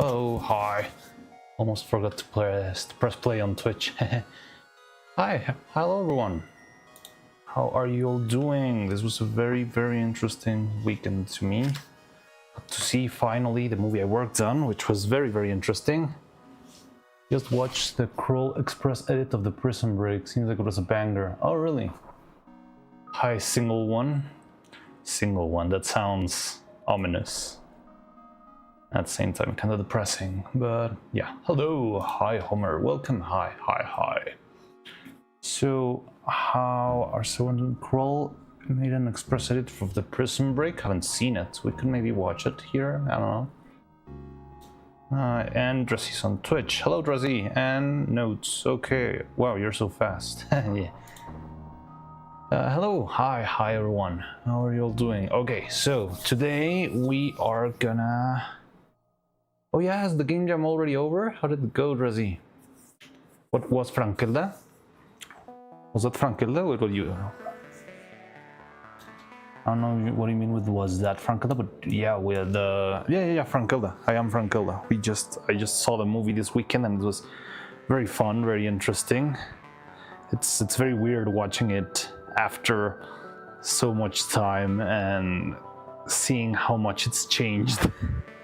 Oh, hi. Almost forgot to press play on Twitch. Hi, hello everyone. How are you all doing? This was a very interesting weekend to me. Got to see finally the movie I worked on, which was very interesting. Just watched the Cruel Express edit of the Prison Break. Seems like it was a banger. Oh, really? Hi, single one. Single one, that sounds ominous. At the same time, kind of depressing, but yeah. Hello, hi Homer, welcome, hi. So, how are someone Crawl made an express edit of the Prison Break? Haven't seen it. We could maybe watch it here. I don't know. And Dressy's on Twitch. Hello, Dressy. And notes. Okay. Wow, you're so fast. Yeah. Hello, hi everyone. How are you all doing? Okay, so today we are gonna. Oh yeah, is the game jam already over? How did it go, Dressy? What was Frankilda? Was that Frankilda? What were you? I don't know what you mean with was that Frankilda, but yeah, with the yeah, Frankilda. I am Frankilda. I just saw the movie this weekend and it was very fun, very interesting. It's very weird watching it after so much time and seeing how much it's changed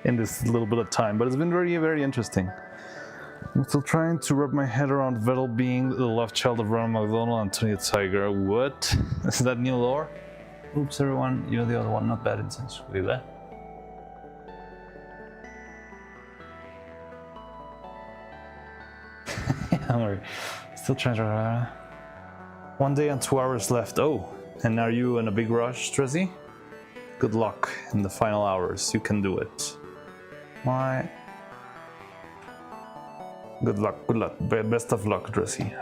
in this little bit of time, but it's been very interesting. I'm still trying to wrap my head around Vettel being the love child of Ronald McDonald and Tony Tiger. What? Is that new lore? Oops, everyone, you're the other one, not bad in sense. Wait, what? Don't worry. Still trying to... 1 day and 2 hours left. Oh, and are you in a big rush, Stressy? Good luck in the final hours. You can do it. Why? Good luck. Best of luck, Dressy.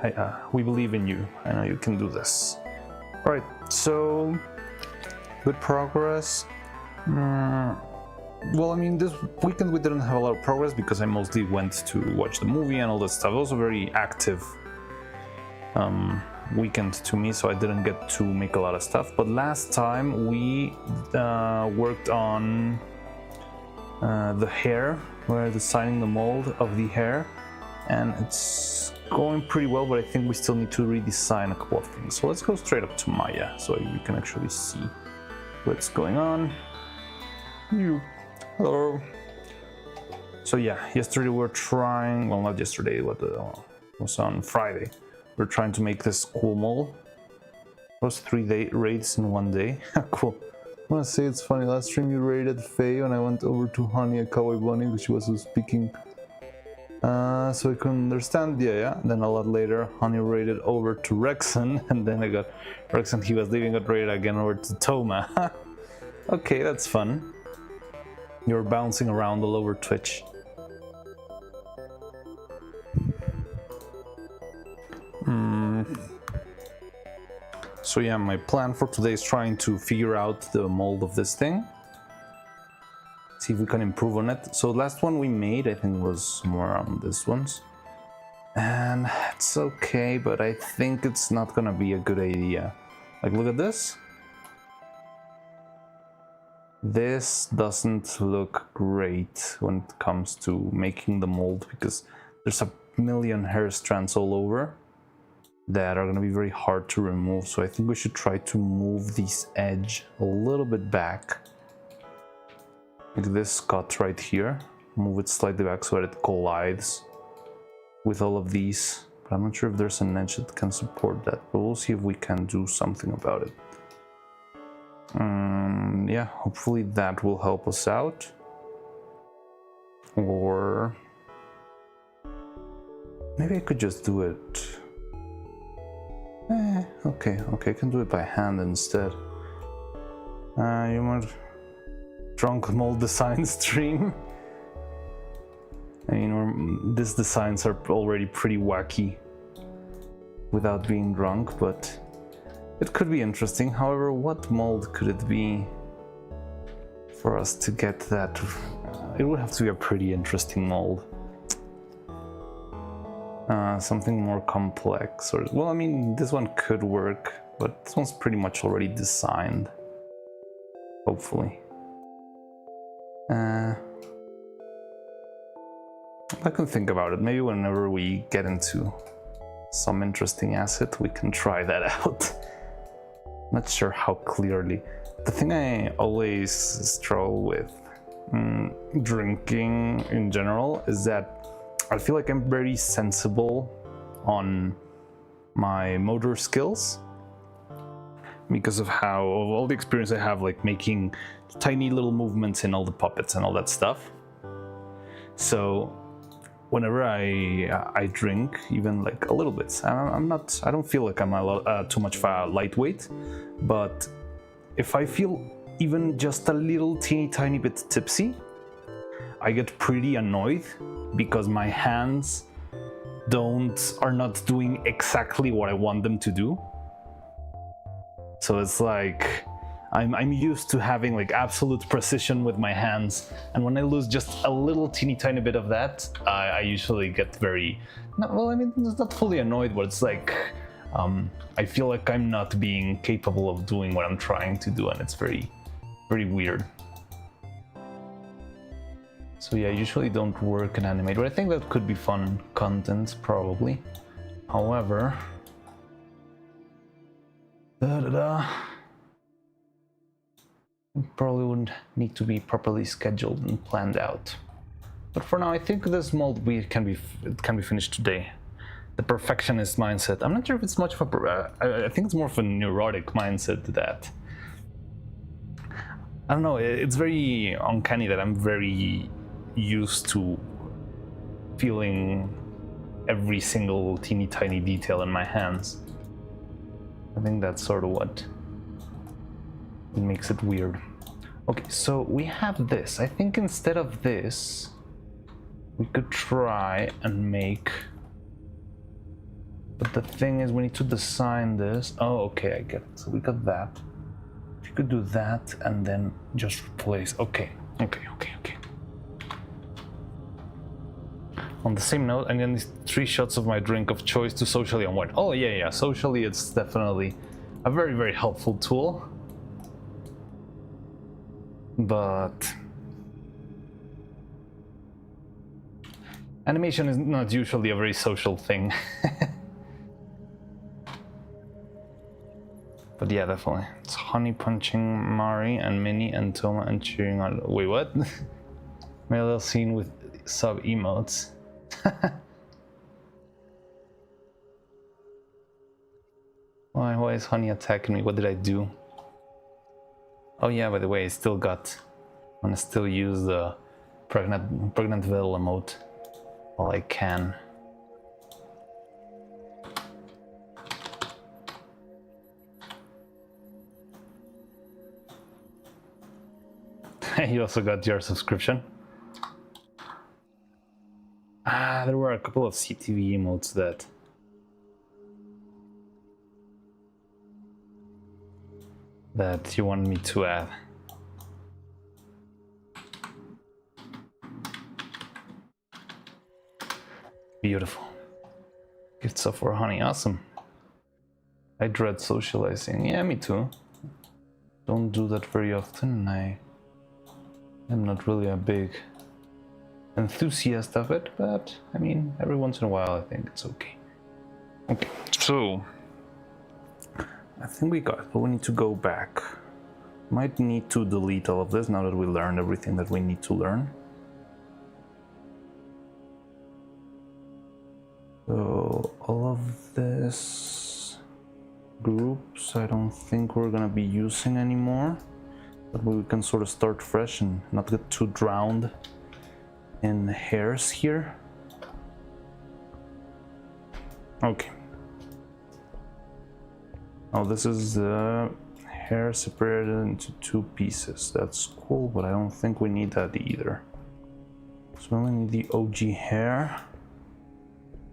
We believe in you. I know you can do this. Alright, so good progress. Well, I mean, this weekend we didn't have a lot of progress because I mostly went to watch the movie and all that stuff. It was a very active weekend to me, so I didn't get to make a lot of stuff. But last time we worked on the hair. We're designing the mold of the hair, and it's going pretty well, but I think we still need to redesign a couple of things. So let's go straight up to Maya so we can actually see what's going on. Hello. So yeah, yesterday we were trying, well, not yesterday, it was on Friday. We're trying to make this cool mold. It was 3 raids in 1 day. Cool. I want to say it's funny, last stream you raided Faye and I went over to Honey, a cowboy bunny, which she was speaking. So I couldn't understand, yeah. Then a lot later, Honey raided over to Rexon, and then I got Rexon, he was leaving, got raided again over to Toma. Okay, that's fun. You're bouncing around all over Twitch. So yeah, my plan for today is trying to figure out the mold of this thing. See if we can improve on it. So last one we made, I think, was somewhere on this ones. And it's okay, but I think it's not gonna be a good idea. Like, look at this. This doesn't look great when it comes to making the mold because there's a million hair strands all over that are going to be very hard to remove. So I think we should try to move this edge a little bit back, like this cut right here. Move it slightly back so that it collides with all of these, but I'm not sure if there's an edge that can support that, but we'll see if we can do something about it. Yeah, hopefully that will help us out. Or maybe I could just do it. Okay, I can do it by hand instead. You might drunk mold design stream. I mean, these designs are already pretty wacky without being drunk, but it could be interesting. However, what mold could it be for us to get that? It would have to be a pretty interesting mold. Something more complex, or well, I mean, this one could work, but this one's pretty much already designed. Hopefully. I can think about it. Maybe whenever we get into some interesting asset, we can try that out. Not sure how clearly. The thing I always struggle with drinking in general is that I feel like I'm very sensible on my motor skills because of all the experience I have, like making tiny little movements in all the puppets and all that stuff. So whenever I drink, even like a little bit, I don't feel like I'm too much of a lightweight, but if I feel even just a little tiny bit tipsy, I get pretty annoyed because my hands are not doing exactly what I want them to do. So it's like I'm used to having like absolute precision with my hands, and when I lose just a little tiny bit of that, I usually get very, it's not fully annoyed, but it's like I feel like I'm not being capable of doing what I'm trying to do, and it's very, very weird. So yeah, I usually don't work and animate, but I think that could be fun content, probably. However, probably wouldn't need to be properly scheduled and planned out. But for now, I think this mold can be finished today. The perfectionist mindset. I'm not sure if it's much of a. I think it's more of a neurotic mindset that. I don't know. It's very uncanny that I'm very used to feeling every single tiny detail in my hands. I think that's sort of what makes it weird. Okay, so we have this. I think instead of this, we could try and make. But the thing is, we need to design this. Oh, okay, I get it. So we got that. If you could do that and then just replace. Okay. On the same note, and then these 3 shots of my drink of choice to socially unwind. Oh yeah. Socially, it's definitely a very, very helpful tool. But animation is not usually a very social thing. But yeah, definitely. It's honey punching Mari and Minnie and Toma and cheering on. Wait, what? My little scene with sub emotes. Why is Honey attacking me? What did I do? Oh yeah, by the way, I still got. I'm gonna still use the pregnant Veil emote while I can. You also got your subscription. There were a couple of CTV emotes that you wanted me to add. Beautiful. Gift stuff for Honey, awesome. I dread socializing. Yeah, me too. Don't do that very often. I am not really a big enthusiast of it, but I mean, every once in a while I think it's okay. Okay, so I think we got it, but we need to go back. Might need to delete all of this now that we learned everything that we need to learn. So all of this groups I don't think we're gonna be using anymore, but we can sort of start fresh and not get too drowned in hairs here. Okay. Oh, this is the hair separated into 2 pieces. That's cool, but I don't think we need that either. So we only need the OG hair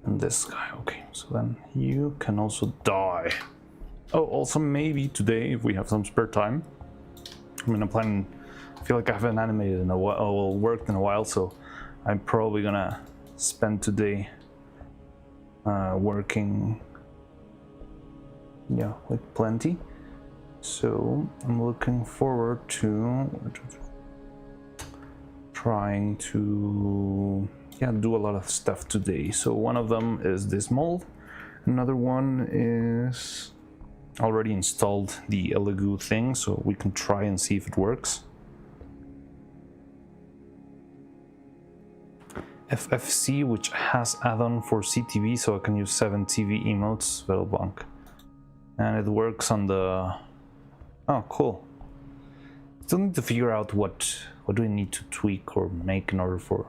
and this guy. Okay, so then you can also die. Oh, also maybe today, if we have some spare time. I mean, I feel like I haven't animated in a while, or worked in a while, so I'm probably gonna spend today working, yeah, with plenty. So I'm looking forward to trying to yeah, do a lot of stuff today. So one of them is this mold. Another one is already installed the Elegoo thing, so we can try and see if it works. FFC, which has add-on for CTV, so I can use 7 TV emotes, Velbank. And it works on the... Oh, cool. Still need to figure out what do we need to tweak or make in order for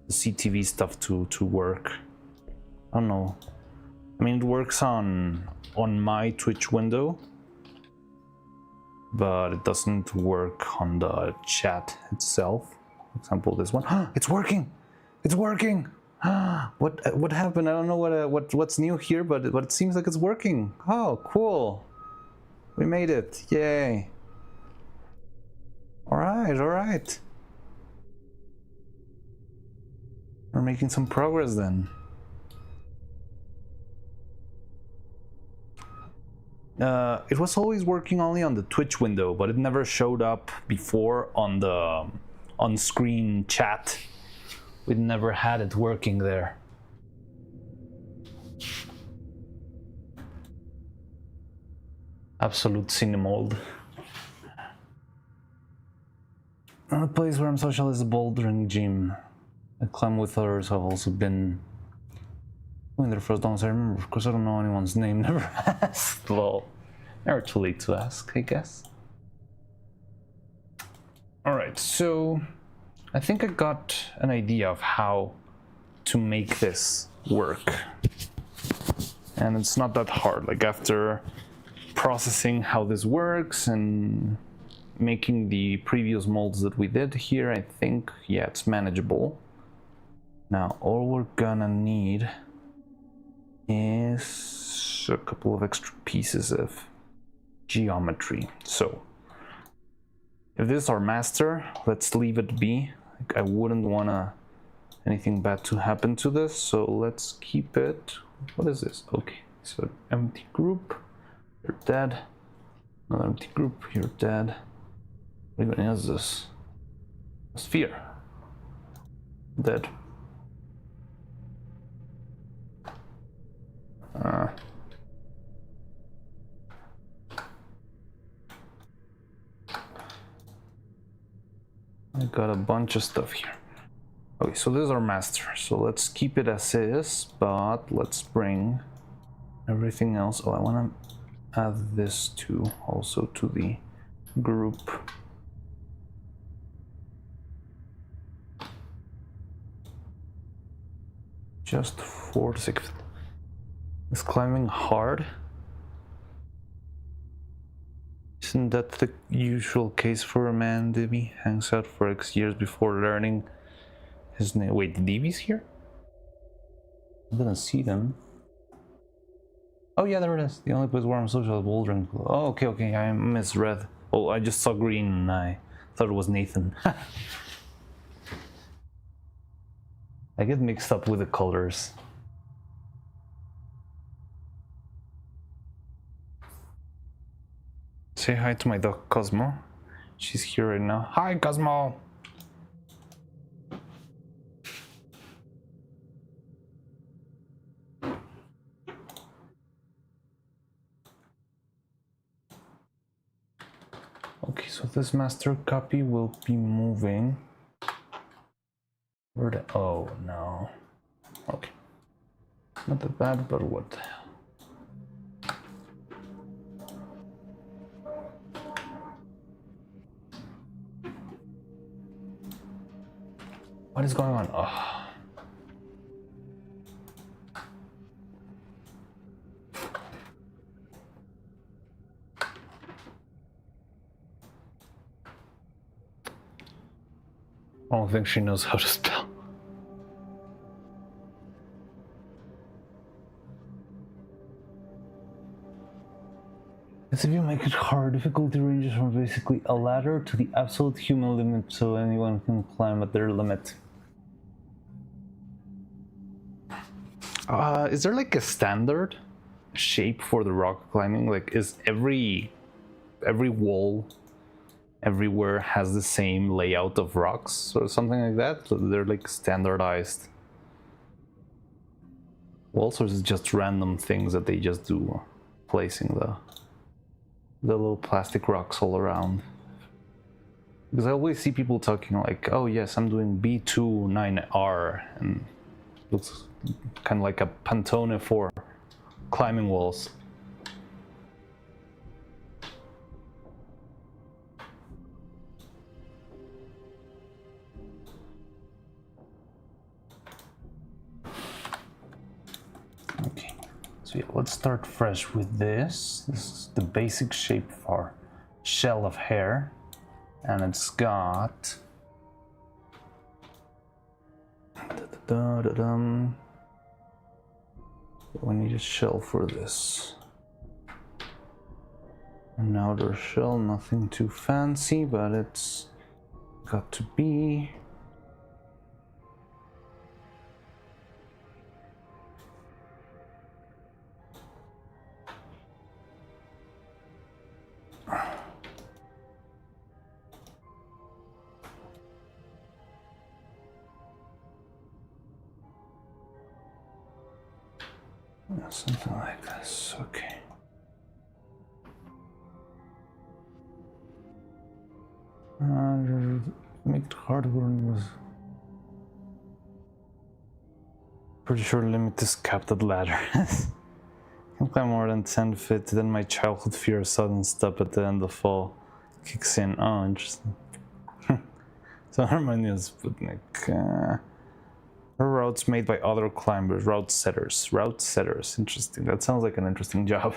the CTV stuff to work. I don't know. I mean, it works on my Twitch window, but it doesn't work on the chat itself. For example, this one. It's working! It's working! What happened? I don't know what's new here, but it seems like it's working. Oh, cool! We made it! Yay! All right. We're making some progress then. It was always working only on the Twitch window, but it never showed up before on the on-screen chat. We never had it working there. Absolute cinemold. Another place where I'm social is the bouldering gym. I climb with others. I've also been going there for as long as I remember. Of course, I don't know anyone's name. Never asked. Well, never too late to ask, I guess. Alright, so I think I got an idea of how to make this work. And it's not that hard. Like, after processing how this works and making the previous molds that we did here, I think, yeah, it's manageable. Now, all we're gonna need is a couple of extra pieces of geometry. So, if this is our master, let's leave it be. Like, I wouldn't want anything bad to happen to this, so let's keep it. What is this? Okay, so empty group, you're dead. Another empty group, you're dead. What even is this? A sphere. Dead. I got a bunch of stuff here. Okay, so this is our master. So let's keep it as is, but let's bring everything else. Oh, I want to add this too, also to the group. Just for the sake of it. Is climbing hard? Isn't that the usual case for a man, Dibby? Hangs out for X years before learning his name. Wait, the Dibby's here? I didn't see them. Oh yeah, there it is. The only place where I'm social is bouldering. Oh, okay, I misread. Oh, I just saw green and I thought it was Nathan. I get mixed up with the colors. Say hi to my dog Cosmo. She's here right now. Hi, Cosmo! Okay, so this master copy will be moving. Where the... Oh, no. Okay. Not that bad, but what the hell? What is going on? Oh. I don't think she knows how to spell. As if you make it hard, difficulty ranges from basically a ladder to the absolute human limit, so anyone can climb at their limit. Is there like a standard shape for the rock climbing? Like, is every wall everywhere has the same layout of rocks or something like that? So they're like standardized walls, or is it just random things that they just do, placing the little plastic rocks all around? Because I always see people talking like, oh yes, I'm doing B29R, and it looks kind of like a Pantone for climbing walls. Okay, so yeah, let's start fresh with this. This is the basic shape of our shell of hair, and it's got we need a shell for this. An outer shell, nothing too fancy, but it's got to be. Something like this, okay. Make it hard when it was. Pretty sure limit is capped at ladder. Can't climb more than 10 feet, then my childhood fear of sudden stop at the end of fall kicks in. Oh, interesting. So Harmony is Sputnik. Routes made by other climbers, route setters. Route setters, interesting. That sounds like an interesting job.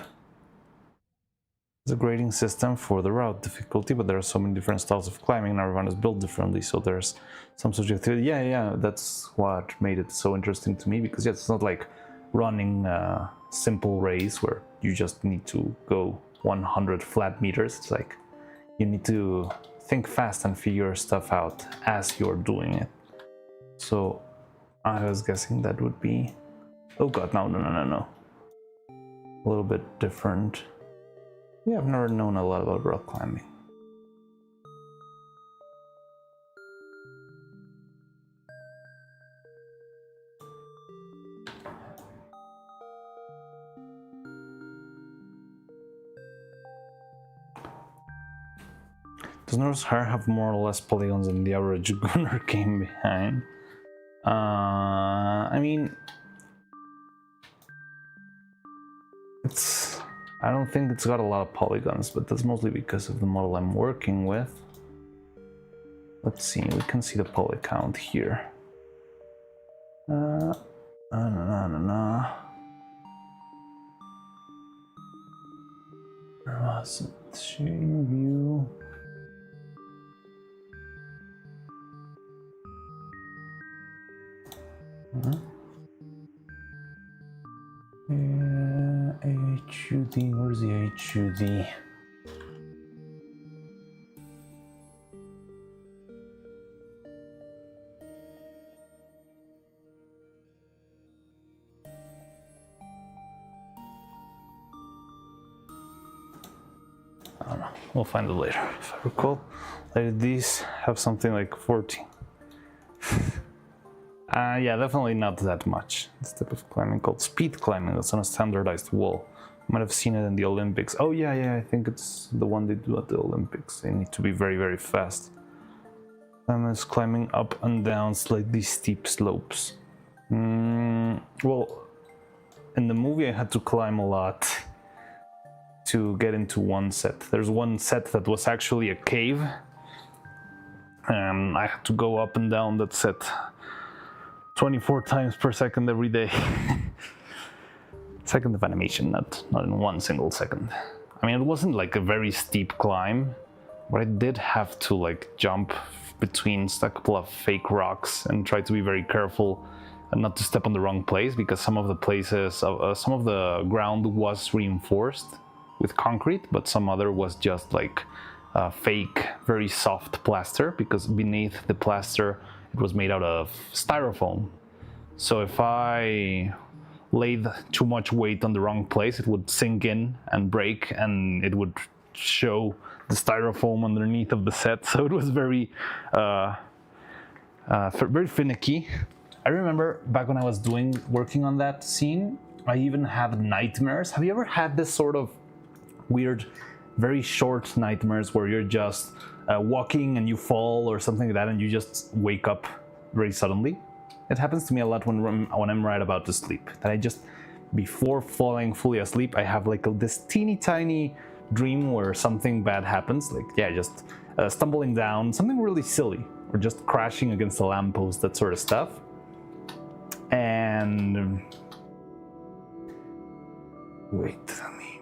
There's a grading system for the route difficulty, but there are so many different styles of climbing and everyone is built differently, so there's some subjectivity. Yeah, that's what made it so interesting to me, because yeah, it's not like running a simple race where you just need to go 100 flat meters. It's like you need to think fast and figure stuff out as you're doing it. So I was guessing that would be, oh god, no. A little bit different. Yeah, I've never known a lot about rock climbing. Does Neuro-Sama have more or less polygons than the average Gunner game behind? I mean, I don't think it's got a lot of polygons, but that's mostly because of the model I'm working with. Let's see, we can see the poly count here. No. Where was it? Shading view. HUD, where's the HUD? I don't know, we'll find it later. If I recall, these have something like 14. Yeah, definitely not that much. This type of climbing called speed climbing, that's on a standardized wall. You might have seen it in the Olympics. Oh yeah, I think it's the one they do at the Olympics. They need to be very, very fast. And it's climbing up and down slightly steep slopes. Well, in the movie I had to climb a lot to get into one set. There's one set that was actually a cave. I had to go up and down that set 24 times per second every day. Second of animation, not in 1 single second. I mean, it wasn't like a very steep climb, but I did have to like jump between a couple of fake rocks and try to be very careful and not to step on the wrong place, because some of the places, some of the ground was reinforced with concrete, but some other was just like fake, very soft plaster, because beneath the plaster it was made out of styrofoam. So if I laid too much weight on the wrong place, it would sink in and break, and it would show the styrofoam underneath of the set. So it was very, very finicky. I remember back when I was working on that scene, I even had nightmares. Have you ever had this sort of weird, very short nightmares where you're just walking and you fall or something like that and you just wake up very suddenly? It happens to me a lot when I'm right about to sleep, that I just, before falling fully asleep, I have like this teeny tiny dream where something bad happens, like, yeah, just stumbling down, something really silly, or just crashing against a lamppost, that sort of stuff. And wait, let me.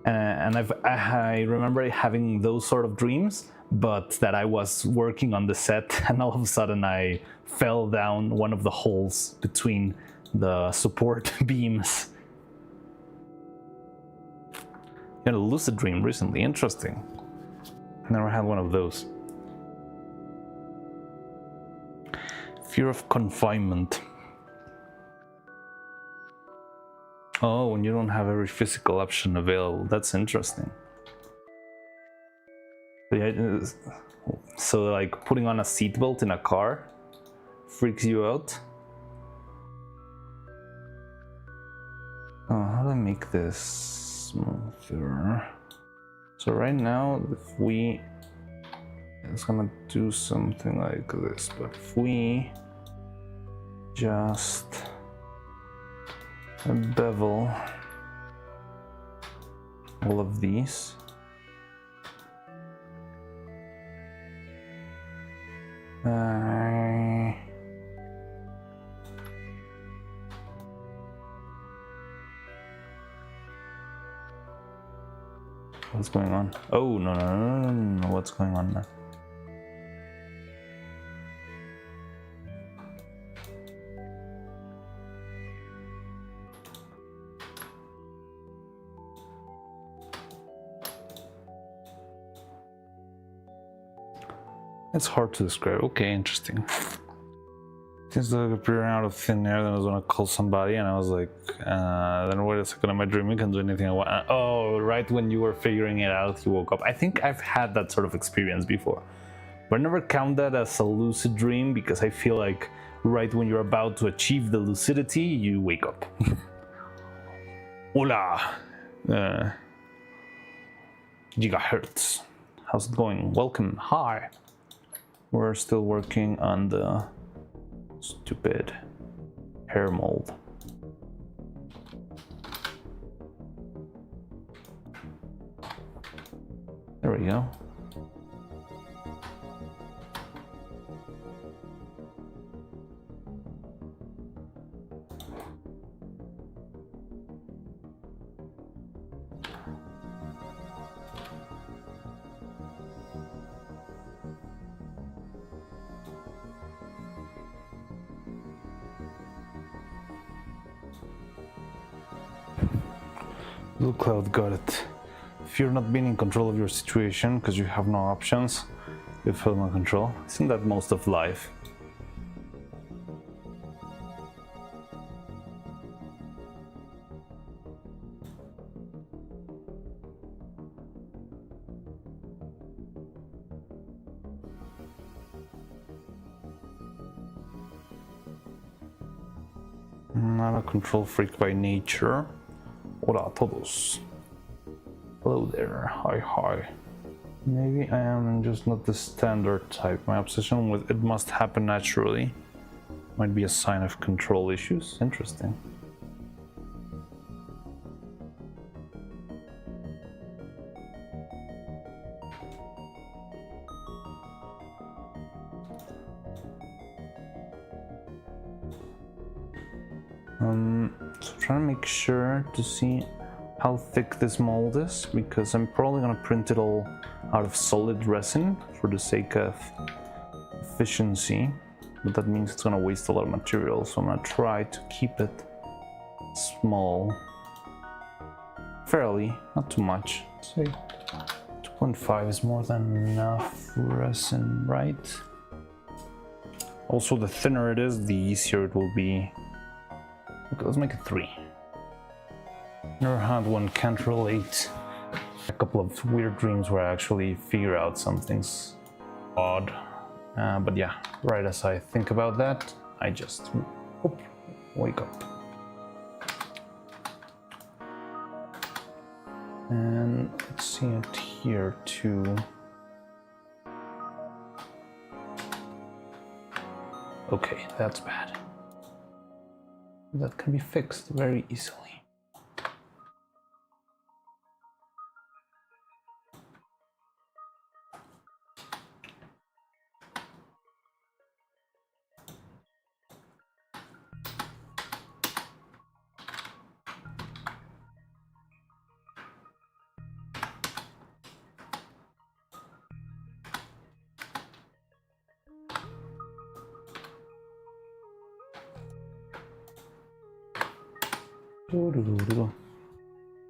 And I remember having those sort of dreams, but that I was working on the set, and all of a sudden I fell down one of the holes between the support beams. You had a lucid dream recently. Interesting. Never had one of those. Fear of confinement. Oh, when you don't have every physical option available. That's interesting. So like putting on a seatbelt in a car freaks you out? Oh, how do I make this smoother? So right now, if we, it's gonna do something like this, but if we just bevel all of these, what's going on? Oh, no, what's going on now? It's hard to describe. Okay, interesting. Things like appearing out of thin air, then I was gonna call somebody, and I was like, then wait a second, am I dreaming? Can do anything I want. Oh, right when you were figuring it out, you woke up. I think I've had that sort of experience before. But I never count that as a lucid dream, because I feel like right when you're about to achieve the lucidity, you wake up. Hola! Gigahertz. How's it going? Welcome. Hi. We're still working on the stupid hair mold. There we go. Blue Cloud got it. If you're not being in control of your situation because you have no options, you feel no control. Isn't that most of life? I'm not a control freak by nature. Hola a todos. Hello there. Hi, hi. Maybe I am just not the standard type. My obsession with it must happen naturally might be a sign of control issues. Interesting. So trying to make sure to see how thick this mold is, because I'm probably gonna print it all out of solid resin for the sake of efficiency, but that means it's gonna waste a lot of material, so I'm gonna try to keep it small, fairly, not too much. Say 2.5 is more than enough resin, right? Also, the thinner it is, the easier it will be. Okay, let's make it 3. Never had one, can't relate. A couple of weird dreams where I actually figure out something's odd. But yeah, right as I think about that, I just wake up. And let's see it here too. Okay, that's bad. That can be fixed very easily.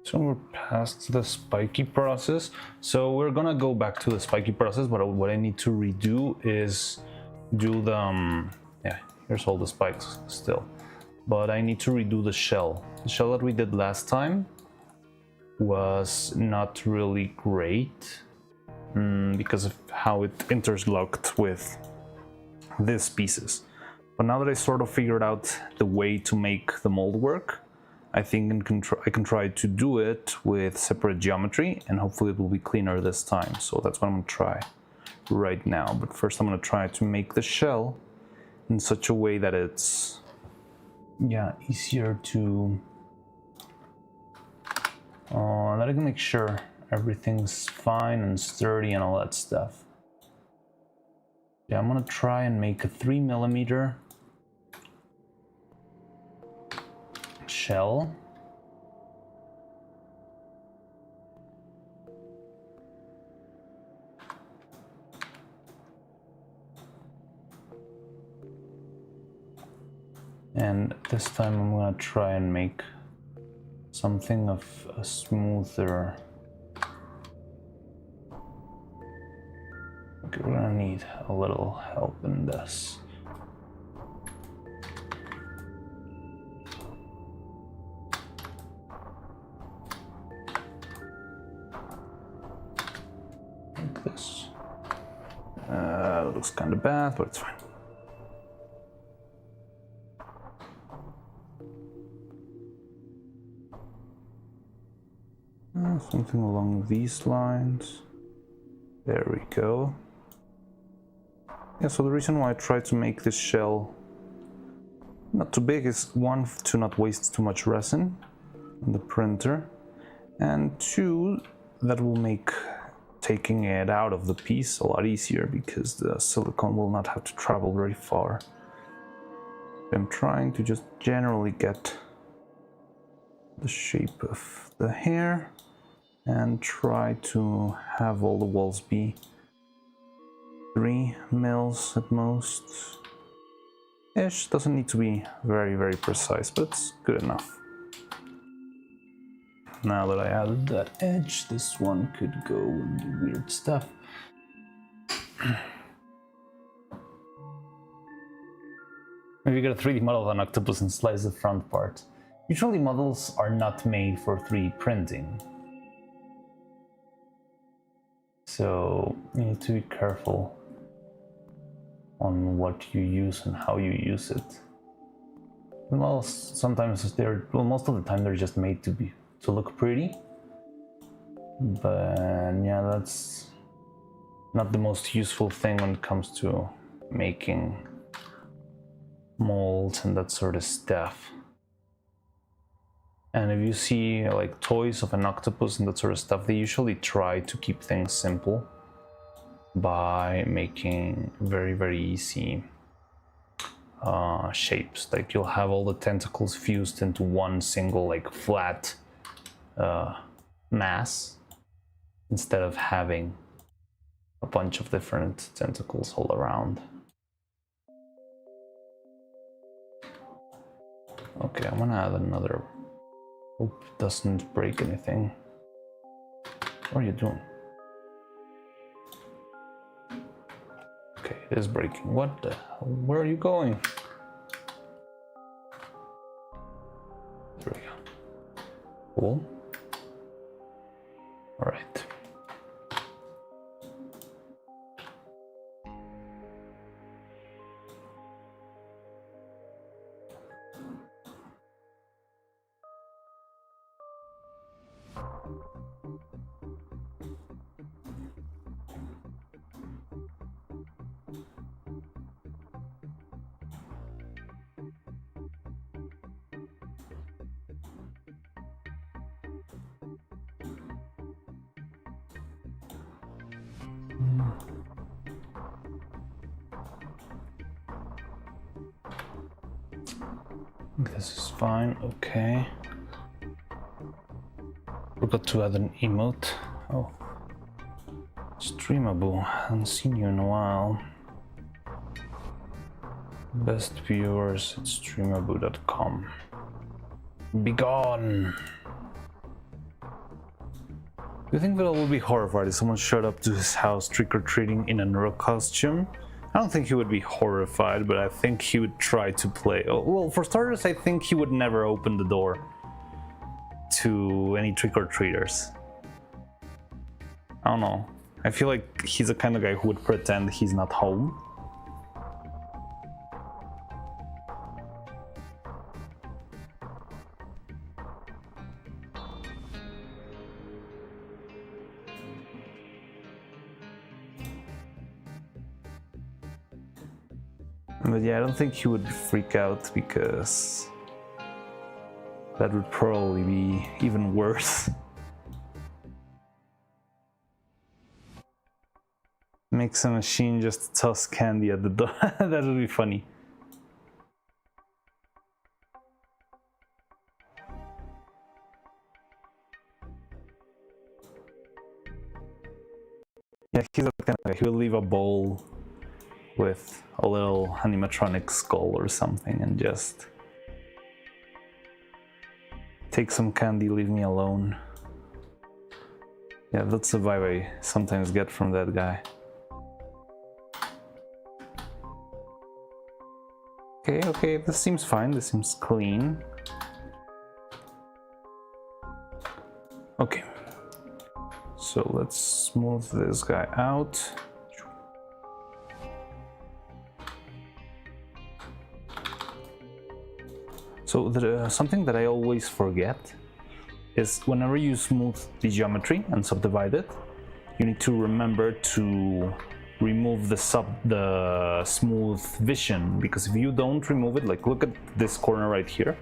So we're past the spiky process. So we're gonna go back to the spiky process, but what I need to redo is do the, yeah, here's all the spikes still. But I need to redo the shell. The shell that we did last time was not really great because of how it interlocked with these pieces. But now that I sort of figured out the way to make the mold work, I think I can try to do it with separate geometry, and hopefully it will be cleaner this time. So that's what I'm gonna try right now. But first I'm gonna try to make the shell in such a way that it's, yeah, easier to, that I can make sure everything's fine and sturdy and all that stuff. Yeah, I'm gonna try and make a 3mm shell. And this time I'm gonna try and make something of a smoother. Okay, we're gonna need a little help in this. Like this. That looks kind of bad, but it's fine. Something along these lines. There we go. Yeah, so the reason why I tried to make this shell not too big is, one, to not waste too much resin on the printer, and two, that will make taking it out of the piece a lot easier because the silicone will not have to travel very far. I'm trying to just generally get the shape of the hair and try to have all the walls be 3 mils at most. Ish, doesn't need to be very, very precise, but it's good enough. Now that I added that edge, this one could go and do weird stuff. Maybe get a 3D model of an octopus and slice the front part. Usually models are not made for 3D printing, so you need to be careful on what you use and how you use it. The models sometimes well, most of the time they're just made to look pretty, but yeah, that's not the most useful thing when it comes to making molds and that sort of stuff. And if you see like toys of an octopus and that sort of stuff, they usually try to keep things simple by making very, very easy shapes. Like you'll have all the tentacles fused into one single like flat mass instead of having a bunch of different tentacles all around. Okay, I'm gonna add another. Hope it doesn't break anything. What are you doing? Okay, it is breaking. What the hell? Where are you going? There we go. Cool. All right. This is fine, okay. Forgot to add an emote. Oh. Streamable, haven't seen you in a while. Best viewers at streamable.com. Be gone! Do you think that I will be horrified if someone showed up to his house trick-or-treating in a Neuro costume? I don't think he would be horrified, but I think he would try to play. Well, for starters, I think he would never open the door to any trick-or-treaters. I don't know. I feel like he's the kind of guy who would pretend he's not home. But yeah, I don't think he would freak out because that would probably be even worse. Makes a machine just toss candy at the door. That would be funny. Yeah, he's that kind of guy. He will leave a bowl with a little animatronic skull or something and just take some candy, leave me alone. Yeah, that's the vibe I sometimes get from that guy. Okay, this seems fine, this seems clean. Okay, so let's smooth this guy out. So something that I always forget is whenever you smooth the geometry and subdivide it, you need to remember to remove the smooth vision, because if you don't remove it, like look at this corner right here.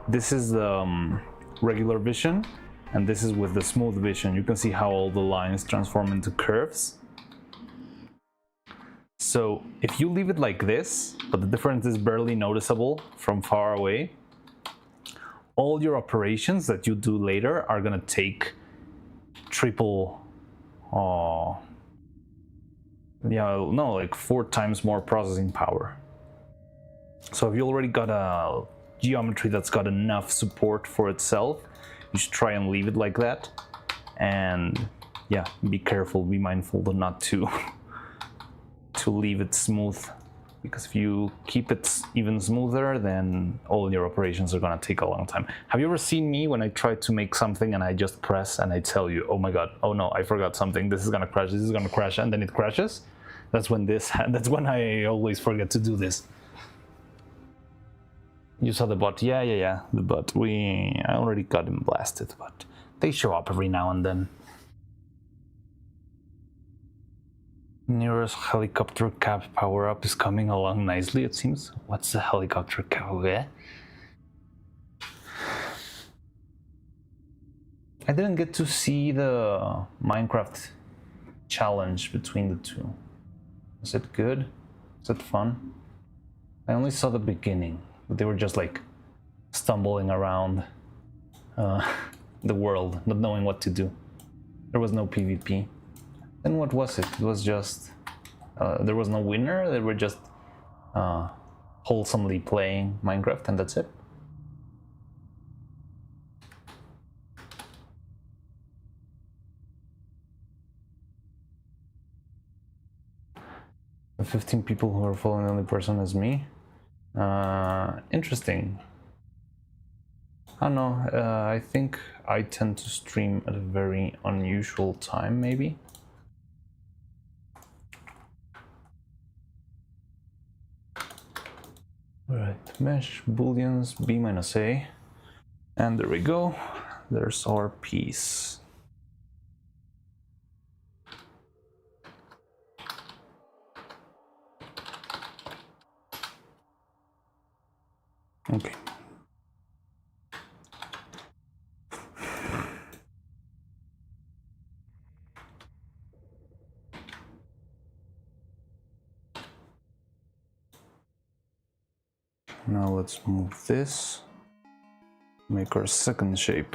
This is the regular vision, and this is with the smooth vision. You can see how all the lines transform into curves. So if you leave it like this, but the difference is barely noticeable from far away, all your operations that you do later are gonna take triple, like 4 times more processing power. So if you already got a geometry that's got enough support for itself, you should try and leave it like that. And yeah, be careful, be mindful not to leave it smooth, because if you keep it even smoother, then all your operations are gonna take a long time. Have you ever seen me when I try to make something and I just press and I tell you, oh my god, oh no, I forgot something, this is gonna crash, this is gonna crash, and then it crashes? That's when I always forget to do this. You saw the bot? Yeah, the bot. I already got him blasted, but they show up every now and then. Nero's helicopter cab power-up is coming along nicely, it seems. What's the helicopter cab? I didn't get to see the Minecraft challenge between the two. Is it good? Is it fun? I only saw the beginning, but they were just like stumbling around the world, not knowing what to do. There was no PvP. Then what was it? It was just, there was no winner, they were just wholesomely playing Minecraft, and that's it. The 15 people who are following the only person is me. Interesting. I don't know, I think I tend to stream at a very unusual time, maybe. Alright, mesh booleans b minus a, and there we go. there's our piece. Okay. Now let's move this, make our second shape.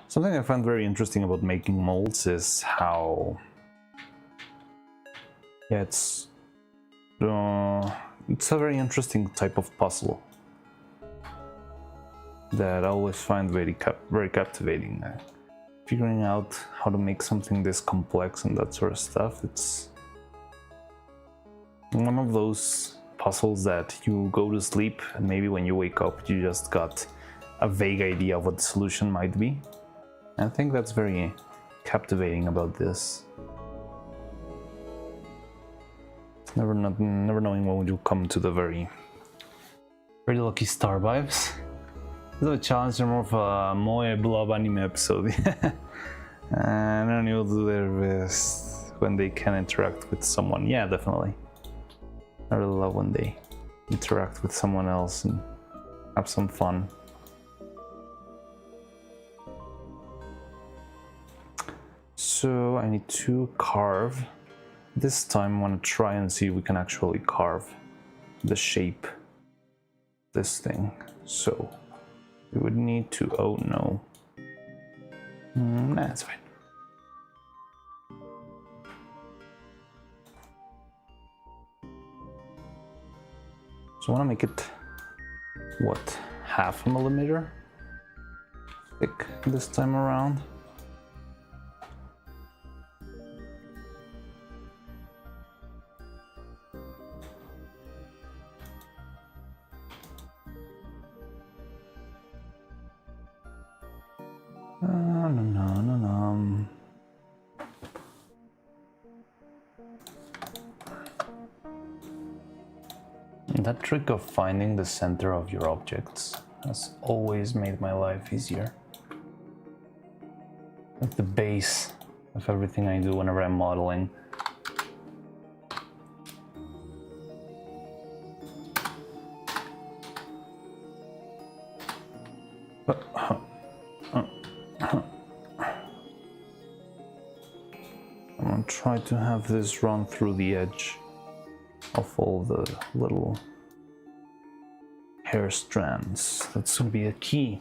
Something I find very interesting about making molds is how, yeah, it's a very interesting type of puzzle that I always find very captivating. Figuring out how to make something this complex and that sort of stuff, it's one of those puzzles that you go to sleep and maybe when you wake up you just got a vague idea of what the solution might be. And I think that's very captivating about this. Never knowing when you'll come to the very lucky star vibes. This is a challenge, more of a moe blob anime episode. And everyone will do their best when they can interact with someone. Yeah, definitely. I really love when they interact with someone else and have some fun. So I need to carve. This time I want to try and see if we can actually carve the shape of this thing. So we would need to, oh no. Nah, that's fine. So I want to make it, what, 1/2 millimeter thick this time around. That trick of finding the center of your objects has always made my life easier. Like the base of everything I do whenever I'm modeling. I'm gonna try to have this run through the edge of all the little hair strands. That's gonna be a key.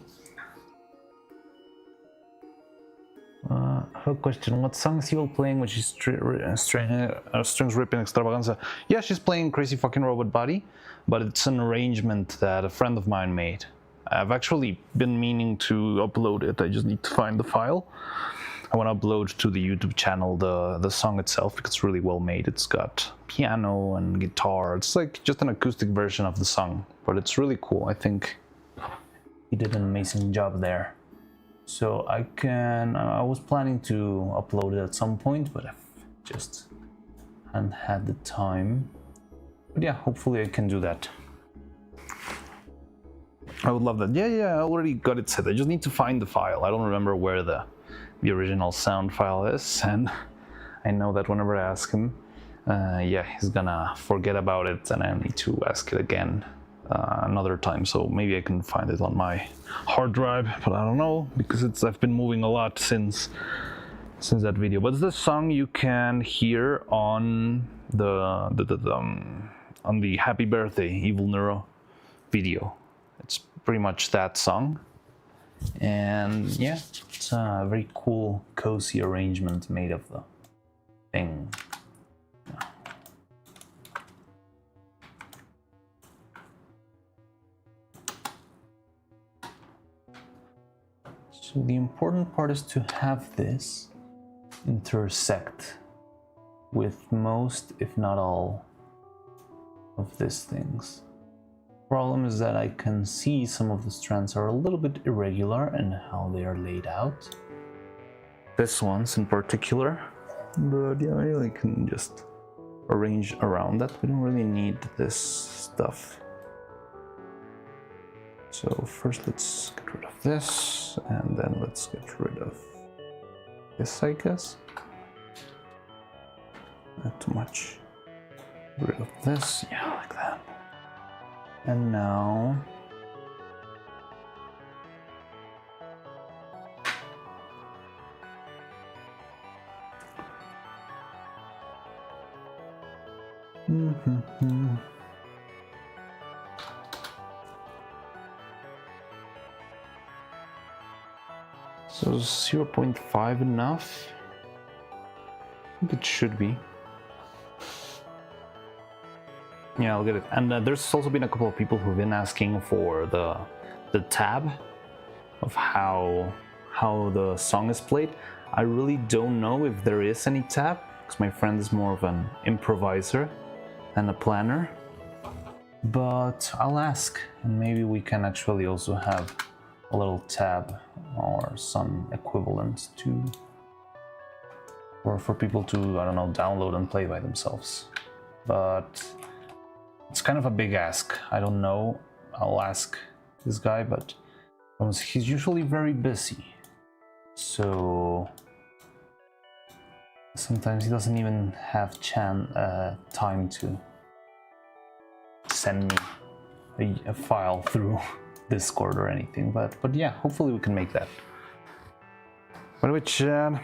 I have a question. What song is you playing when she's strings ripping extravaganza? Yeah, she's playing Crazy Fucking Robot Body, but it's an arrangement that a friend of mine made. I've actually been meaning to upload it. I just need to find the file. I want to upload to the YouTube channel the song itself because it's really well made. It's got piano and guitar. It's like just an acoustic version of the song, but it's really cool. I think he did an amazing job there. So I was planning to upload it at some point, but I've just hadn't had the time. But yeah, hopefully I can do that. I would love that. Yeah, I already got it set. I just need to find the file. I don't remember where the original sound file is, and I know that whenever I ask him, yeah, he's gonna forget about it, and I need to ask it again another time. So maybe I can find it on my hard drive, but I don't know because I've been moving a lot since that video. But it's the song you can hear on on the Happy Birthday Evil Neuro video. It's pretty much that song. And yeah, it's a very cool, cozy arrangement made of the thing. So the important part is to have this intersect with most, if not all, of these things. Problem is that I can see some of the strands are a little bit irregular in how they are laid out. This one's in particular, but yeah, maybe I can just arrange around that. We don't really need this stuff. So first let's get rid of this, and then let's get rid of this, I guess. Not too much. Get rid of this, yeah, like that. And now so 0.5 enough? I think it should be. Yeah, I'll get it. And there's also been a couple of people who've been asking for the tab of how the song is played. I really don't know if there is any tab, because my friend is more of an improviser than a planner. But I'll ask, and maybe we can actually also have a little tab or some equivalent to, or for people to, I don't know, download and play by themselves. But it's kind of a big ask. I don't know. I'll ask this guy, but he's usually very busy. So sometimes he doesn't even have time to send me a file through Discord or anything. But yeah, hopefully we can make that. By the way, Chad,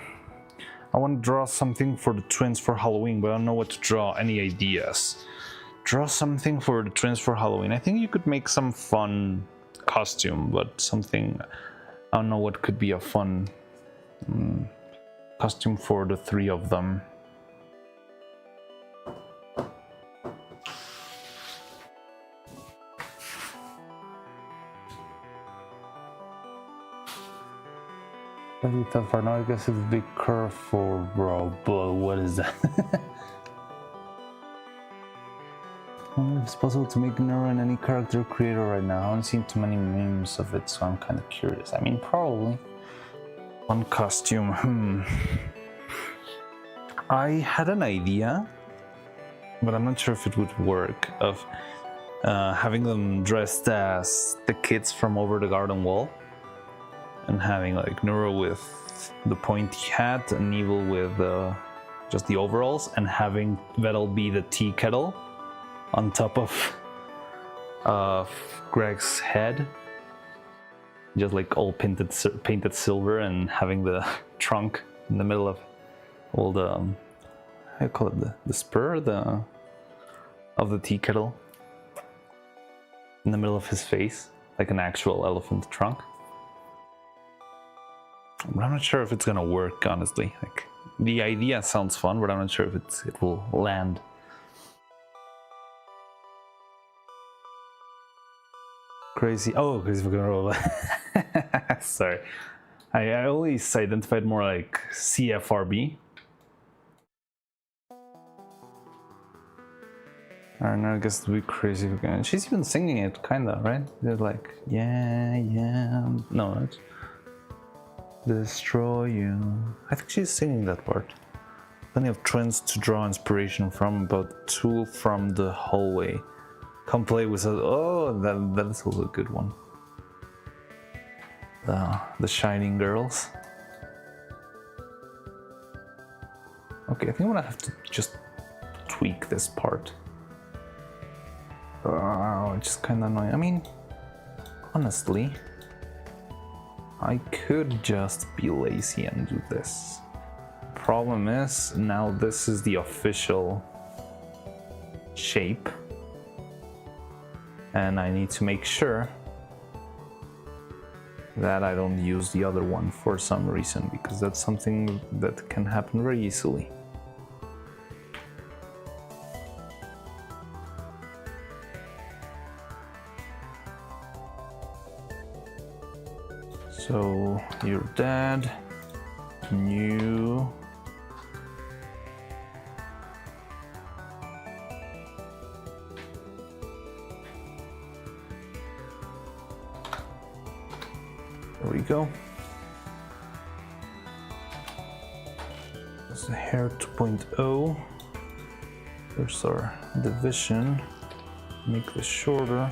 I want to draw something for the twins for Halloween, but I don't know what to draw. Any ideas? Draw something for the twins for Halloween. I think you could make some fun costume, but something, I don't know what could be a fun costume for the three of them. That far now, I guess it's a big curve for bro, but what is that? I wonder if it's possible to make Neuro in any character creator right now. I haven't seen too many memes of it, so I'm kind of curious. I mean, probably. One costume, I had an idea, but I'm not sure if it would work, of having them dressed as the kids from Over the Garden Wall, and having like Neuro with the pointy hat and Evil with just the overalls, and having Vettel be the tea kettle on top of Greg's head, just like all painted silver, and having the trunk in the middle of all the how do you call it, the spur of the tea kettle in the middle of his face, like an actual elephant trunk. But I'm not sure if it's gonna work, honestly. Like, the idea sounds fun, but I'm not sure if it will land. Crazy. Oh, crazy fucking roll. Sorry. I always identified more like CFRB. I don't know, I guess it'll be crazy fucking. She's even singing it, kinda, right? They're like, yeah, yeah. No, it's destroy you. I think she's singing that part. Plenty of trends to draw inspiration from, about tool from the hallway. Come play with us. Oh, that is also a good one. The Shining Girls. Okay, I think I'm gonna have to just tweak this part. Oh, it's just kind of annoying. I mean, honestly, I could just be lazy and do this. Problem is, now this is the official shape, and I need to make sure that I don't use the other one for some reason, because that's something that can happen very easily. So, your dad, new. There we go. That's the hair 2.0. There's our division. Make this shorter.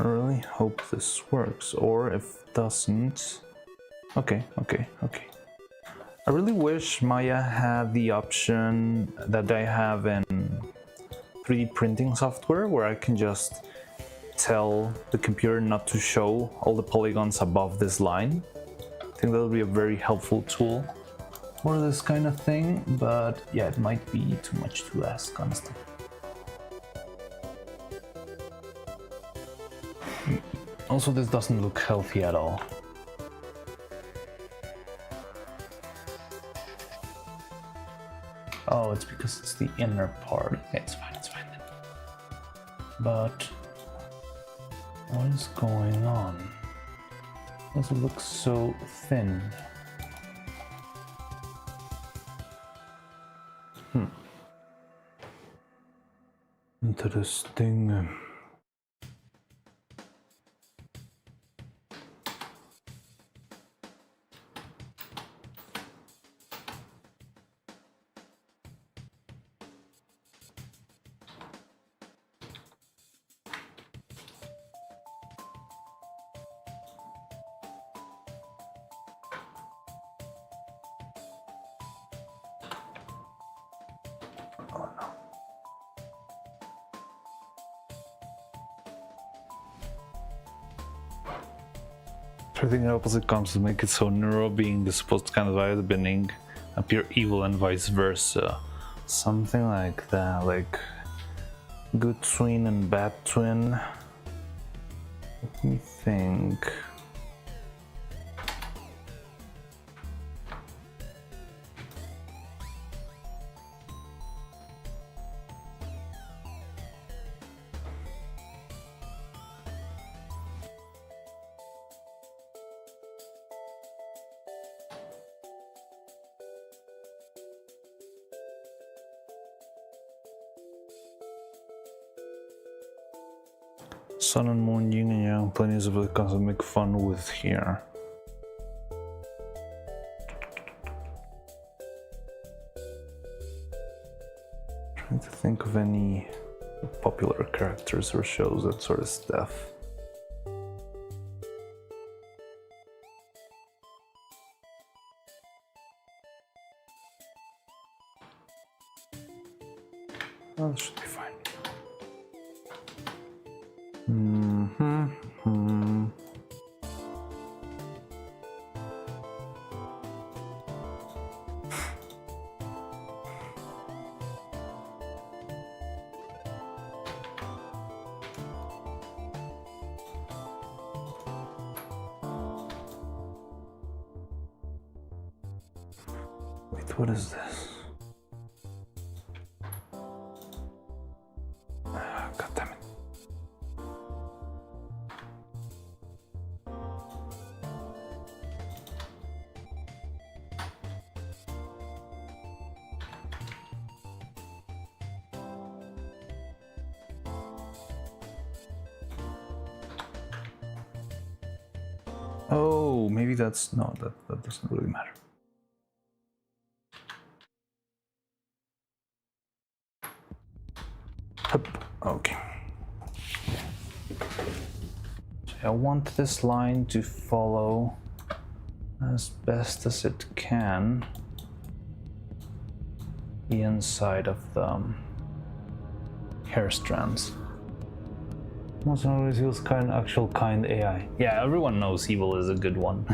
I really hope this works, or if it doesn't... Okay. I really wish Maya had the option that I have in 3D printing software, where I can just tell the computer not to show all the polygons above this line. I think that would be a very helpful tool for this kind of thing, but yeah, it might be too much to ask, honestly. Also, this doesn't look healthy at all. Oh, it's because it's the inner part. Okay, it's fine then. But what is going on? Does it look so thin? Interesting. Treating opposite comes to make it so Neuro, being the supposed kind of eye of the beginning, appear evil and vice versa. Something like that, like good twin and bad twin. Let me think. Sun and moon, yin and yang, planets of the concept make fun with here. Trying to think of any popular characters or shows, that sort of stuff. Oh, that should be fine. Wait, what is this? God damn it. Oh, maybe that's... no, that doesn't really matter. Okay. So I want this line to follow as best as it can the inside of the hair strands. Most always feels kind, actual kind AI. Yeah, everyone knows evil is a good one.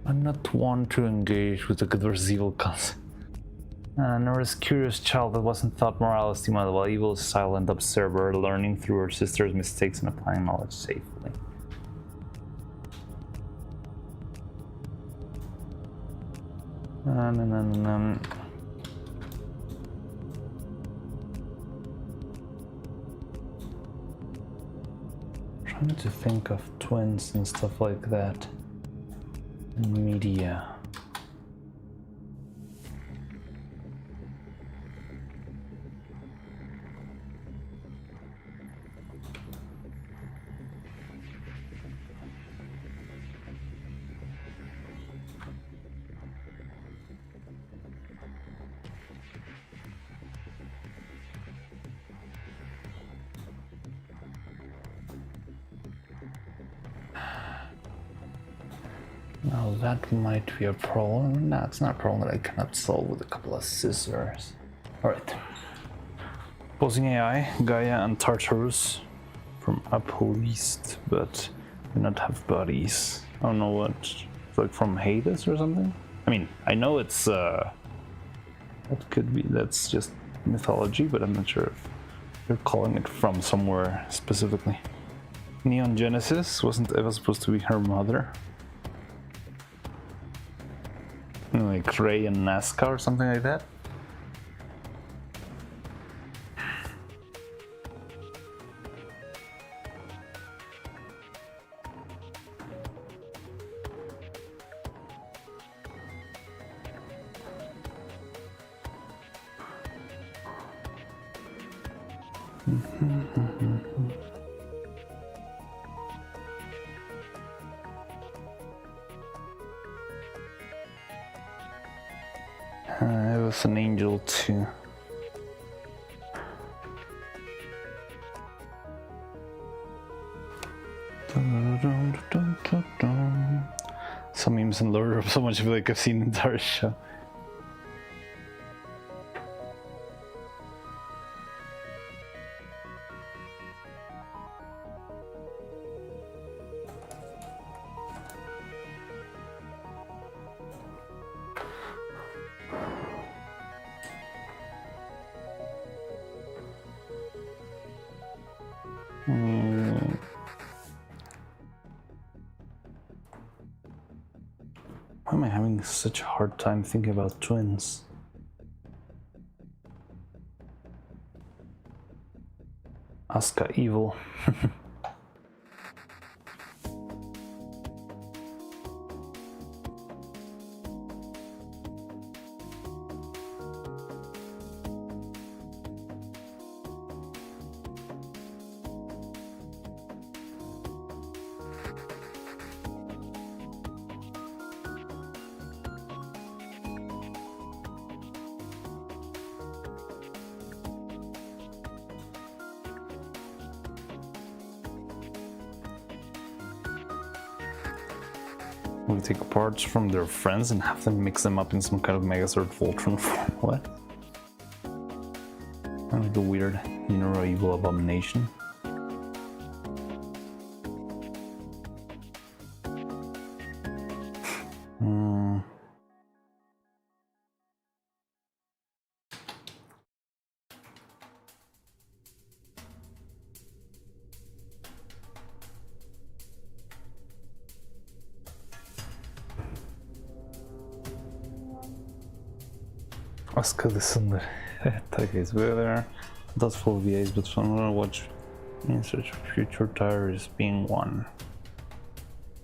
I'm not one to engage with the good versus evil concept. Nor is curious child that wasn't thought morality model, while evil is silent observer, learning through her sister's mistakes and applying knowledge safely. Trying to think of twins and stuff like that in media. Now that might be a problem. No, it's not a problem that I cannot solve with a couple of scissors. Alright. Posing AI, Gaia and Tartarus from up east, but do not have bodies. I don't know what, it's like from Hades or something? I mean, I know it's, that could be, that's just mythology, but I'm not sure if they're calling it from somewhere specifically. Neon Genesis, wasn't Eva supposed to be her mother? Like Ray and Nazca or something like that? It was an angel too. Some memes and lore of so much of like I've seen the entire show. Why am I having such a hard time thinking about twins? Asuka evil. We take parts from their friends and have them mix them up in some kind of Megazord Voltron form. What? Kind of the weird neuro-evil abomination. Asuka the Sunder. Takes weather. Does full VAs, but I'm gonna watch in search of future diaries being one.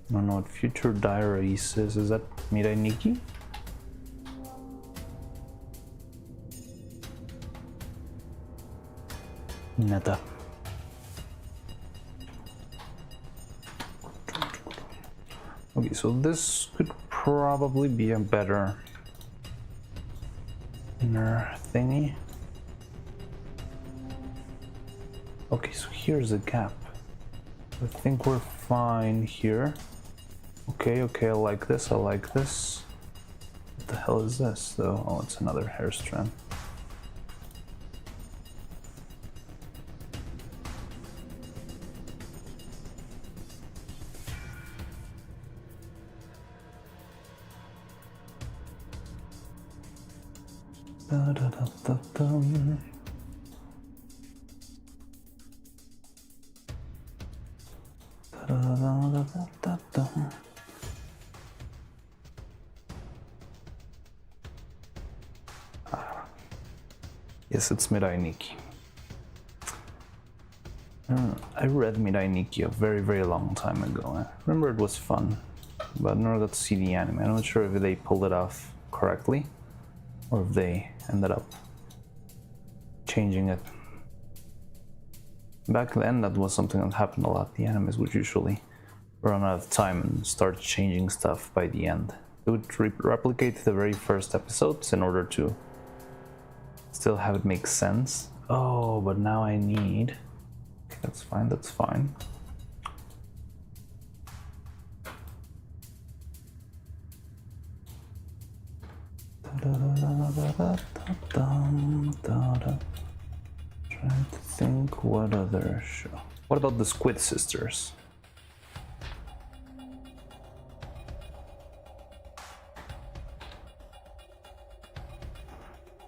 I don't know what future diaries is. Is that Mirai Nikki? Neta. Okay, so this could probably be a better inner thingy. Okay, so here's a gap. I think we're fine here. Okay, I like this, I like this. What the hell is this though? Oh, it's another hair strand. Da, da, da, da, dum. Da, da, da, da, da, da. Yes, it's Mirai Nikki. I read Mirai Nikki a very, very long time ago. I remember it was fun, but I never got to see the anime. I'm not sure if they pulled it off correctly or if they ended up changing it. Back then, that was something that happened a lot. The animes would usually run out of time and start changing stuff by the end. They would replicate the very first episodes in order to still have it make sense. Oh, but now I need... Okay, that's fine, that's fine. Trying to think what other show. What about the Squid Sisters?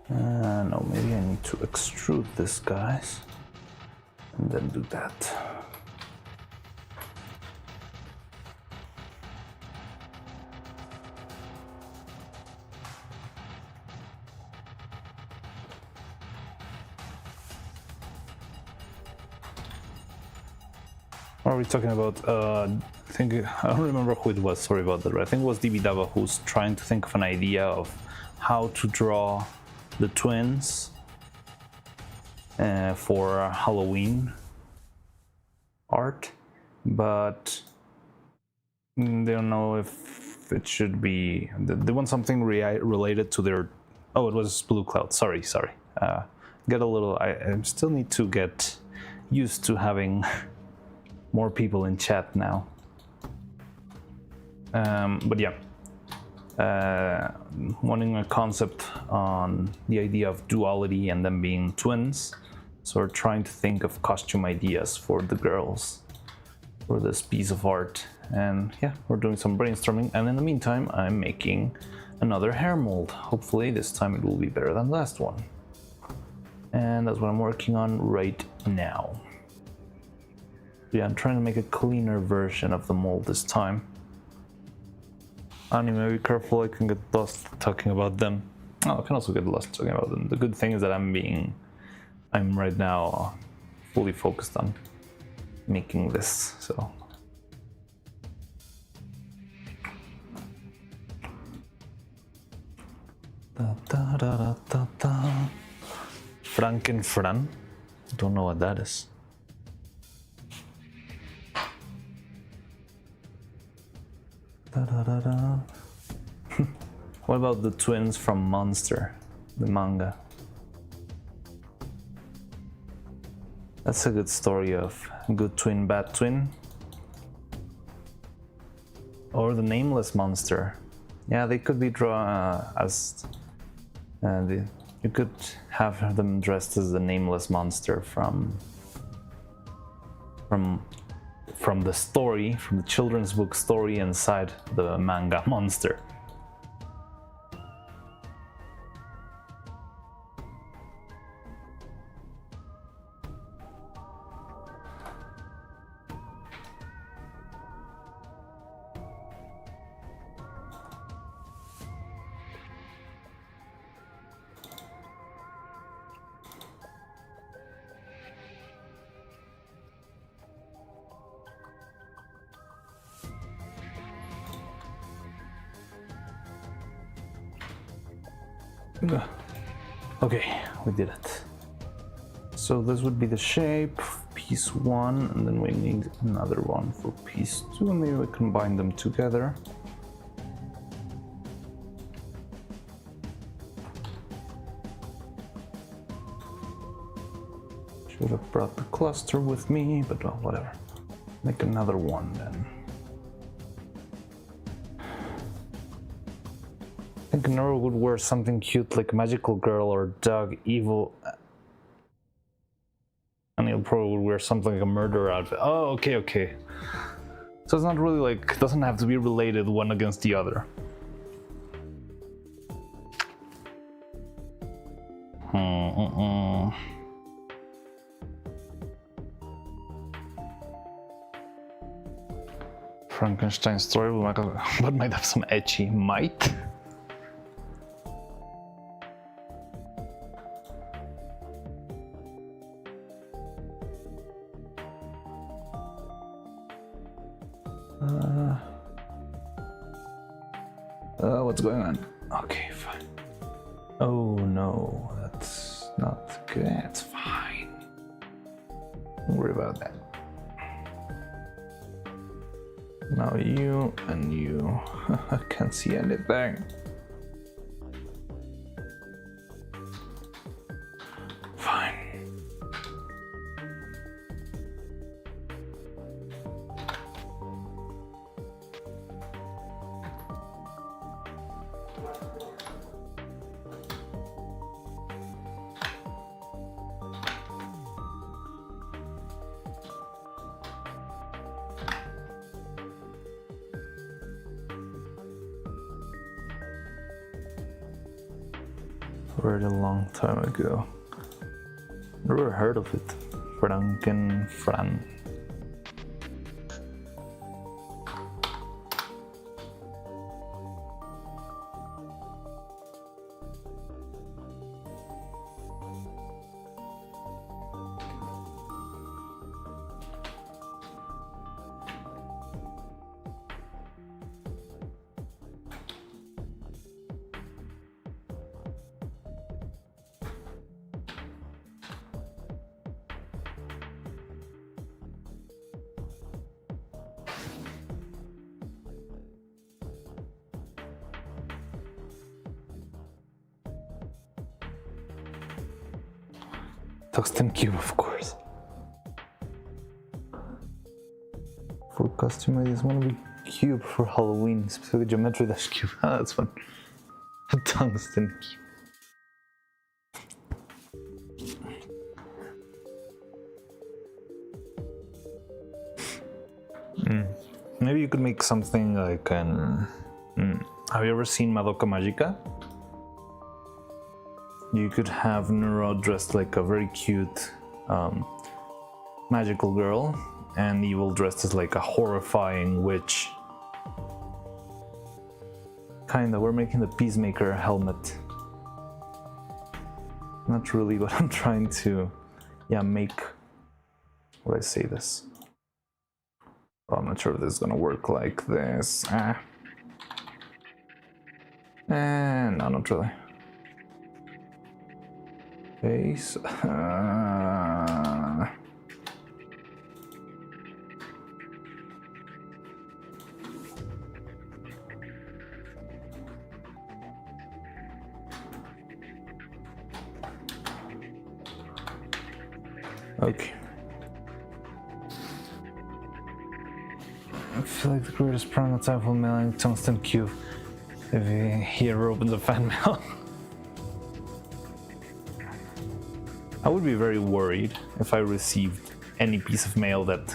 No, maybe I need to extrude this, guys, and then do that. What are we talking about? I don't remember who it was. Sorry about that. I think it was DB who's trying to think of an idea of how to draw the twins for Halloween art, but they don't know if it should be. They want something related to their. Oh, it was Blue Cloud. Sorry. Get a little. I still need to get used to having more people in chat now. But yeah, wanting a concept on the idea of duality and them being twins. So we're trying to think of costume ideas for the girls for this piece of art. And yeah, we're doing some brainstorming. And in the meantime, I'm making another hair mold. Hopefully this time it will be better than the last one. And that's what I'm working on right now. Yeah, I'm trying to make a cleaner version of the mold this time. Anime, be careful, I can get lost talking about them. Oh, I can also get lost talking about them. The good thing is that I'm right now fully focused on making this, so. Frankenfran? Don't know what that is. What about the twins from Monster, the manga? That's a good story of good twin, bad twin. Or the nameless monster. Yeah, they could be drawn as... you could have them dressed as the nameless monster from the story, from the children's book story inside the manga Monster. Okay, we did it. So this would be the shape, piece 1, and then we need another one for piece 2, and maybe we combine them together. Should have brought the cluster with me, but well, whatever. Make another one then. I think Neuro would wear something cute like Magical Girl or Dog Evil. And he'll probably wear something like a murder outfit. Oh, okay. So it's not really like, doesn't have to be related one against the other. Frankenstein story, but might have some ecchi. Might? What's going on? Okay, fine. Oh no, that's not good. It's fine. Don't worry about that. Now you and you. I can't see anything. Fine. very long time ago. Never heard of it. Frankenfran. Tungsten cube, of course. For costume, I just want to be cube for Halloween, specifically geometry dash cube. Ah, that's fun. A tungsten cube. Maybe you could make something like an. Have you ever seen Madoka Magica? You could have Neuro dressed like a very cute magical girl, and Evil dressed as like a horrifying witch. Kinda, we're making the Peacemaker helmet. Not really what I'm trying to, make. How do I say this? Oh, I'm not sure if this is gonna work like this. No, not really. Face. Okay. I feel like the greatest prototype of mailing tungsten cube if he ever opens a fan mail. I would be very worried if I received any piece of mail that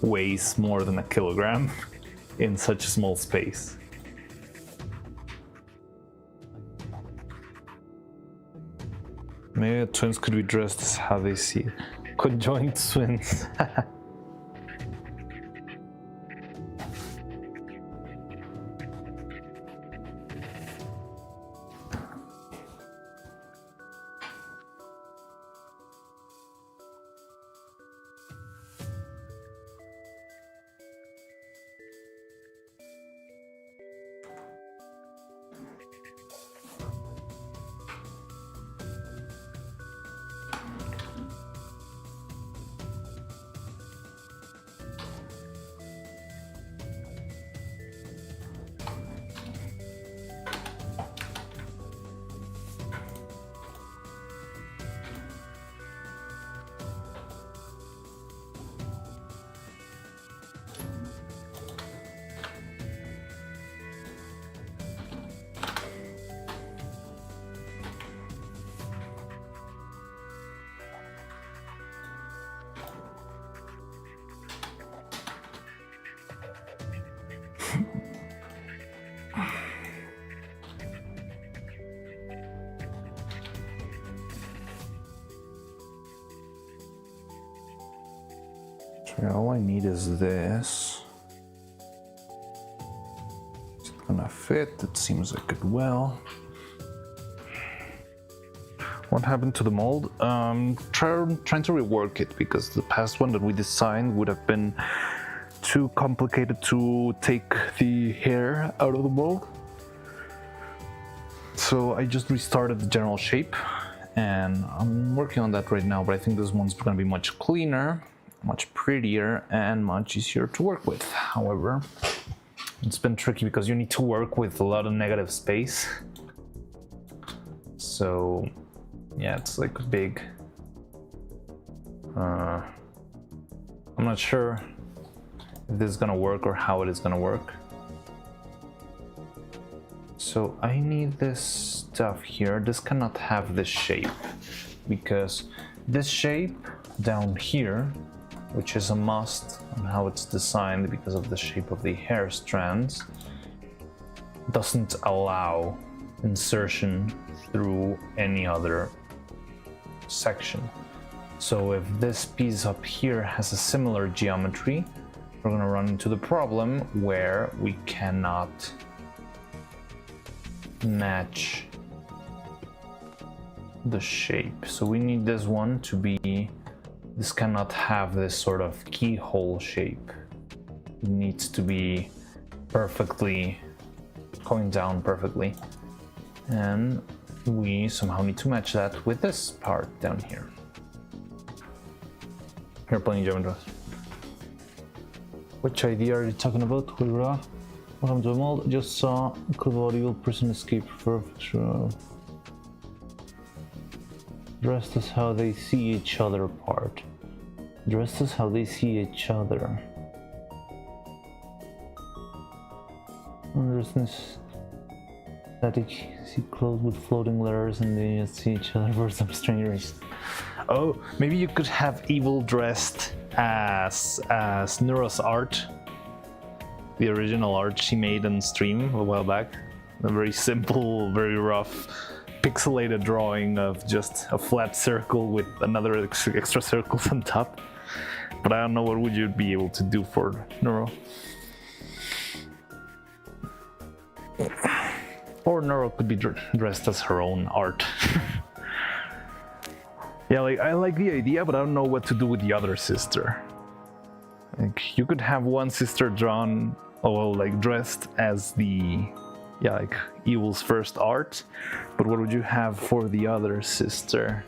weighs more than a kilogram in such a small space. Maybe the twins could be dressed as how they see it. Conjoined twins. All I need is this. Is it gonna fit? It seems like it will. What happened to the mold? Trying to rework it because the past one that we designed would have been too complicated to take the hair out of the mold. So I just restarted the general shape and I'm working on that right now, but I think this one's gonna be much cleaner, much prettier, and much easier to work with. However, it's been tricky because you need to work with a lot of negative space. So yeah, it's like a big I'm not sure if this is gonna work or how it is gonna work. So I need this stuff here. This cannot have this shape because this shape down here, which is a must on how it's designed because of the shape of the hair strands, doesn't allow insertion through any other section. So if this piece up here has a similar geometry, we're going to run into the problem where we cannot match the shape. So we need this one to be, this cannot have this sort of keyhole shape. It needs to be perfectly going down perfectly, and we somehow need to match that with this part down here. You're playing geometry. Which idea are you talking about? Welcome to the mold. Just saw Clavodial person escape for dressed as how they see each other part. Dressed as how they see each other. There's this static see clothes with floating letters and they just see each other for some strange reason. Oh, maybe you could have Evil dressed as Neuro's art. The original art she made on stream a while back. A very simple, very rough, pixelated drawing of just a flat circle with another extra circles on top. But I don't know what would you be able to do for Neuro. Or Neuro could be dressed as her own art. Yeah, like I like the idea, but I don't know what to do with the other sister. Like you could have one sister drawn, well, like dressed as the, yeah, like Evil's first art, but what would you have for the other sister?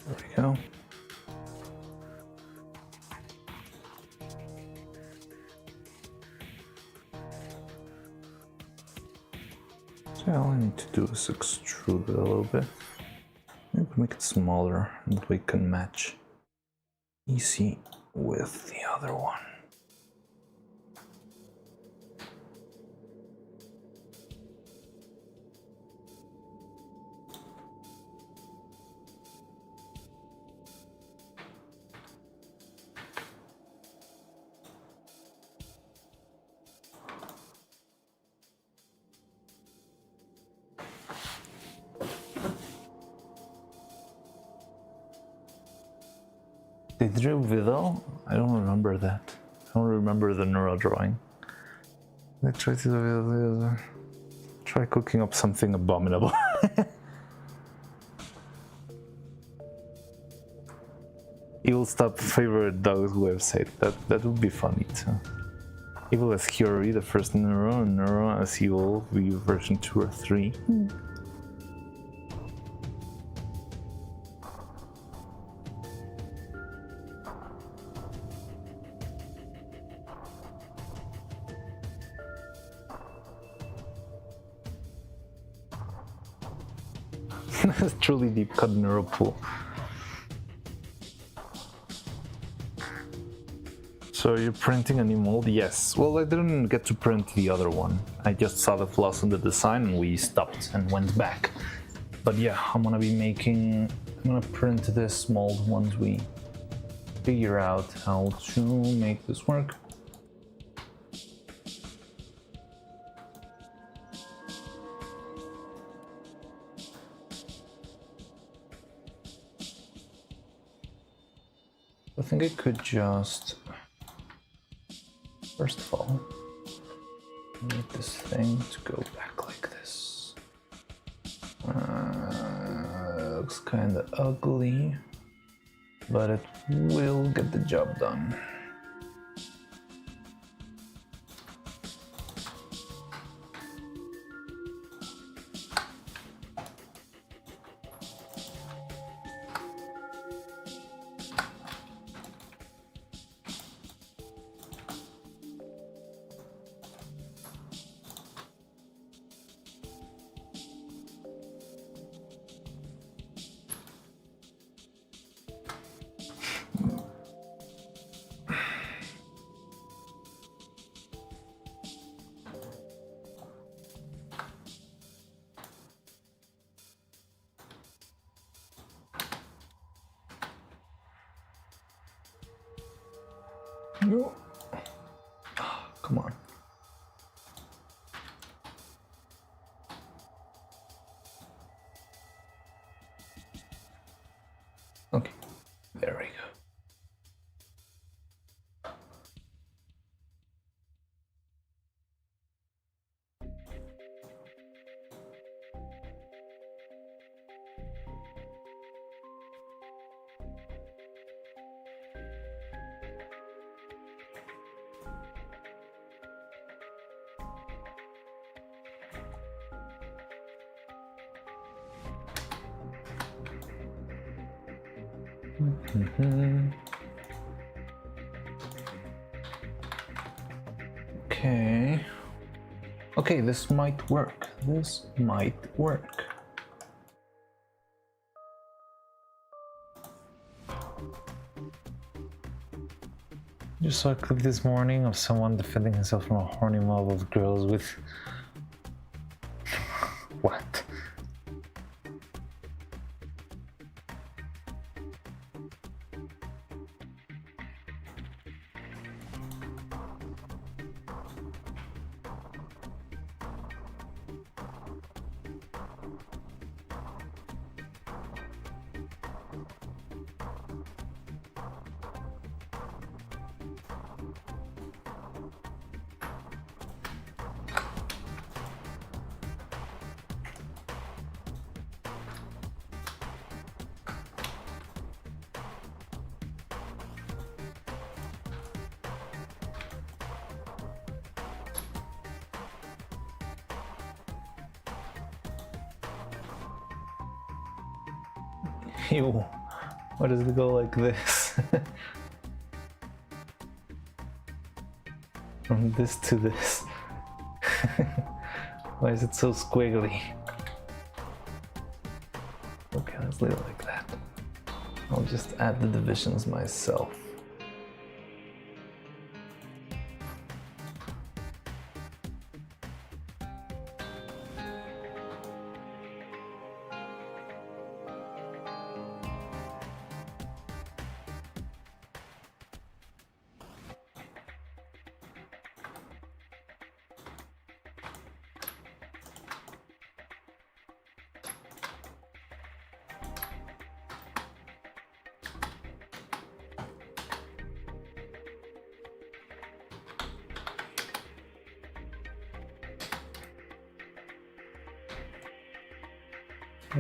There we go. So all I need to do is extrude it a little bit. Maybe make it smaller and we can match easy with the other one. They drew Vidal? I don't remember that. I don't remember the Neuro drawing. They tried to try cooking up something abominable. Evil Stop favorite dogs website. That would be funny too. Evil as Hiyori, the first Neuro, and Neuro as Evil version 2 or 3. Truly deep cut Neuro pool. So you're printing a new mold? Yes. Well, I didn't get to print the other one. I just saw the flaws in the design and we stopped and went back. But yeah, I'm gonna print this mold once we figure out how to make this work. I think I could just, first of all, need this thing to go back like this. Looks kind of ugly, but it will get the job done. No. Oh, come on. Okay, there we go. Okay. Okay, this might work. This might work. Just saw a clip this morning of someone defending himself from a horny mob of girls with... What? Ew, why does it go like this? From this to this. Why is it so squiggly? Okay, let's leave it like that. I'll just add the divisions myself.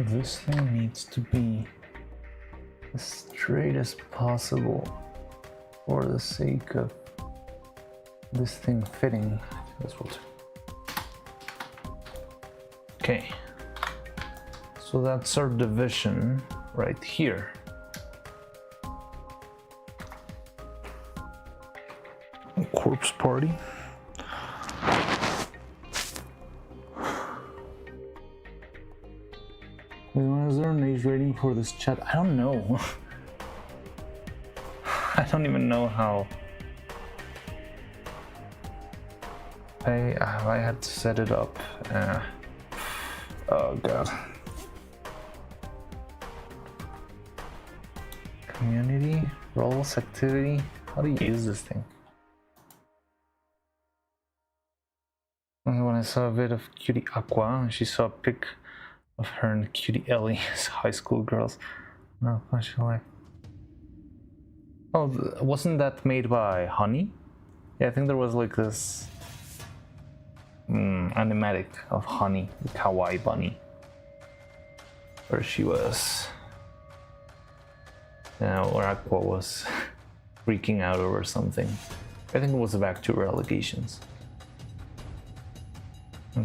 This thing needs to be as straight as possible for the sake of this thing fitting. This will do. Okay, so that's our division right here. Corpse party. Is there an age rating for this chat? I don't know. I don't even know how. I had to set it up. Oh god. Community, roles, activity. How do you use this thing? When I saw a bit of Cutie Aqua, she saw a pic of her and Cutie Ellie as high school girls. No, much like. Oh, wasn't that made by Honey? Yeah, I think there was like this animatic of Honey, the kawaii bunny, where she was, or Aqua was freaking out over something. I think it was back to her allegations.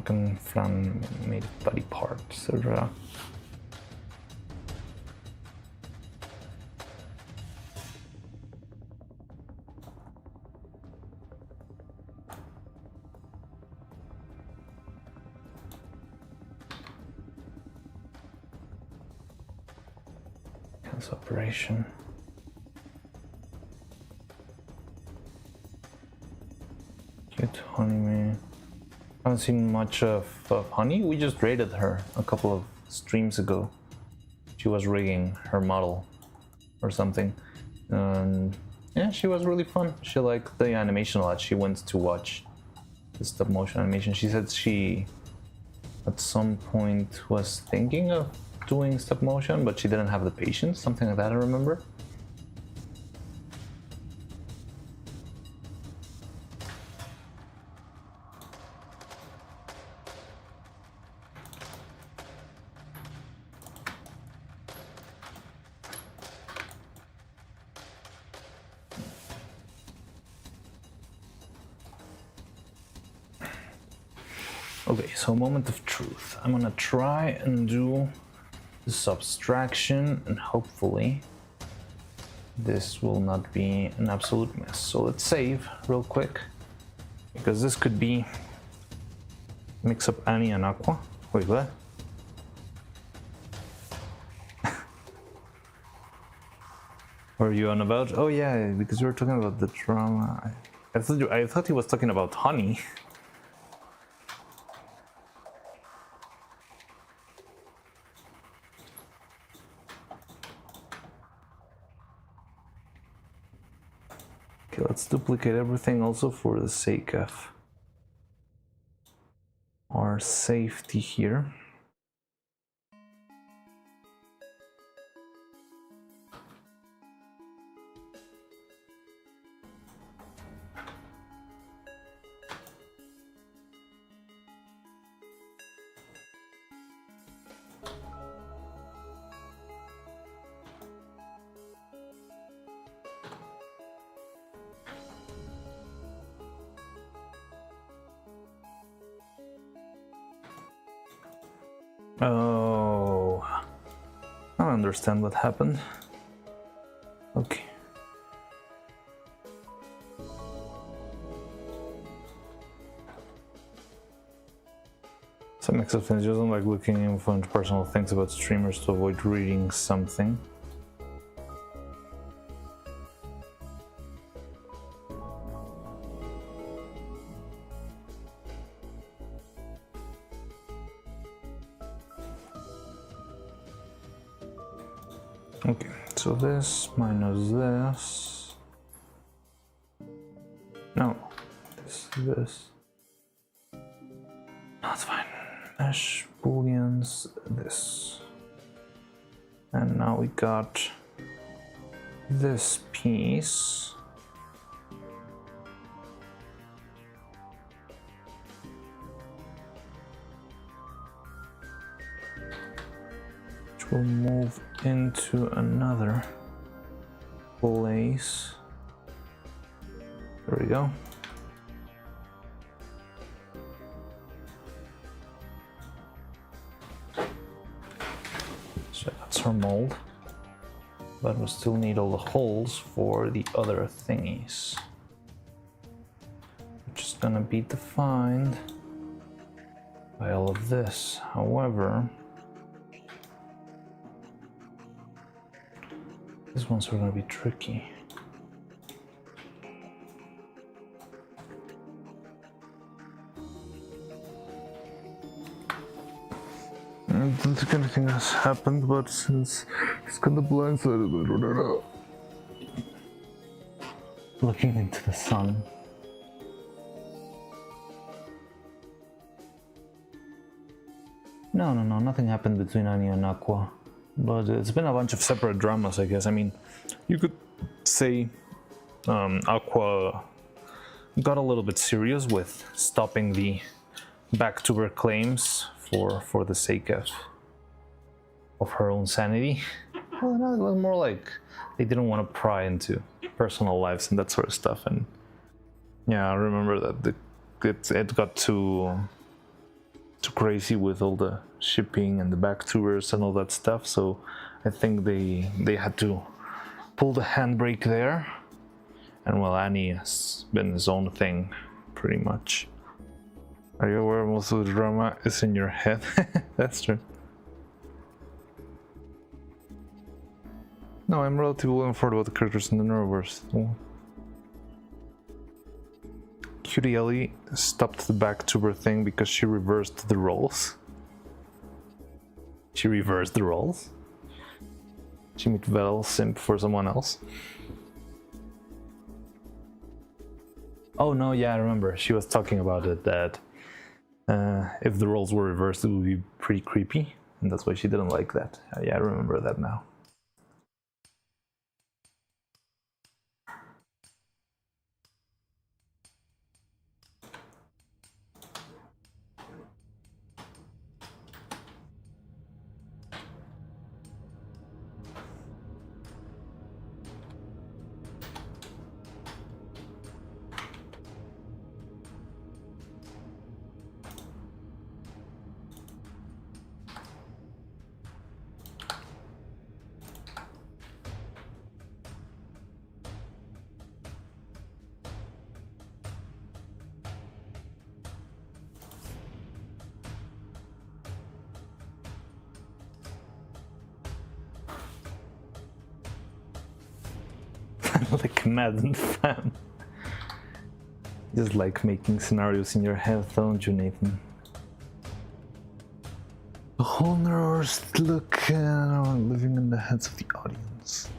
Kan fram med body parts or operation. Cute Honey man. I haven't seen much of Honey. We just raided her a couple of streams ago. She was rigging her model or something. And yeah, she was really fun. She liked the animation a lot. She went to watch the stop motion animation. She said she at some point was thinking of doing stop motion, but she didn't have the patience, something like that, I remember. Okay, so moment of truth. I'm gonna try and do the subtraction, and hopefully this will not be an absolute mess. So let's save real quick, because this could be mix up Annie and Aqua. Wait, what? What are you on about? Oh yeah, because we were talking about the drama. I thought he was talking about Honey. Okay, let's duplicate everything also for the sake of our safety here. Oh, I don't understand what happened. Okay. Some ex-offenders don't like looking into personal things about streamers to avoid reading something. Okay, so this minus this. No, this. That's fine. Mesh booleans, this. And now we got this piece. Which will move into another place. There we go. So that's our mold, but we still need all the holes for the other thingies, which is gonna be defined by all of this. However, these ones are gonna be tricky. I don't think anything has happened, but since it's kind of blindsided, I don't know. Looking into the sun. No, nothing happened between Annie and Aqua. But it's been a bunch of separate dramas, I guess. I mean, you could say Aqua got a little bit serious with stopping the back to her claims for the sake of her own sanity. Well, no, it was more like they didn't want to pry into personal lives and that sort of stuff. And yeah, I remember that it got too crazy with all the shipping and the back tours and all that stuff. So I think they had to pull the handbrake there. And well, Annie has been his own thing, pretty much. Are you aware most of the drama is in your head? That's true. No, I'm relatively well informed about the characters in the Neuroverse. Oh. Cutie Ellie stopped the back tuber thing because she reversed the roles. She reversed the roles? She made Vel simp for someone else? Oh no, yeah, I remember. She was talking about it, that if the roles were reversed, it would be pretty creepy. And that's why she didn't like that. Yeah, I remember that now. Like Madden fan. Just like making scenarios in your head, don't you, Nathan? The whole nerves look living in the heads of the audience.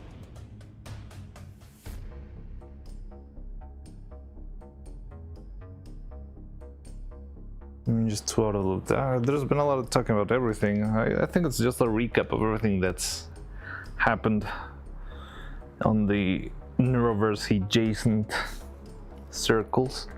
I mean, just to out there's been a lot of talking about everything. I think it's just a recap of everything that's happened on the Neuroverse adjacent circles.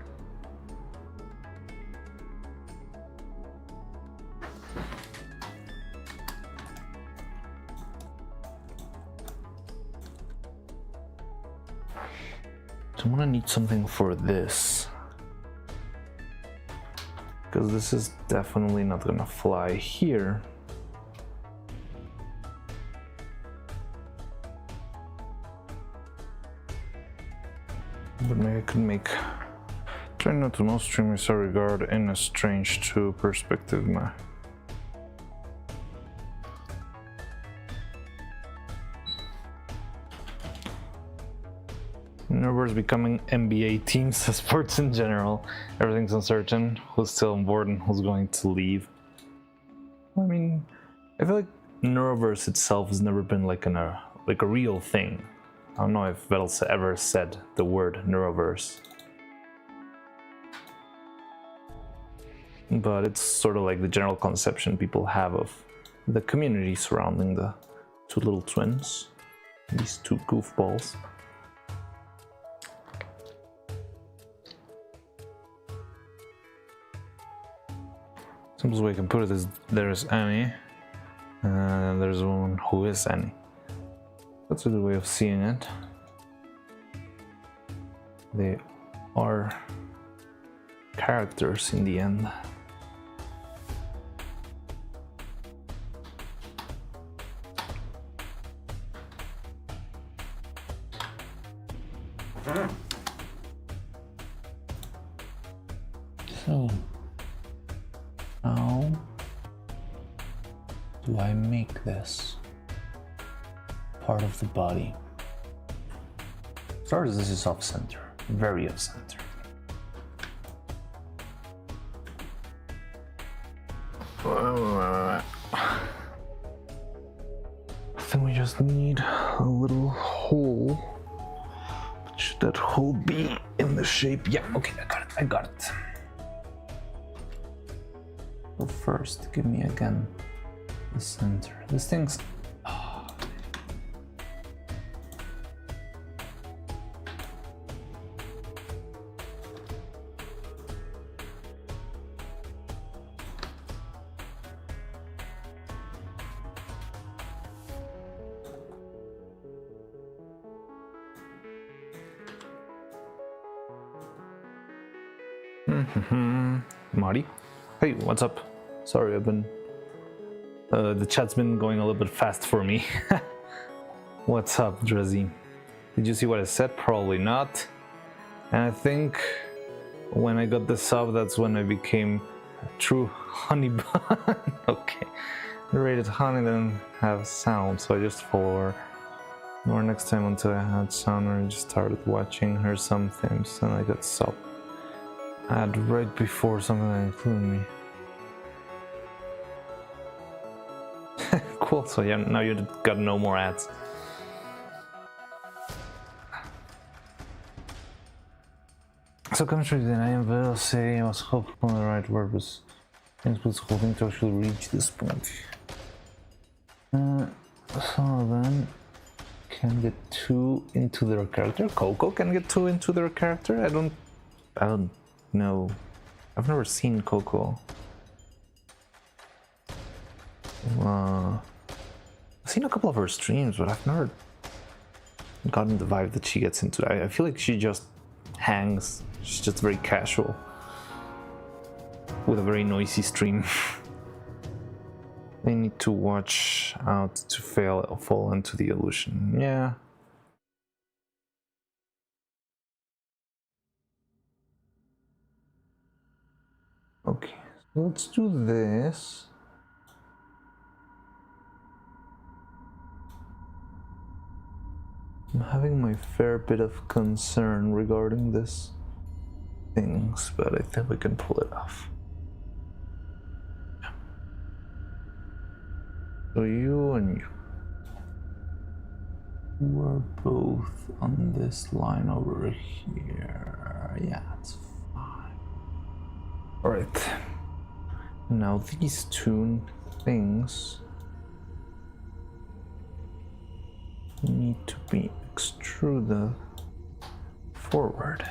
So I'm gonna need something for this, because this is definitely not gonna fly here. But maybe I could make... Try not to know streamers I regard in a strange true perspective. Nervous becoming NBA teams, sports in general. Everything's uncertain. Who's still on board and who's going to leave? I mean, I feel like Neuroverse itself has never been like a real thing. I don't know if Vettel's ever said the word Neuroverse. But it's sort of like the general conception people have of the community surrounding the two little twins. These two goofballs. Simplest way I can put it is there's Annie, and there's one who is Annie. That's a good way of seeing it. They are characters in the end. So, how do I make this part of the body? First, this is off center, very off center. I think we just need a little hole. Should that hole be in the shape? Yeah, okay, I got it. So first, give me again the center. This thing's... Marty? Hey, what's up? Sorry, I've been... the chat's been going a little bit fast for me. What's up, Drizzy? Did you see what I said? Probably not. And I think when I got the sub, that's when I became a true honey bun. Okay. The rated honey didn't have sound, so I just follow her. Or next time until I had sound, I just started watching her sometimes, and I got sub. Ad right before something that included me. Cool, so yeah, now you got no more ads. So come straight in, I am will say I was hopeful the right word was hoping to actually reach this point. Some of them can get too into their character. Coco can get too into their character? I don't know. I've never seen Coco. I've seen a couple of her streams, but I've never gotten the vibe that she gets into. I feel like she just hangs. She's just very casual with a very noisy stream. They need to watch out to fall into the illusion. Yeah. Okay, so let's do this. I'm having my fair bit of concern regarding this things, but I think we can pull it off. Yeah. So you and you. We're both on this line over here. Yeah, it's fine. Alright. Now these two things need to be extruded forward.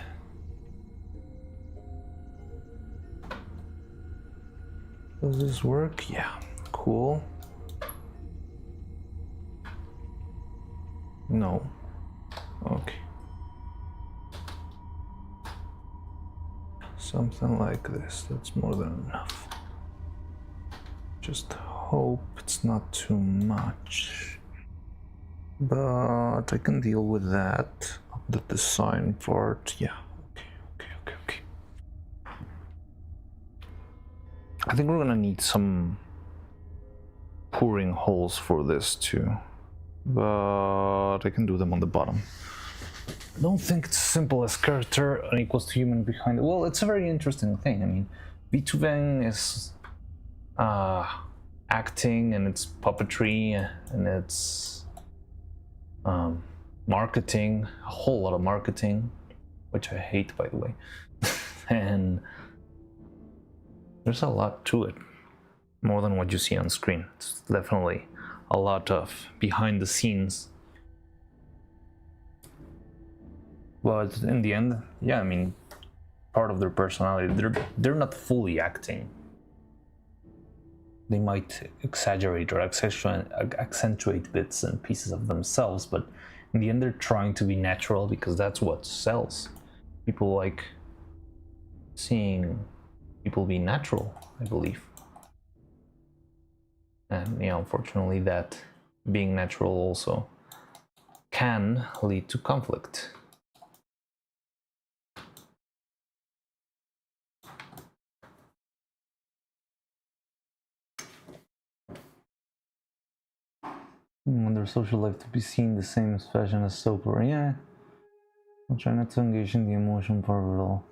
Does this work? Yeah, cool. No. Okay. Something like this, that's more than enough. Just hope it's not too much. But I can deal with that. The design part, yeah. Okay. I think we're gonna need some pouring holes for this too. But I can do them on the bottom. I don't think it's simple as character equals to human behind it. Well, it's a very interesting thing. I mean, VTubing is acting and it's puppetry and it's marketing, a whole lot of marketing, which I hate, by the way. And there's a lot to it, more than what you see on screen. It's definitely a lot of behind the scenes. But in the end, yeah, I mean, part of their personality, they're not fully acting. They might exaggerate or accentuate bits and pieces of themselves, but in the end they're trying to be natural because that's what sells. People like seeing people be natural, I believe. And you know, unfortunately that being natural also can lead to conflict. Want their social life to be seen the same as fashion as soap opera. Yeah. I'll try not to engage in the emotion part of it all.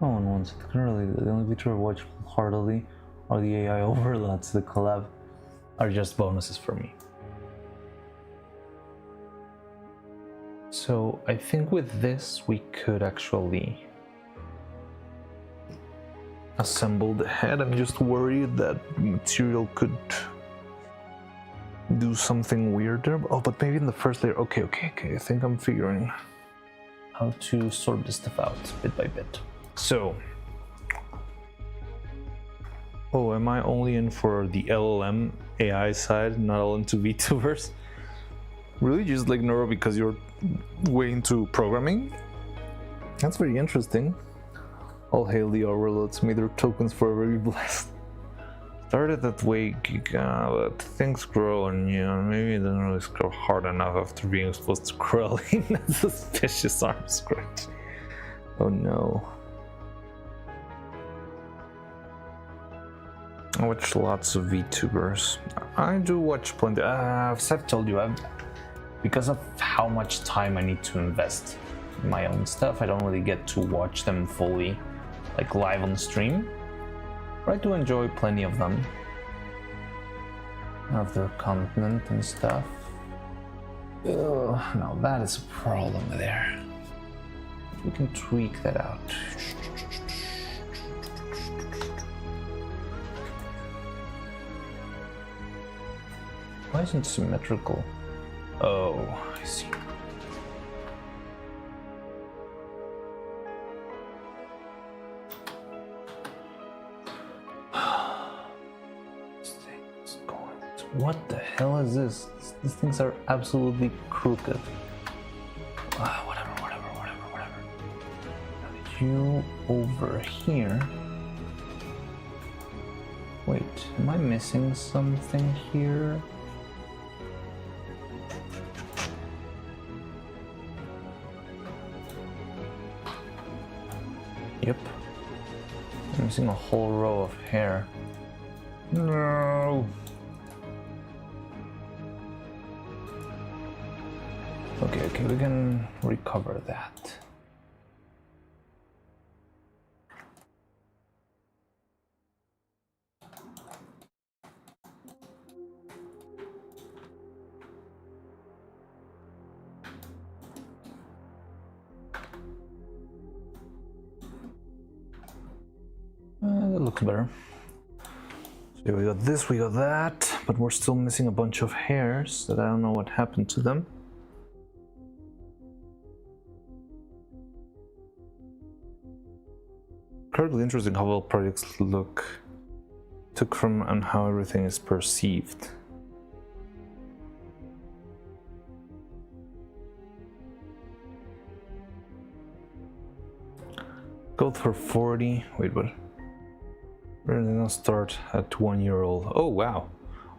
No one wants it. Clearly, the only feature I watch heartily are the AI overlaps. The collab are just bonuses for me. So I think with this we could actually assemble the head. I'm just worried that material could do something weirder. Oh, but maybe in the first layer. Okay. I think I'm figuring how to sort this stuff out bit by bit. So, oh, am I only in for the LLM AI side, not all into VTubers? Really, just like Neuro because you're way into programming? That's very interesting. All hail the overlords, may their tokens forever be blessed. Started that way, Giga, but things grow and maybe it doesn't really grow hard enough after being exposed to crawling. That suspicious arm scratch. Oh no. I watch lots of VTubers. I do watch plenty. As I've told you, because of how much time I need to invest in my own stuff, I don't really get to watch them fully, like live on stream. But I do enjoy plenty of them, of their content and stuff. Ugh, now that is a problem there. We can tweak that out. Why isn't it symmetrical? Oh, I see. What the hell is this? These things are absolutely crooked. Whatever. You over here. Wait, am I missing something here? Yep. I'm missing a whole row of hair. No. Okay, we can recover that. That looks better. So we got this, we got that, but we're still missing a bunch of hairs that I don't know what happened to them. Incredibly interesting how well projects took from and how everything is perceived. Go for 40. Wait, what? We're gonna start at 1 year old. Oh wow.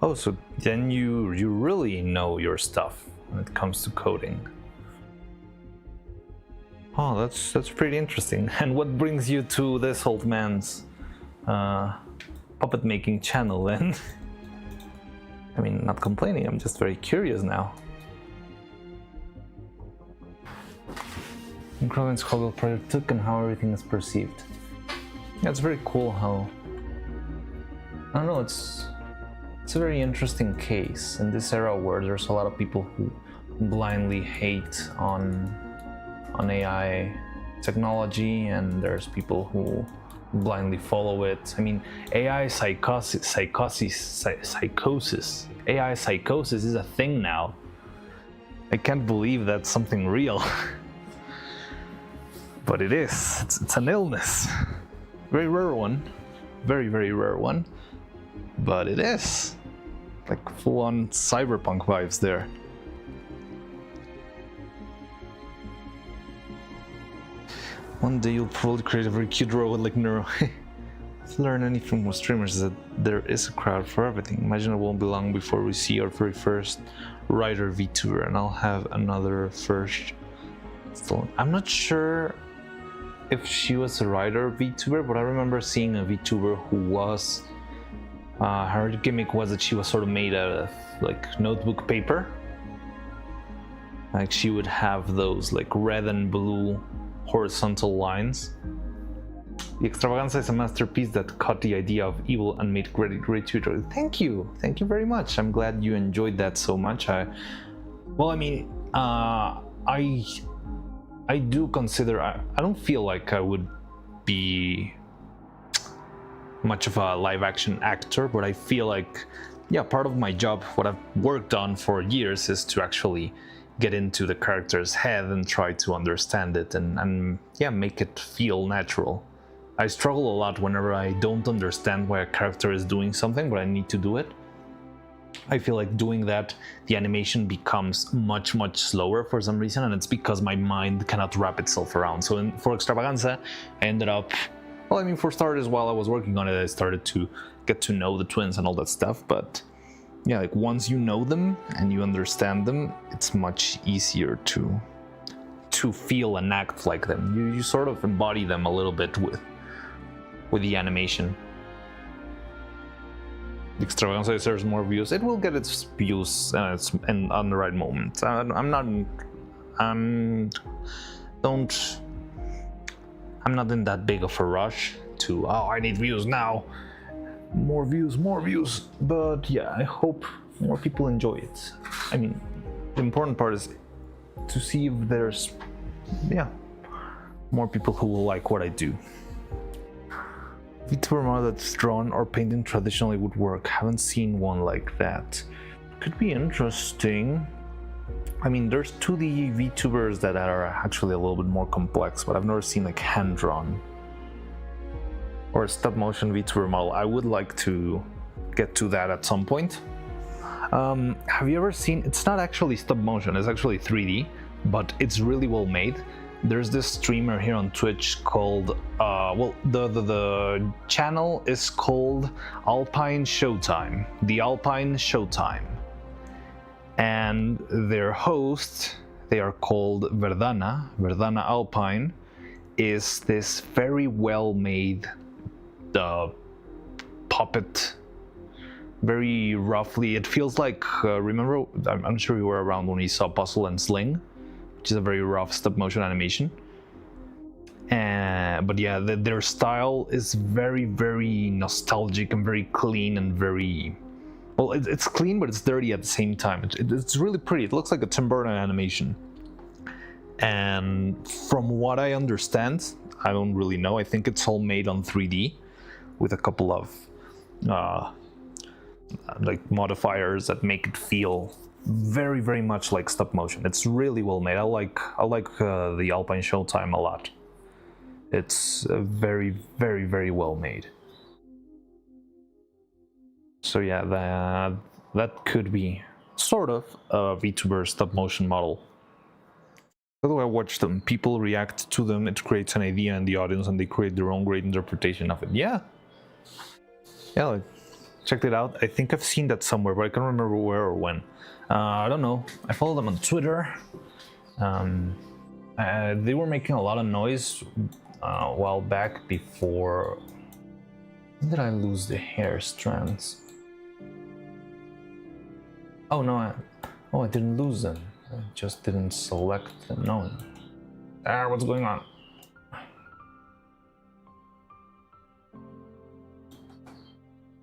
Oh, so then you really know your stuff when it comes to coding. Oh, that's pretty interesting. And what brings you to this old man's puppet making channel then? I mean, not complaining, I'm just very curious now. Incredible how project took and how everything is perceived. Yeah, it's very cool how, I don't know, it's a very interesting case in this era where there's a lot of people who blindly hate on AI technology, and there's people who blindly follow it. I mean, AI psychosis AI psychosis is a thing now. I can't believe that's something real. But it is. It's an illness. Very rare one. Very, very rare one. But it is. Like full-on cyberpunk vibes there. One day you'll probably create a very cute robot like Neuro. Let's learn anything from streamers is that there is a crowd for everything. Imagine it won't be long before we see our very first writer VTuber, and I'll have another first. I'm not sure if she was a writer VTuber, but I remember seeing a VTuber who was, her gimmick was that she was sort of made out of like notebook paper. Like she would have those like red and blue horizontal lines. The Extravaganza is a masterpiece that caught the idea of evil and made great tutorial. Thank you very much. I'm glad you enjoyed that so much. I do consider, I don't feel like I would be much of a live action actor, but I feel like, yeah, part of my job, what I've worked on for years, is to actually get into the character's head and try to understand it and yeah, make it feel natural. I struggle a lot whenever I don't understand why a character is doing something, but I need to do it. I feel like doing that, the animation becomes much slower for some reason, and it's because my mind cannot wrap itself around. So for Extravaganza, I ended up Well, I mean, for starters, while I was working on it, I started to get to know the twins and all that stuff, but yeah, like once you know them and you understand them, it's much easier to feel and act like them. You sort of embody them a little bit with the animation. The Extravaganza deserves more views. It will get its views and on the right moment. I'm not in that big of a rush to, oh, I need views now. More views. But yeah, I hope more people enjoy it. I mean, the important part is to see if there's, more people who will like what I do. VTuber model that's drawn or painted traditionally would work. Haven't seen one like that. Could be interesting. I mean, there's 2D VTubers that are actually a little bit more complex, but I've never seen like hand-drawn or a stop-motion VTuber model. I would like to get to that at some point. Have you ever seen? It's not actually stop-motion. It's actually 3D, but it's really well made. There's this streamer here on Twitch called, the channel is called Alpine Showtime. The Alpine Showtime. And their host, they are called Verdana Alpine, is this very well made puppet. Very roughly, it feels like, remember, I'm sure you were around when we saw Puzzle and Sling, which is a very rough stop motion animation. But yeah, their style is very, very nostalgic and very clean and very, well, it's clean, but it's dirty at the same time. It's really pretty. It looks like a Tim Burton animation. And from what I understand, I don't really know. I think it's all made on 3D with a couple of like modifiers that make it feel very, very much like stop motion. It's really well made. I like the Alpine Showtime a lot. It's very, very, very well made. So yeah, that could be sort of a VTuber stop motion model. How do I watch them? People react to them, it creates an idea in the audience and they create their own great interpretation of it. Yeah, like, checked it out. I think I've seen that somewhere, but I can't remember where or when. I don't know. I follow them on Twitter. They were making a lot of noise a while back before... When did I lose the hair strands? Oh no, I didn't lose them. I just didn't select them. No. What's going on?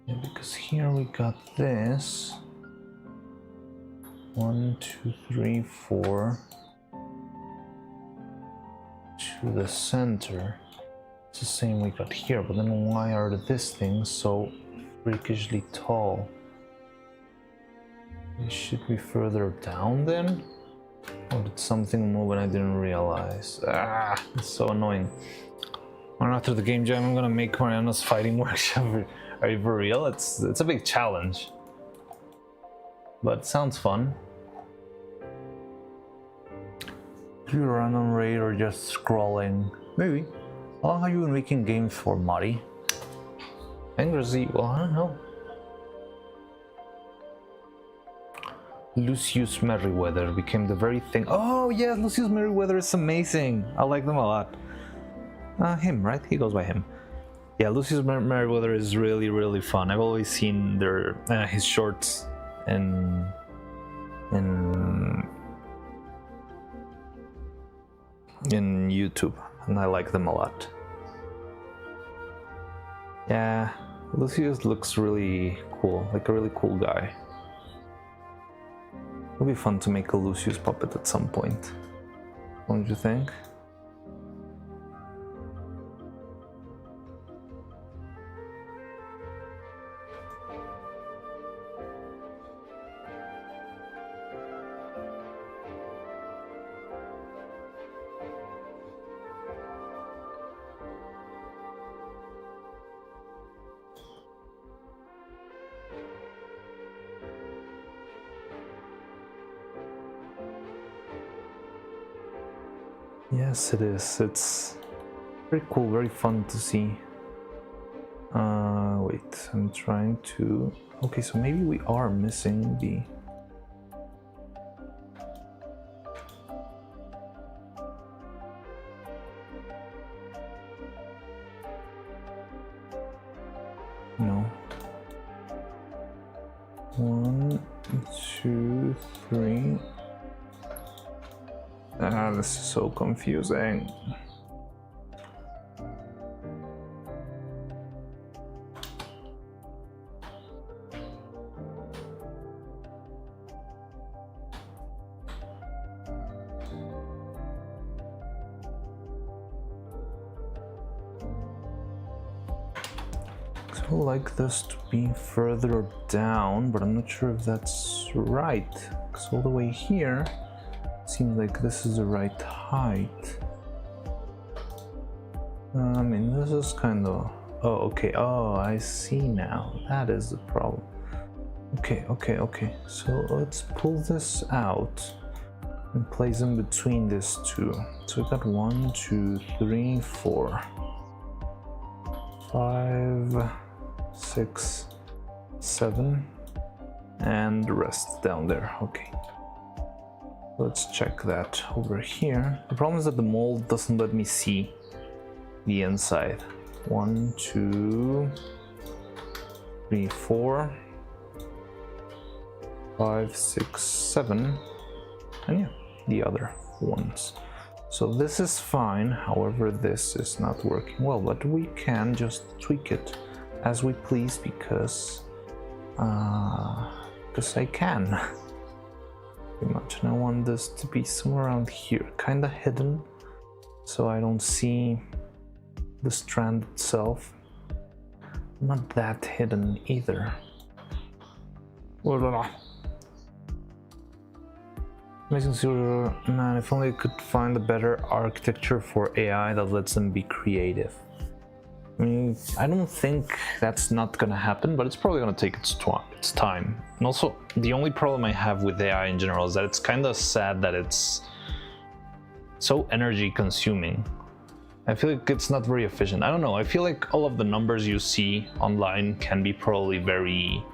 Yeah, because here we got this. 1, 2, 3, 4 to the center. It's the same we got here, but then why are these things so freakishly tall? They should be further down then? Or did something move and I didn't realize? It's so annoying. And after the game jam, I'm gonna make Mariana's fighting workshop. Are you for real? It's a big challenge. But it sounds fun. Do you run on raid or just scrolling? Maybe. How long have you been making games for, Mari? Angry, well, I don't know. Lucius Merriweather became the very thing. Oh yes, Lucius Merriweather is amazing. I like them a lot. Him, right? He goes by him. Yeah, Lucius Merriweather is really, really fun. I've always seen his shorts in YouTube, and I like them a lot. Yeah, Lucius looks really cool, like a really cool guy. It'll be fun to make a Lucius puppet at some point, don't you think? Yes, it is. It's very cool, very fun to see. Wait, I'm trying to... Okay, so maybe we are missing the... No. 1, 2, 3. Ah, this is so confusing. I would like this to be further down, but I'm not sure if that's right. Because all the way here, it seems like this is the right height. I mean, this is kind of... Oh, okay. Oh, I see now. That is the problem. Okay. So let's pull this out and place them between these two. So we got 1, 2, 3, 4, 5, 6, 7, and the rest down there. Okay. Let's check that over here. The problem is that the mold doesn't let me see the inside. 1, 2, 3, 4, 5, 6, 7, and yeah, the other ones. So this is fine, however this is not working well, but we can just tweak it as we please because I can. Pretty much. And I want this to be somewhere around here, kind of hidden, so I don't see the strand itself. Not that hidden either. Amazing Zero, man, if only I could find a better architecture for AI that lets them be creative. I mean, I don't think that's not gonna happen, but it's probably gonna take its time. And also, the only problem I have with AI in general is that it's kind of sad that it's so energy consuming. I feel like it's not very efficient. I don't know, I feel like all of the numbers you see online can be probably very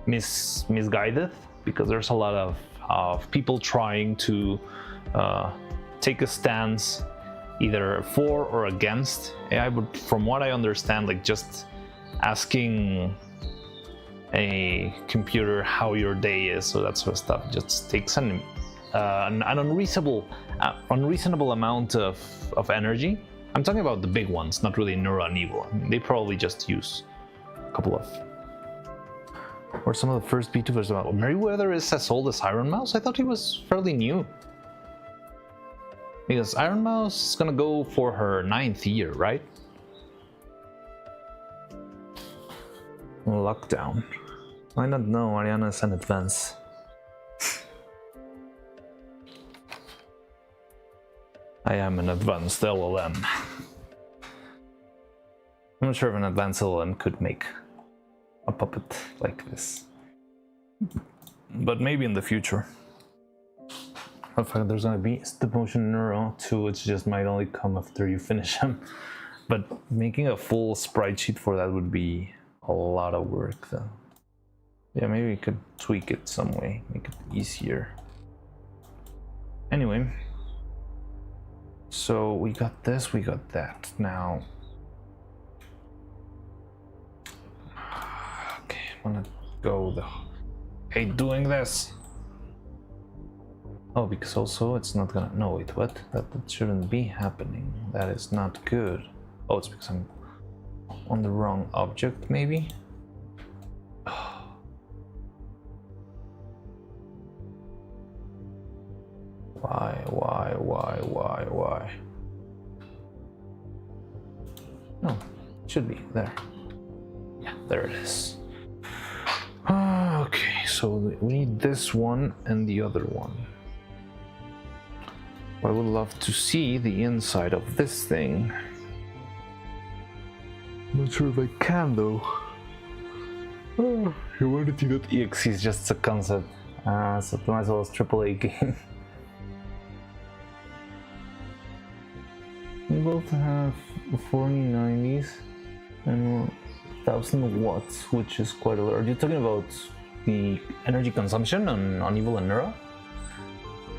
misguided, because there's a lot of people trying to take a stance either for or against AI, but from what I understand, like just asking a computer how your day is, so that sort of stuff, just takes an unreasonable amount of energy. I'm talking about the big ones, not really Neuro and Evil. I mean, they probably just use a couple of... Or some of the first VTubers about Meriwether is as old as Iron Mouse? I thought he was fairly new. Because Iron Mouse is gonna go for her 9th year, right? Lockdown. Why not know? Ariana is an advance. I am an advanced LLM. I'm not sure if an advanced LLM could make a puppet like this, but maybe in the future. In fact, there's gonna be stop motion Neuro too, which just might only come after you finish him. But making a full sprite sheet for that would be a lot of work though. Yeah, maybe we could tweak it some way, make it easier. Anyway, so we got this, we got that. Now, okay, I'm gonna go the... Hate doing this. Oh, because also it's not gonna... No, wait, what? That shouldn't be happening. That is not good. Oh, it's because I'm on the wrong object, maybe? Why? No, it should be there. Yeah, there it is. Okay, so we need this one and the other one. I would love to see the inside of this thing. Not sure if I can though. Oh, Humanity.exe is just a concept. So might as well as AAA game. We both have 4090s and 1,000 watts, which is quite a lot. Are you talking about the energy consumption on Evil and Neuro?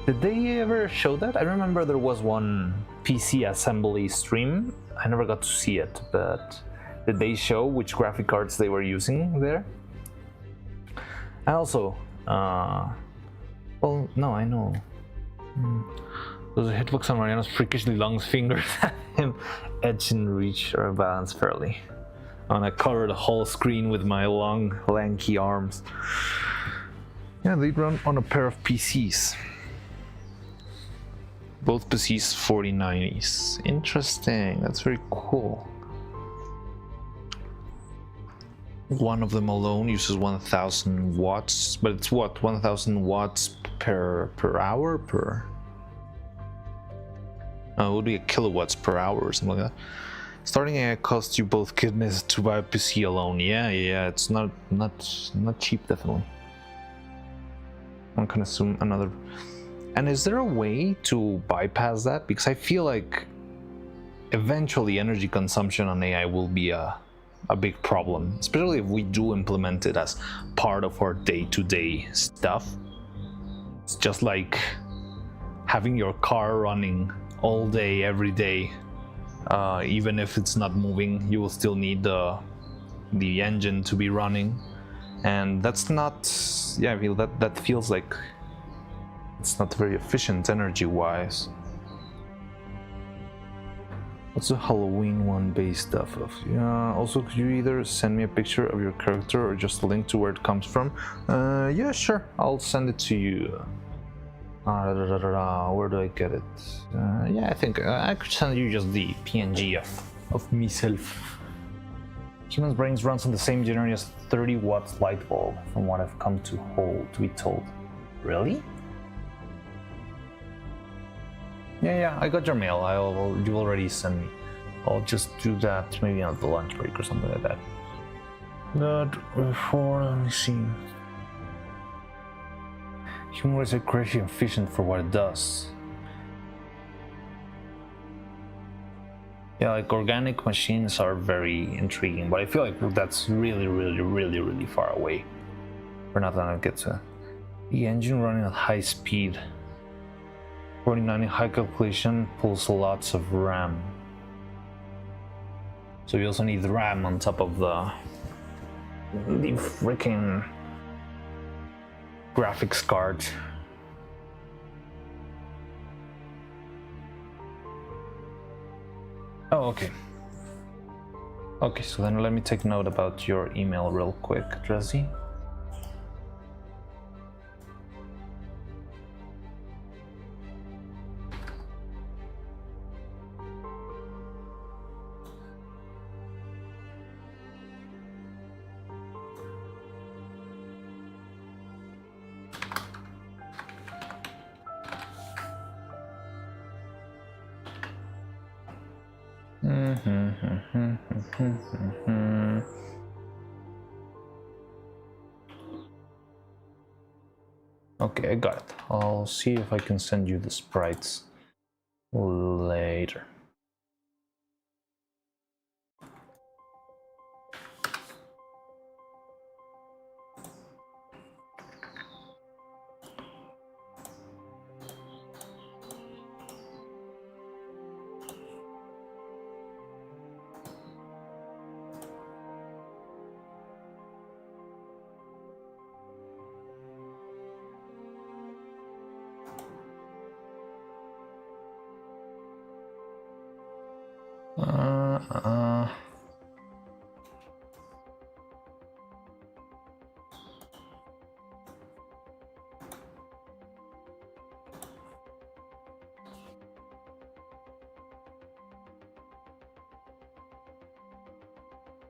Did they ever show that? I remember there was one PC assembly stream. I never got to see it, but did they show which graphic cards they were using there? And also, well, no, I know. Those hitbox on Mariano's freakishly long fingers have him edge and reach or balance fairly. I'm gonna cover the whole screen with my long, lanky arms. Yeah, they run on a pair of PCs. Both PCs 4090s. Interesting, that's very cool. One of them alone uses 1000 watts, but it's what, 1000 watts per hour? It would be a kilowatts per hour or something like that. Starting AI costs you both kidneys to buy a PC alone. Yeah, it's not cheap, definitely. One can assume another. And is there a way to bypass that? Because I feel like eventually energy consumption on AI will be a big problem, especially if we do implement it as part of our day-to-day stuff. It's just like having your car running all day, every day. Even if it's not moving, you will still need the engine to be running, and that's not. Yeah, I feel that feels like it's not very efficient energy-wise. What's the Halloween one based off of? Yeah. Also, could you either send me a picture of your character or just a link to where it comes from? Yeah, sure. I'll send it to you. Where do I get it? Yeah, I think I could send you just the PNG of myself. Human's brains runs on the same generator as 30 watts light bulb, from what I've come to be told. Really? Yeah, I got your mail. You already sent me. I'll just do that maybe on the lunch break or something like that. But before, let me see. Human rays are crazy efficient for what it does. Yeah, like organic machines are very intriguing, but I feel like that's really far away. We're not gonna get to the engine running at high speed. 4090 high calculation pulls lots of RAM. So you also need RAM on top of the freaking graphics card. Oh, okay. Okay, so then let me take note about your email real quick, Dreszy. Okay, I got it. I'll see if I can send you the sprites later.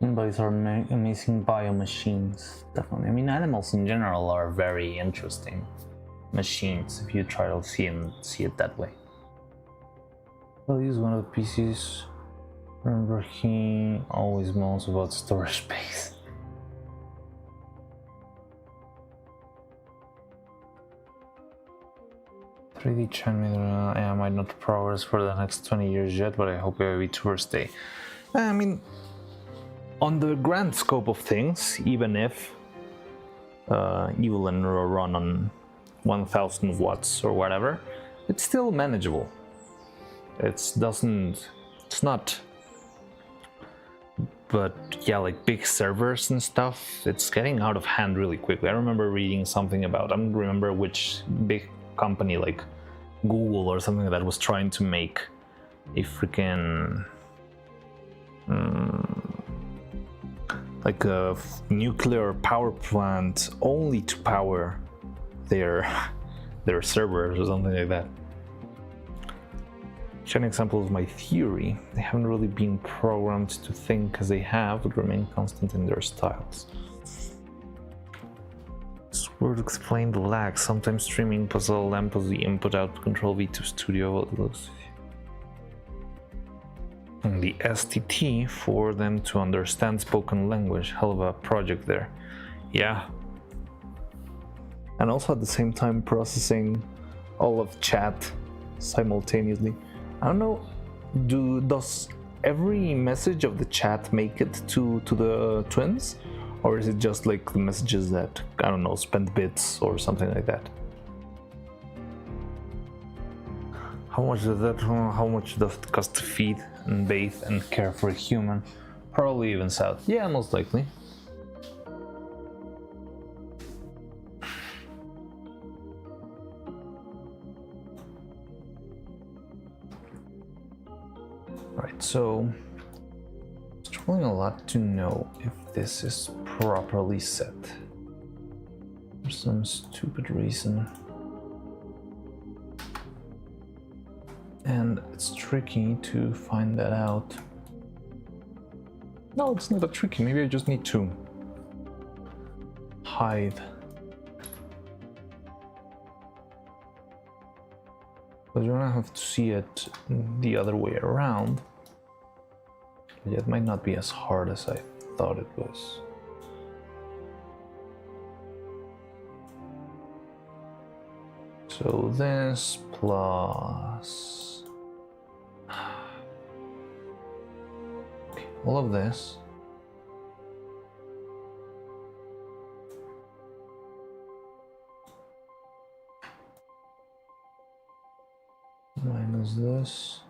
Bodies are amazing biomachines, definitely. I mean, animals in general are very interesting machines if you try to see it that way. Well, he's one of the PCs. Remember, he always moans about storage space. "3D channel, I might not progress for the next 20 years yet, but I hope a VTuber stay." I mean, on the grand scope of things, even if Evil and Neuro run on 1000 watts or whatever, it's still manageable. It's not, but yeah, like big servers and stuff, it's getting out of hand really quickly. I remember reading something about, I don't remember which big company like Google or something like that was trying to make a freaking like a nuclear power plant only to power their servers or something like that. An example of my theory, they haven't really been programmed to think as they have, but remain constant in their styles. This word explain the lag. Sometimes streaming puzzle lamp as the input output control V2 Studio looks. And the STT for them to understand spoken language. Hell of a project there. Yeah. And also at the same time processing all of chat simultaneously. I don't know, does every message of the chat make it to the twins? Or is it just like the messages that, I don't know, spend bits or something like that? How much does it cost to feed and bathe and care for a human? Probably evens out. Yeah, most likely. Right, so struggling a lot to know if this is properly set for some stupid reason. And it's tricky to find that out. No, it's not that tricky. Maybe I just need to hide. But you're gonna have to see it the other way around. Yeah, it might not be as hard as I thought it was. So this plus okay, all of this. Minus this.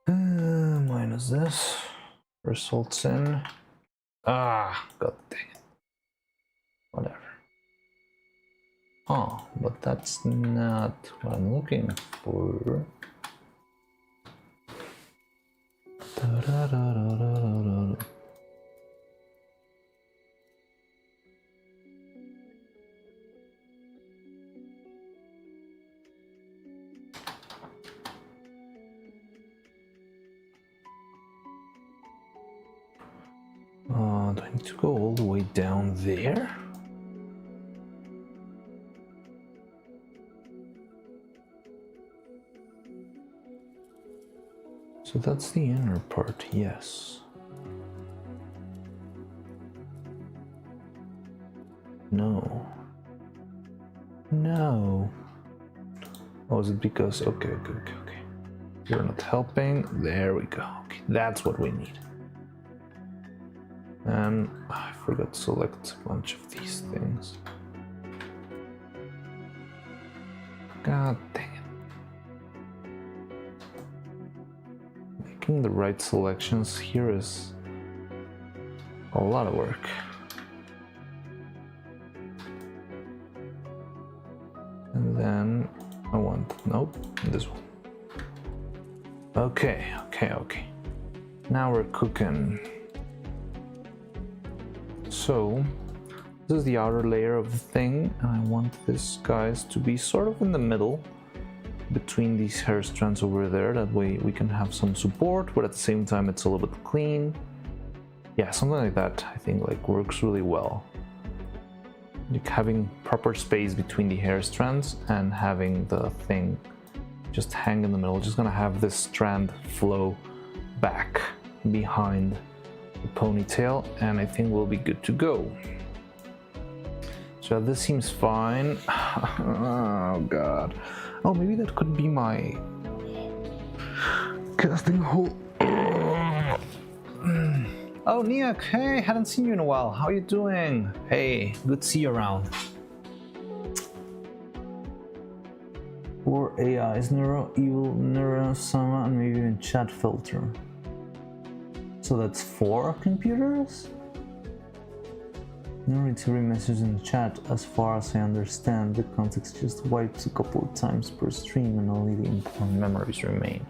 Minus this. Results in. Ah, god dang it. Whatever. Oh, but that's not what I'm looking for. Da-da-da-da-da-da-da. Do I need to go all the way down there? So that's the inner part, yes. No. No. Oh, is it because, okay. You're not helping. There we go. Okay, that's what we need. And I forgot to select a bunch of these things. God dang it. Making the right selections here is a lot of work. And then I want, nope, this one. Okay. Now we're cooking. So this is the outer layer of the thing, and I want this guys to be sort of in the middle between these hair strands over there. That way we can have some support, but at the same time it's a little bit clean. Yeah, something like that I think like works really well. Like having proper space between the hair strands and having the thing just hang in the middle. Just gonna have this strand flow back behind the ponytail, and I think we'll be good to go. So this seems fine. Oh god. Oh, maybe that could be my casting hole. Oh, Niak, hey, hadn't seen you in a while. How you doing? Hey, good to see you around. Or AI is Evil, Neuro-Sama, and maybe even chat filter. So that's 4 computers? No need to read messages in the chat. As far as I understand, the context just wipes a couple of times per stream and only the important memories remain.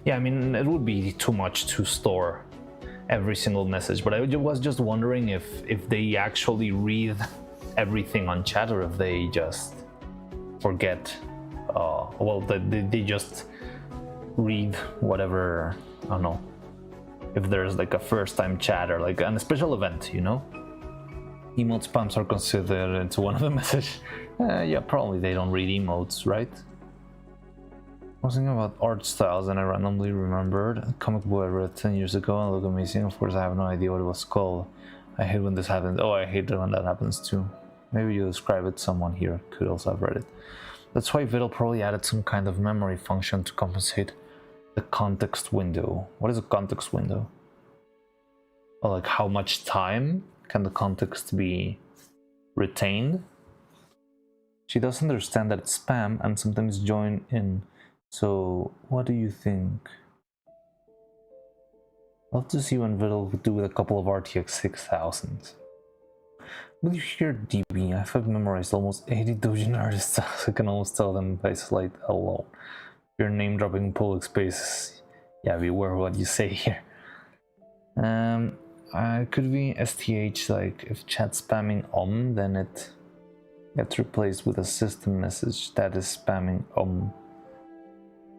Yeah, I mean, it would be too much to store every single message, but I was just wondering if they actually read everything on chat or if they just forget. Well, they just read whatever, I don't know, if there's like a first time chat or like a special event, you know? Emote spams are considered into one of the message. Yeah, probably they don't read emotes, right? I was thinking about art styles and I randomly remembered a comic book I read 10 years ago and it looked amazing. Of course, I have no idea what it was called. I hate when this happens. Oh, I hate it when that happens too. Maybe you describe it, someone here could also have read it. That's why Vidal probably added some kind of memory function to compensate the context window. What is a context window? Or like how much time can the context be retained? She does understand that it's spam and sometimes join in. So, what do you think? Love to see when Vidal would do with a couple of RTX 6000s. Will you hear DB? I've memorized almost 80 doujin artists, so I can almost tell them by sight alone. If you're name dropping public spaces, yeah, beware what you say here. It could be STH, like if chat spamming then it gets replaced with a system message that is spamming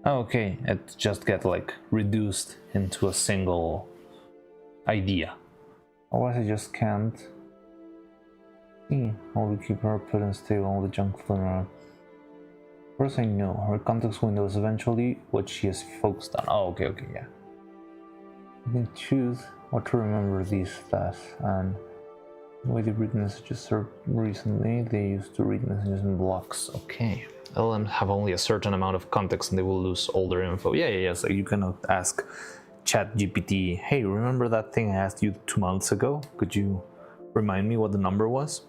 Oh, okay, it just get like reduced into a single idea. Otherwise I just can't see how to keep her put and stable all the junk floating around. First I know, her context window is eventually what she is focused on. Oh, okay, yeah. You can choose what to remember these tasks, and the way they read messages recently, they used to read messages in blocks. Okay. LLMs have only a certain amount of context and they will lose all their info. Yeah. So you cannot ask ChatGPT, hey, remember that thing I asked you 2 months ago? Could you remind me what the number was?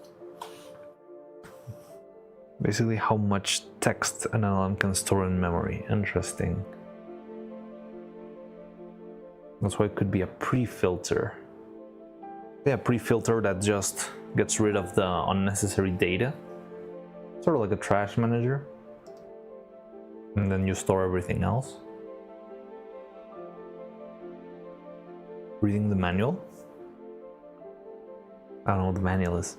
Basically, how much text an LLM can store in memory. Interesting. That's why it could be a pre-filter. Yeah, pre-filter that just gets rid of the unnecessary data. Sort of like a trash manager. And then you store everything else. Reading the manual? I don't know what the manual is.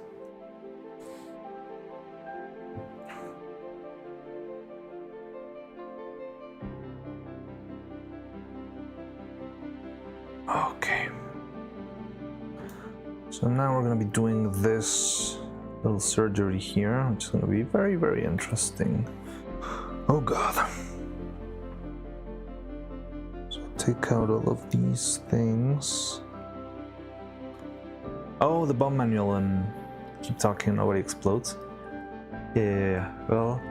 Okay. So now we're going to be doing this little surgery here, which is going to be very, very interesting. Oh god. So take out all of these things. Oh, the bomb manual and keep talking, nobody explodes. Yeah, well,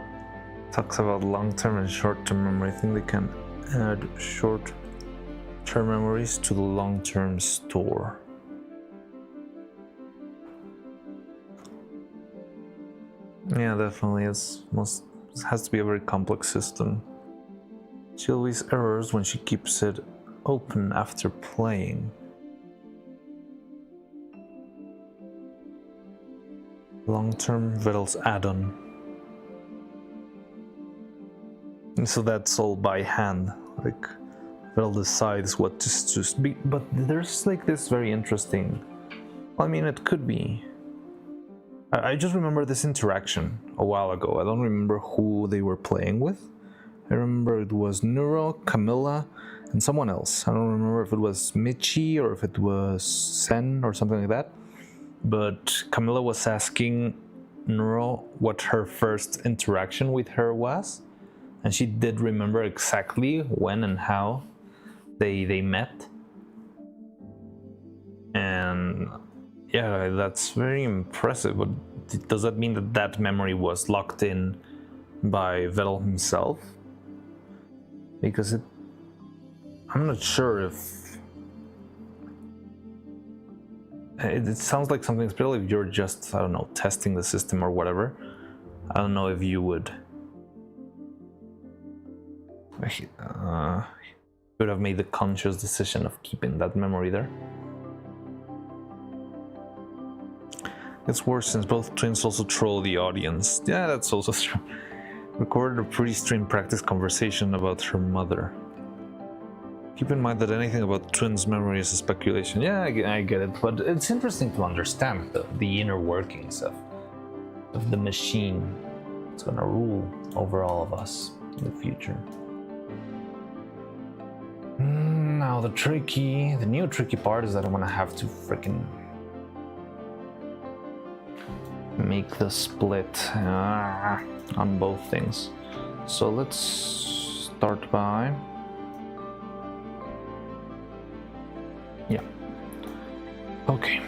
talks about long-term and short-term memory. I think they can add short-term memories to the long-term store. Yeah, definitely. It has to be a very complex system. She always errors when she keeps it open after playing. Long-term Vidal's add-on. And so that's all by hand. Like, Vidal decides what to be. But there's like this very interesting. Well, I mean, it could be. I just remember this interaction a while ago. I don't remember who they were playing with. I remember it was Neuro, Camilla, and someone else. I don't remember if it was Michi or if it was Sen or something like that. But Camilla was asking Neuro what her first interaction with her was. And she did remember exactly when and how they met. And yeah, that's very impressive. But does that mean that that memory was locked in by Vidal himself? Because I'm not sure if it sounds like something, especially if you're just, I don't know, testing the system or whatever. I don't know if you would have made the conscious decision of keeping that memory there. It's worse since both twins also troll the audience. Yeah, that's also true. Recorded a pre-stream practice conversation about her mother. Keep in mind that anything about twins' memory is a speculation. Yeah, I get it, but it's interesting to understand the inner workings of the machine that's gonna rule over all of us in the future. Now the new tricky part is that I'm gonna have to freaking make the split on both things. So let's start by, yeah, okay.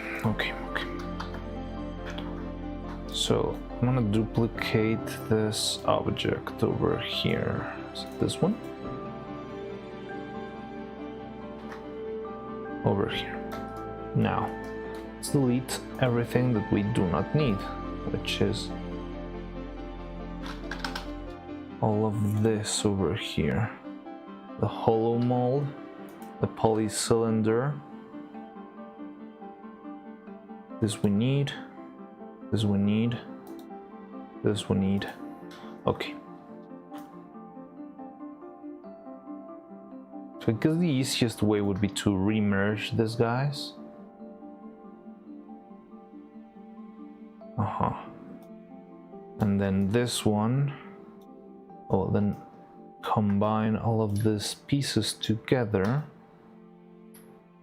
So I'm gonna duplicate this object over here. Is it this one? Over here. Now, let's delete everything that we do not need, which is all of this over here. The hollow mold, the polycylinder. This we need. This we need. This we need. Okay. So I guess the easiest way would be to remerge these guys. And then this one. Oh, then combine all of these pieces together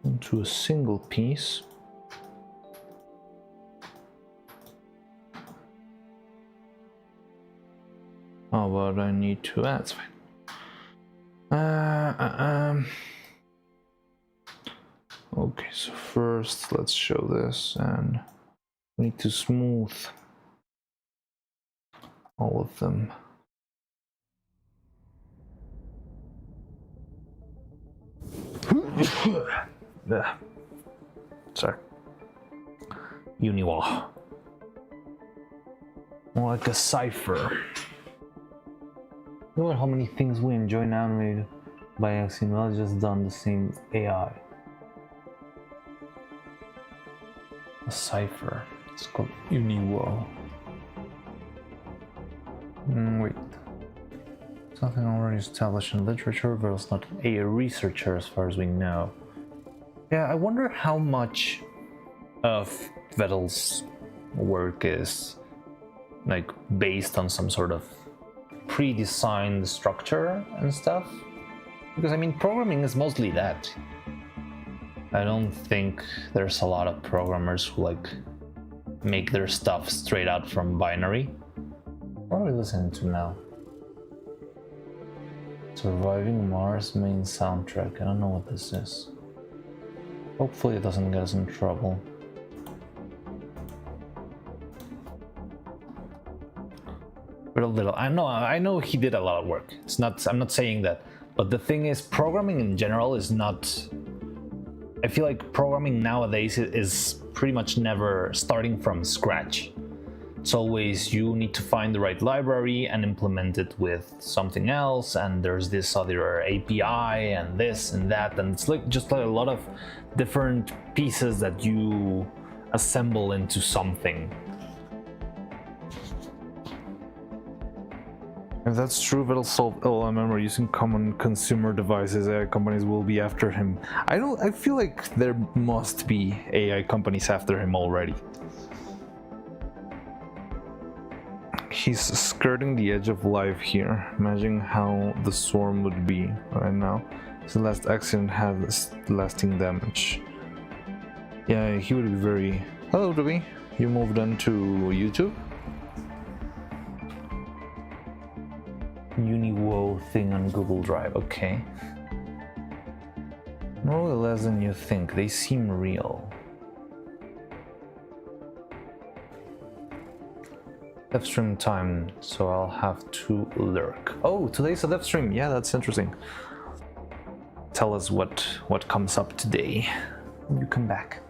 into a single piece. Oh, but I need to. That's fine. Okay, so first let's show this, and we need to smooth all of them. Sorry. Uniwall. More like a cipher. Look at how many things we enjoy now made by accident. Well, just done the same AI. A cipher. It's called Uniwall. Wait. Something already established in literature, but it's not a researcher as far as we know. Yeah, I wonder how much of Vettel's work is like based on some sort of pre-designed structure and stuff, because I mean programming is mostly that. I don't think there's a lot of programmers who like make their stuff straight out from binary. What are we listening to now? Surviving Mars main soundtrack. I don't know what this is. Hopefully it doesn't get us in trouble. But a little. I know he did a lot of work. It's not. I'm not saying that. But the thing is, programming in general is not. I feel like programming nowadays is pretty much never starting from scratch. It's always you need to find the right library and implement it with something else, and there's this other API and this and that, and it's like just like a lot of different pieces that you assemble into something. If that's true, Vettel solved LLM or using common consumer devices, AI companies will be after him. I feel like there must be AI companies after him already. He's skirting the edge of life here. Imagine how the storm would be right now. His last accident had lasting damage. Yeah, he would be very... Hello, Ruby. You moved on to YouTube? Uniwo thing on Google Drive, okay. Really less than you think. They seem real. Dev stream time, so I'll have to lurk. Oh, today's a dev stream. Yeah, that's interesting. Tell us what comes up today when you come back.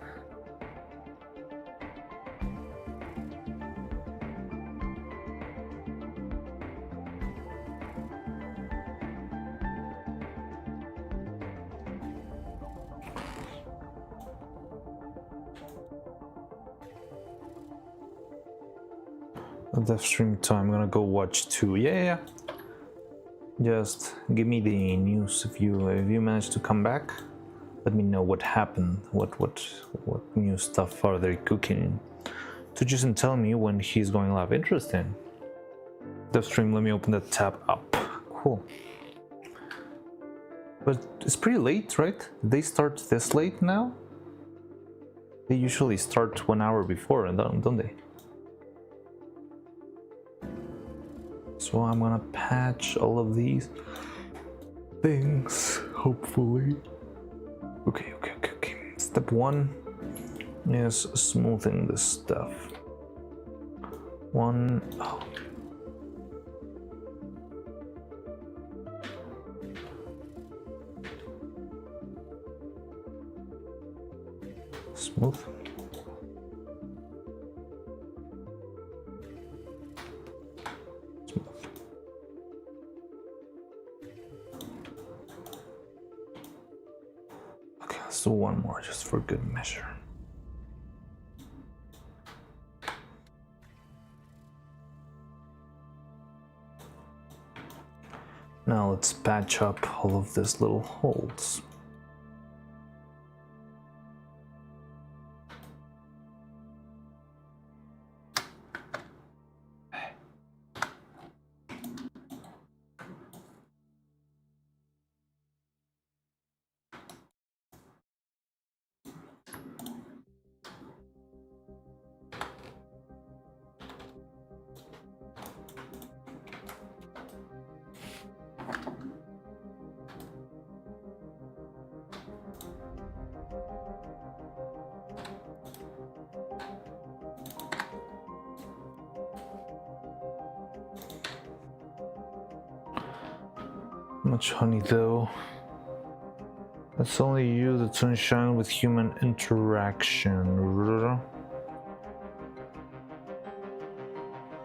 The stream time. I'm gonna go watch too. Yeah. Just give me the news if you manage to come back. Let me know what happened. What new stuff are they cooking? To just tell me when he's going live. Interesting. The stream. Let me open that tab up. Cool. But it's pretty late, right? They start this late now? They usually start 1 hour before, don't they? So I'm gonna patch all of these things, hopefully. Okay. Step 1 is smoothing this stuff. Smooth. Okay, let's do one more just for good measure. Now let's patch up all of these little holes. Much honey though. That's only you that's sunshine with human interaction.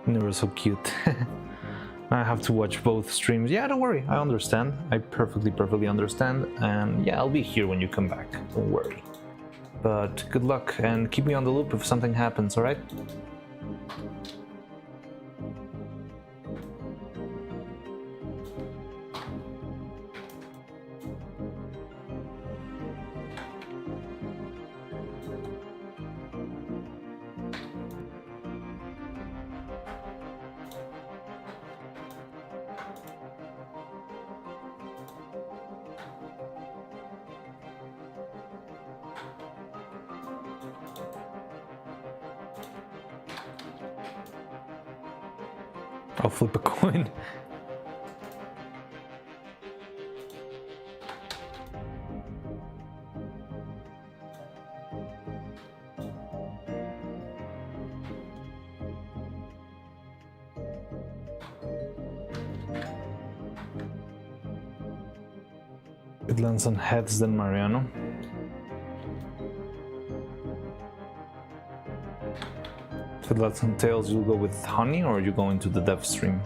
Never so cute. I have to watch both streams. Yeah, don't worry. I understand. I perfectly understand. And yeah, I'll be here when you come back. Don't worry. But good luck and keep me on the loop if something happens, alright? I'll flip a coin. It lands on heads then Mariano. If it lands on tails, you'll go with honey or you go into the dev stream?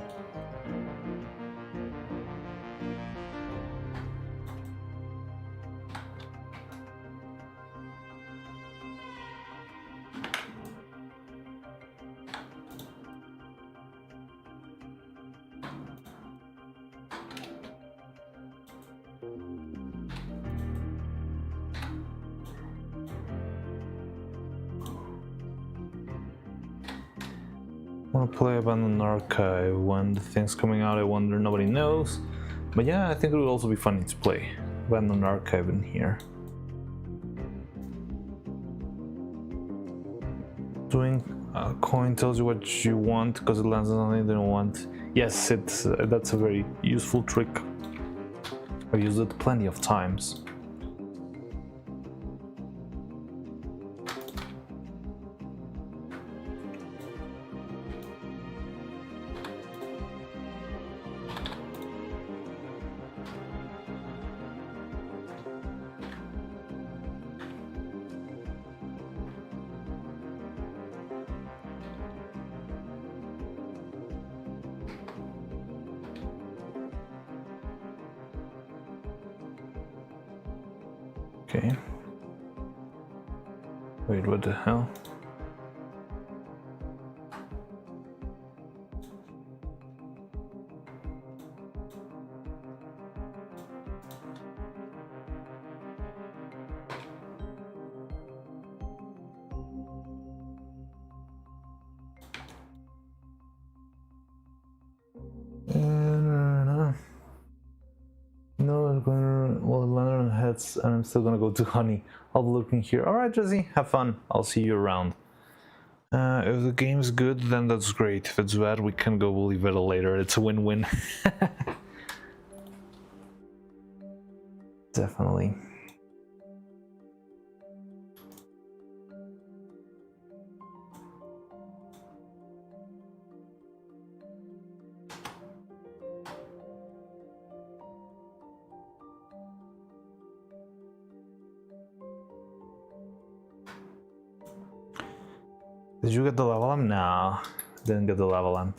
I want to play Abandoned Archive when the thing's coming out. I wonder, nobody knows. But yeah, I think it would also be funny to play Abandoned Archive in here. Doing a coin tells you what you want because it lands on something you don't want. Yes, that's a very useful trick. I've used it plenty of times. Okay. Wait, what the hell? Well, Lantern heads, and I'm still gonna go to Honey. I'll be looking here. All right, Jesse, have fun. I'll see you around. If the game's good, then that's great. If it's bad, we can go leave it later. It's a win-win. Definitely. Did you get the lava lamp? No, didn't get the lava lamp.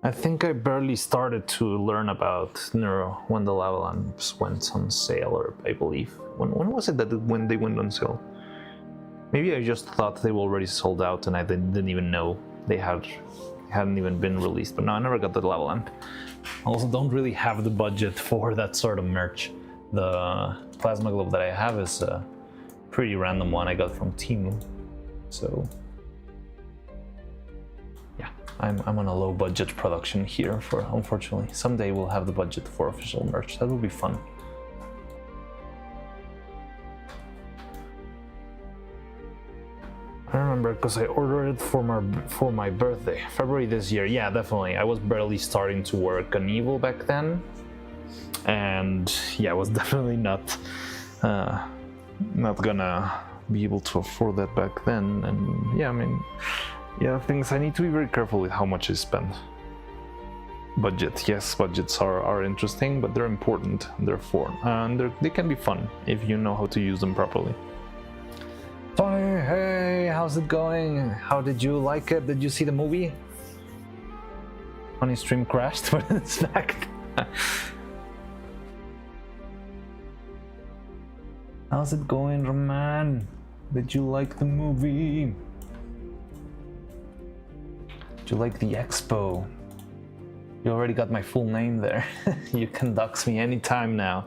I think I barely started to learn about Neuro when the lava lamps went on sale, or I believe. When was it that when they went on sale? Maybe I just thought they were already sold out and I didn't even know they hadn't even been released. But no, I never got the lava lamp. I also don't really have the budget for that sort of merch. The plasma globe that I have is a pretty random one I got from Temu. So yeah, I'm on a low budget production here for, unfortunately. Someday we'll have the budget for official merch. That would be fun. I remember because I ordered it for my birthday, February this year. Yeah, definitely. I was barely starting to work on Evil back then, and yeah, I was definitely not gonna be able to afford that back then. And yeah, I mean, yeah, things I need to be very careful with how much I spend. Budget, yes, budgets are interesting, but they're important. Therefore, and they can be fun if you know how to use them properly. Hey, how's it going? How did you like it? Did you see the movie? Funny stream crashed, but it's back. How's it going, Roman? Did you like the movie? Did you like the expo? You already got my full name there. You can dox me anytime now.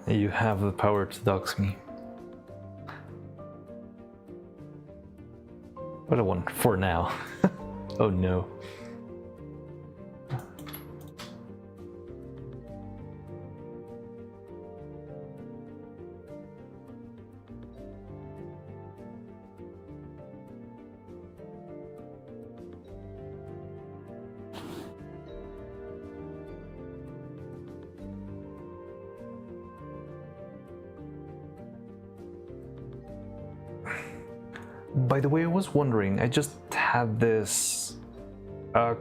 You have the power to dox me. What a one for now. Oh no. By the way, I was wondering, I just had this,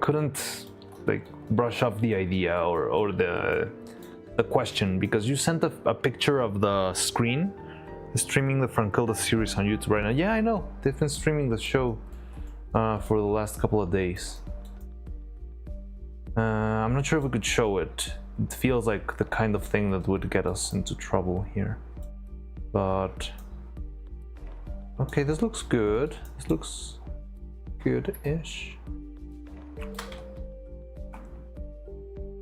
couldn't like brush up the idea or the question, because you sent a picture of the screen, streaming the Frankilda series on YouTube right now. Yeah, I know, they've been streaming the show for the last couple of days. I'm not sure if we could show it. It feels like the kind of thing that would get us into trouble here, but okay, this looks good. This looks good-ish.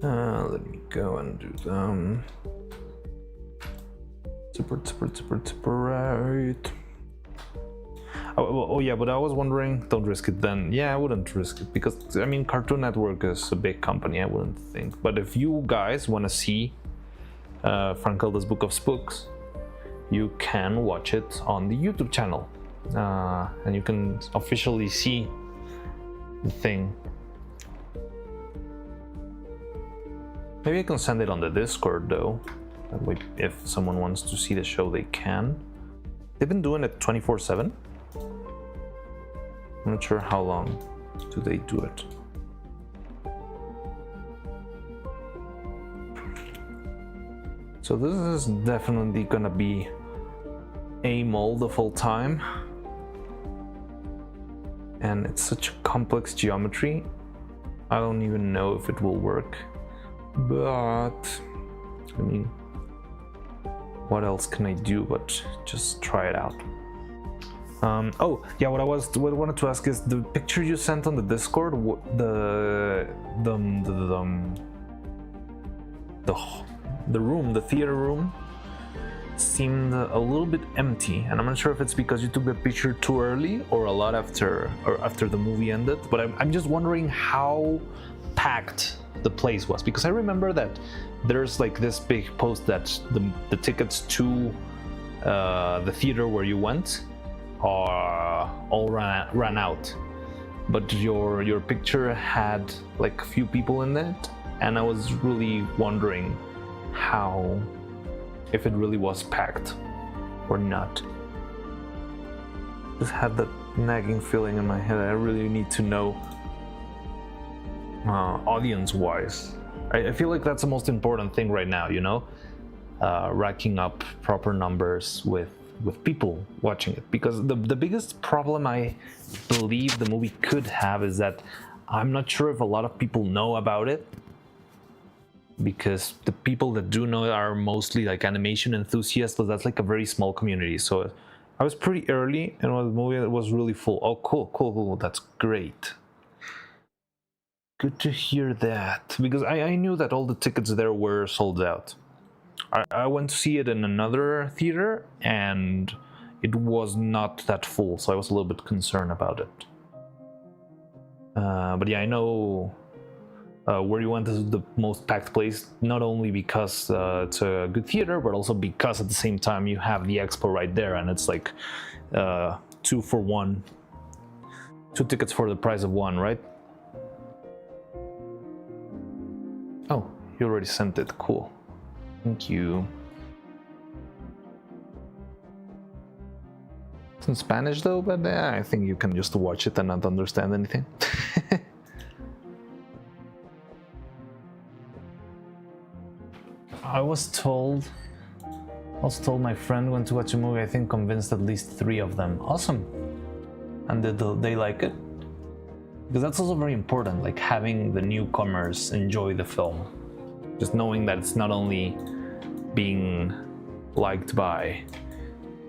Let me go and do them. Super right. Oh yeah, but I was wondering, don't risk it then. Yeah, I wouldn't risk it because, I mean, Cartoon Network is a big company, I wouldn't think. But if you guys want to see Frankilda's Book of Spooks, you can watch it on the YouTube channel, and you can officially see the thing. Maybe I can send it on the Discord though. That way, if someone wants to see the show, they can. They've been doing it 24/7. I'm not sure how long do they do it. So this is definitely gonna be a mold the full time, and it's such a complex geometry. I don't even know if it will work, but I mean, what else can I do but just try it out? Oh yeah, what I wanted to ask is the picture you sent on the Discord, the room, the theater room, seemed a little bit empty, and I'm not sure if it's because you took the picture too early or a lot after the movie ended. But I'm just wondering how packed the place was, because I remember that there's like this big post that the tickets to the theater where you went are all ran out, but your picture had like a few people in it, and I was really wondering if it really was packed or not. Just had that nagging feeling in my head. I really need to know audience-wise. I feel like that's the most important thing right now, you know, racking up proper numbers with people watching it, because the biggest problem I believe the movie could have is that I'm not sure if a lot of people know about it, because the people that do know are mostly like animation enthusiasts, so that's like a very small community. So I was pretty early and the movie was really full. Oh, cool, that's great. Good to hear that, because I knew that all the tickets there were sold out. I went to see it in another theater and it was not that full, so I was a little bit concerned about it. But yeah, I know where you went is the most packed place, not only because it's a good theater, but also because at the same time you have the expo right there, and it's like 2 for 1. 2 tickets for the price of 1, right? Oh, you already sent it. Cool. Thank you. It's in Spanish though, but I think you can just watch it and not understand anything. I was told my friend went to watch a movie, I think convinced at least 3 of them. Awesome. And did they like it? Because that's also very important, like having the newcomers enjoy the film. Just knowing that it's not only being liked by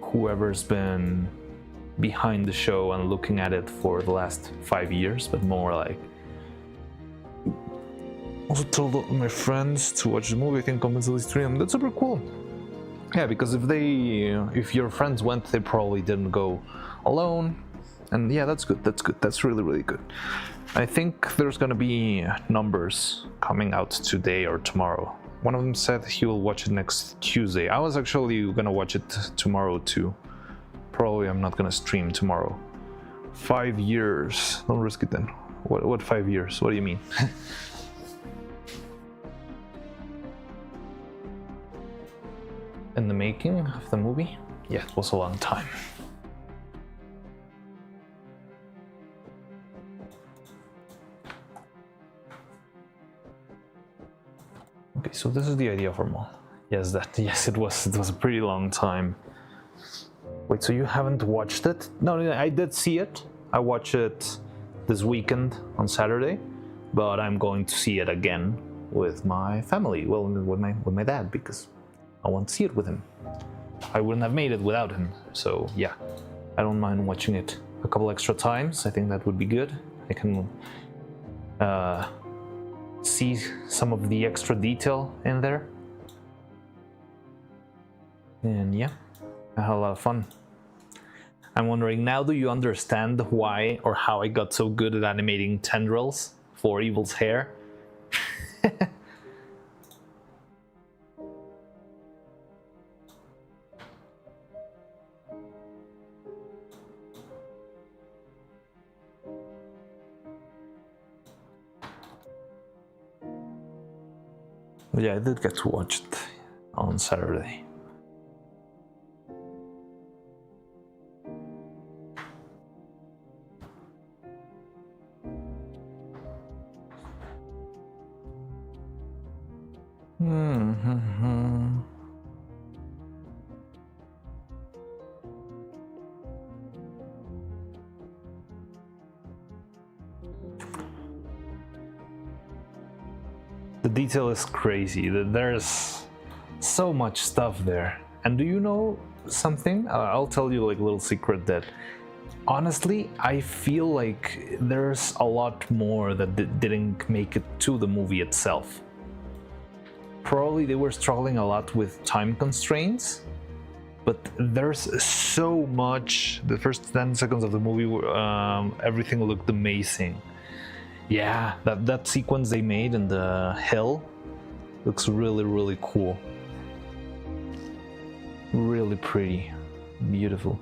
whoever's been behind the show and looking at it for the last 5 years, but more like... Also told my friends to watch the movie, I think convinced at least 3 of them. That's super cool. Yeah, because if your friends went, they probably didn't go alone. And yeah, that's good, that's really, really good. I think there's gonna be numbers coming out today or tomorrow. One of them said he will watch it next Tuesday. I was actually gonna watch it tomorrow too. Probably I'm not gonna stream tomorrow. 5 years, don't risk it then. What 5 years? What do you mean? In the making of the movie? Yeah, it was a long time. Okay, so this is the idea for mall. Yes, it was a pretty long time. Wait, so you haven't watched it? No, I did see it. I watched it this weekend on Saturday, but I'm going to see it again with my family. Well, with my dad, because I want to see it with him. I wouldn't have made it without him. So yeah, I don't mind watching it a couple extra times. I think that would be good. I can see some of the extra detail in there. And yeah, I had a lot of fun. I'm wondering now, do you understand why or how I got so good at animating tendrils for Evil's hair? Yeah, I did get to watch it on Saturday. The detail is crazy. There's so much stuff there. And do you know something? I'll tell you like a little secret that honestly, I feel like there's a lot more that didn't make it to the movie itself. Probably they were struggling a lot with time constraints, but there's so much. The first 10 seconds of the movie, everything looked amazing. Yeah, that sequence they made in the hill looks really, really cool. Really pretty, beautiful.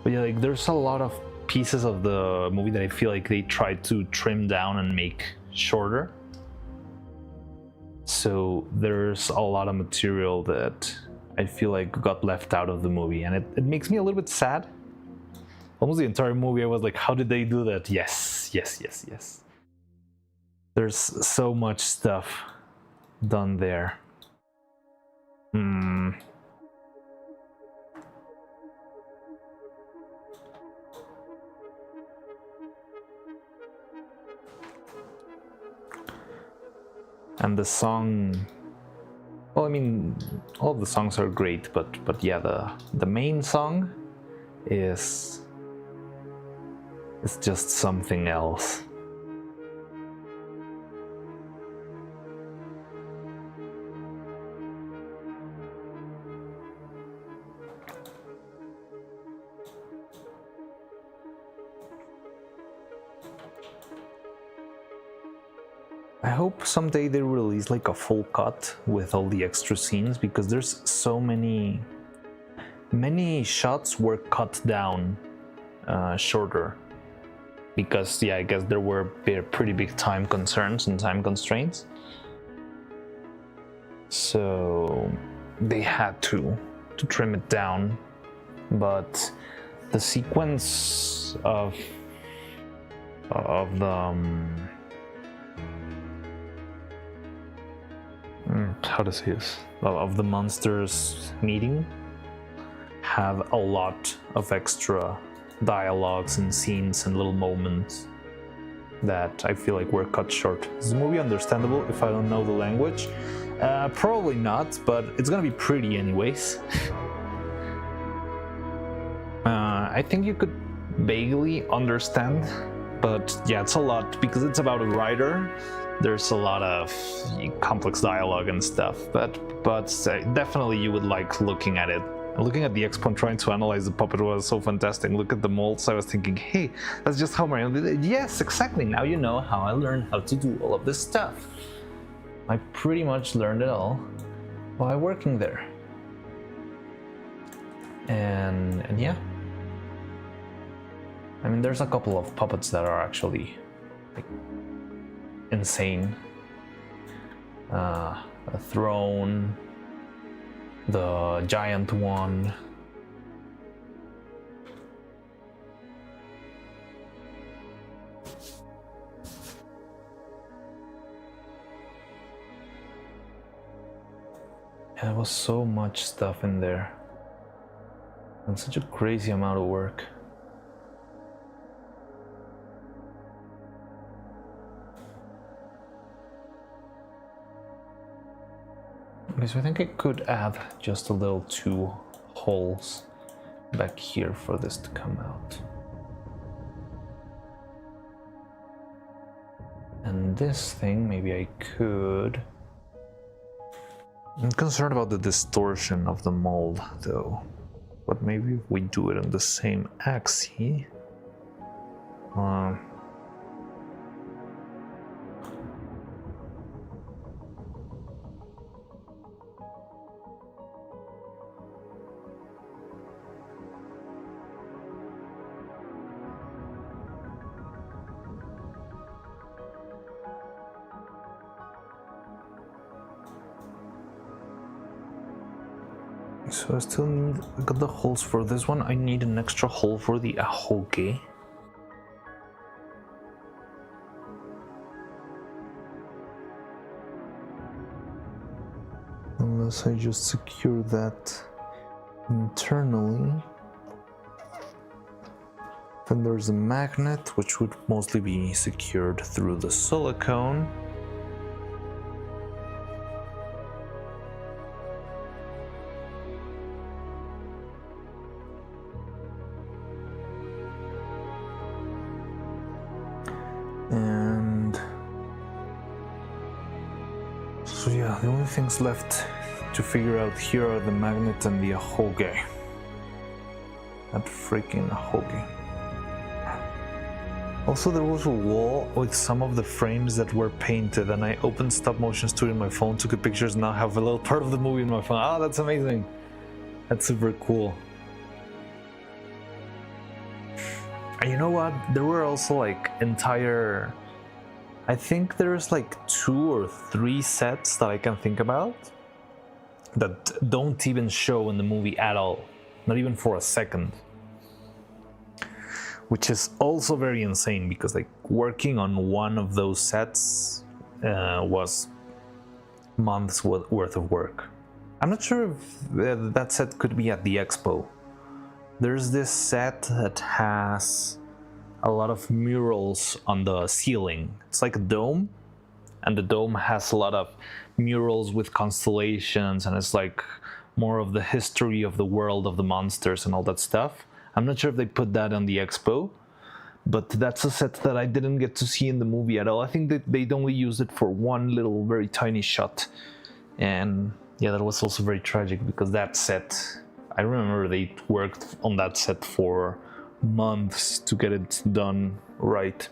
But yeah, like there's a lot of pieces of the movie that I feel like they tried to trim down and make shorter. So there's a lot of material that I feel like got left out of the movie, and it makes me a little bit sad. Almost the entire movie I was like, how did they do that? Yes, yes, yes, yes. There's so much stuff done there. And the song, well, I mean, all the songs are great, but yeah, the main song is just something else. I hope someday they release like a full cut with all the extra scenes, because there's so many shots were cut down shorter, because yeah, I guess there were pretty big time concerns and time constraints, so they had to trim it down. But the sequence of the how to say this, of the monsters meeting have a lot of extra dialogues and scenes and little moments that I feel like were cut short. Is the movie understandable if I don't know the language? Probably not, but it's gonna be pretty anyways. I think you could vaguely understand, but yeah, it's a lot because it's about a writer. There's a lot of complex dialogue and stuff, but definitely you would like looking at it. Looking at the expo and trying to analyze the puppet was so fantastic. Look at the molds. I was thinking, hey, that's just how Marion did it. Yes, exactly. Now you know how I learned how to do all of this stuff. I pretty much learned it all while working there. And yeah. I mean, there's a couple of puppets that are actually like insane. A throne, the giant one. Yeah, there was so much stuff in there, and such a crazy amount of work. Okay, so I think I could add just a little 2 holes back here for this to come out. And this thing, maybe I could... I'm concerned about the distortion of the mold though, but maybe if we do it on the same axis. So I still need, I got the holes for this one. I need an extra hole for the ahoge. Unless I just secure that internally. Then there's a magnet, which would mostly be secured through the silicone. And so yeah, the only things left to figure out here are the magnet and the ahoge. That freaking ahoge. Also, there was a wall with some of the frames that were painted, and I opened Stop Motion Studio on my phone, took a pictures, now have a little part of the movie in my phone. Oh, that's amazing. That's super cool. And you know what? There were also like entire... I think there's like 2 or 3 sets that I can think about that don't even show in the movie at all. Not even for a second. Which is also very insane because like working on one of those sets was months worth of work. I'm not sure if that set could be at the expo. There's this set that has a lot of murals on the ceiling. It's like a dome, and the dome has a lot of murals with constellations, and it's like more of the history of the world of the monsters and all that stuff. I'm not sure if they put that on the expo, but that's a set that I didn't get to see in the movie at all. I think that they'd only used it for one little very tiny shot. And yeah, that was also very tragic because that set, I remember they worked on that set for months to get it done right.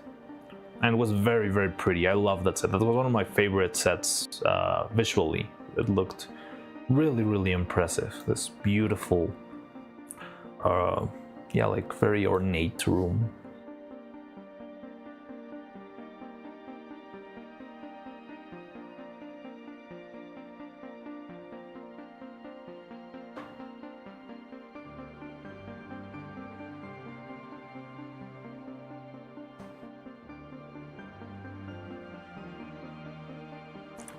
And it was very, very pretty. I love that set. That was one of my favorite sets visually. It looked really, really impressive. This beautiful, yeah, like very ornate room.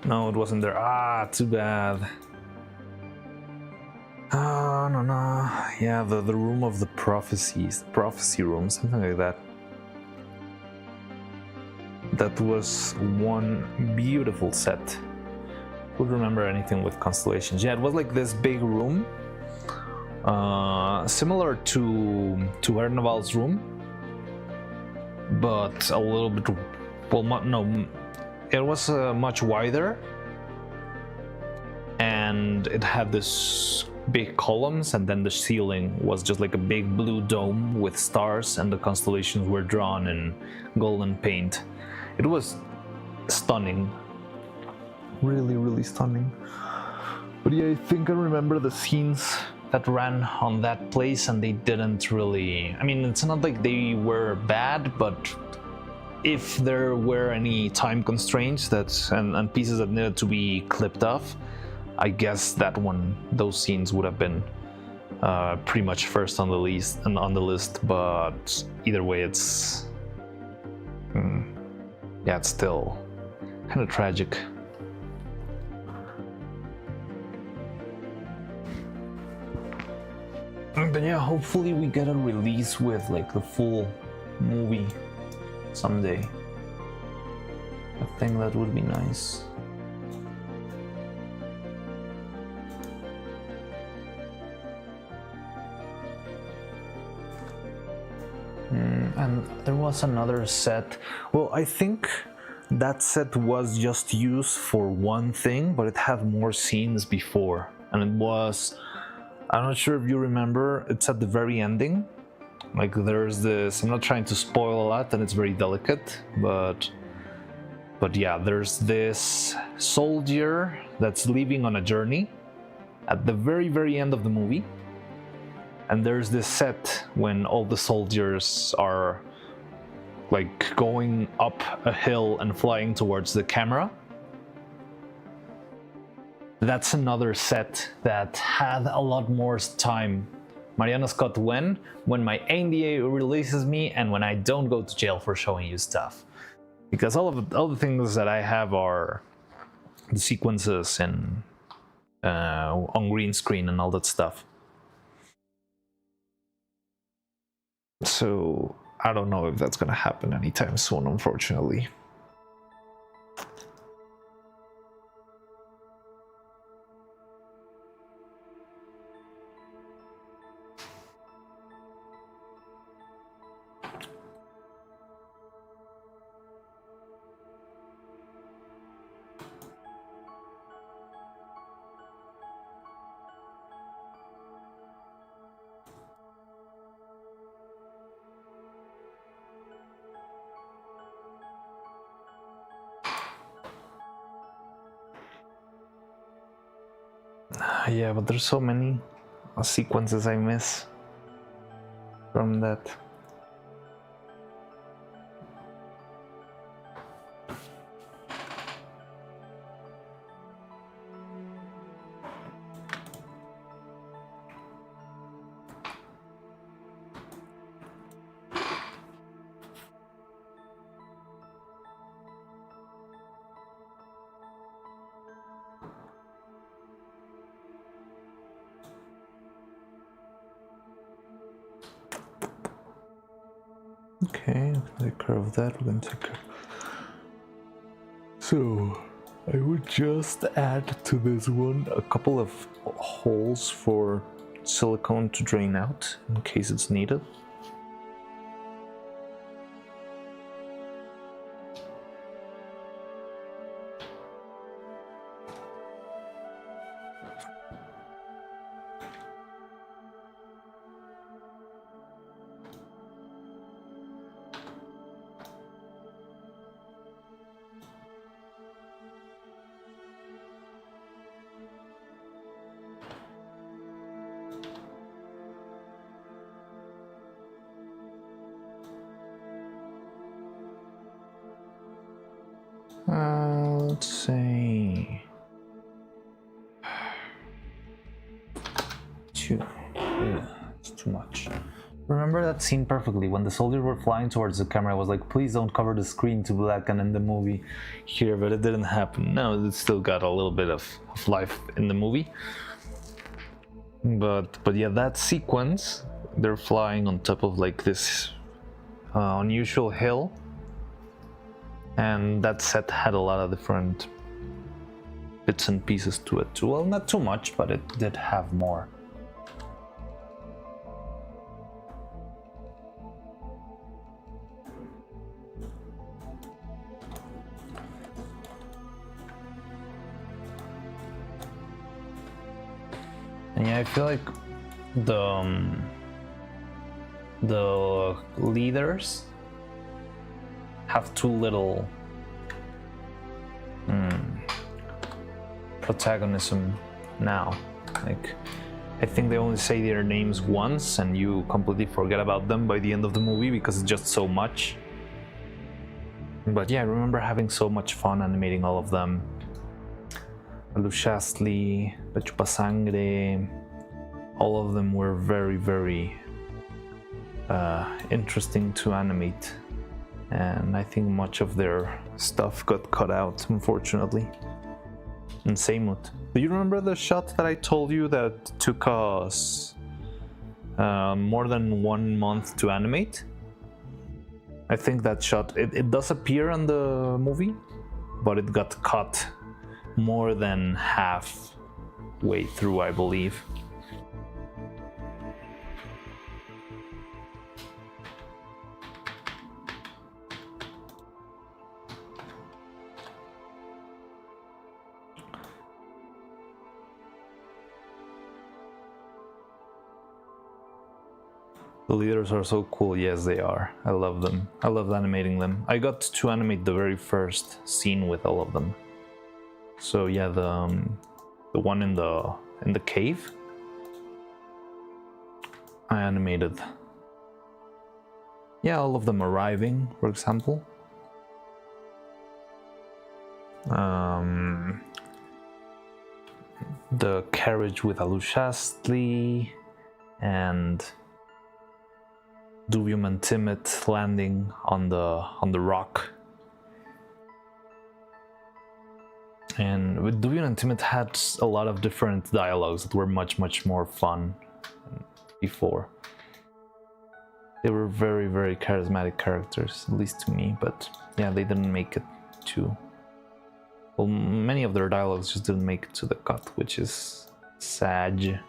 No, it wasn't there. Ah, too bad. Oh, no. Yeah, the room of the prophecies, the prophecy room, something like that. That was one beautiful set. Would remember anything with constellations. Yeah, it was like this big room, similar to Erneval's room, but a little bit. Well, no, it was much wider, and it had this big columns, and then the ceiling was just like a big blue dome with stars, and the constellations were drawn in golden paint. It was stunning, really, really stunning. But yeah, I think I remember the scenes that ran on that place, and they didn't really, I mean, it's not like they were bad, but if there were any time constraints and pieces that needed to be clipped off, I guess that those scenes would have been pretty much first on the list. But either way, it's yeah, it's still kind of tragic. But yeah, hopefully we get a release with like the full movie someday. I think that would be nice. And there was another set. Well, I think that set was just used for one thing, but it had more scenes before. And it was, I'm not sure if you remember, it's at the very ending. Like there's this, I'm not trying to spoil a lot and it's very delicate, but yeah, there's this soldier that's leaving on a journey at the very, very end of the movie. And there's this set when all the soldiers are like going up a hill and flying towards the camera. That's another set that had a lot more time. Mariana Scott, when my NDA releases me and when I don't go to jail for showing you stuff. Because all the things that I have are the sequences and on green screen and all that stuff. So I don't know if that's gonna happen anytime soon, unfortunately. Yeah, but there's so many sequences I miss from that. Okay, take care of that. We're gonna take care. So, I would just add to this one a couple of holes for silicone to drain out in case it's needed. Let's see. It's too much. Remember that scene perfectly. When the soldiers were flying towards the camera, I was like, please don't cover the screen to black and in the movie here, but it didn't happen. No, it still got a little bit of life in the movie. But yeah, that sequence, they're flying on top of like this unusual hill. And that set had a lot of different bits and pieces to it too. Well, not too much, but it did have more. And yeah, I feel like the leaders have too little protagonism now. Like, I think they only say their names once and you completely forget about them by the end of the movie because it's just so much. But yeah, I remember having so much fun animating all of them. Lushastli, La Chupasangre, all of them were very, very interesting to animate. And I think much of their stuff got cut out, unfortunately. And Seimut. Do you remember the shot that I told you that took us more than 1 month to animate? I think that shot, it does appear in the movie, but it got cut more than halfway through, I believe. The leaders are so cool. Yes, they are. I love them. I love animating them. I got to animate the very first scene with all of them. So yeah, the one in the cave, I animated. Yeah, all of them arriving, for example. The carriage with Alushastli and Duvium and Timmit landing on the rock. And with Duvium and Timmit had a lot of different dialogues that were much more fun before. They were very, very charismatic characters, at least to me, but yeah, they didn't make it to... Well, many of their dialogues just didn't make it to the cut, which is sad.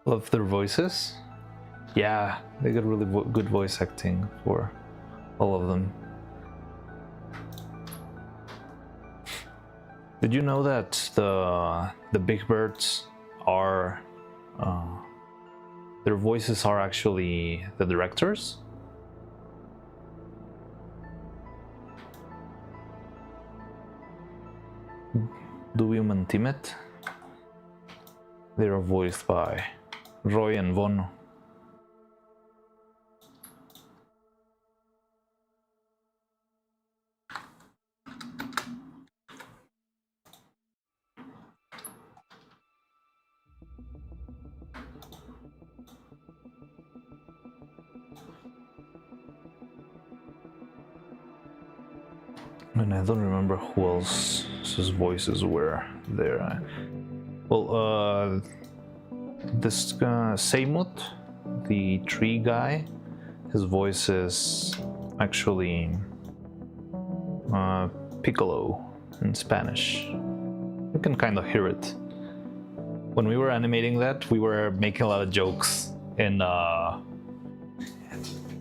Love their voices. Yeah, they got really good voice acting for all of them. Did you know that the big birds are their voices are actually the directors? Dubium and Timet. They are voiced by Roy and Von. And I don't remember who else's voices were there. Well, this Seimut, the tree guy, his voice is actually Piccolo in Spanish. You can kind of hear it. When we were animating that, we were making a lot of jokes in the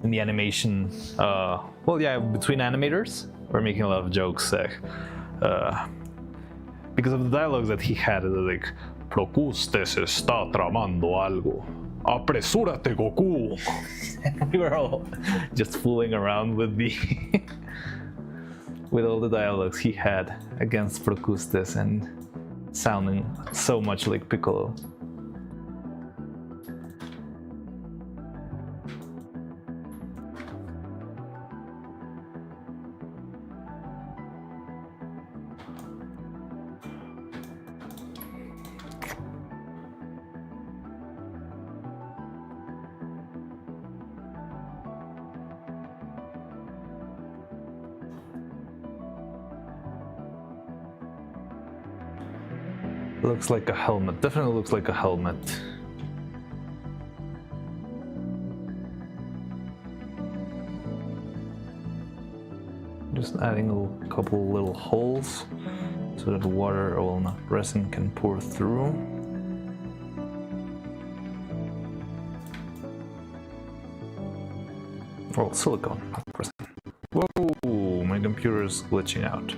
animation. Well, yeah, between animators, we're making a lot of jokes because of the dialogues that he had. It was like, Procuste se está tramando algo. Apresúrate, Goku. And we were all just fooling around with the with all the dialogues he had against Procustes and sounding so much like Piccolo. Looks like a helmet. Definitely looks like a helmet. Just adding a couple little holes so that the water or not resin can pour through. Well, silicone, not resin. Whoa, my computer is glitching out.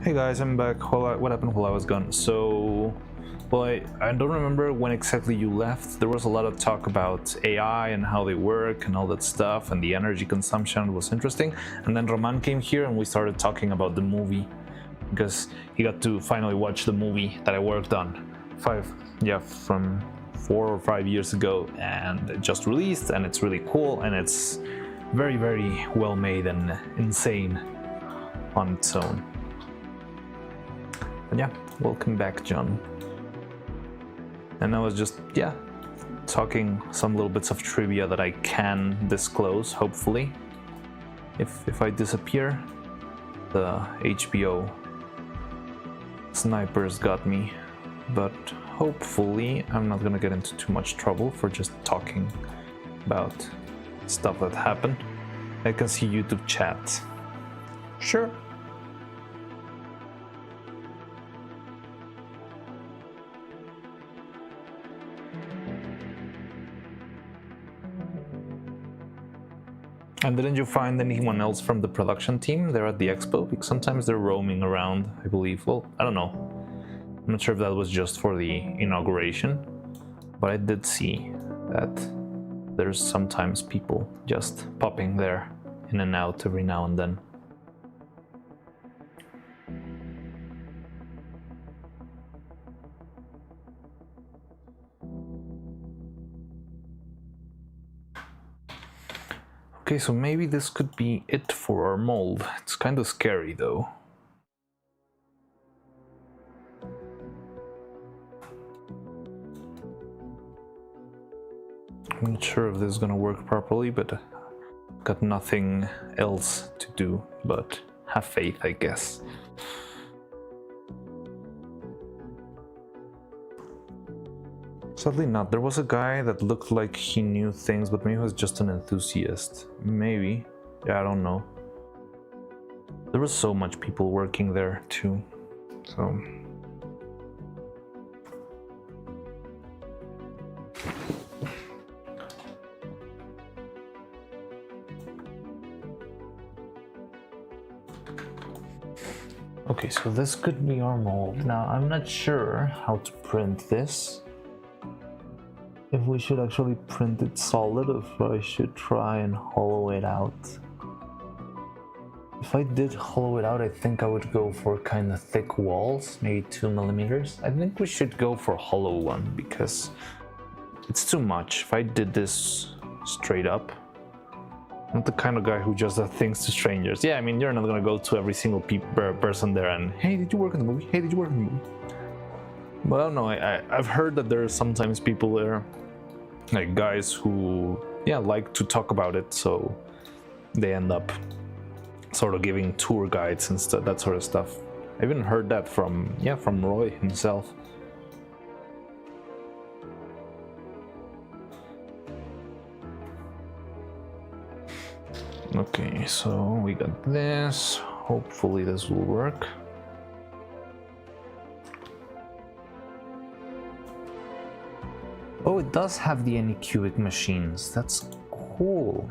Hey guys, I'm back. What happened while I was gone? So, well, I don't remember when exactly you left. There was a lot of talk about AI and how they work and all that stuff, and the energy consumption was interesting. And then Roman came here and we started talking about the movie, because he got to finally watch the movie that I worked on from 4 or 5 years ago, and it just released, and it's really cool, and it's very, very well made and insane on its own. But yeah, welcome back, John. And I was just, yeah, talking some little bits of trivia that I can disclose, hopefully. If I disappear, the HBO snipers got me, but hopefully I'm not gonna get into too much trouble for just talking about stuff that happened. I can see YouTube chat. Sure. And didn't you find anyone else from the production team there at the expo? Because sometimes they're roaming around, I believe. Well, I don't know. I'm not sure if that was just for the inauguration, but I did see that there's sometimes people just popping there in and out every now and then. Okay, so maybe this could be it for our mold. It's kind of scary though. I'm not sure if this is gonna work properly, but got nothing else to do but have faith, I guess. Sadly not. There was a guy that looked like he knew things, but maybe he was just an enthusiast. Maybe. Yeah, I don't know. There was so much people working there too. So... Okay, so this could be our mold. Now, I'm not sure how to print this. If we should actually print it solid, or if I should try and hollow it out. If I did hollow it out, I think I would go for kind of thick walls, maybe 2 millimeters. I think we should go for hollow one because it's too much. If I did this straight up, I'm not the kind of guy who just does things to strangers. Yeah, I mean, you're not gonna go to every single person there and, hey, did you work in the movie? Hey, did you work in the movie? But I don't know, I've heard that there are sometimes people there, like guys who, yeah, like to talk about it, so they end up sort of giving tour guides and stuff, that sort of stuff. I even heard that from Roy himself. Okay, so we got this. Hopefully this will work. Oh, it does have the Anycubic machines. That's cool.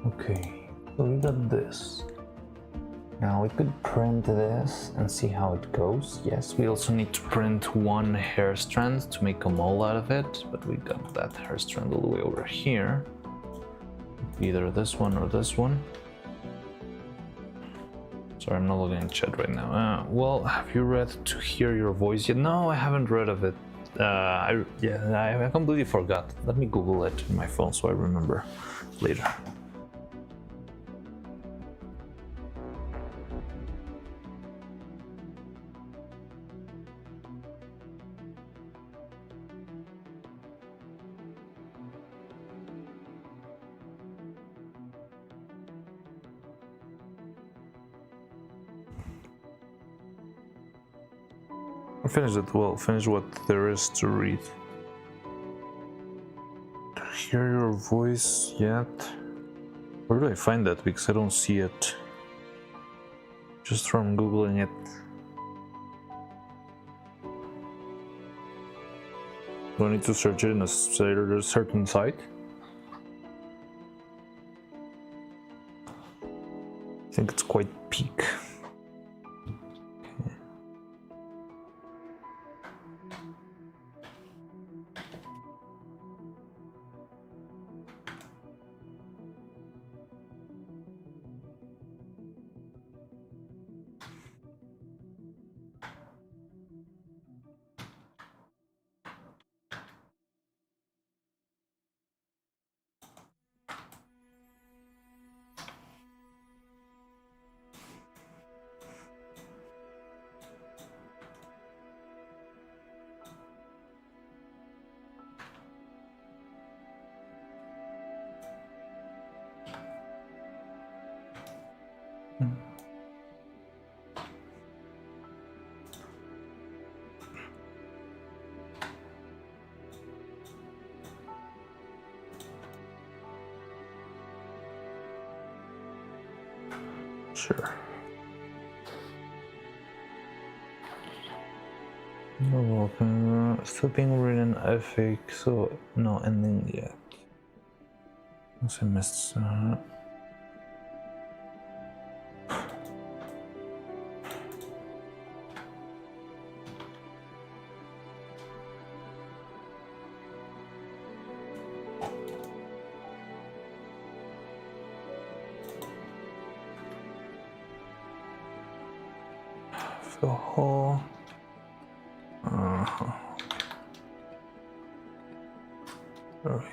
Okay, so we got this. Now we could print this and see how it goes. Yes, we also need to print one hair strand to make a mole out of it, but we got that hair strand all the way over here. Either this one or this one. Sorry, I'm not looking at chat right now. Well, have you read To Hear Your Voice yet? No, I haven't read of it. I completely forgot. Let me Google it on my phone so I remember later. I finished it. Well, finish what there is to read. To hear your voice yet? Where do I find that? Because I don't see it. Just from Googling it. Do I need to search it in a certain site? I think it's quite peak. Sure. No, still being written epic, so no ending yet. I missed. alcohol. There we go.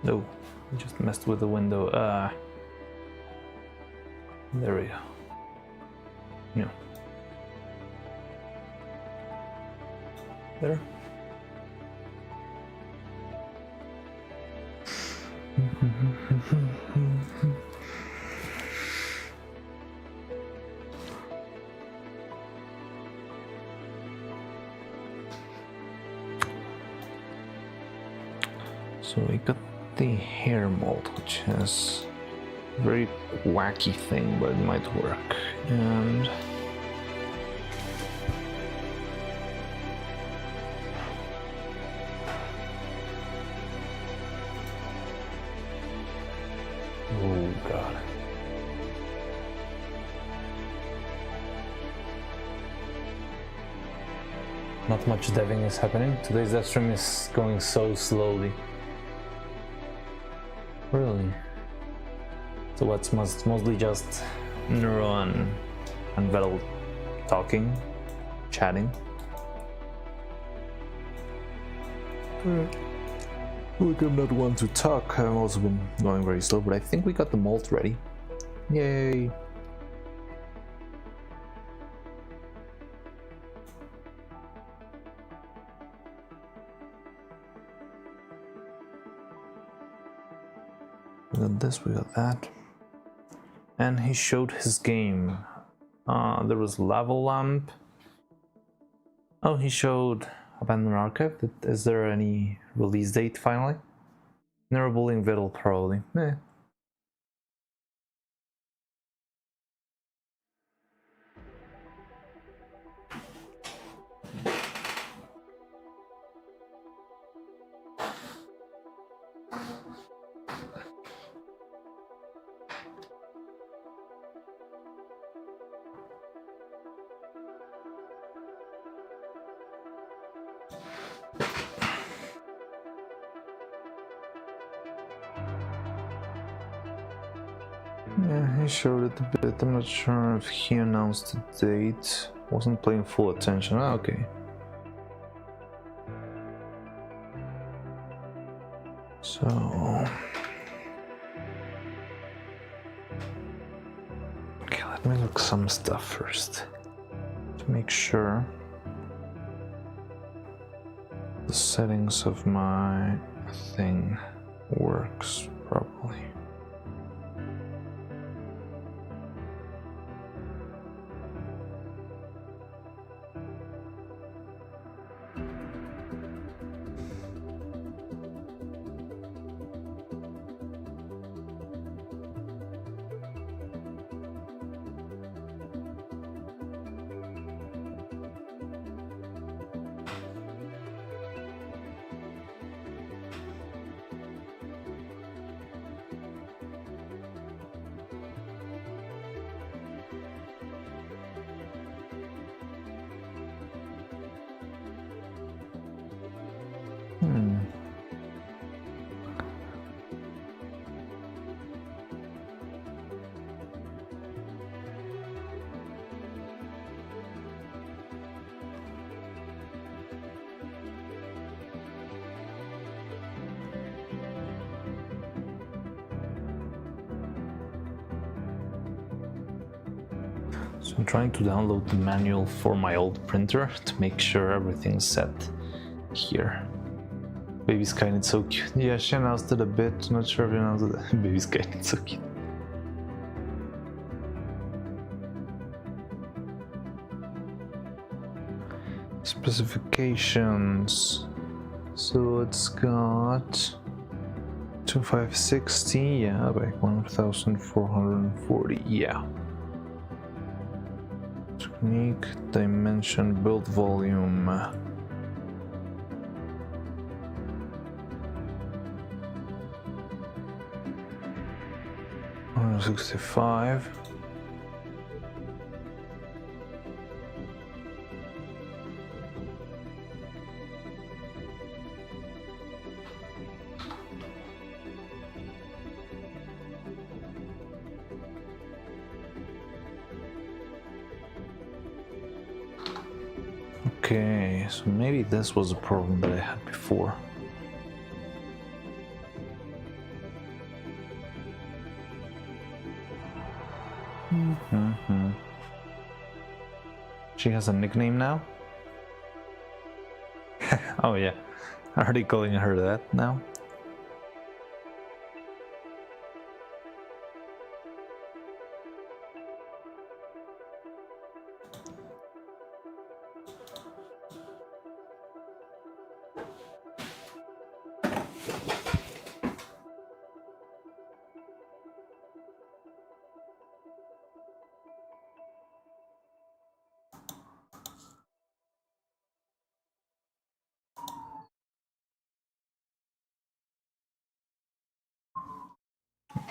No, I just messed with the window. There we go. No. There. So we got the hair mold, which is a very wacky thing, but it might work. And oh god. Not much deving is happening. Today's dev stream is going so slowly. Really? So what's mostly just Neuro and Vettel talking, chatting? Look, I'm not one to talk. I've also been going very slow, but I think we got the mold ready. Yay! We got this, we got that. And he showed his game. There was lava lamp. Oh, he showed Abandoned Archive. Is there any release date finally? Neurobullying Vittle probably. Eh. Yeah, he showed it a bit. I'm not sure if he announced the date. Wasn't paying full attention. Ah, okay. So okay, let me look some stuff first to make sure the settings of my thing works properly. So I'm trying to download the manual for my old printer to make sure everything's set here. Baby Skynet, it's so cute. Yeah, she announced it a bit. Not sure if you announced it. Baby Skynet, it's so cute. Specifications. So it's got 2560, yeah, by 1440, yeah. Unique dimension, build volume. 165. Okay, so maybe this was a problem that I had before. She has a nickname now? Oh yeah, already calling her that now?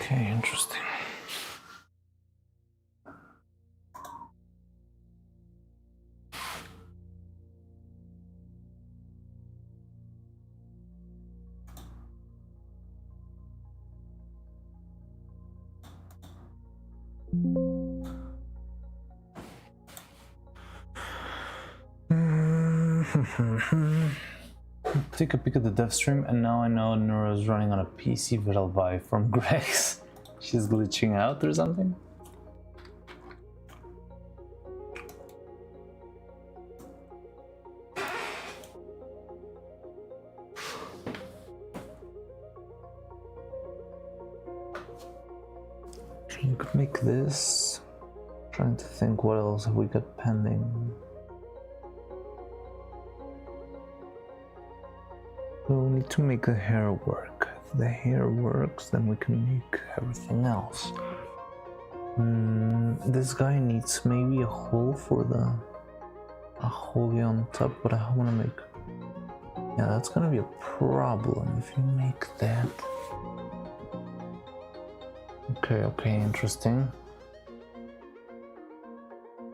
Okay, interesting. Take a peek at the dev stream, and now I know Neuro is running on a PC that I'll buy from Greg's. She's glitching out or something? You could make this. Trying to think what else have we got pending. So we need to make the hair work. If the hair works, then we can make everything else. This guy needs maybe a hole for a hole on top, but I want to make. Yeah, that's gonna be a problem if you make that. Okay, interesting.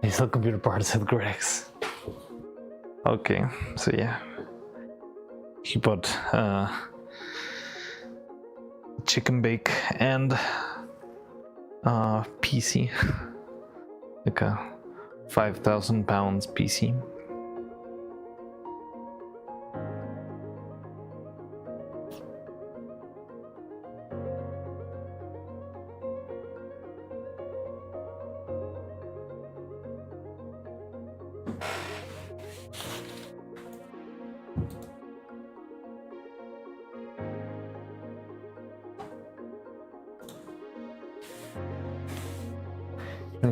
These sell computer parts at Greg's. Okay, so yeah. He bought chicken bake and PC. Like a 5,000 pounds PC.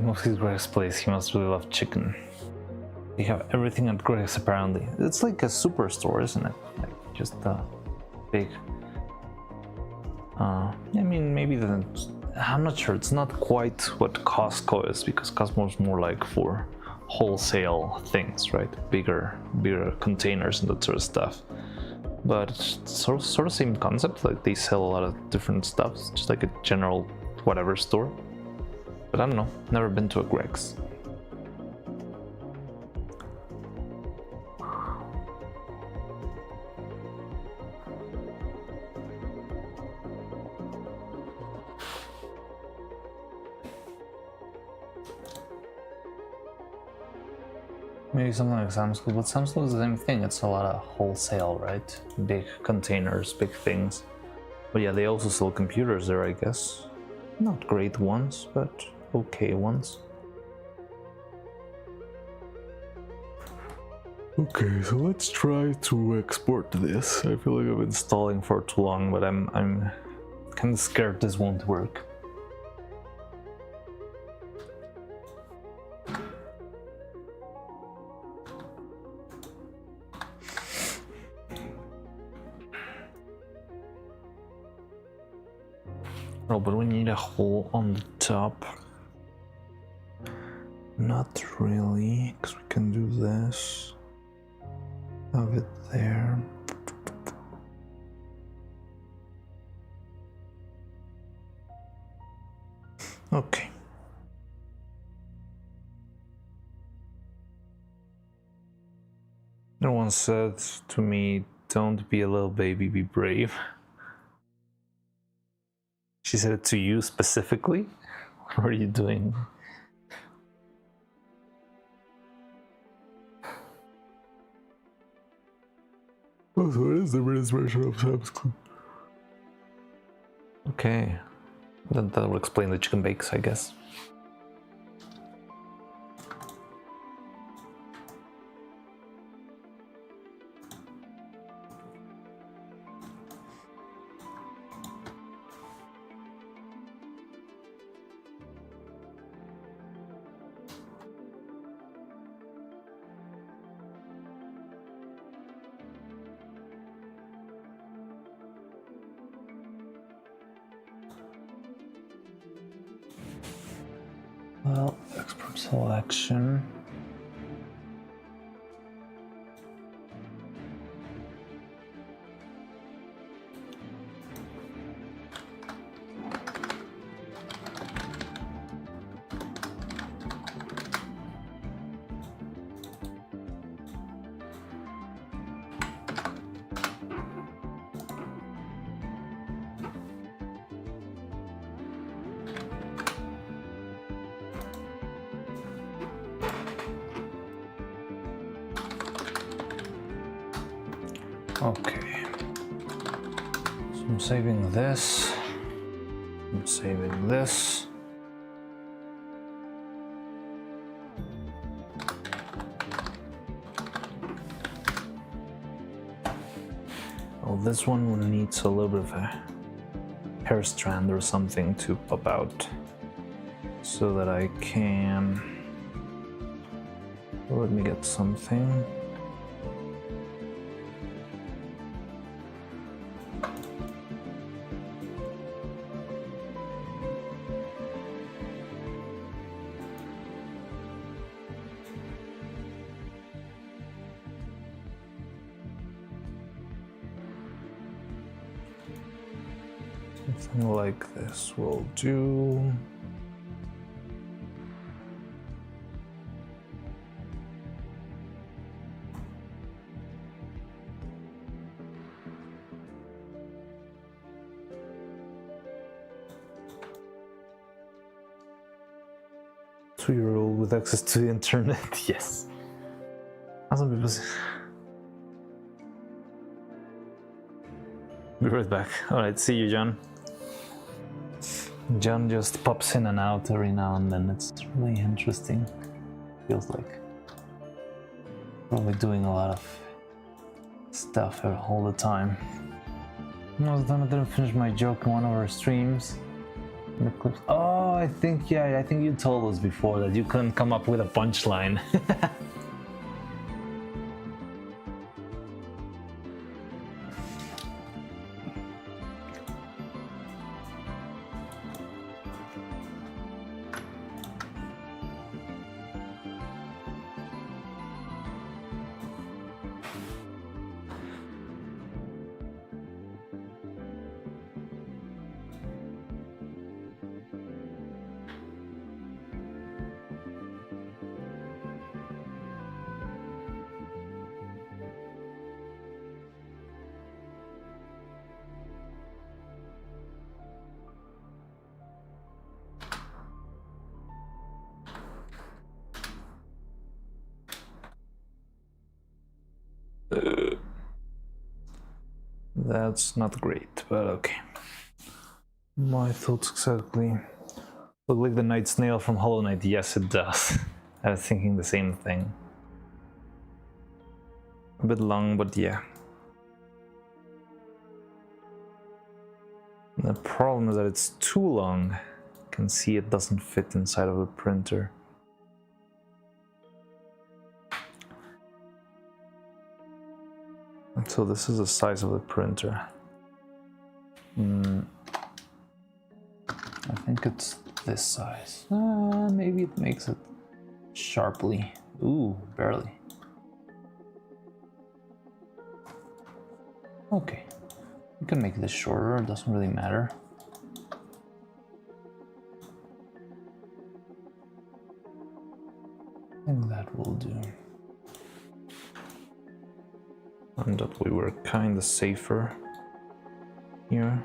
Mostly Greg's place. He must really love chicken. We have everything at Greg's apparently. It's like a superstore, isn't it? Like just a big. I mean, maybe I'm not sure. It's not quite what Costco is, because Costco is more like for wholesale things, right? Bigger containers and that sort of stuff. But it's sort of same concept. Like they sell a lot of different stuff. It's just like a general whatever store. But I don't know, never been to a Greg's. Maybe something like Sam's Club, but Sam's Club is the same thing. It's a lot of wholesale, right? Big containers, big things. But yeah, they also sell computers there, I guess. Not great ones, but okay ones. Okay, so let's try to export this. I feel like I've been stalling for too long, but I'm kind of scared this won't work. Oh, but we need a hole on the top. Not really, because we can do this. Have it there. Okay. No one said to me, "Don't be a little baby, be brave." She said it to you specifically? What are you doing? Oh, so it is the British version of Sam's Club. Okay. Then that will explain the chicken bakes, I guess. Well, expert selection. Okay, so I'm saving this, I'm saving this. Well, this one needs a little bit of a hair strand or something to pop out so that I can, let me get something. Something like this will do. Two-year-old with access to the internet, yes. Some people say. Be right back. Alright, see you, John. John just pops in and out every now and then. It's really interesting. Feels like probably doing a lot of stuff all the time. I didn't finish my joke in one of our streams. The clips. Oh, I think you told us before that you couldn't come up with a punchline. That's not great, but okay. My thoughts exactly. Look like the Night Snail from Hollow Knight. Yes, it does. I was thinking the same thing. A bit long, but yeah. The problem is that it's too long. You can see it doesn't fit inside of a printer. So this is the size of the printer. I think it's this size. Maybe it makes it sharply. Ooh, barely. Okay, we can make this shorter, it doesn't really matter. I think that will do. And that we were kinda safer here.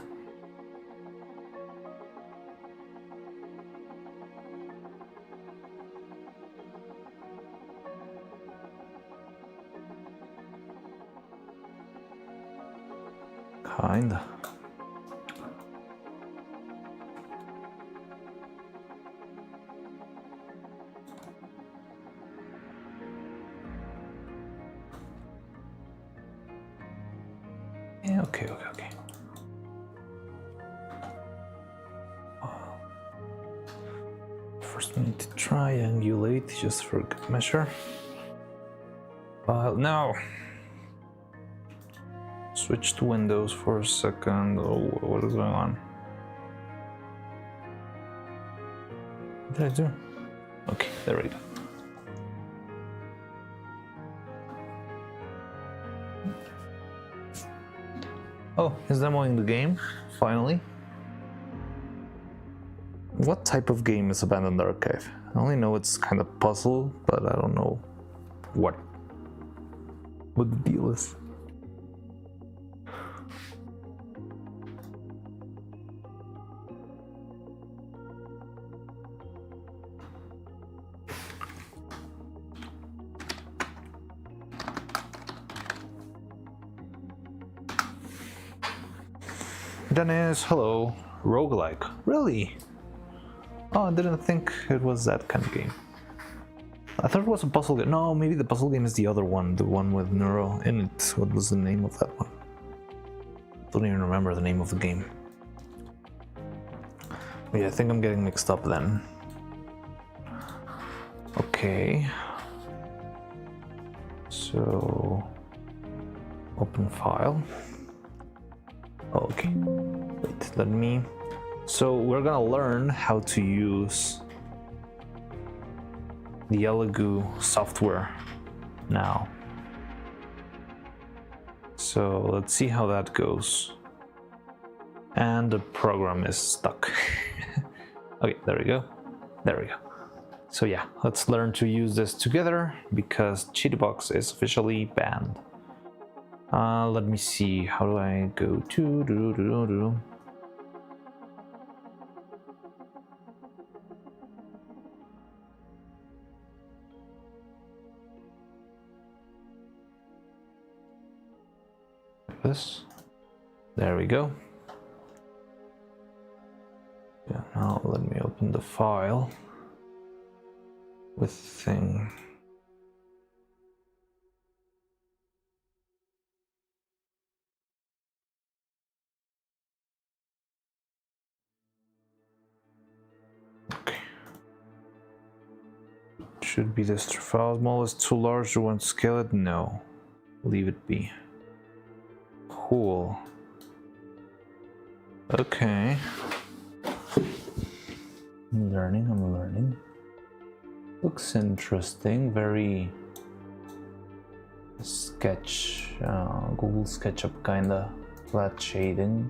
Kinda. Yeah, okay. First we need to triangulate just for good measure. Now switch to Windows for a second. Oh, what is going on? What did I do? Okay, there we go. Oh, is demoing the game, finally. What type of game is Abandoned Archive? I only know it's kind of puzzle, but I don't know what the deal is. Dennis, hello. Roguelike. Really? Oh, I didn't think it was that kind of game. I thought it was a puzzle game. No, maybe the puzzle game is the other one, the one with Neuro in it. What was the name of that one? Don't even remember the name of the game. Yeah, I think I'm getting mixed up then. Okay. So, open file. Okay. Wait, let me. So we're gonna learn how to use the Elegoo software now. So let's see how that goes. And the program is stuck. Okay, there we go. There we go. So yeah, let's learn to use this together because Cheatybox is officially banned. Let me see. How do I go to this? There we go. Yeah, now let me open the file with thing. Okay. Should be this file. Small is too large. Do you want to scale it? No. Leave it be. Cool. Okay. I'm learning. Looks interesting. Very sketch, Google SketchUp kinda flat shading.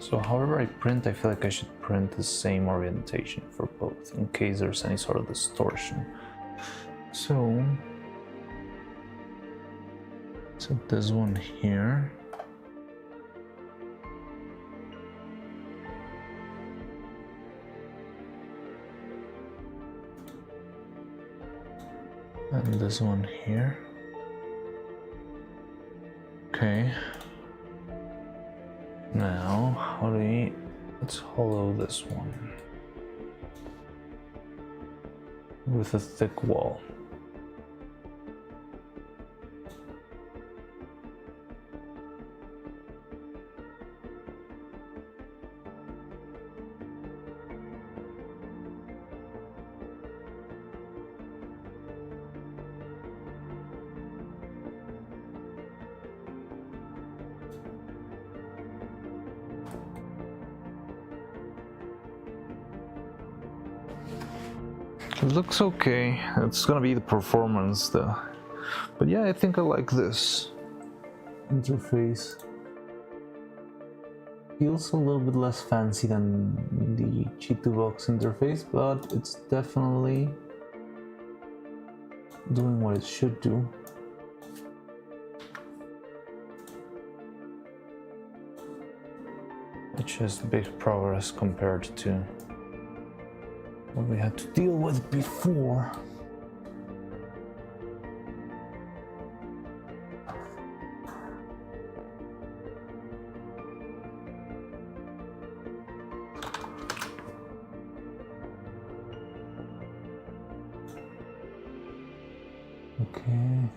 So however I print, I feel like I should print the same orientation for both in case there's any sort of distortion. So this one here. And this one here. Okay. Now, how do we... Let's hollow this one with a thick wall. It looks okay. It's gonna be the performance though. But yeah, I think I like this interface. Feels a little bit less fancy than the G2Box interface, but it's definitely doing what it should do. Which is big progress compared to what we had to deal with before. Okay,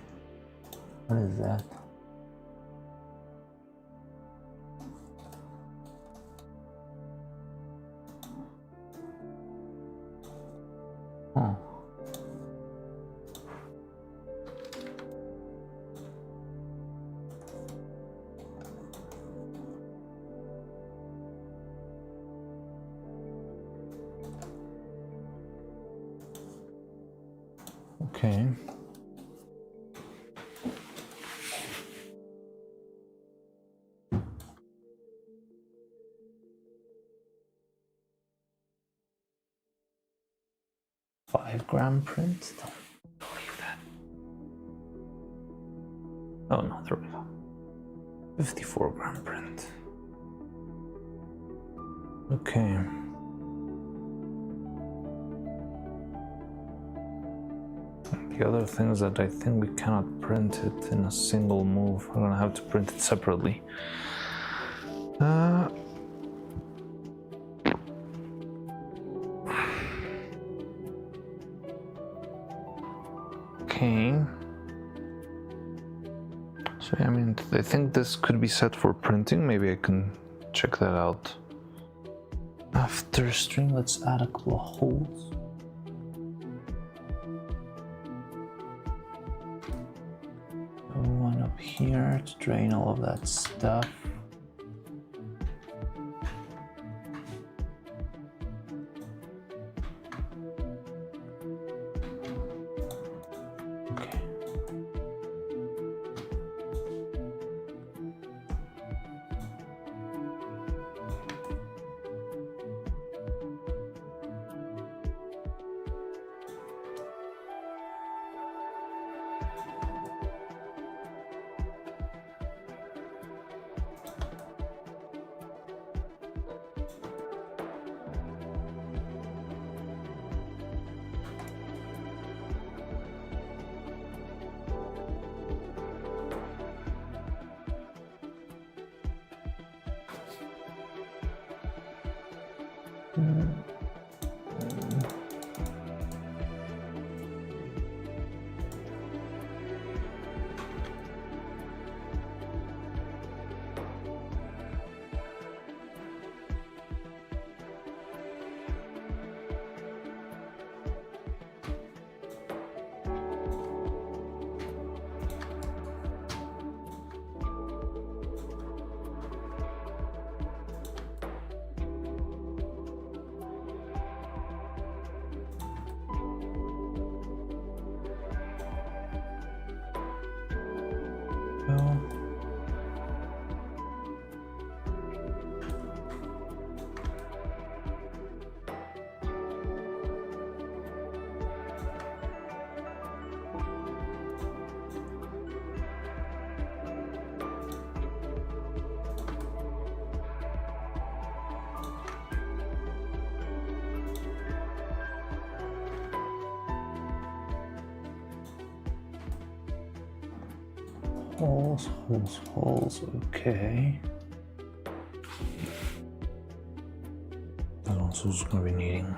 what is that? Huh. Okay. $5-gram print? Don't believe that. Oh no, there we go. 54-gram print. Okay. The other thing is that I think we cannot print it in a single move. We're gonna have to print it separately. Okay. So I mean, I think this could be set for printing. Maybe I can check that out. After string, let's add a couple of holes. One up here to drain all of that stuff. Okay. Holes, holes, holes, okay. That one's also gonna be needing.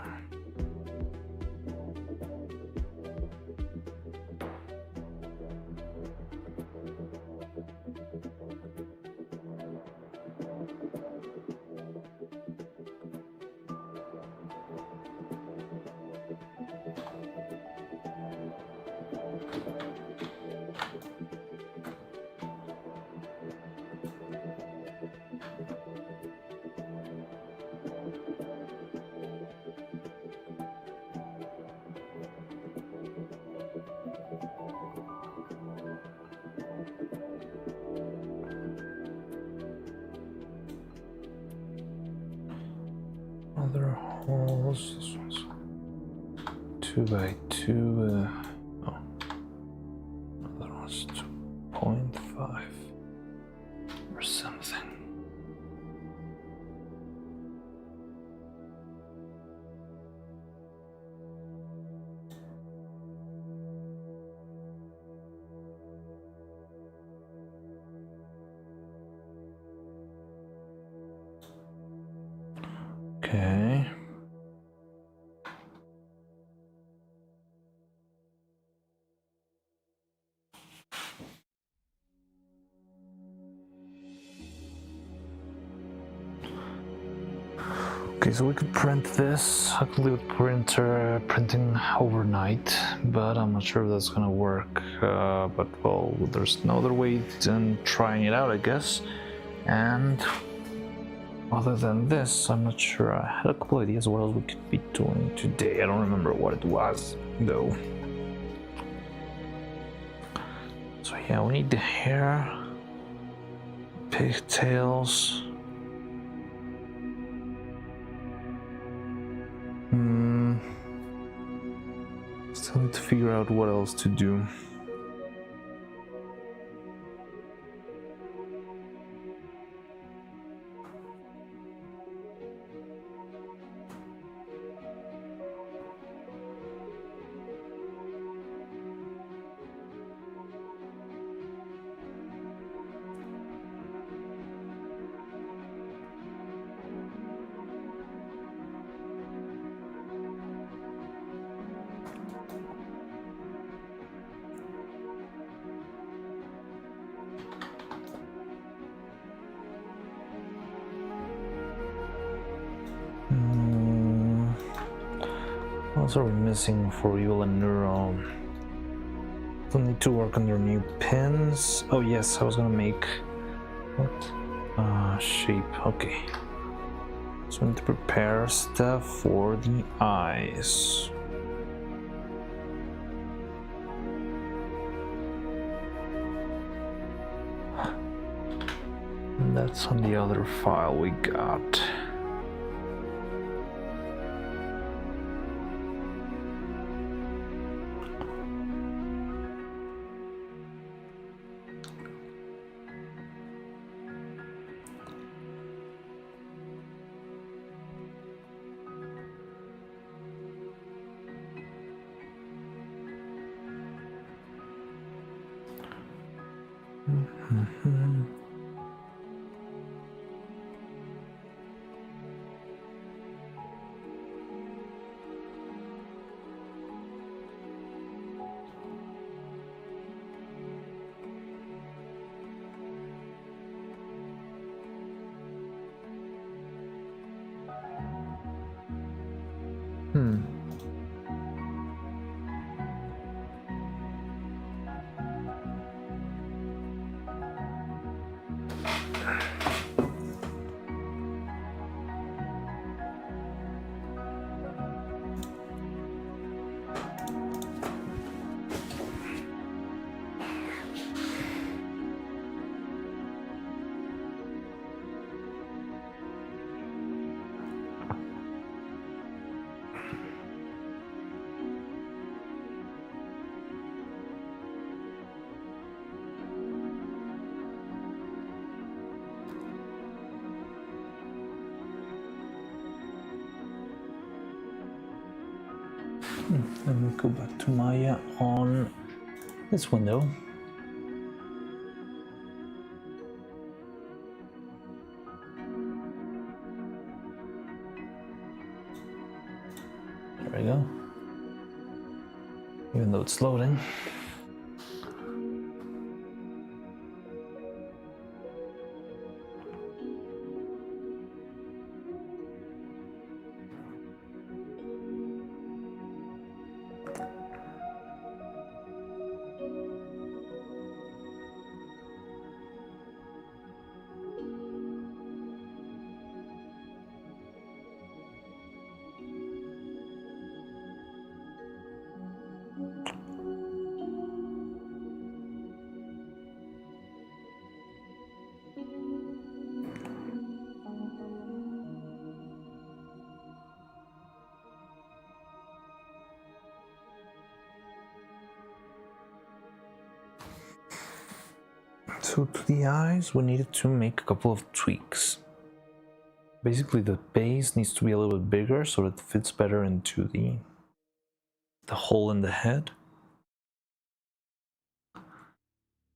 Other holes. This one's 2 by 2. Oh, another one's 2.5 or something. Okay. Okay, so we could print this. I could leave the printing overnight, but I'm not sure if that's gonna work. But well, there's no other way than trying it out, I guess. And other than this, I'm not sure. I had a couple ideas what else we could be doing today. I don't remember what it was, though. So yeah, we need the hair, pigtails. Still need to figure out what else to do. What are we missing for Yule and Neuro? Still need to work on their new pins. Oh yes, I was gonna make what? Shape. Okay. So we need to prepare stuff for the eyes. And that's on the other file we got. Let me go back to Maya on this window. we go. Even though it's loading. So to the eyes, we needed to make a couple of tweaks. Basically, the base needs to be a little bit bigger so that it fits better into the hole in the head.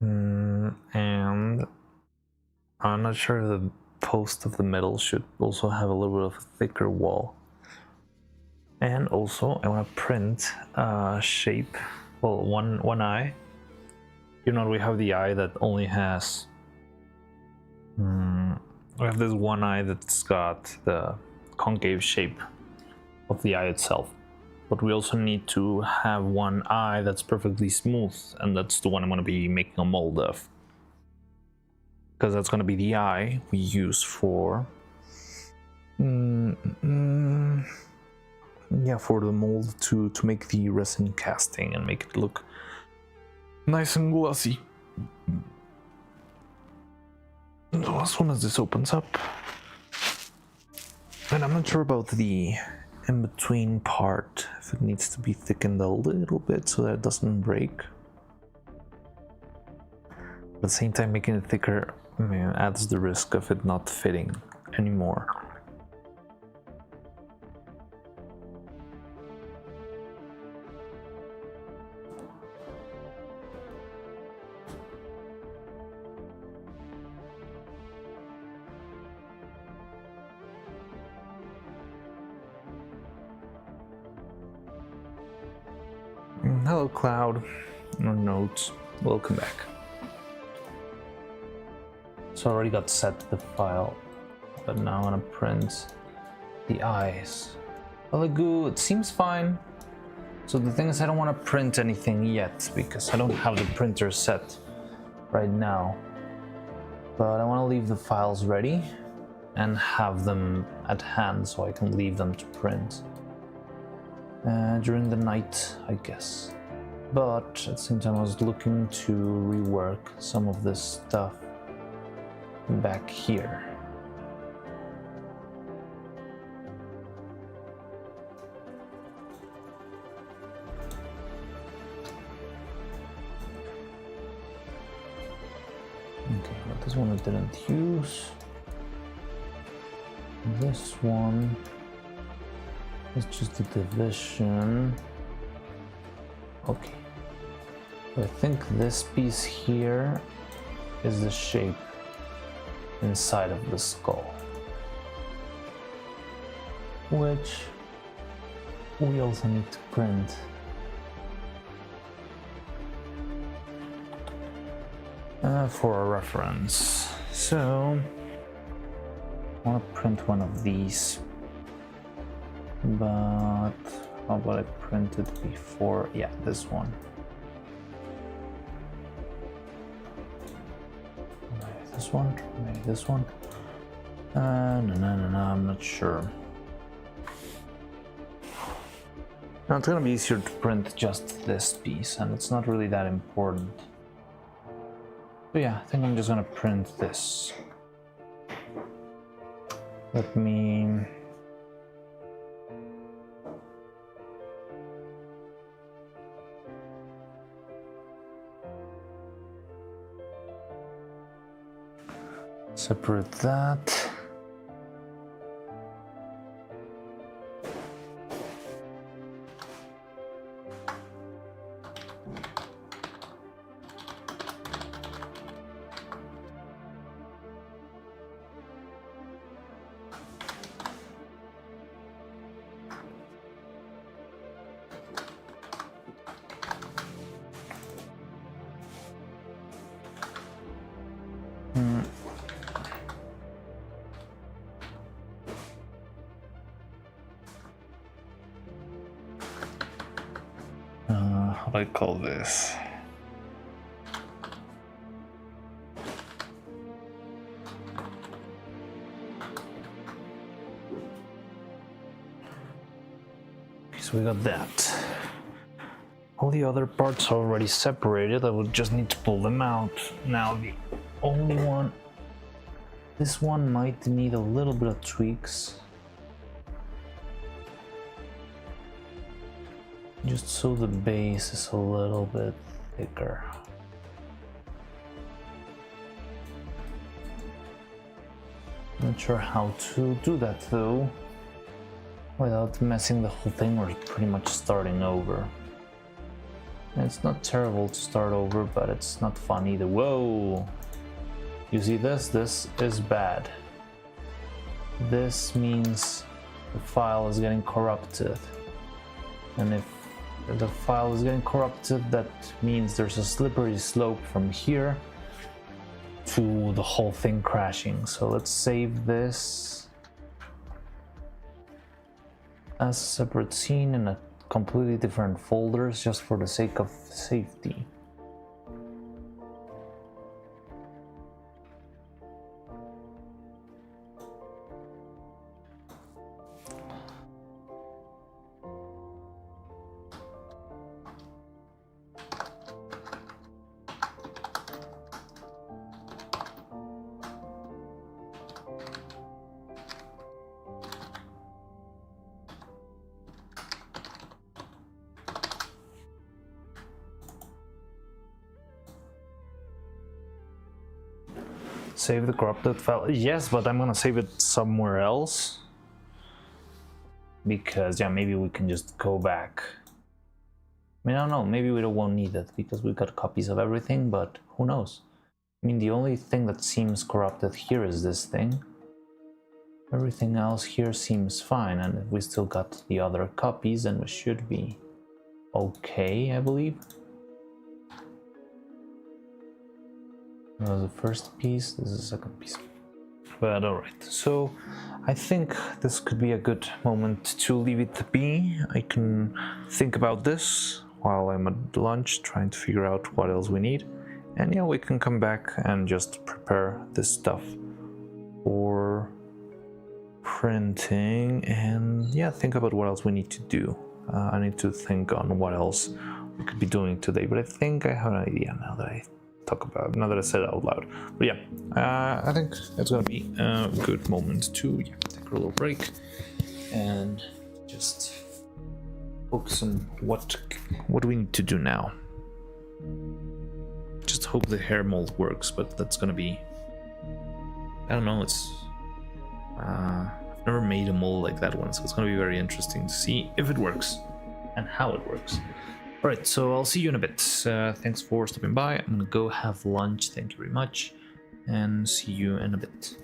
And I'm not sure if the post of the middle should also have a little bit of a thicker wall. And also, I want to print a shape, well, one eye. You know, we have the eye that only has... we have this one eye that's got the concave shape of the eye itself. But we also need to have one eye that's perfectly smooth, and that's the one I'm going to be making a mold of. Because that's going to be the eye we use for... yeah, for the mold to make the resin casting and make it look nice and glossy. So as soon as this opens up, and I'm not sure about the in-between part, if it needs to be thickened a little bit so that it doesn't break. At the same time, making it thicker, adds the risk of it not fitting anymore. Hello, Cloud, or Notes. Welcome back. So I already got set the file, but now I'm gonna print the eyes. Well, the goo, it seems fine. So the thing is, I don't want to print anything yet because I don't have the printer set right now. But I want to leave the files ready and have them at hand so I can leave them to print during the night, I guess. But at the same time, I was looking to rework some of this stuff back here. Okay, but this one I didn't use. This one is just a division. Okay. I think this piece here is the shape inside of the skull, which we also need to print. For a reference. So I want to print one of these, but how about I print it before? Yeah, this one. Maybe this one, maybe this one. No, I'm not sure. Now it's gonna be easier to print just this piece, and it's not really that important. But yeah, I think I'm just gonna print this. Let me... separate that. how do I call this? So we got that. All the other parts are already separated. I would just need to pull them out. Now the only one, this one might need a little bit of tweaks. Just so the base is a little bit thicker. Not sure how to do that though, without messing the whole thing or pretty much starting over. And it's not terrible to start over, but it's not fun either. Whoa! You see this? This is bad. This means the file is getting corrupted. And if the file is getting corrupted, that means there's a slippery slope from here to the whole thing crashing. So let's save this as a separate scene in a completely different folders just for the sake of safety. Save the corrupted file. Yes, but I'm gonna save it somewhere else. Because, yeah, maybe we can just go back. I mean, I don't know, maybe we won't need it because we've got copies of everything, but who knows? I mean, the only thing that seems corrupted here is this thing. Everything else here seems fine, and if we still got the other copies, then we should be okay, I believe. That was the first piece, this is the second piece. But alright, so I think this could be a good moment to leave it be. I can think about this while I'm at lunch, trying to figure out what else we need. And yeah, we can come back and just prepare this stuff for printing and yeah, think about what else we need to do. I need to think on what else we could be doing today, but I think I have an idea now that I talk about, now that I said it out loud. But yeah, I think it's gonna be a good moment to take a little break and just focus on what we need to do now. Just hope the hair mold works, but that's gonna be, I don't know, it's I've never made a mold like that one, so it's gonna be very interesting to see if it works and how it works. Alright, so I'll see you in a bit. Thanks for stopping by. I'm gonna go have lunch, thank you very much, and see you in a bit.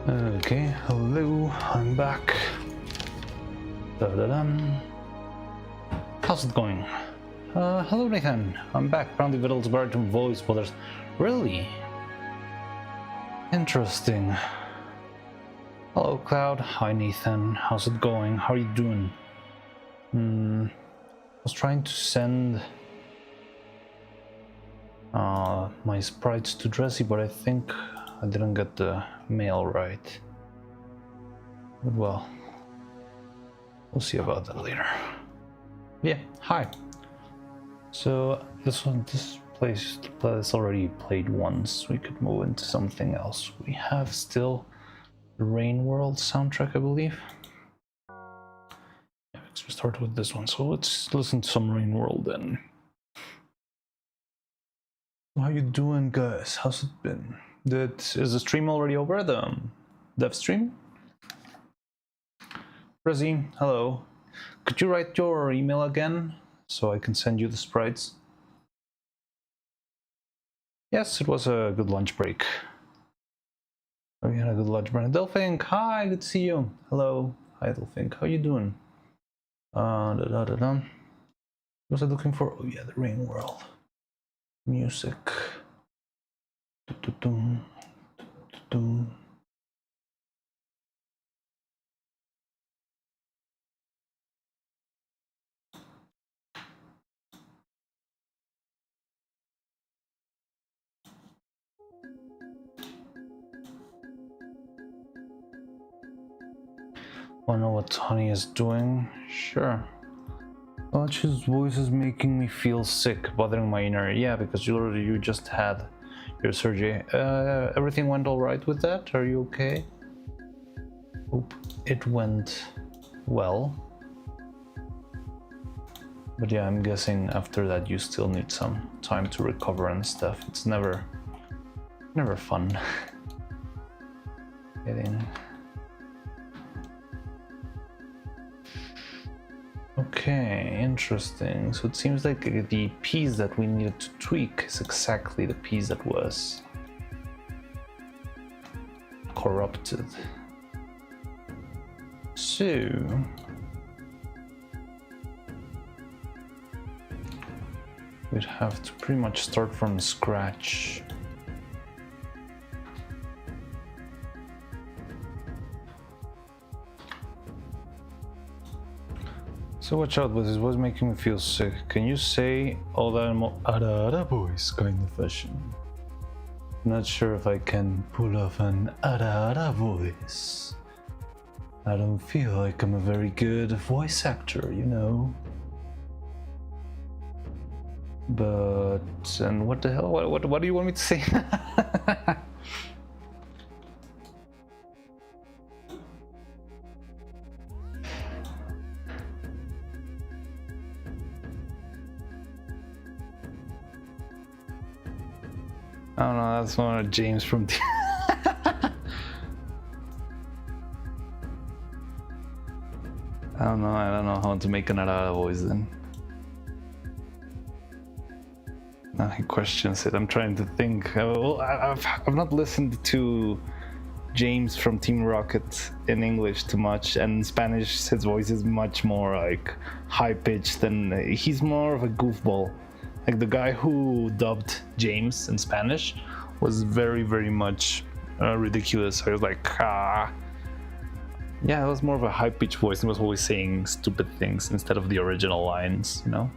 Okay, hello, I'm back. Da-da-dum. How's it going? Hello Nathan, I'm back. Apparently Vital's baritone voice bothers. Really? Interesting. Hello Cloud, hi Nathan, how's it going? How are you doing? I was trying to send my sprites to Dressy, but I think I didn't get the mail right. But well, we'll see about that later. Yeah, hi. So this place is already played once. We could move into something else. We have still the Rain World soundtrack, I believe. Yeah, let's start with this one. So let's listen to some Rain World then. How you doing, guys? How's it been? Is the stream already over? The dev stream? Resi, hello. Could you write your email again so I can send you the sprites? Yes, it was a good lunch break. We had a good lunch break. Delphink, hi, good to see you. Hello, hi Delphink, how you doing? What was I looking for? Oh yeah, the Rain World. Music. Dum, dum. Wanna know what Honey is doing? Sure. Arch's voice is making me feel sick, bothering my inner. Yeah, because you just had your surgery. Everything went all right with that? Are you okay? Hope it went well. But yeah, I'm guessing after that you still need some time to recover and stuff. It's never fun. Getting. Okay, interesting. So it seems like the piece that we needed to tweak is exactly the piece that was corrupted. So we'd have to pretty much start from scratch. So watch out, but this was making me feel sick. Can you say all that in more ara voice kind of fashion? Not sure if I can pull off an ara voice. I don't feel like I'm a very good voice actor, you know. But and what the hell? What do you want me to say? I don't know, that's one of James from I don't know how to make an Arara voice then. Now he questions it. I'm trying to think. Well, I've not listened to James from Team Rocket in English too much, and in Spanish his voice is much more like high pitched, and he's more of a goofball. Like the guy who dubbed James in Spanish was very much ridiculous. I was like, ah. Yeah, it was more of a high-pitched voice. He was always saying stupid things instead of the original lines, you know?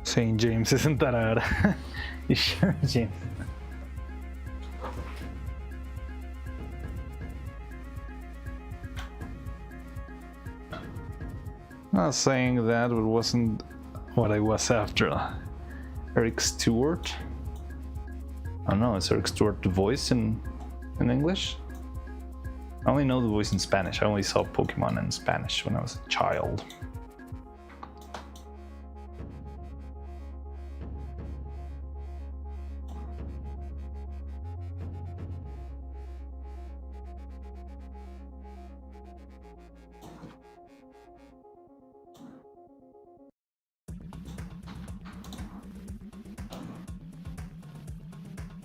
Saying James isn't that hard. You sure, James? Not saying that, but it wasn't what I was after. Eric Stewart? Oh no, it's Eric Stewart the voice in English? I only know the voice in Spanish. I only saw Pokemon in Spanish when I was a child.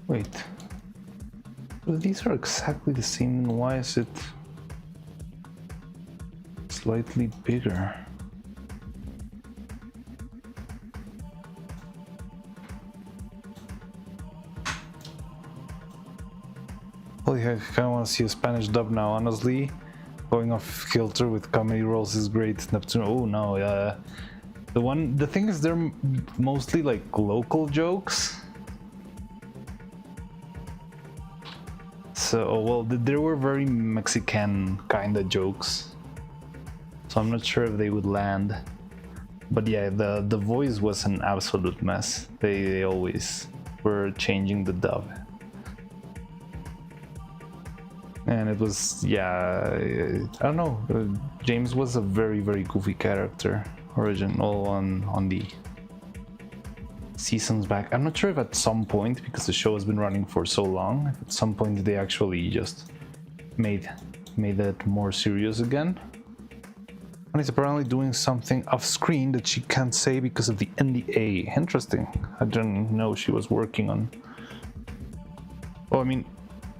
Wait. These are exactly the same, and why is it slightly bigger? Holy heck, I kinda wanna see a Spanish dub now, honestly. Going off kilter with comedy roles is great. Neptune, oh no, the thing is they're mostly like local jokes. So, well, there were very Mexican kinda jokes. So I'm not sure if they would land. But yeah, the voice was an absolute mess. They always were changing the dub. And it was, yeah, I don't know. James was a very, very goofy character, original on the seasons back. I'm not sure if at some point, because the show has been running for so long, if at some point they actually just made that more serious again. And he's apparently doing something off screen that she can't say because of the NDA. Interesting. I didn't know she was working on. Well, I mean,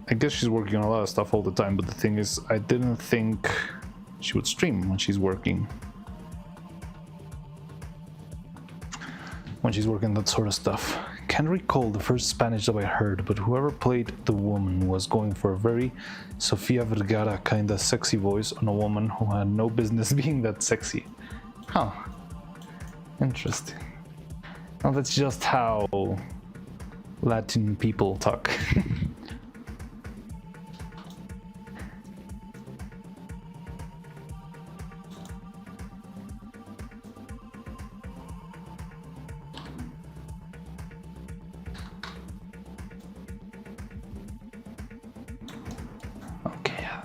I guess she's working on a lot of stuff all the time, but the thing is, I didn't think she would stream when she's working. When she's working that sort of stuff. Can't recall the first Spanish dub I heard, but whoever played the woman was going for a very Sofia Vergara kinda sexy voice on a woman who had no business being that sexy. Huh. Interesting. Well, that's just how Latin people talk.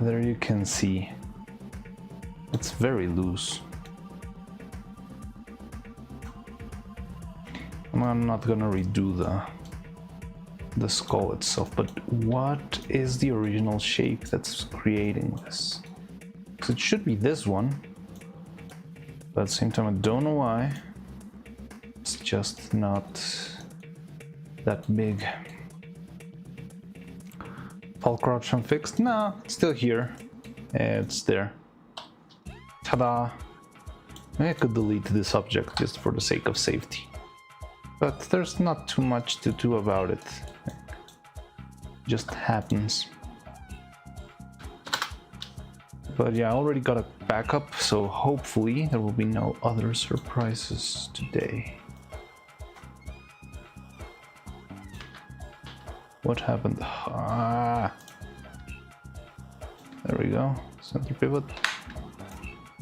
There you can see it's very loose. I'm not gonna redo the skull itself, but what is the original shape that's creating this? Because it should be this one, but at the same time I don't know why it's just not that big. Fall corruption fixed? No, it's still here. It's there. Ta-da! I could delete this object just for the sake of safety. But there's not too much to do about it. It just happens. But yeah, I already got a backup, so hopefully there will be no other surprises today. What happened? Ah, there we go. Center pivot.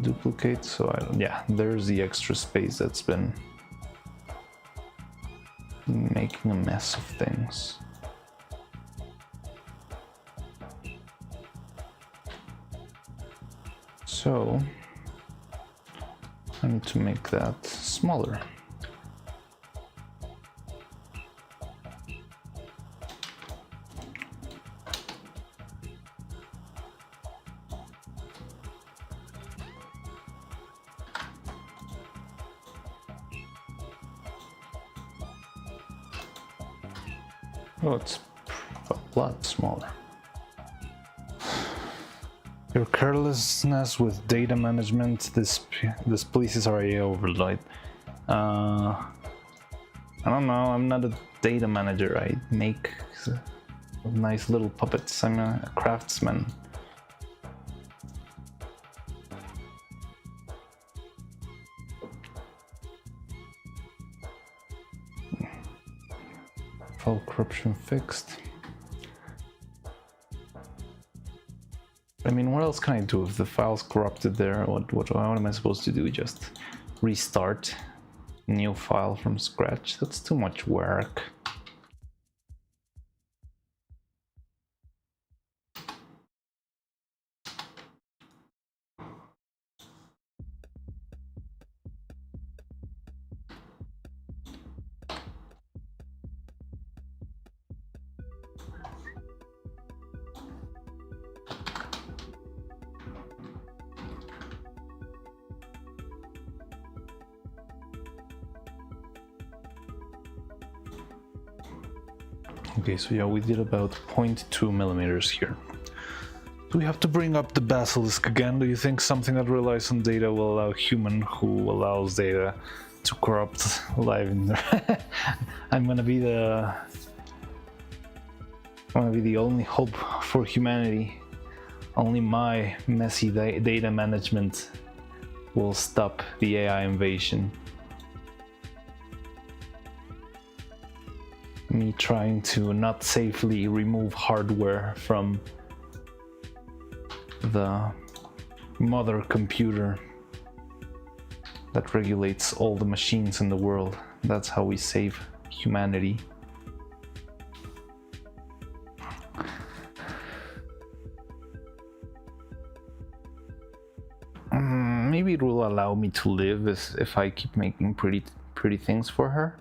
Duplicate. So yeah, there's the extra space that's been making a mess of things. So I need to make that smaller. Oh, it's a lot smaller. Your carelessness with data management displeases our AI overload. I don't know, I'm not a data manager. I make nice little puppets. I'm a craftsman. File corruption fixed. I mean, what else can I do if the file's corrupted there? What am I supposed to do? Just restart new file from scratch? That's too much work. Okay, so yeah, we did about 0.2 millimeters here. Do we have to bring up the basilisk again? Do you think something that relies on data will allow human who allows data to corrupt life in there? I'm gonna be the only hope for humanity. Only my messy data management will stop the AI invasion. Me trying to not safely remove hardware from the mother computer that regulates all the machines in the world. That's how we save humanity. Maybe it will allow me to live if I keep making pretty things for her.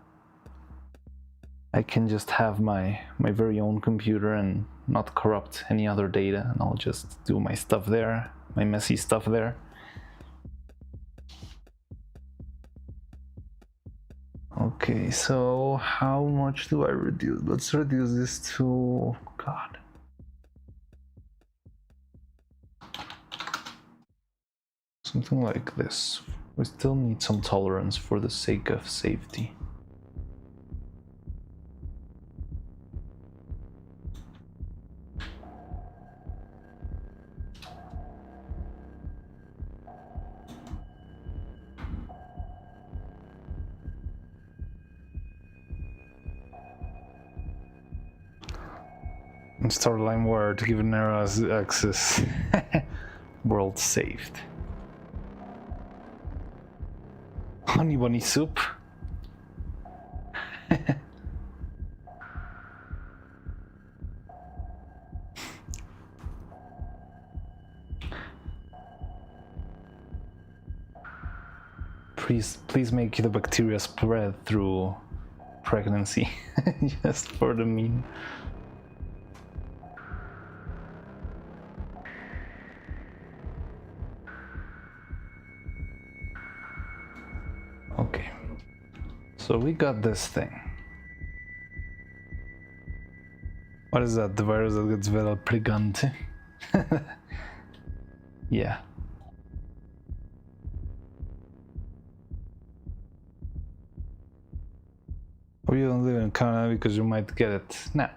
I can just have my very own computer and not corrupt any other data, and I'll just do my stuff there, my messy stuff there. Okay, so how much do I reduce? Let's reduce this to, God. Something like this. We still need some tolerance for the sake of safety. Install LimeWire to give Neuro access. World saved. Honey bunny soup. Please make the bacteria spread through pregnancy. Just for the mean. Okay, so we got this thing. What is that? The virus that gets well pregante? Yeah. Or you don't live in Canada because you might get it. Nah.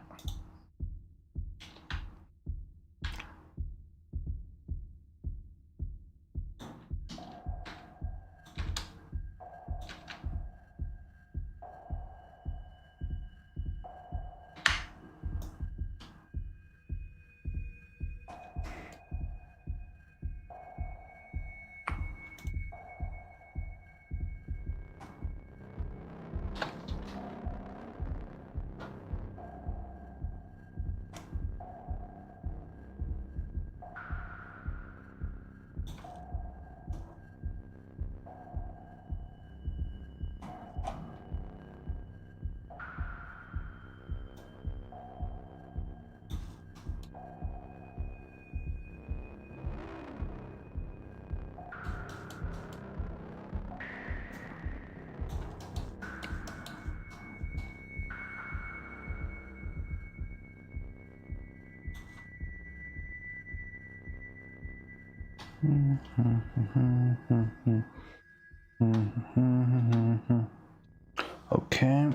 Okay.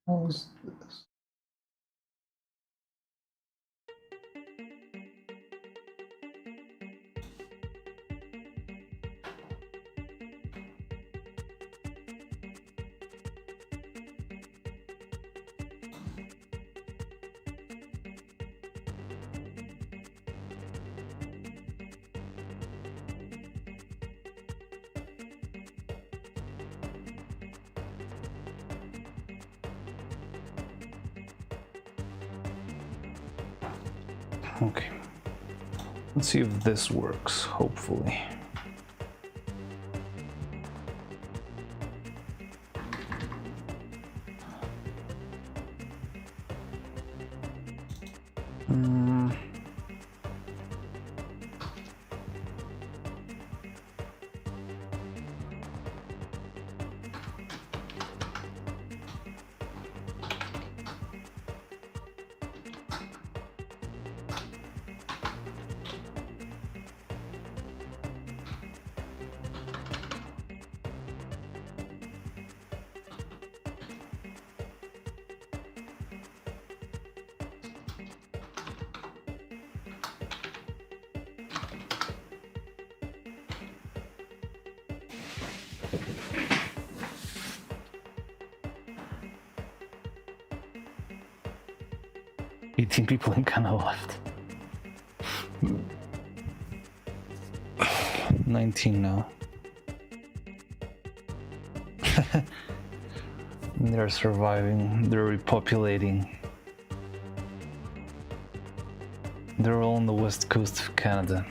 What was this? Okay, let's see if this works, hopefully. 18 people in Canada left. 19 now. They're surviving, they're repopulating. They're all on the west coast of Canada.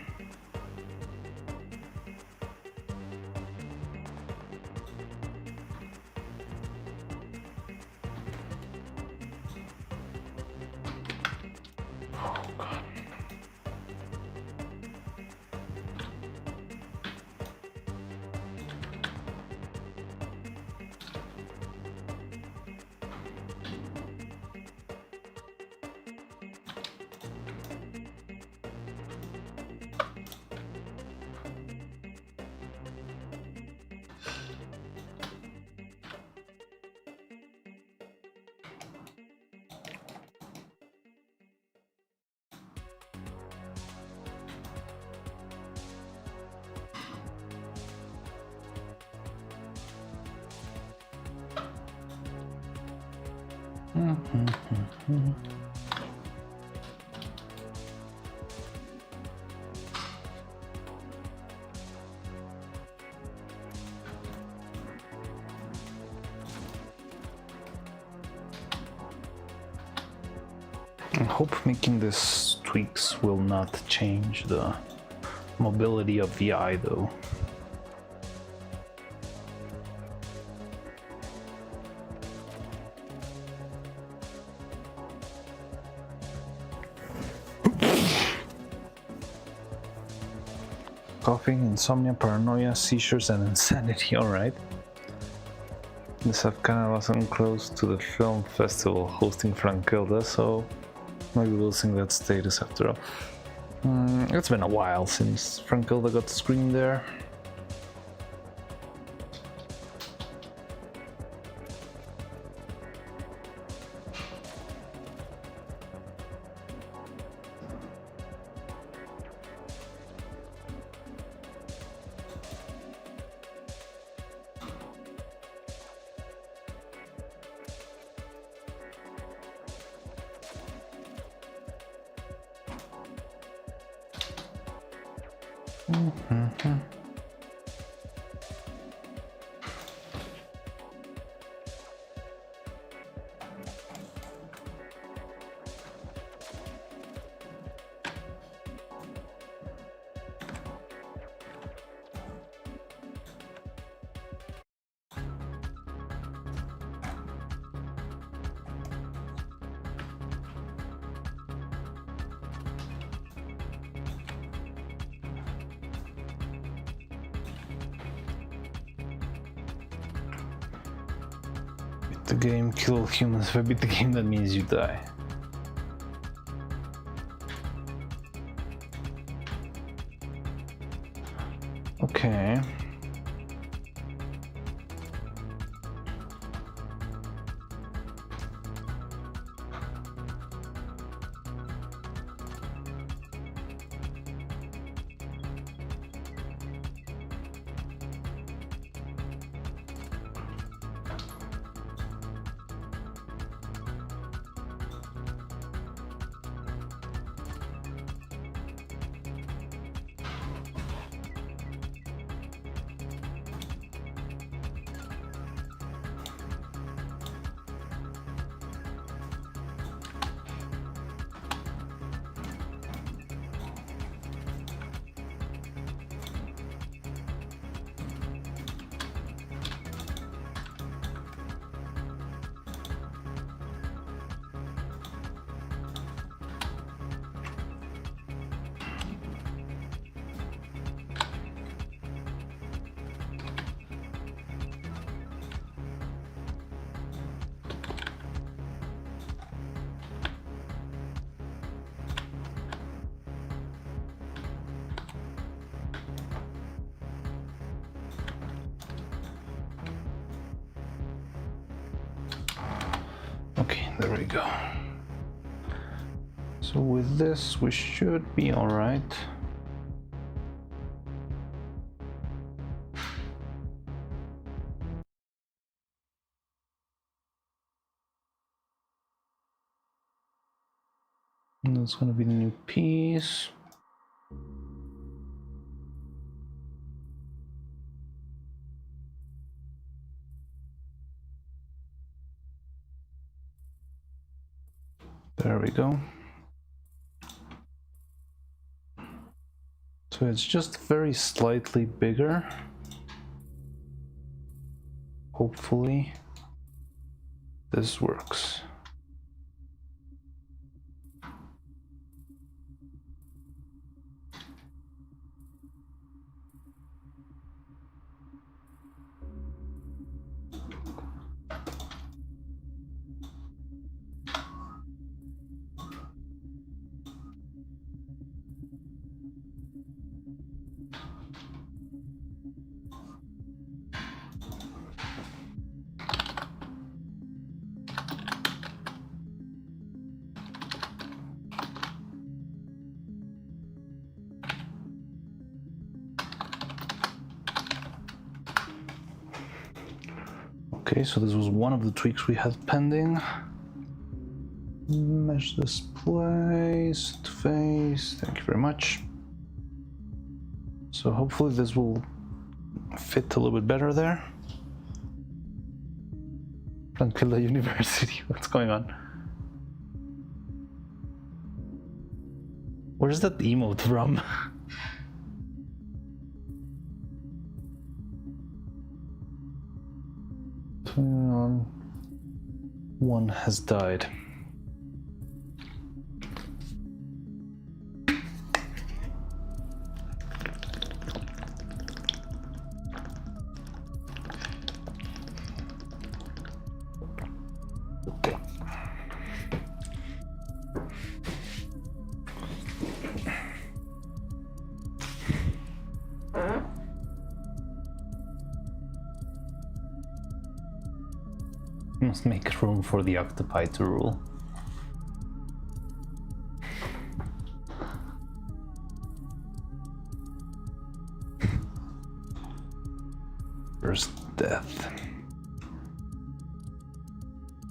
Oh God. I hope making these tweaks will not change the mobility of the eye though. Coughing, insomnia, paranoia, seizures, and insanity. Alright. This have kind of wasn't close to the film festival hosting Frankilda, so maybe losing that status after all. It's been a while since Frankilda got screened there. The game kill humans. If I beat the game, that means you die. Okay. Okay, there we go. So with this, we should be all right. And that's gonna be the new piece. There we go. So it's just very slightly bigger. Hopefully this works. Okay, so this was one of the tweaks we had pending. Mesh displays to face. Thank you very much. So hopefully this will fit a little bit better there. Tranquilla University, what's going on? Where's that emote from? One has died. Okay. Must make room for the octopi to rule. First death.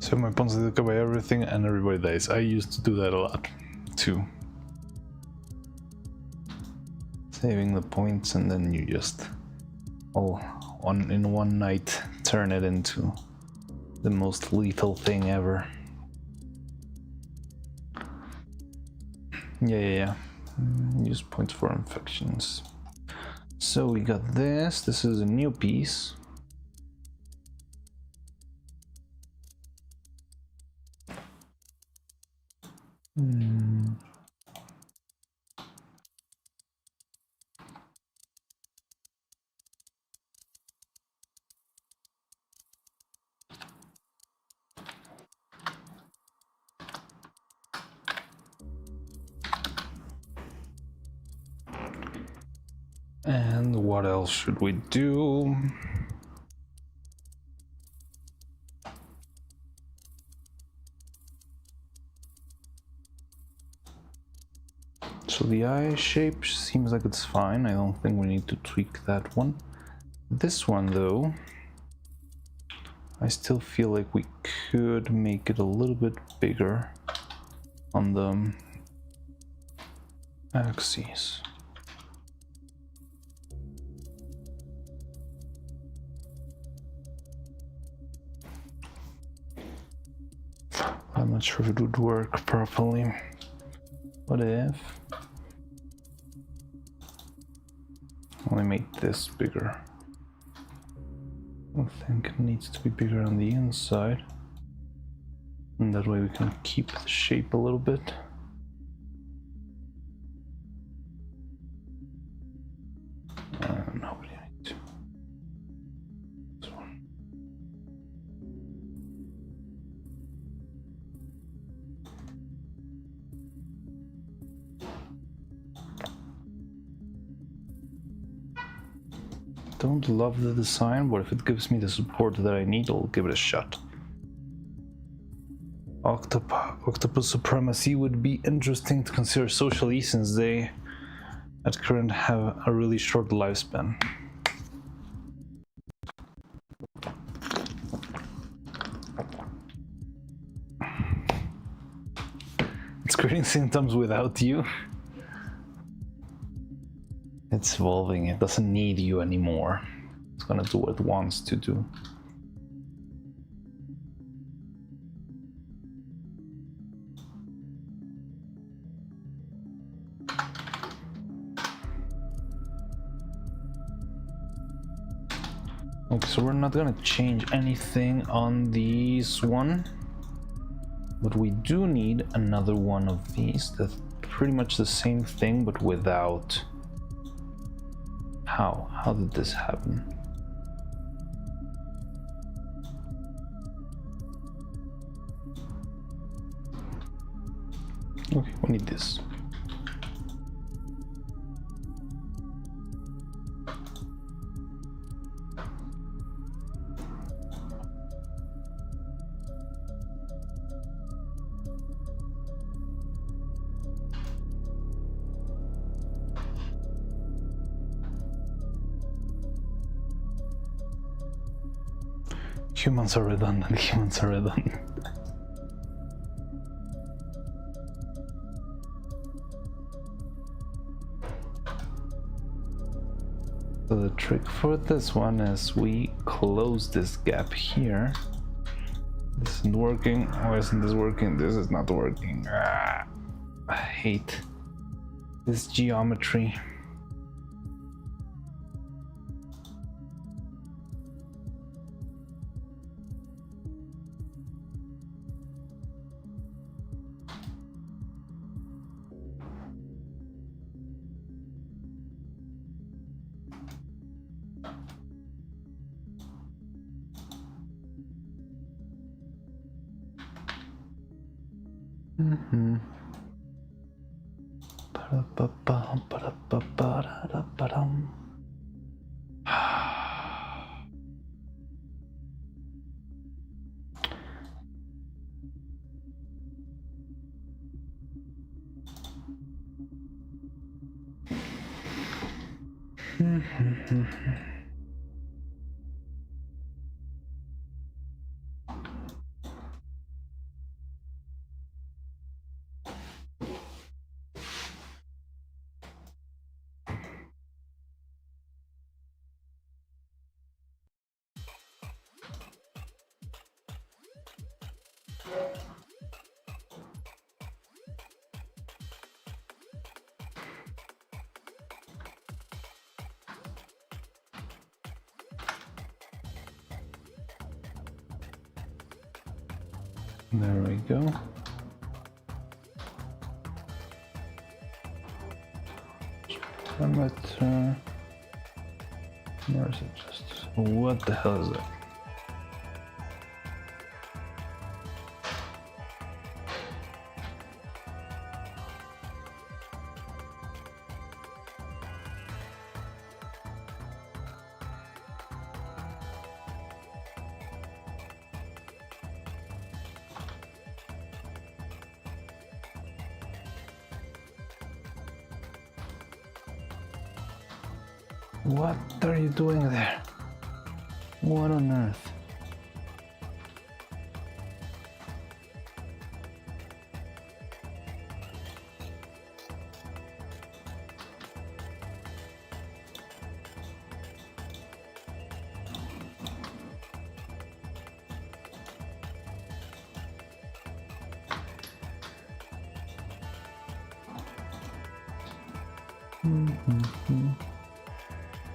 So my pawns take away everything and everybody dies. I used to do that a lot too. Saving the points and then you just in one night turn it into the most lethal thing ever. Yeah. Use points for infections. So we got this. This is a new piece. And what else should we do? So the eye shape seems like it's fine. I don't think we need to tweak that one. This one though, I still feel like we could make it a little bit bigger on the axes. I'm not sure if it would work properly. What if I made this bigger? I think it needs to be bigger on the inside, and that way we can keep the shape a little bit. No, we need to. This one. Don't love the design, but if it gives me the support that I need, I'll give it a shot. Octopus supremacy would be interesting to consider socially, since they at current have a really short lifespan. It's It's creating symptoms without you. It's evolving. It doesn't need you anymore. It's gonna do what it wants to do. Okay, so we're not gonna change anything on this one, but we do need another one of these. That's pretty much the same thing, but without. How did this happen? Okay, we need this. Humans are redundant, humans are redundant. So the trick for this one is we close this gap here. This isn't working. Why isn't this working? This is not working. I hate this geometry. There we go. Parameter. Where is it? Just what the hell is that? What are you doing there? What on earth?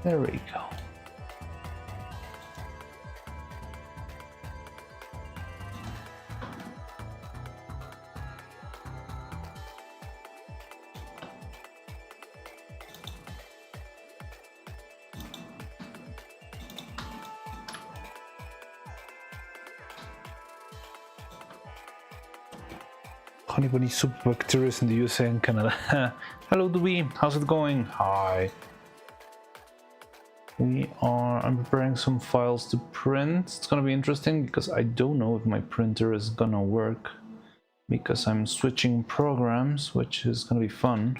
There we go. Honey Bunny Soup Bacterias in the USA and Canada. Hello, Dewey. How's it going? Hi. I'm preparing some files to print. It's gonna be interesting because I don't know if my printer is gonna work because I'm switching programs, which is gonna be fun.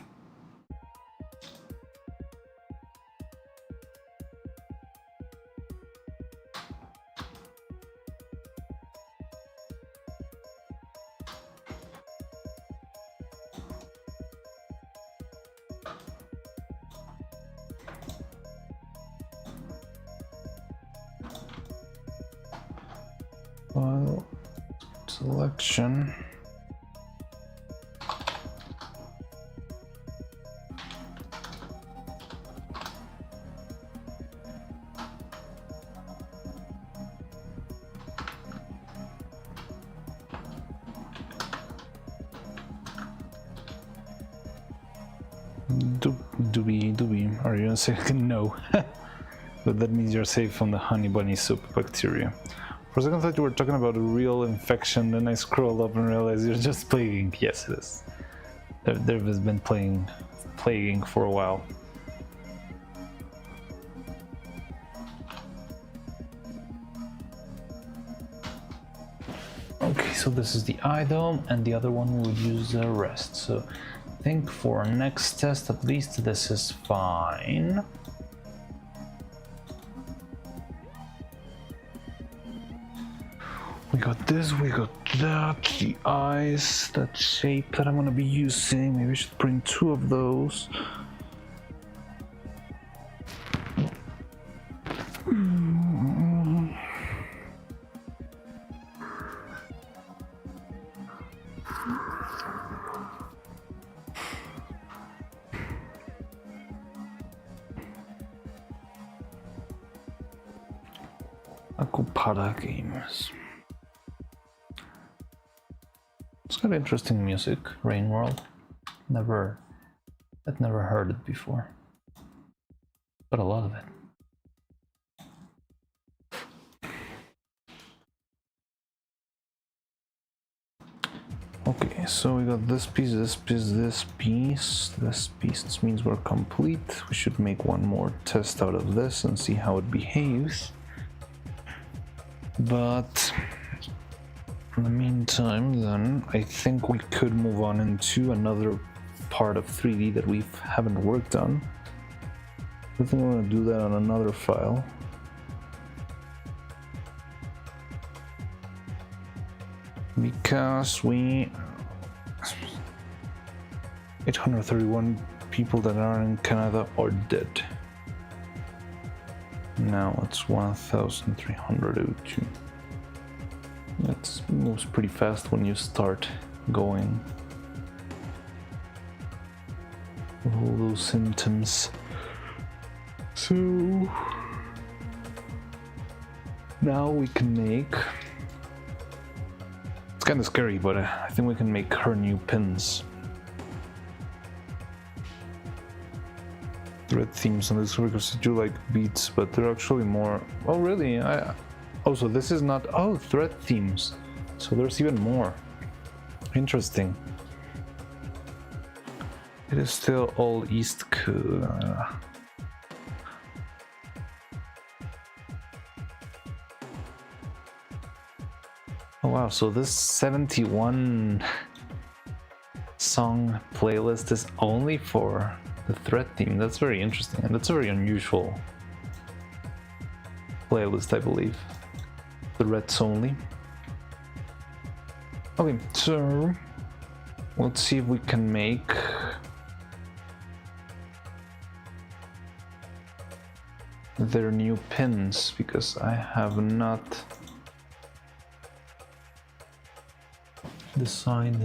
selection. Doobie, are you gonna say no? But that means you're safe from the honey bunny soup bacteria. For a second I thought you were talking about a real infection, then I scrolled up and realized you're just plaguing. Yes, it is. There has been plaguing for a while. Okay, so this is the eye dome, and the other one would use the rest. So I think for our next test, at least this is fine. We got this, we got that, the eyes, that shape that I'm gonna be using. Maybe I should bring 2 of those. Akupada games. It's got interesting music, Rain World. I'd never heard it before. But a lot of it. Okay, so we got this piece, this piece, this piece, this piece. This means we're complete. We should make one more test out of this and see how it behaves. But in the meantime, then, I think we could move on into another part of 3D that we haven't worked on. I think we're going to do that on another file. Because 831 people that are in Canada are dead. Now it's 1,302. That moves pretty fast when you start going. All those symptoms. So now we can make. It's kind of scary, but I think we can make her new pins. Red themes on this because you like beats, but they're actually more. Oh, really? So this is not. Oh, thread themes. So there's even more. Interesting. It is still all East Coast. Oh wow, so this 71 song playlist is only for the thread theme. That's very interesting, and that's a very unusual playlist, I believe. Threads only. Okay, so let's see if we can make their new pins, because I have not designed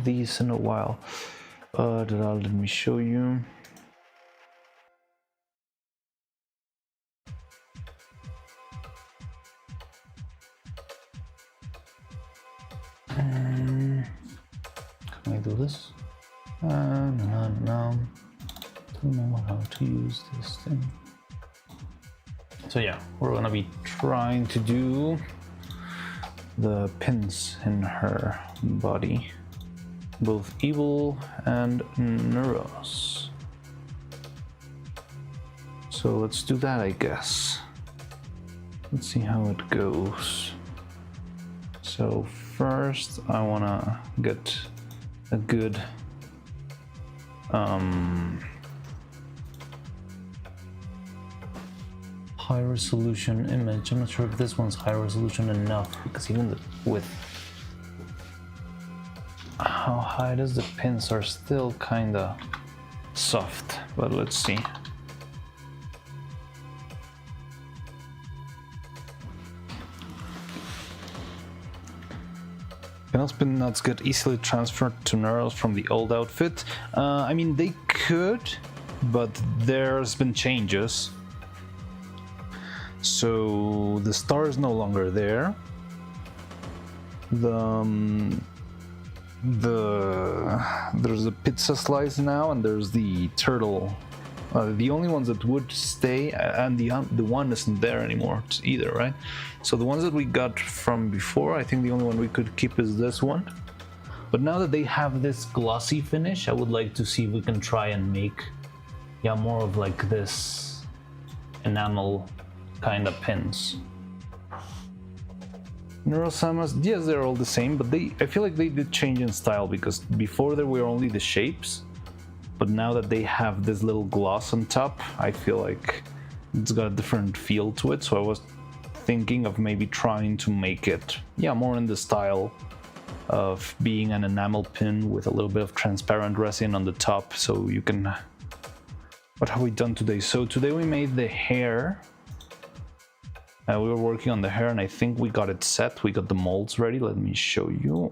these in a while. Let me show you. Can I do this? No. Don't know how to use this thing. So yeah, we're gonna be trying to do the pins in her body, both evil and Neuros. So let's do that, I guess. Let's see how it goes. So first I wanna get a good high resolution image. I'm not sure if this one's high resolution enough, because even with how high it is, the pins are still kinda soft, but let's see. Can spin nuts get easily transferred to Neuros from the old outfit? I mean, they could, but there's been changes. So the star is no longer there. There's a pizza slice now, and there's the turtle. The only ones that would stay, and the one isn't there anymore either, right? So the ones that we got from before, I think the only one we could keep is this one. But now that they have this glossy finish, I would like to see if we can try and make, yeah, more of like this enamel kind of pins. Neuro-Samas, yes, they're all the same, but I feel like they did change in style, because before there were only the shapes, but now that they have this little gloss on top, I feel like it's got a different feel to it. So I was thinking of maybe trying to make it, yeah, more in the style of being an enamel pin with a little bit of transparent resin on the top, so you can... What have we done today? So today we made the hair. We were working on the hair, and I think we got it set. We got the molds ready. Let me show you.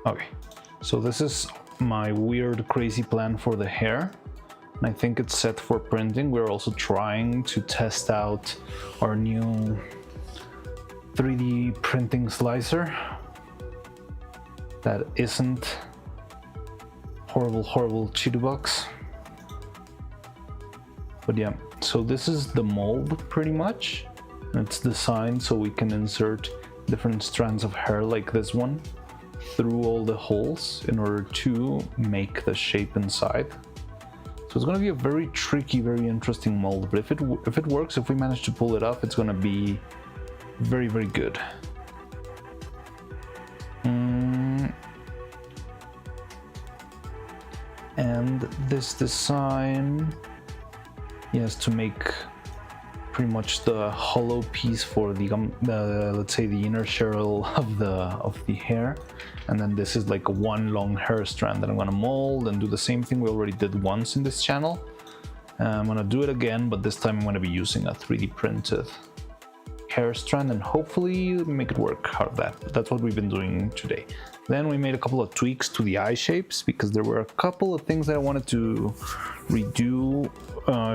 Okay, so this is my weird, crazy plan for the hair, and I think it's set for printing. We're also trying to test out our new 3D printing slicer that isn't horrible Cheeto box. But yeah, so this is the mold pretty much. It's designed so we can insert different strands of hair like this one through all the holes in order to make the shape inside. So it's going to be a very tricky, very interesting mold, but if it works, if we manage to pull it off, it's going to be very, very good. And this design, yes, to make pretty much the hollow piece for the let's say the inner shell of the hair, and then this is like one long hair strand that I'm gonna mold and do the same thing we already did once in this channel. I'm gonna do it again, but this time I'm gonna be using a 3D printed hair strand and hopefully make it work out of that. That's what we've been doing today. Then we made a couple of tweaks to the eye shapes, because there were a couple of things that I wanted to redo,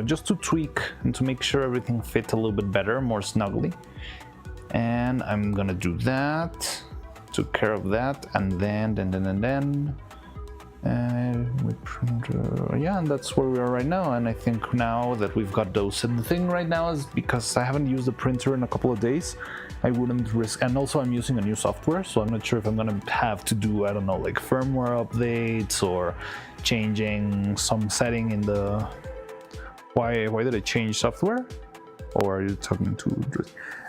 just to tweak and to make sure everything fit a little bit better, more snugly. And I'm gonna do that, took care of that, and then we print, yeah, and that's where we are right now. And I think now that we've got those, and the thing right now is because I haven't used the printer in a couple of days, I wouldn't risk, and also I'm using a new software, so I'm not sure if I'm gonna have to do, I don't know, like firmware updates or changing some setting in the... Why did I change software? Or are you talking to...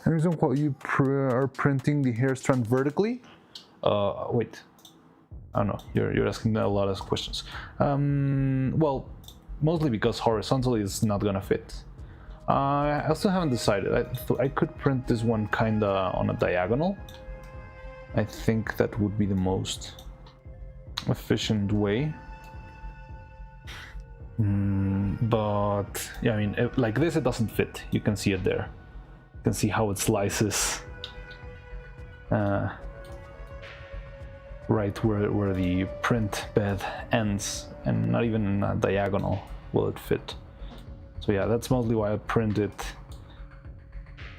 And reason why you are printing the hair strand vertically? Wait. I don't know, you're asking a lot of questions. Well, mostly because horizontally is not gonna fit. I still haven't decided. I could print this one kinda on a diagonal. I think that would be the most efficient way. But yeah, I mean, like this, it doesn't fit. You can see it there. You can see how it slices. Right where the print bed ends, and not even in a diagonal will it fit. So yeah, that's mostly why I print it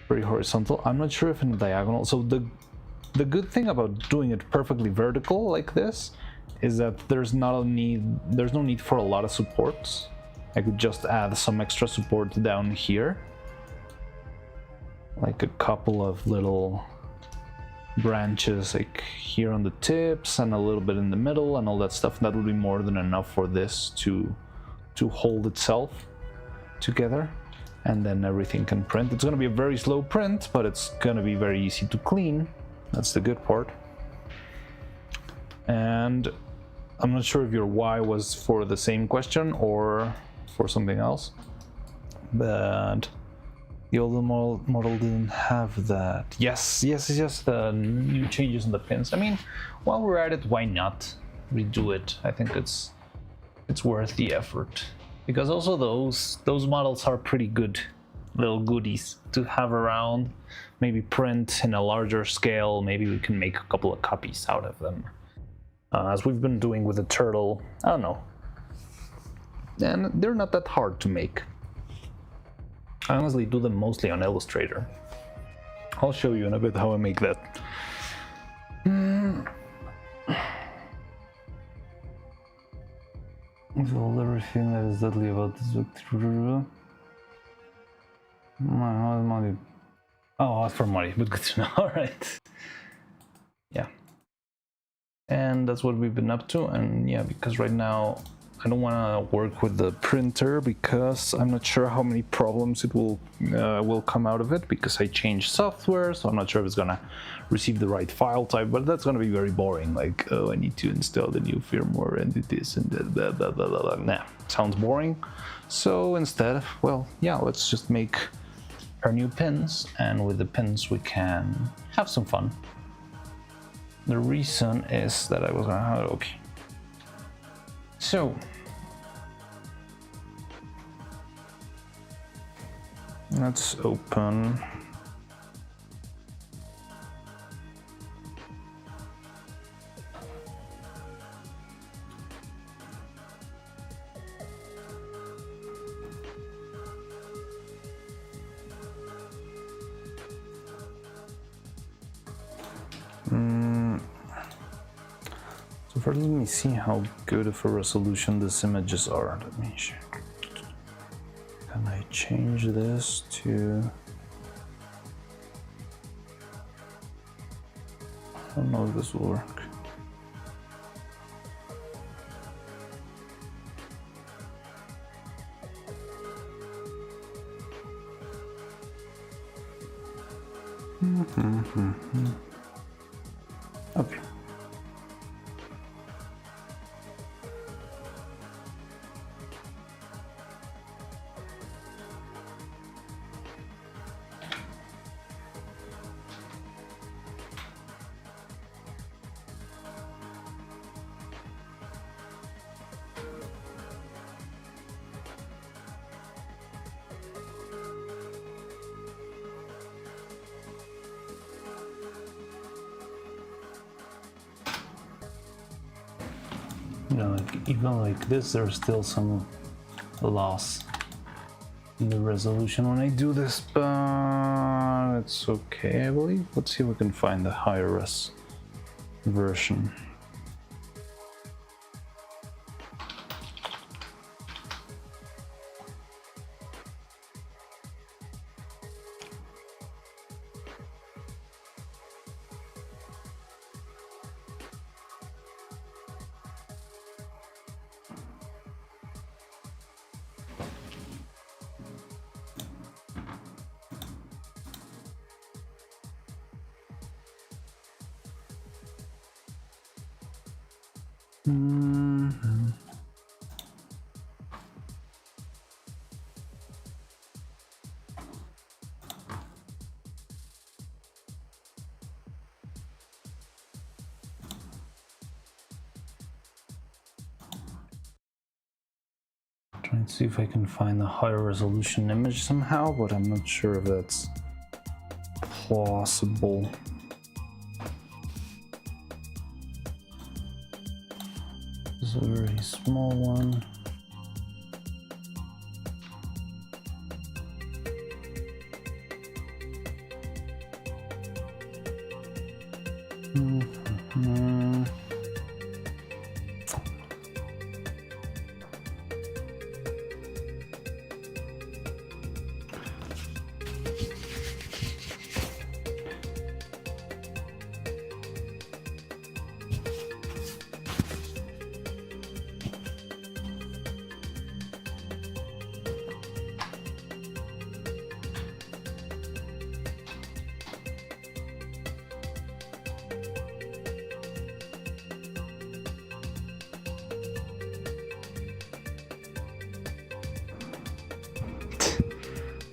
very horizontal. I'm not sure if in a diagonal. So the good thing about doing it perfectly vertical like this is that there's no need for a lot of supports. I could just add some extra support down here, like a couple of little branches like here on the tips and a little bit in the middle and all that stuff. That would be more than enough for this to hold itself together, and then everything can print. It's going to be a very slow print, but it's going to be very easy to clean. That's the good part. And I'm not sure if your why was for the same question or for something else, but the older model didn't have that. Yes, the new changes in the pins. I mean, while we're at it, why not redo it? I think it's worth the effort. because also those models are pretty good little goodies to have around. Maybe print in a larger scale. Maybe we can make a couple of copies out of them, as we've been doing with the turtle. I don't know, and they're not that hard to make. I honestly do them mostly on Illustrator. I'll show you in a bit how I make that. So everything that is deadly about this victory. Oh, it's for money, but good to know. All right. Yeah. And that's what we've been up to. And yeah, because right now I don't want to work with the printer because I'm not sure how many problems it will come out of it, because I changed software, so I'm not sure if it's gonna receive the right file type. But that's gonna be very boring. Like, oh, I need to install the new firmware and do this and that, blah blah blah blah. Nah, sounds boring. So instead, well, yeah, let's just make our new pins, and with the pins we can have some fun. The reason is that I was gonna okay. So let's open so first let me see how good of a resolution these images are. Let me check. Can I change this to... I don't know if this will work. Okay. You know, like, even like this, there's still some loss in the resolution when I do this, but it's okay, I believe. Let's see if we can find the higher res version. Trying to see if I can find a higher resolution image somehow, but I'm not sure if that's possible. This is a very small one.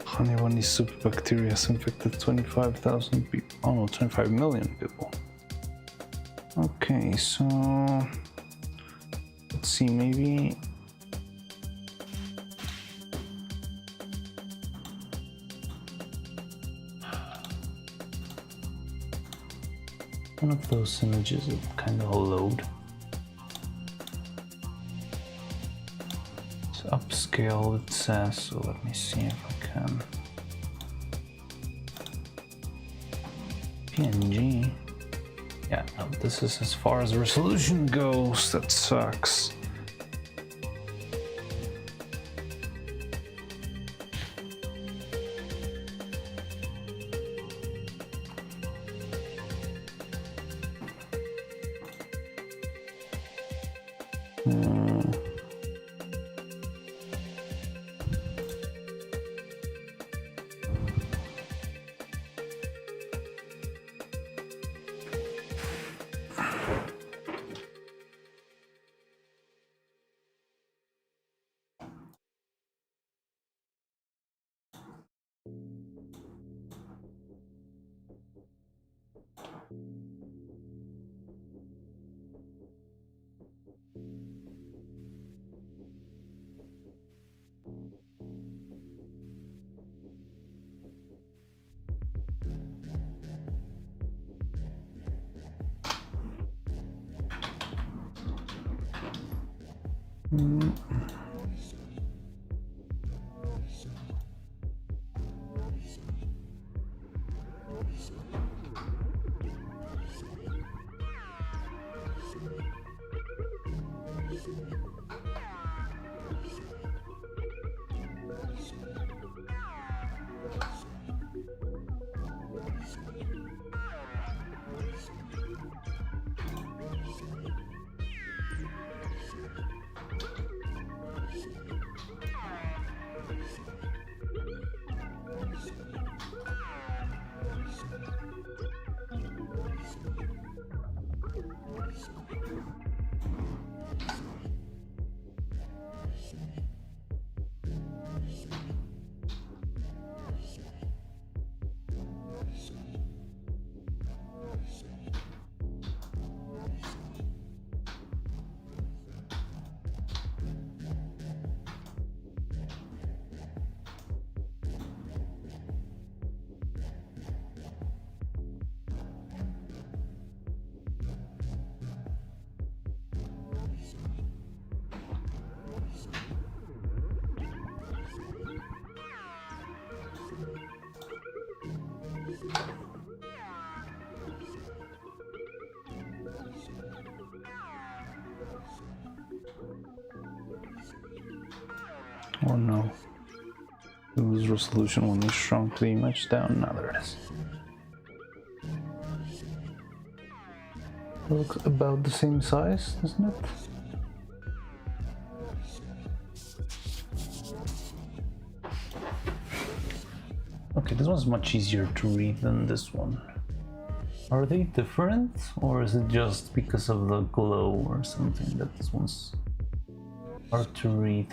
Honey bunny soup bacteria has infected 25,000 people. Oh no, 25 million people. Okay, so let's see, maybe one of those images is kind of a load. It's upscale, it says, so let me see if I can. PNG. Yeah, no, this is as far as resolution goes. That sucks. Oh no. Lose resolution when you shrunk the image down. Now there it is. It looks about the same size, doesn't it? Okay, this one's much easier to read than this one. Are they different, or is it just because of the glow or something that this one's hard to read?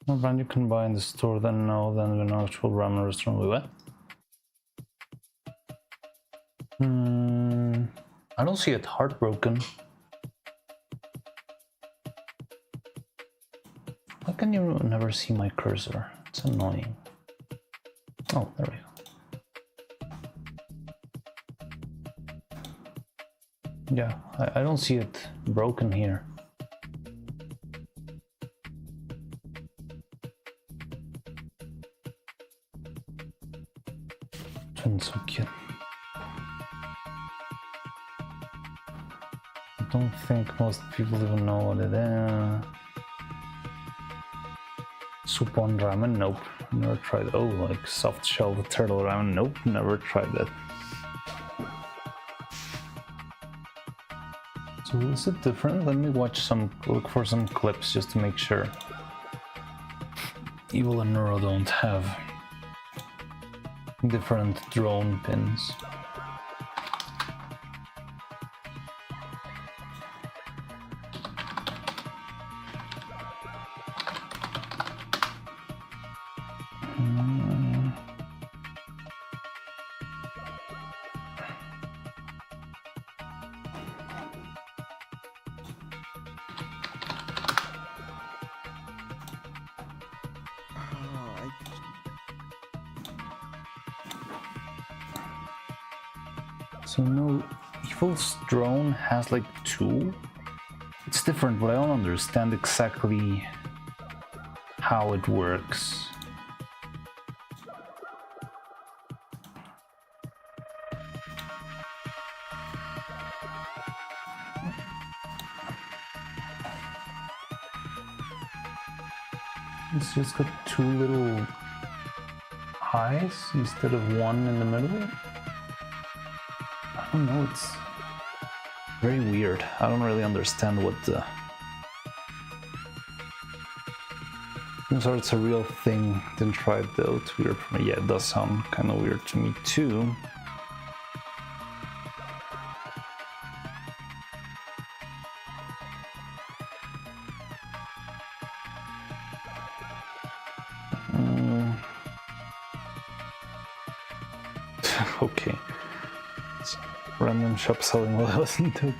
No brand you can buy in the store, then no, then an actual ramen restaurant. What? I don't see it heartbroken. Why can you never see my cursor? It's annoying. Oh, there we go. Yeah, I don't see it broken here. It's so cute. I don't think most people even know what it is. Soup on ramen? Nope. Never tried. Oh, like soft shell turtle ramen? Nope, never tried that. So is it different? Let me look for some clips just to make sure. Evil and Neuro don't have different drone pins. So no, Evil's drone has like 2. It's different, but I don't understand exactly how it works. It's just got 2 little eyes instead of 1 in the middle. I don't know, it's very weird. I don't really understand what the... I'm sorry, it's a real thing. Didn't try it though, it's weird for me. Yeah, it does sound kind of weird to me too. Okay. It's random shop selling while I listen to it.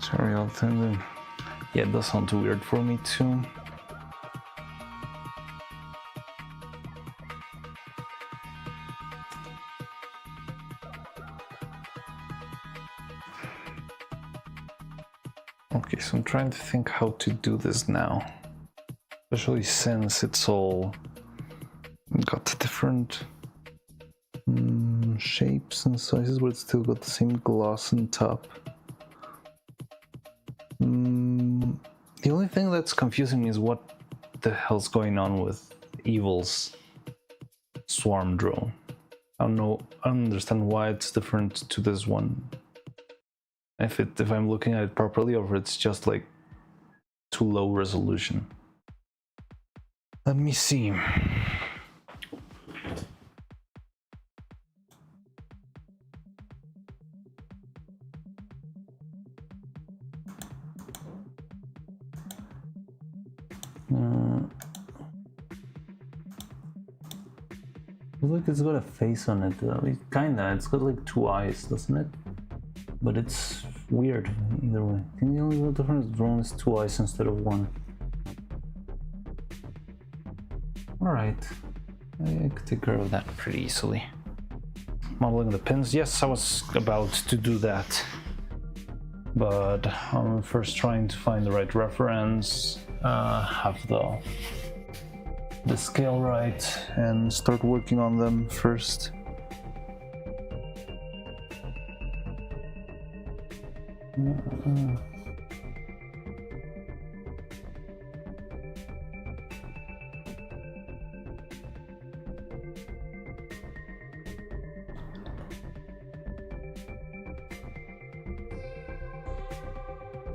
Sorry, I'll tell you. Yeah, it does sound too weird for me too. Okay, so I'm trying to think how to do this now. Especially since it's all got different shapes and sizes, but it's still got the same gloss on top. The only thing that's confusing me is what the hell's going on with Evil's swarm drone. I don't understand why it's different to this one. If I'm looking at it properly, or if it's just like too low resolution. Let me see. Look, it's got a face on it. Kinda. It's got like 2 eyes, doesn't it? But it's weird either way. I think the only real difference is drone is 2 eyes instead of 1. Alright. I could take care of that pretty easily. Modeling the pins. Yes, I was about to do that. But I'm first trying to find the right reference, have the scale right, and start working on them first.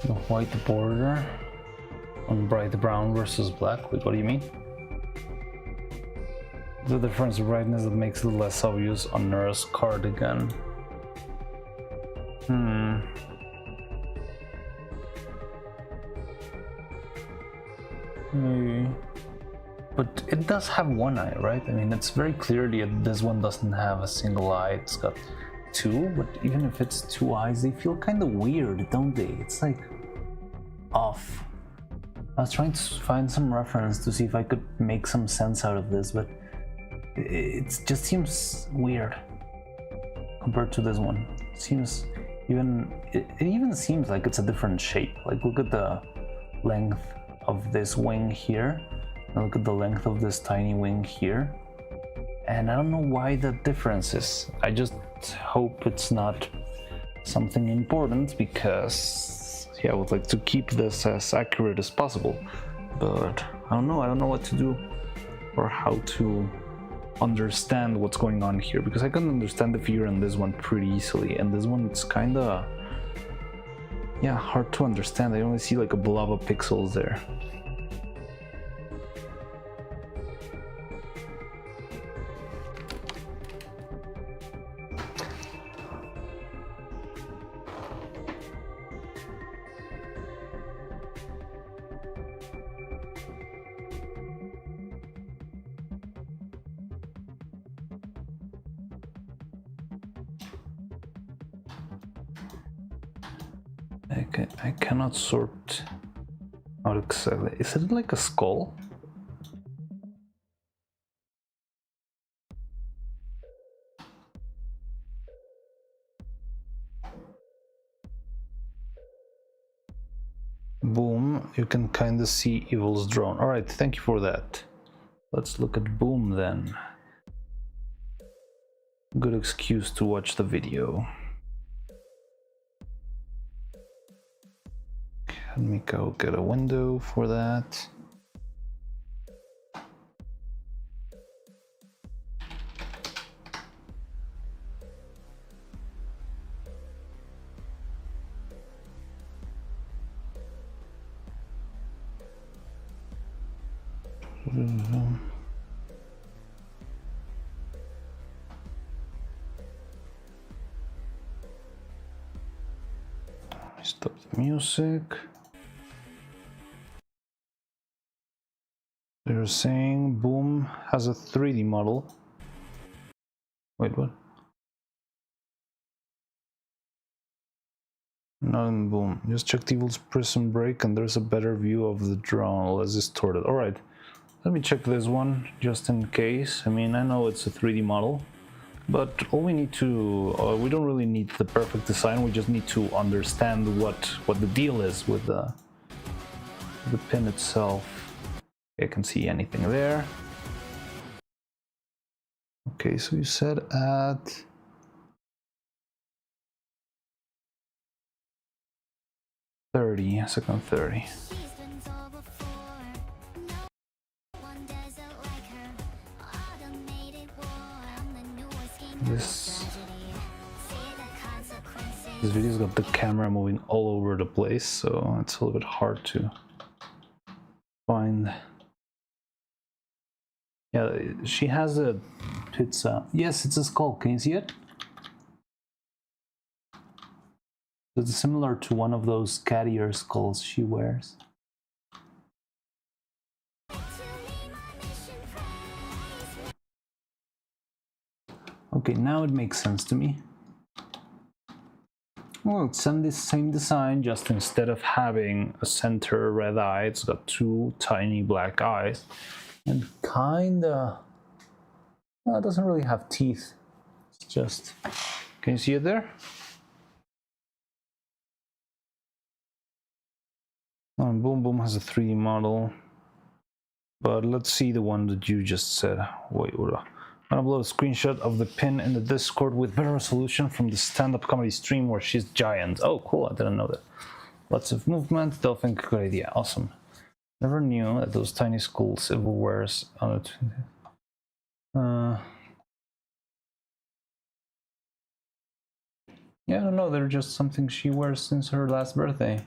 The white border on bright brown versus black. Wait, what do you mean? The difference in brightness that makes it less obvious on Nura's cardigan. Maybe. But it does have 1 eye, right? I mean, it's very clearly this one doesn't have a single eye. It's got 2, but even if it's 2 eyes, they feel kind of weird, don't they? It's like off. I was trying to find some reference to see if I could make some sense out of this, but it just seems weird compared to this one. It even seems like it's a different shape. Like, look at the length of this wing here, and look at the length of this tiny wing here. And I don't know why that difference is. I just hope it's not something important, because yeah, I would like to keep this as accurate as possible. But I don't know what to do or how to understand what's going on here, because I can understand the figure in this one pretty easily, and this one it's kinda, yeah, hard to understand. I only see like a blob of pixels there. I cannot sort. Oh, Not exactly. Is it like a skull? Boom, you can kind of see Evil's drone. All right, thank you for that. Let's look at Boom then. Good excuse to watch the video. Let me go get a window for that. Stop the music. They're saying Boom has a 3D model. Wait, what? Not in Boom. Just check Evil's prism break and there's a better view of the drone, less distorted. Alright, let me check this one just in case. I mean, I know it's a 3D model, but all we need to, we don't really need the perfect design, we just need to understand what the deal is with the pin itself. I can see anything there. Okay, so you said at 30, second 30. This video's got the camera moving all over the place, so it's a little bit hard to find. Yeah, she has a pizza. Yes, it's a skull. Can you see it? It's similar to one of those cat ear skulls she wears. Okay, now it makes sense to me. Well, it's the same design, just instead of having a center red eye, it's got two tiny black eyes. And kinda... well, it doesn't really have teeth. It's just... can you see it there? Boom Boom has a 3D model. But let's see the one that you just said. Wait, I'm gonna upload a screenshot of the pin in the Discord with better resolution from the stand-up comedy stream where she's giant. Oh, cool, I didn't know that. Lots of movement, Dolphin, good idea, awesome. Never knew that those tiny skulls Evil wears on it. Yeah, I don't know, they're just something she wears since her last birthday.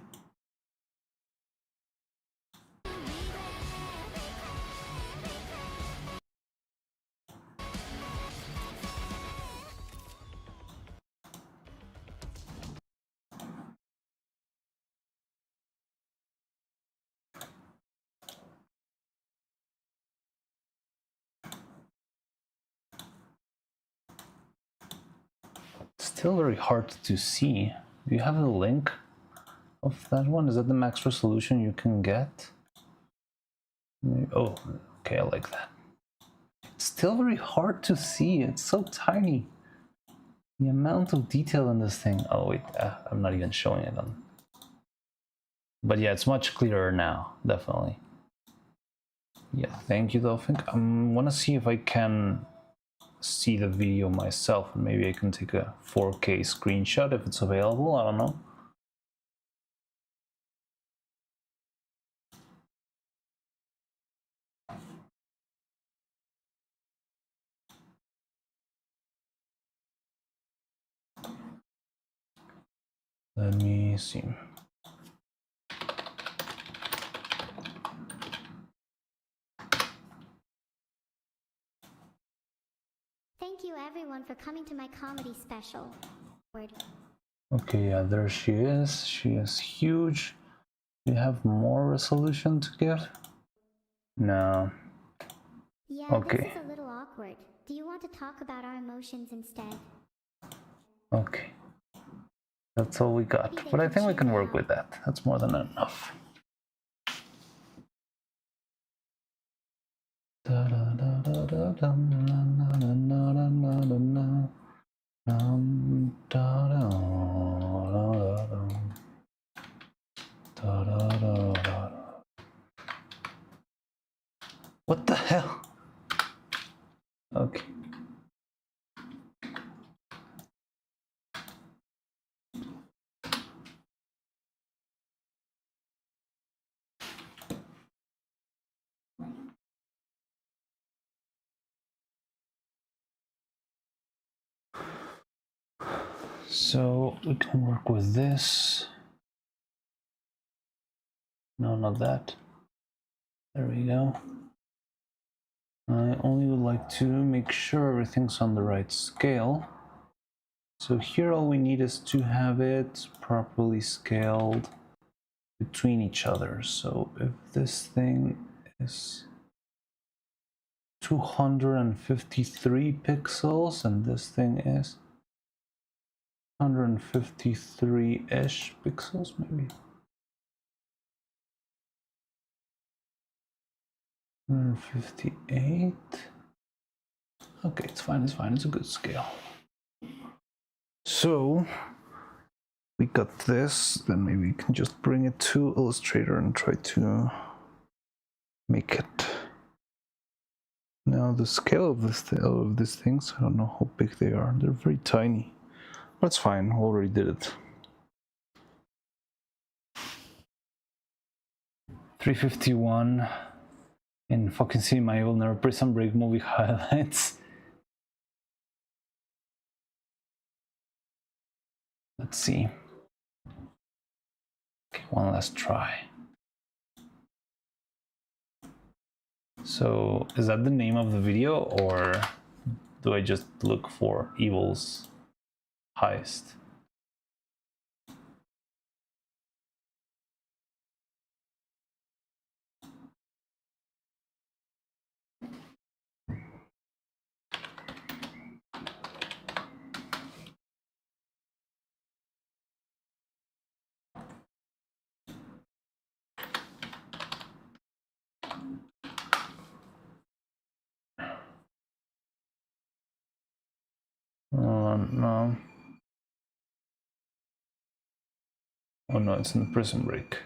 Still very hard to see. Do you have a link of that one? Is that the max resolution you can get? Oh, okay, I like that. Still very hard to see. It's so tiny. The amount of detail in this thing. Oh wait, I'm not even showing it on. But yeah, it's much clearer now, definitely. Yeah, thank you, Dolphin. I want to see if I can see the video myself. Maybe I can take a 4K screenshot if it's available. I don't know. Let me see. Thank you everyone for coming to my comedy special. Okay, yeah, there she is. She is huge. Do you have more resolution to get? No. Yeah, okay. This is a little awkward. Do you want to talk about our emotions instead? Okay. That's all we got. But I think we can work with that. That's more than enough. What the hell? Okay. So we can work with this. No, not that. There we go. I only would like to make sure everything's on the right scale. So here all we need is to have it properly scaled between each other. So if this thing is 253 pixels and this thing is 153-ish pixels, maybe 158. Okay, it's fine, it's a good scale. So we got this, then maybe we can just bring it to Illustrator and try to make it. Now the scale of these things, I don't know how big they are. They're very tiny. That's fine, already did it. 351 in fucking Cinema. I will never Prison Break movie highlights. Let's see. Okay, one last try. So is that the name of the video, or do I just look for Evil's Heist? No. Oh no, it's in Prison Break.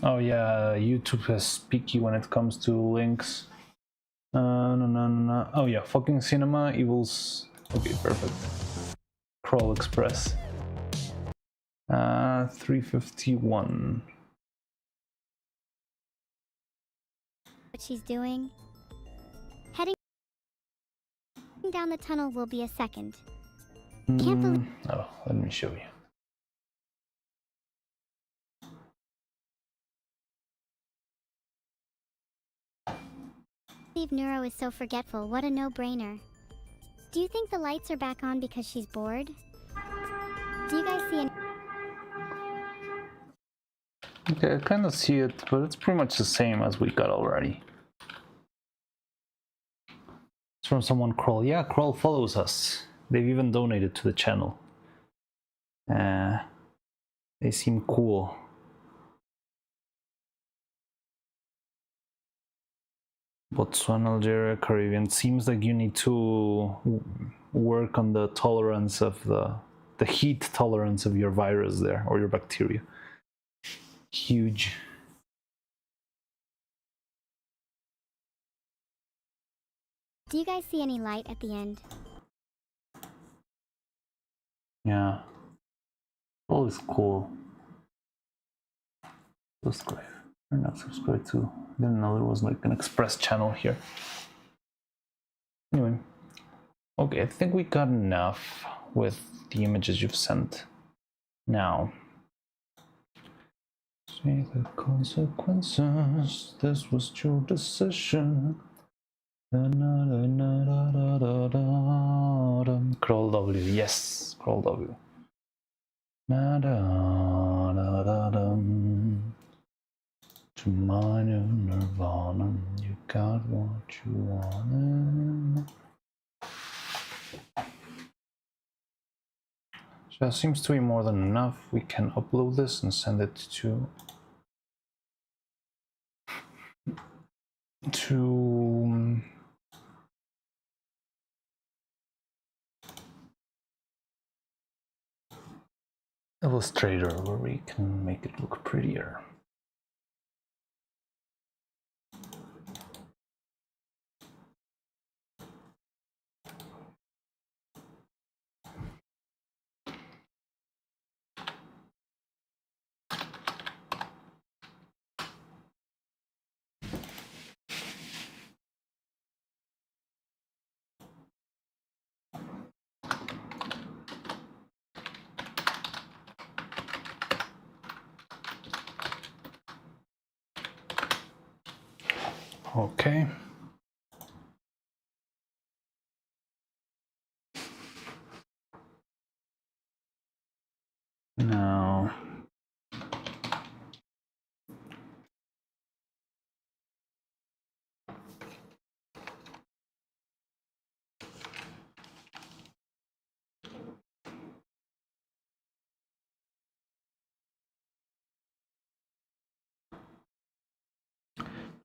Oh yeah, YouTube is picky when it comes to links. No. Oh yeah, fucking Cinema, Evil's. Okay, perfect. Crawl Express. 351. What she's doing. Heading down the tunnel will be a second. Can't believe Oh, let me show you. Neuro is so forgetful. What a no-brainer. Do you think the lights are back on because she's bored? Do you guys see any? Okay, I kind of see it, but it's pretty much the same as we got already. It's from someone, Crawl. Yeah, Crawl follows us. They've even donated to the channel. They seem cool. Botswana, Algeria, Caribbean. Seems like you need to work on the tolerance of the heat tolerance of your virus there, or your bacteria. Huge. Do you guys see any light at the end? Yeah. All is cool. Subscribe. Or not subscribe to. Didn't know there was like an express channel here. Anyway. Okay, I think we got enough with the images you've sent. Now. See the consequences. This was your decision. Crawl W, yes, Crawl W. To my new nirvana, you got what you wanted. That seems to be more than enough. We can upload this and send it to Illustrator, where we can make it look prettier. Okay. Now,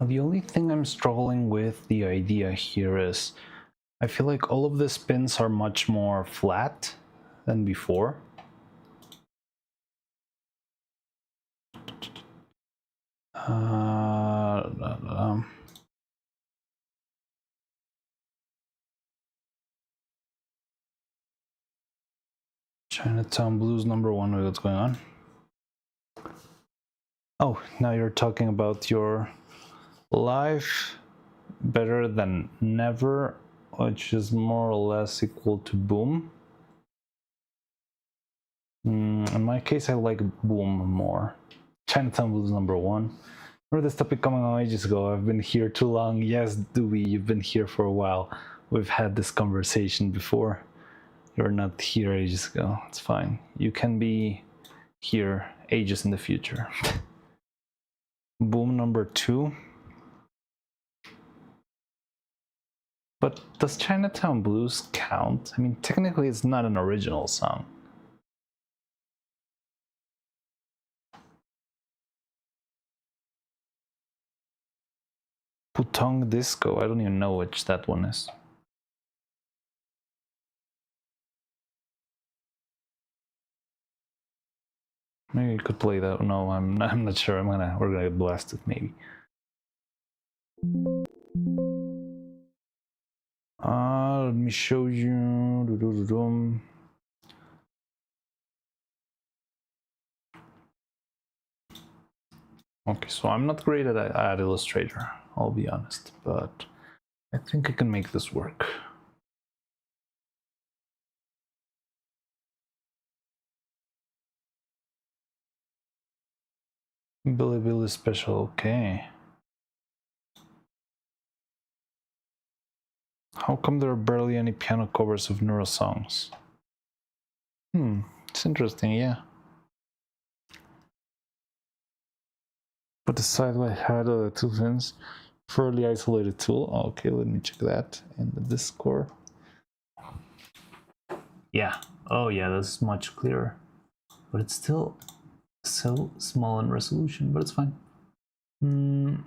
the only thing I'm struggling with the idea here is I feel like all of the spins are much more flat than before. Chinatown Blues #1, what's going on? Oh, now you're talking about your life better than never, which is more or less equal to boom. In my case, I like boom more. Chinatown Blues #1. Remember this topic coming on ages ago? I've been here too long. Yes, Dewey, you've been here for a while. We've had this conversation before. You're not here ages ago. It's fine. You can be here ages in the future. Boom #2. But does Chinatown Blues count? I mean, technically it's not an original song. Putong Disco, I don't even know which that one is. Maybe you could play that. No, I'm not sure. We're gonna get blasted maybe. Let me show you. Okay, so I'm not great at Illustrator, I'll be honest, but I think I can make this work. Billy special, okay. How come there are barely any piano covers of Neuro songs? It's interesting, yeah. But the side-by-side of the two fins, fairly isolated tool. Okay, let me check that in the Discord. Yeah, oh yeah, that's much clearer. But it's still so small in resolution, but it's fine.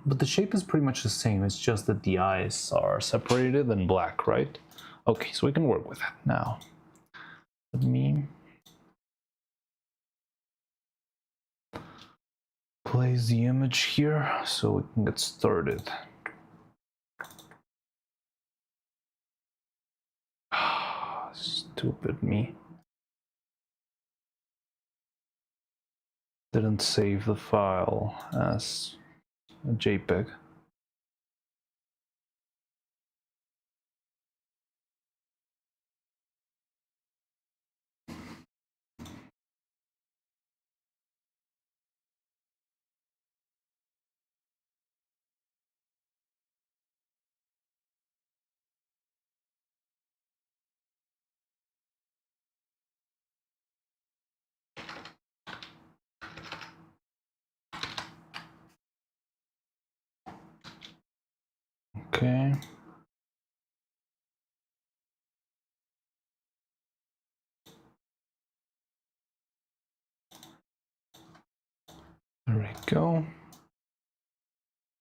But the shape is pretty much the same, it's just that the eyes are separated and black, right? Okay, so we can work with that now. Let me place the image here so we can get started. Stupid me. Didn't save the file as a JPEG. Okay. There we go.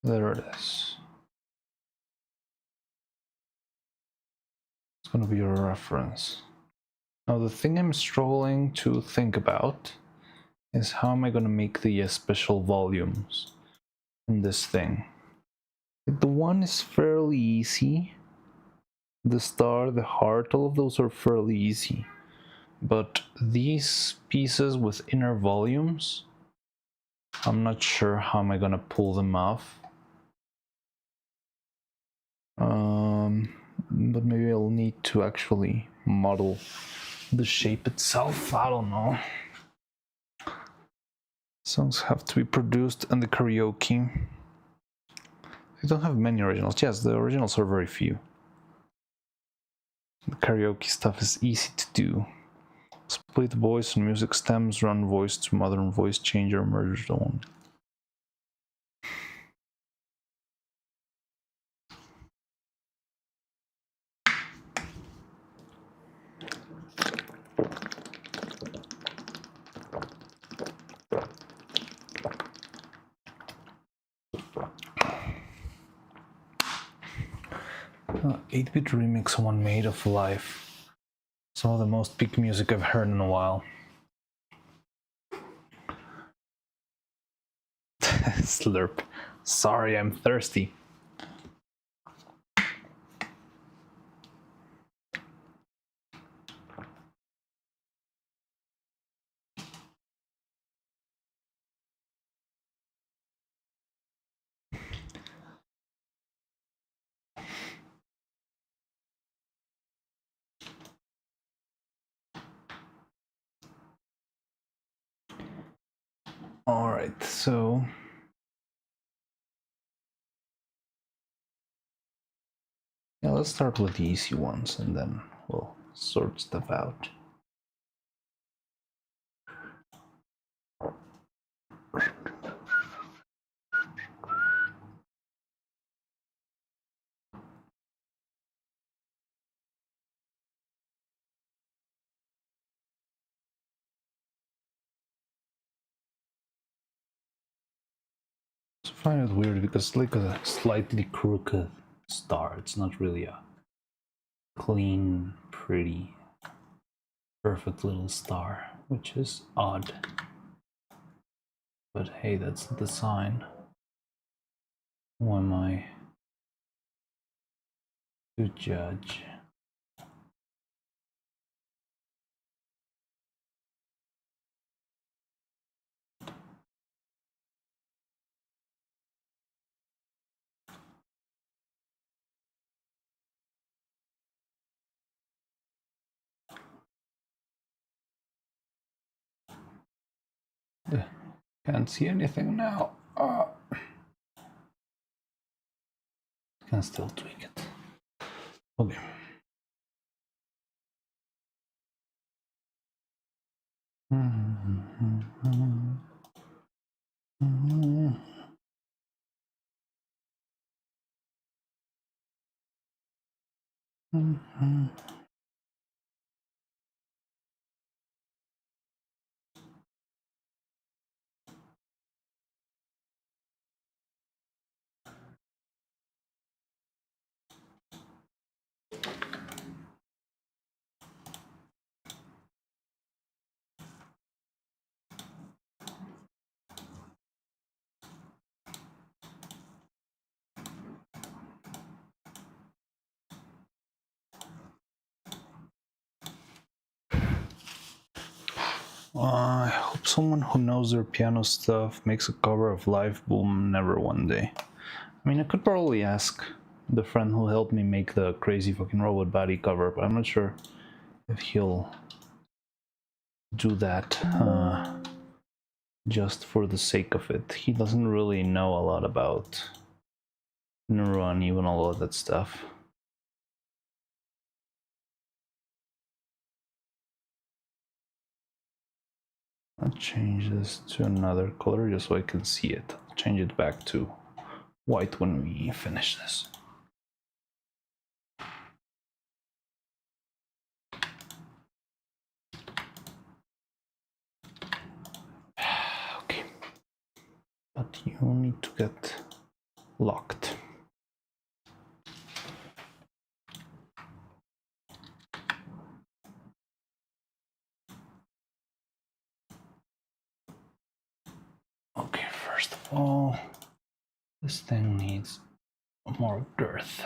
There it is. It's gonna be a reference. Now the thing I'm struggling to think about is how am I gonna make the special volumes in this thing. The one is fairly easy. The star, the heart, all of those are fairly easy. But these pieces with inner volumes, I'm not sure how am I gonna pull them off. But maybe I'll need to actually model the shape itself. I don't know. Songs have to be produced in the karaoke. I don't have many originals. Yes, the originals are very few. The karaoke stuff is easy to do. Split voice and music stems, run voice to modern voice changer, merge the one. Uh, 8-bit remix one made of life. Some of the most peak music I've heard in a while. Slurp. Sorry, I'm thirsty. All right, so yeah, let's start with the easy ones and then we'll sort stuff out. I find it weird because it's like a slightly crooked star. It's not really a clean, pretty, perfect little star, which is odd. But hey, that's the design. Who am I to judge? Can't see anything now. Can still tweak it. Okay. I hope someone who knows their piano stuff makes a cover of Live Boom Never one day. I mean, I could probably ask the friend who helped me make the Crazy Fucking Robot Body cover, but I'm not sure if he'll do that just for the sake of it. He doesn't really know a lot about Neuro and even all of that stuff. I'll change this to another color just so I can see it. I'll change it back to white when we finish this. Okay. But you need to get locked. Okay, first of all, this thing needs more girth.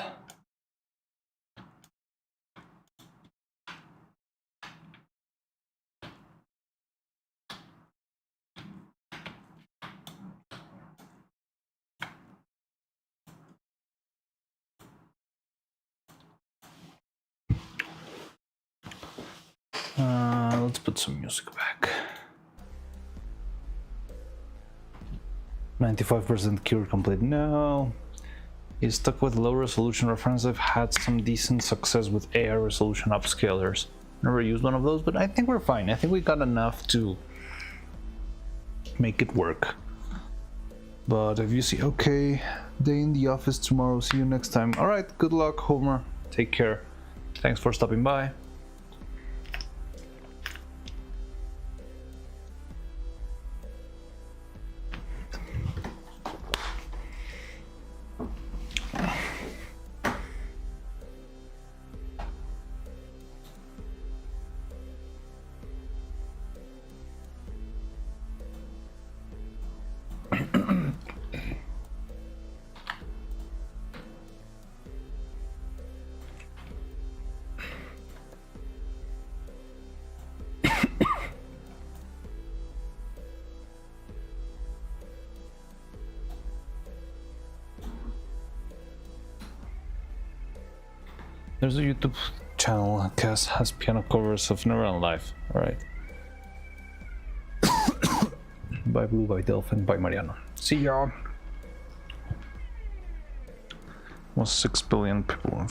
Let's put some music back. 95% cure complete. No. He's stuck with low resolution reference. I've had some decent success with AI resolution upscalers. Never used one of those, but I think we're fine. I think we got enough to make it work. But if you see, okay, day in the office tomorrow, see you next time. All right, good luck, Homer. Take care. Thanks for stopping by. There's a YouTube channel, Cass has piano covers of Never Life. Alright. By Blue, by Delphin, by Mariano. See y'all. Was 6 billion people.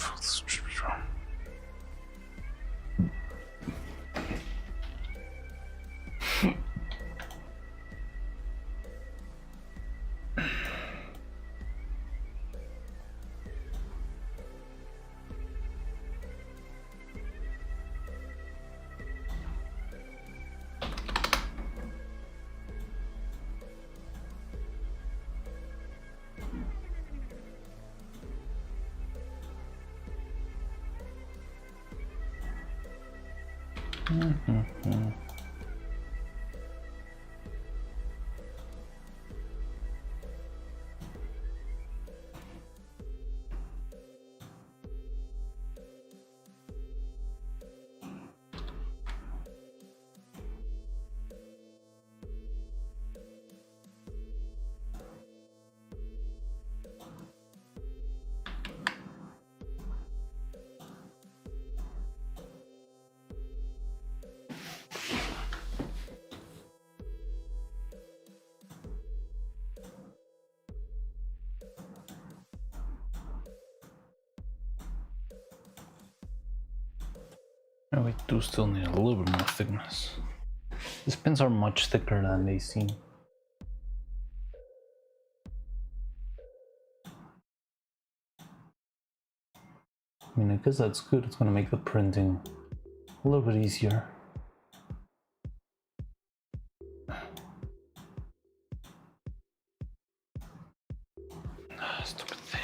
Oh, we do still need a little bit more thickness. These pins are much thicker than they seem. I mean, I guess that's good. It's gonna make the printing a little bit easier. Stupid thing.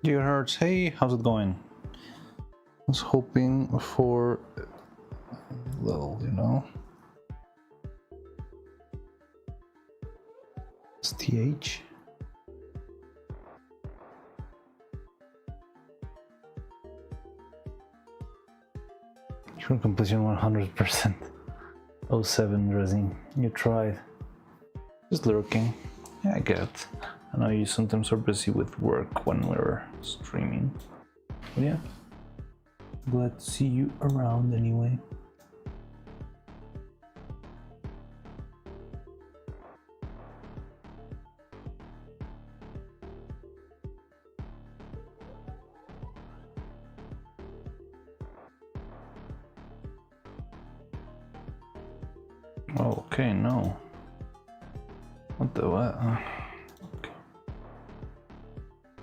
Dear Hearts, hey, how's it going? I was hoping for a little, you know. TH. True completion 100%. 07 resin. You tried. Just lurking. Yeah, I get it. I know you sometimes are busy with work when we're streaming. But yeah. Glad to see you around anyway. Okay, no. What the what? Okay.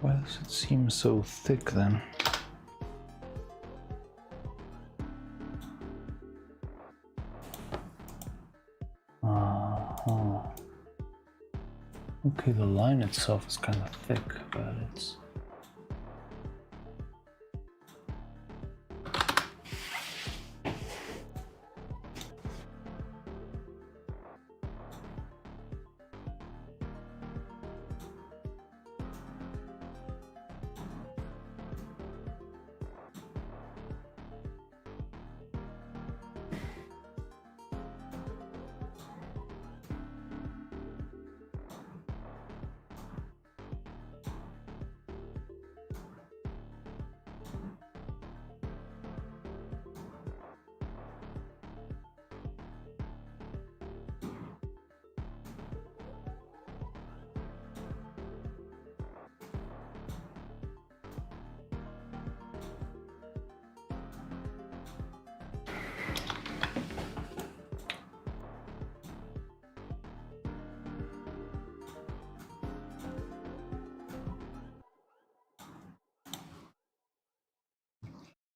Why does it seem so thick then? Okay, the line itself is kind of thick, but it's...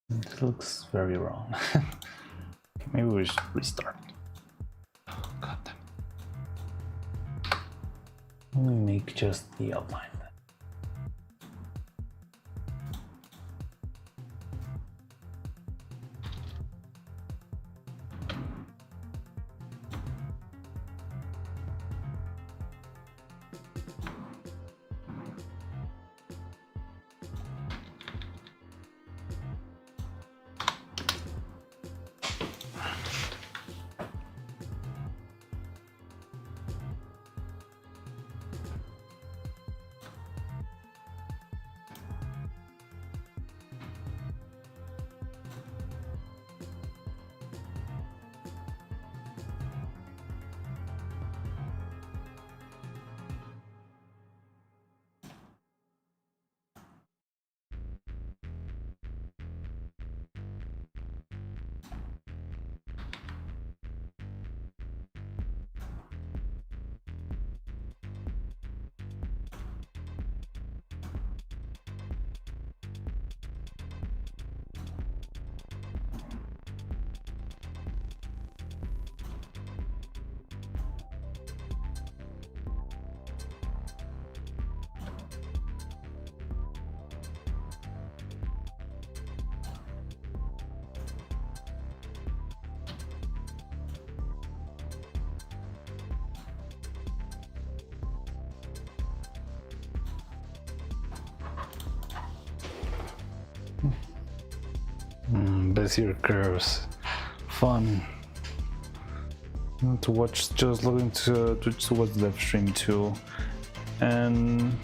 It looks very wrong. Maybe we should restart. Oh, God damn. Let me make just the outline then. Bezier curves, fun. To watch, just looking to Twitch to watch the live stream too, and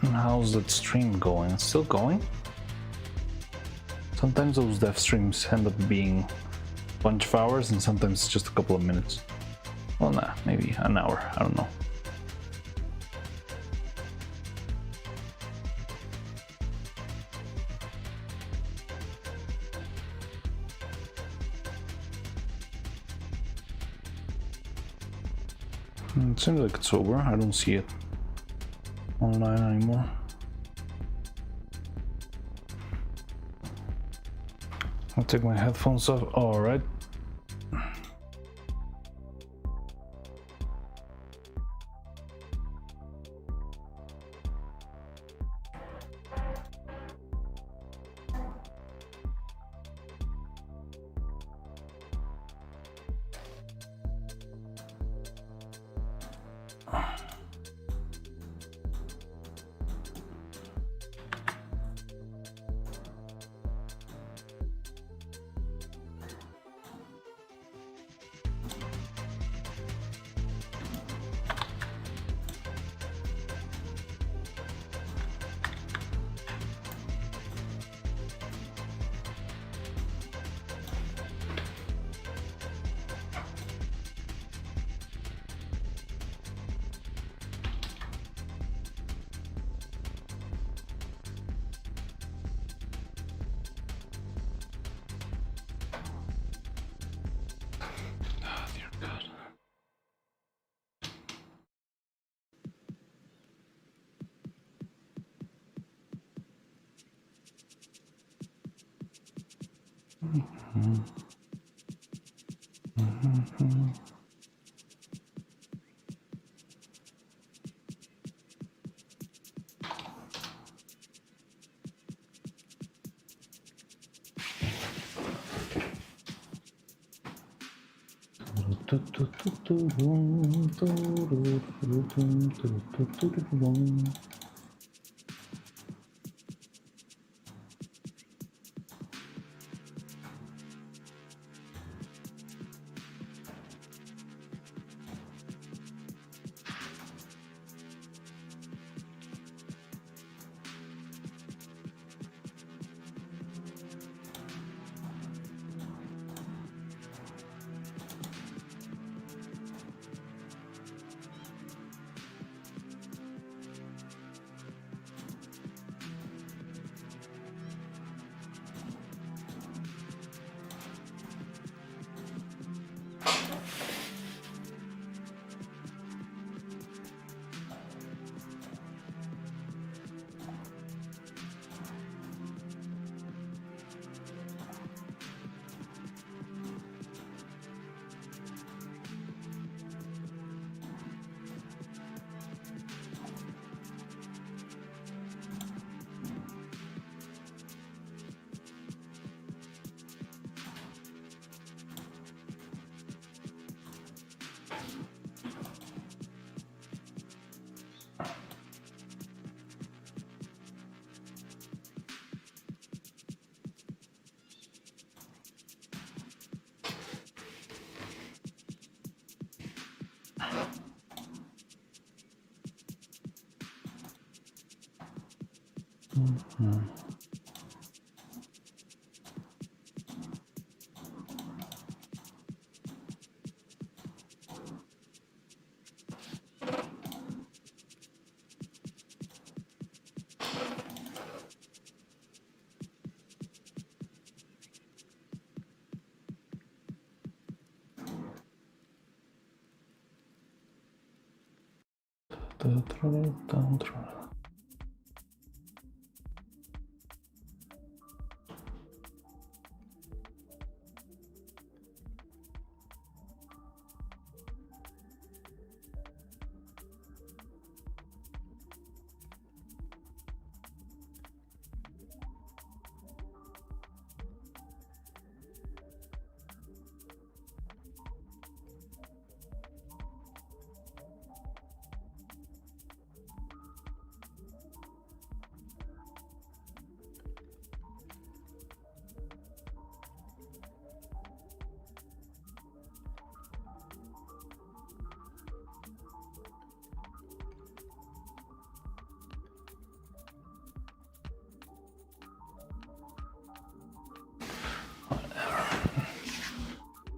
how's that stream going? It's still going? Sometimes those dev streams end up being a bunch of hours, and sometimes it's just a couple of minutes. Well, nah, maybe an hour. I don't know. It seems like it's over. I don't see it online anymore. I'll take my headphones off. All right.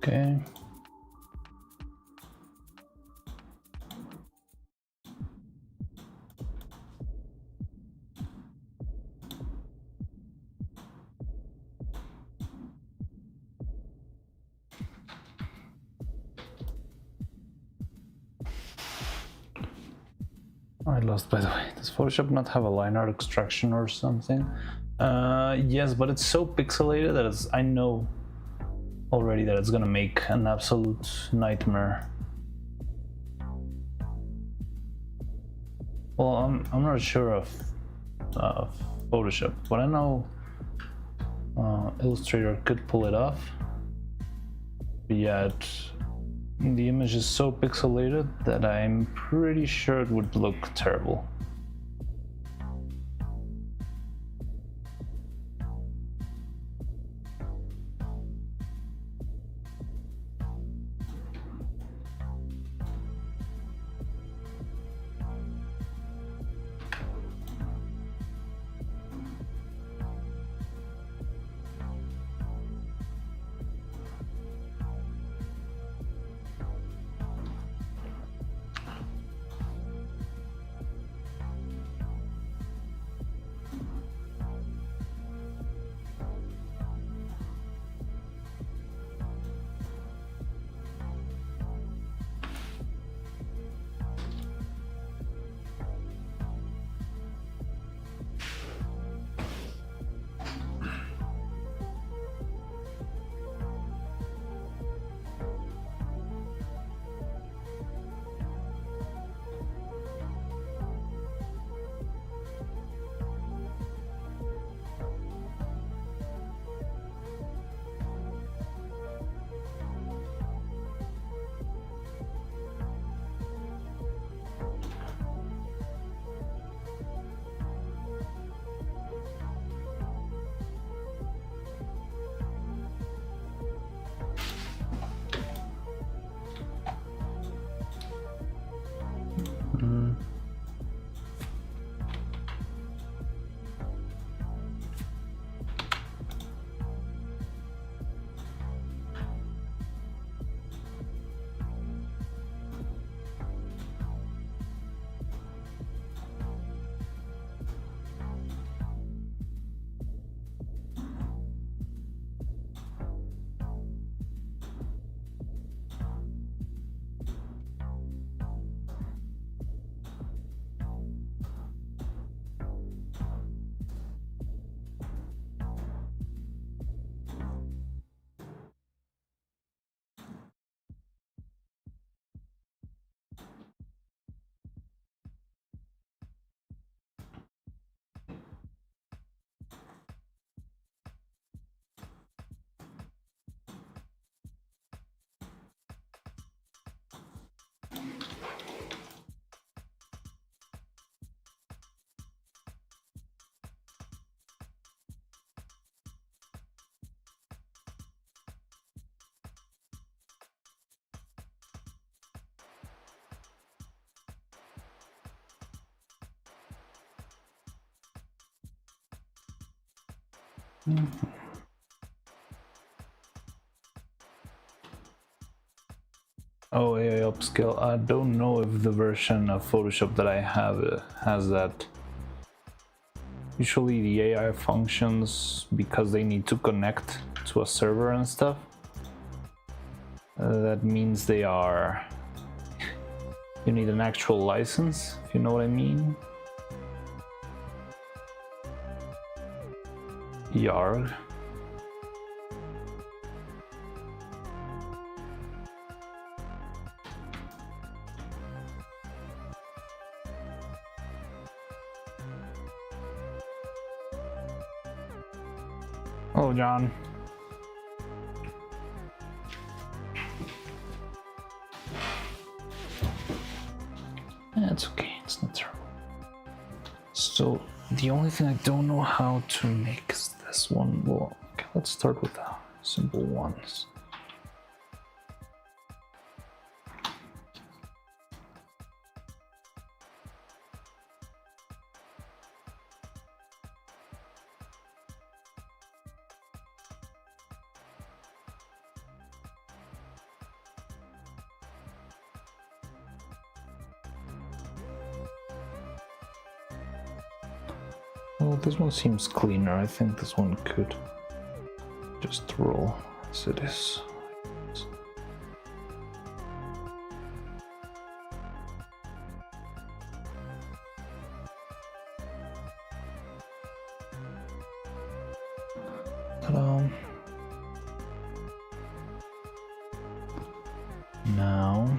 Okay. I lost, by the way. Does Photoshop not have a line art extraction or something? Yes, but it's so pixelated that I know already that it's gonna make an absolute nightmare. Well, I'm not sure of Photoshop, but I know Illustrator could pull it off. But yet, the image is so pixelated that I'm pretty sure it would look terrible. Oh, AI upscale. I don't know if the version of Photoshop that I have has that. Usually the AI functions, because they need to connect to a server and stuff, that means they are... You need an actual license, if you know what I mean. Yarg. Oh, John. It's okay, it's not terrible. So, the only thing I don't know how to make is this one. Well, okay, let's start with the simple ones. Well, this one seems cleaner. I think this one could just roll as it is. Ta-da. Now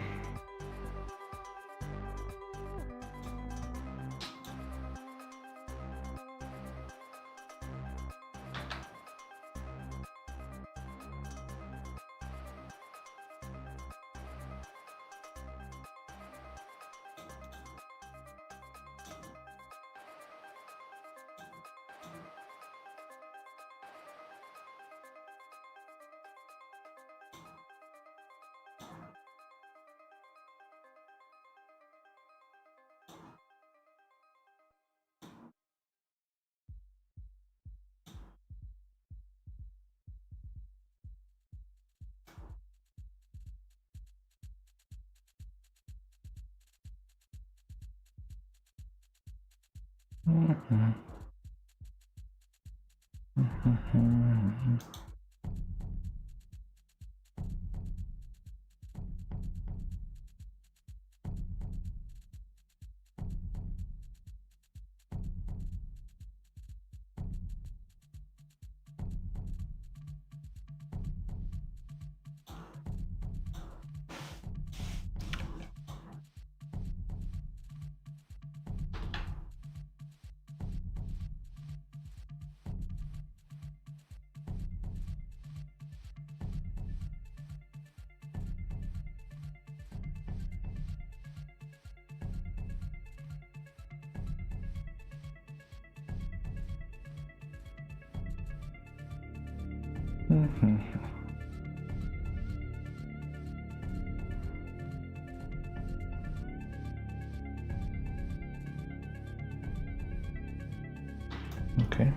okay.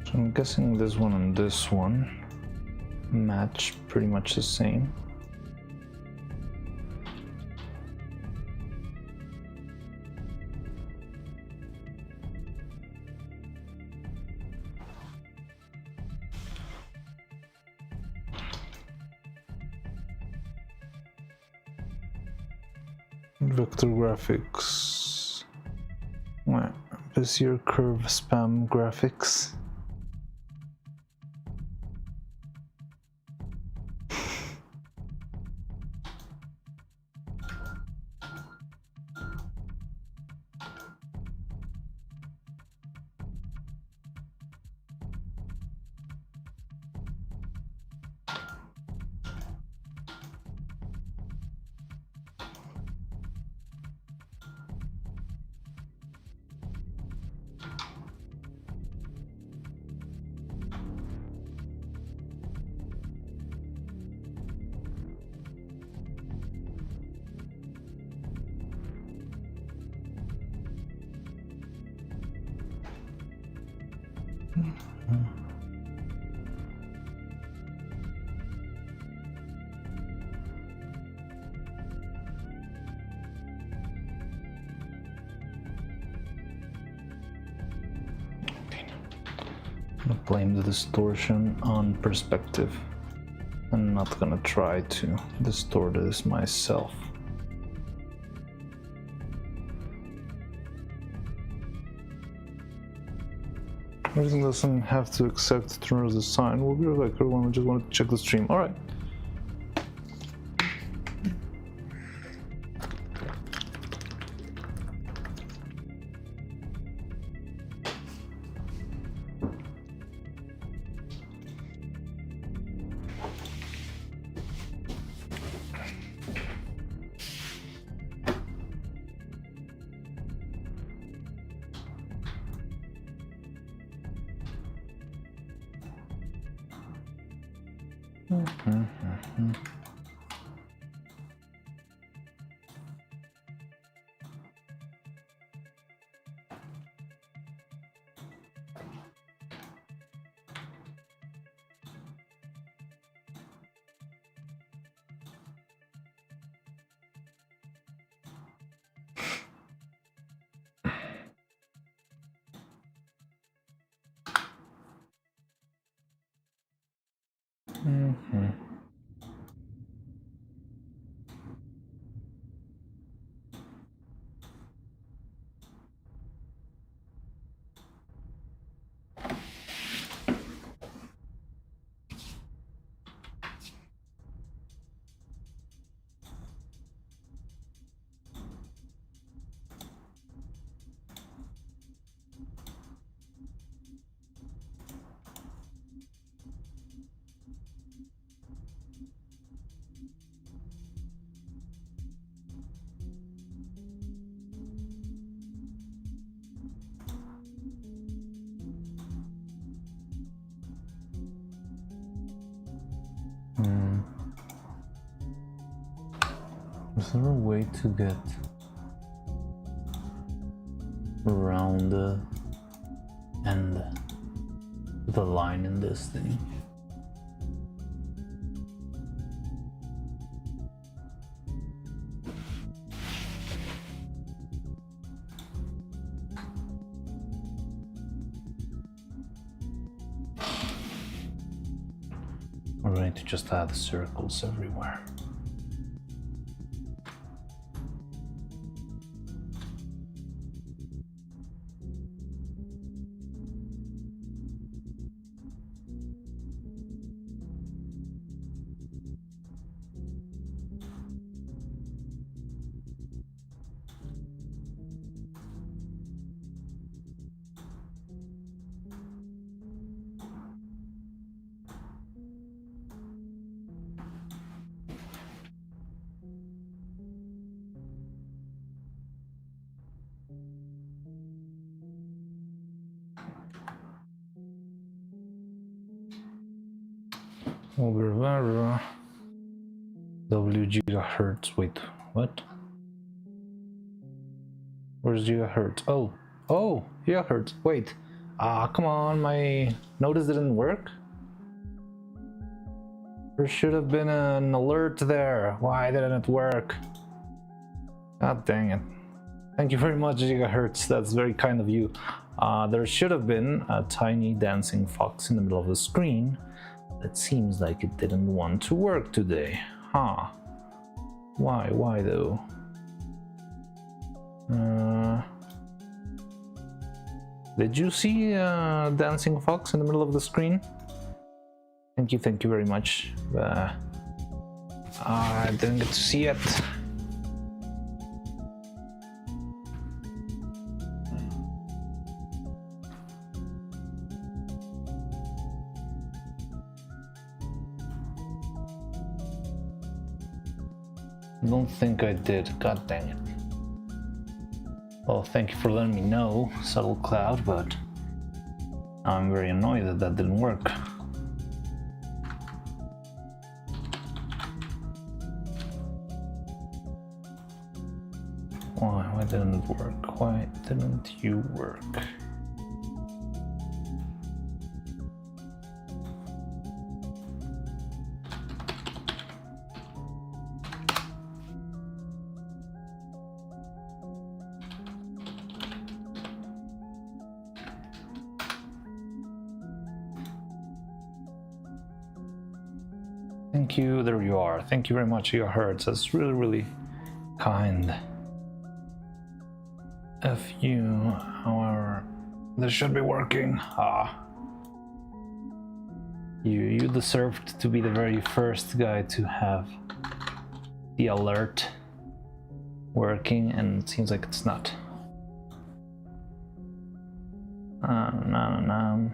So I'm guessing this one and this one match pretty much the same. Vector graphics. Bezier curve spam graphics. I'm gonna blame the distortion on perspective. I'm not gonna try to distort this myself. Everything doesn't have to accept Turner's design. We'll be right back, everyone. I just wanted to check the stream. Alright. Is there a way to get around the end the line in this thing? We're going to just add circles everywhere. Over W gigahertz. Wait, what? Where's gigahertz? Oh, gigahertz. Wait. Come on, my notice didn't work. There should have been an alert there. Why didn't it work? God dang it. Thank you very much, gigahertz. That's very kind of you. There should have been a tiny dancing fox in the middle of the screen. It seems like it didn't want to work today. Huh. Why though? Did you see a dancing fox in the middle of the screen? Thank you very much. I didn't get to see it. I don't think I did. God dang it. Well, thank you for letting me know, Subtle Cloud, but I'm very annoyed that that didn't work. Why didn't it work? Why didn't you work? Thank you, there you are. Thank you very much, gigahertz. That's really, really kind of you. However, this should be working. You deserved to be the very first guy to have the alert working, and it seems like it's not. No.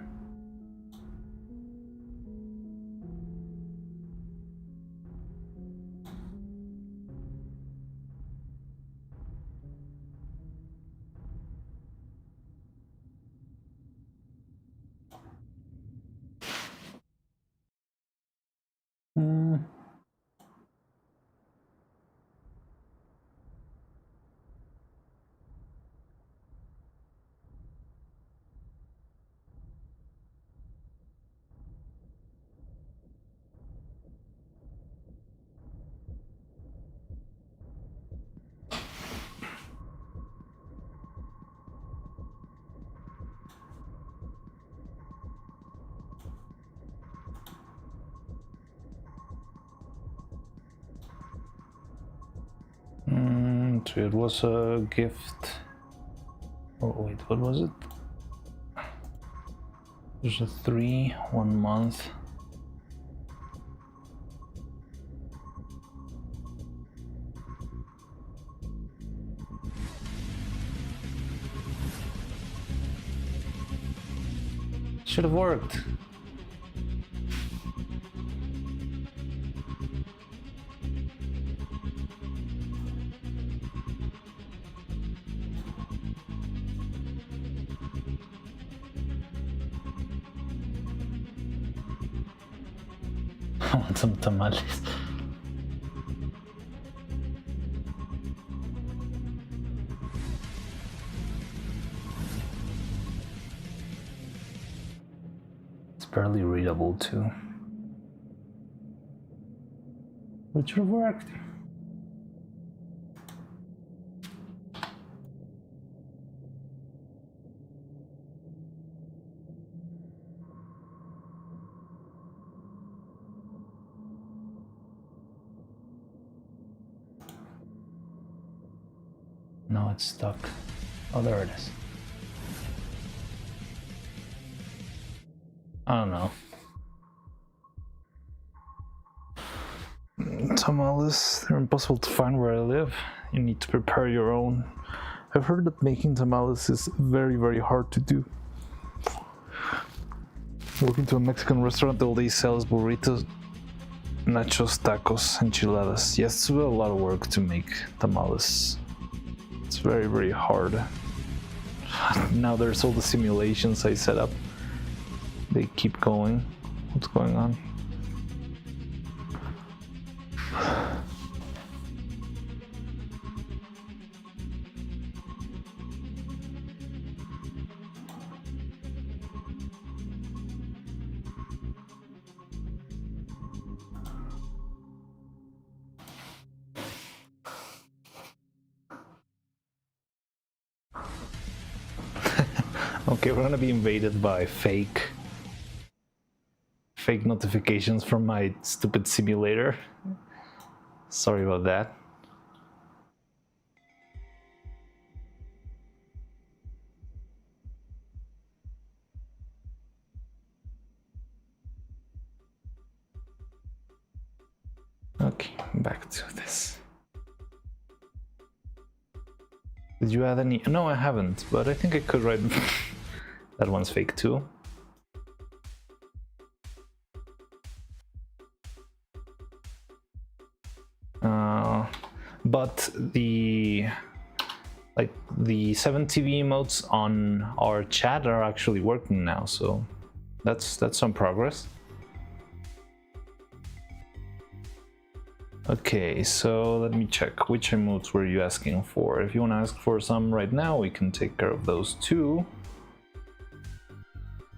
So it was a gift. Oh wait, what was it? There's a 1 month. Should have worked. I want some tamales. It's barely readable too. It should have worked. No, it's stuck. Oh, there it is. I don't know. Tamales, they're impossible to find where I live. You need to prepare your own. I've heard that making tamales is very, very hard to do. Walking to a Mexican restaurant, all they sell is burritos, nachos, tacos, enchiladas. Yes, it's a lot of work to make tamales. It's very, very hard. Now there's all the simulations I set up. They keep going. What's going on? Okay, we're gonna be invaded by fake notifications from my stupid simulator. Sorry about that. Okay, back to this. Did you add any? No, I haven't, but I think I could write. That one's fake too. But the 7 TV emotes on our chat are actually working now, so that's some progress. Okay, so let me check. Which emotes were you asking for? If you want to ask for some right now, we can take care of those too.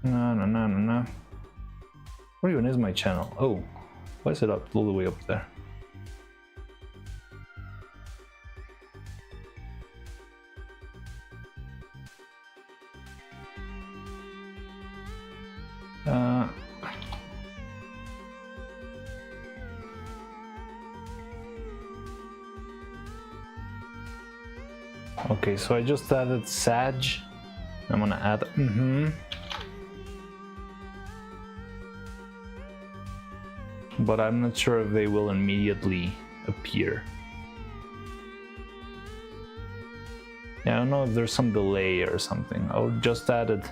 No. Where even is my channel? Oh, why is it up all the way up there? Okay, so I just added Sag. I'm gonna add but I'm not sure if they will immediately appear. Yeah, I don't know if there's some delay or something. Oh, just added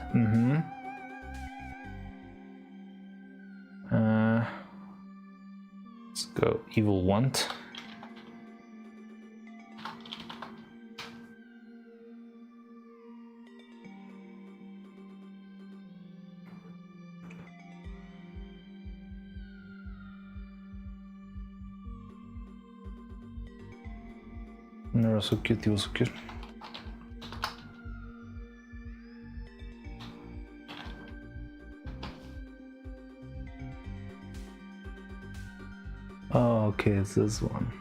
let's go evil want. So cute, he was so cute. Oh, okay, it's this one.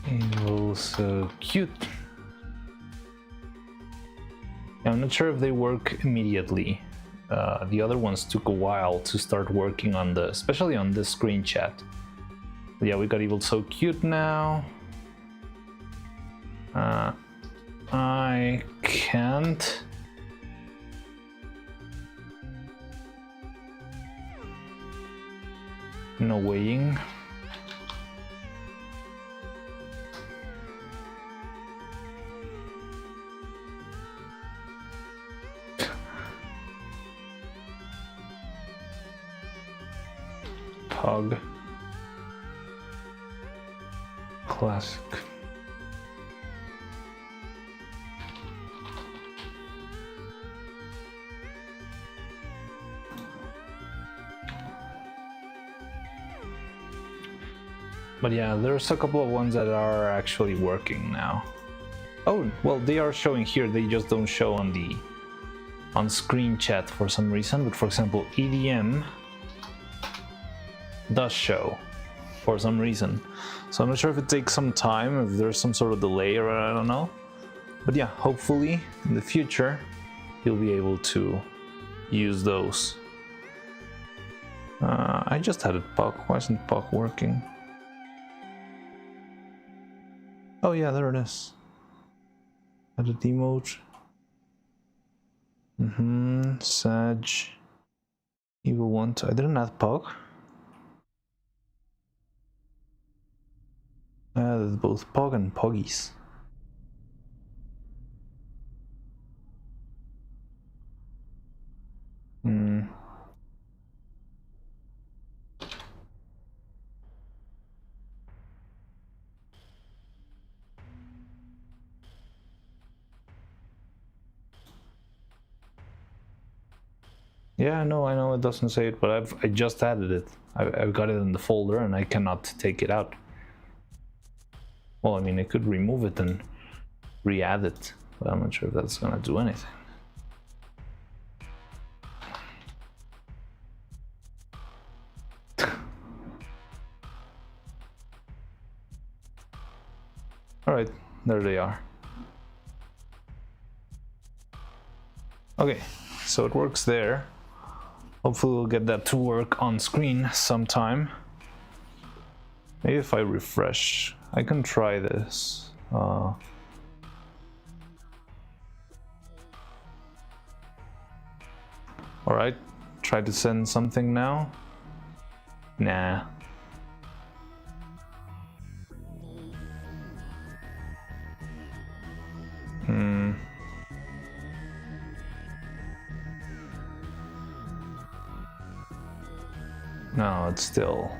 He was so cute. I'm not sure if they work immediately. The other ones took a while to start working on especially on the screen chat. But yeah, we got Evil So Cute now. I can't. No weighing. Pug. Classic. But yeah, there's a couple of ones that are actually working now. Oh, well, they are showing here, they just don't show on screen chat for some reason. But for example, EDM does show for some reason. So I'm not sure if it takes some time, if there's some sort of delay, or I don't know. But yeah, hopefully in the future you'll be able to use those. I just added Puck. Why isn't Puck working? Oh yeah, there it is. Added emote. Sag. Evil Want. I didn't add Puck. I added both Pog and Poggies. Yeah, no, I know it doesn't say it, but I just added it. I've got it in the folder and I cannot take it out. Well, I mean, I could remove it and re-add it, but I'm not sure if that's gonna do anything. Alright, there they are. Okay, so it works there. Hopefully we'll get that to work on screen sometime. Maybe if I refresh, I can try this. Alright, try to send something now. Nah. No, it's still...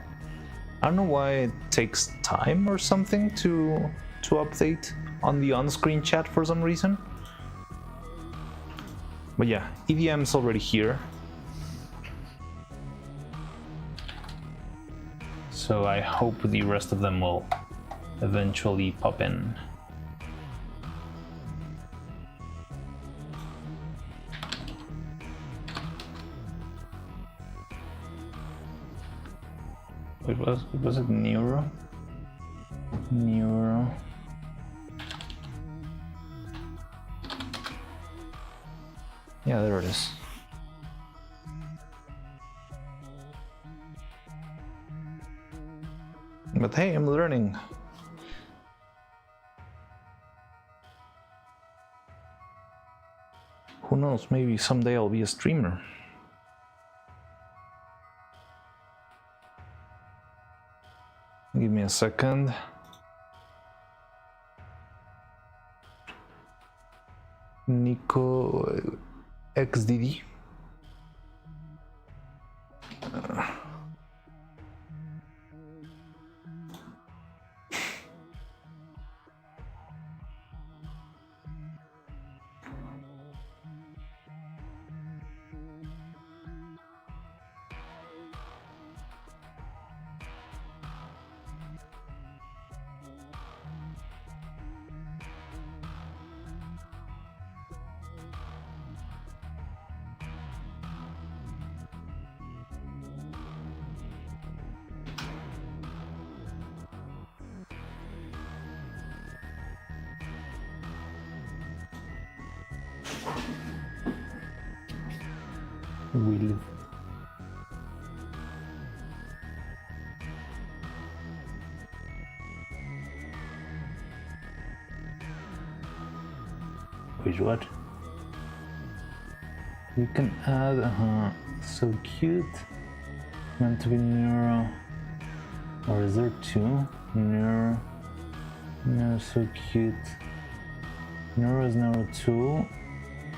I don't know why it takes time or something to update on the on-screen chat for some reason. But yeah, EVM's already here. So I hope the rest of them will eventually pop in. Wait, was it Neuro? Neuro. Yeah, there it is. But hey, I'm learning. Who knows, maybe someday I'll be a streamer. Give me a second. Nico XDD. Will. Wait, what? You can add, so cute. Meant to be Neuro. Or is there two? Neuro so cute. Neuro is Neuro 2.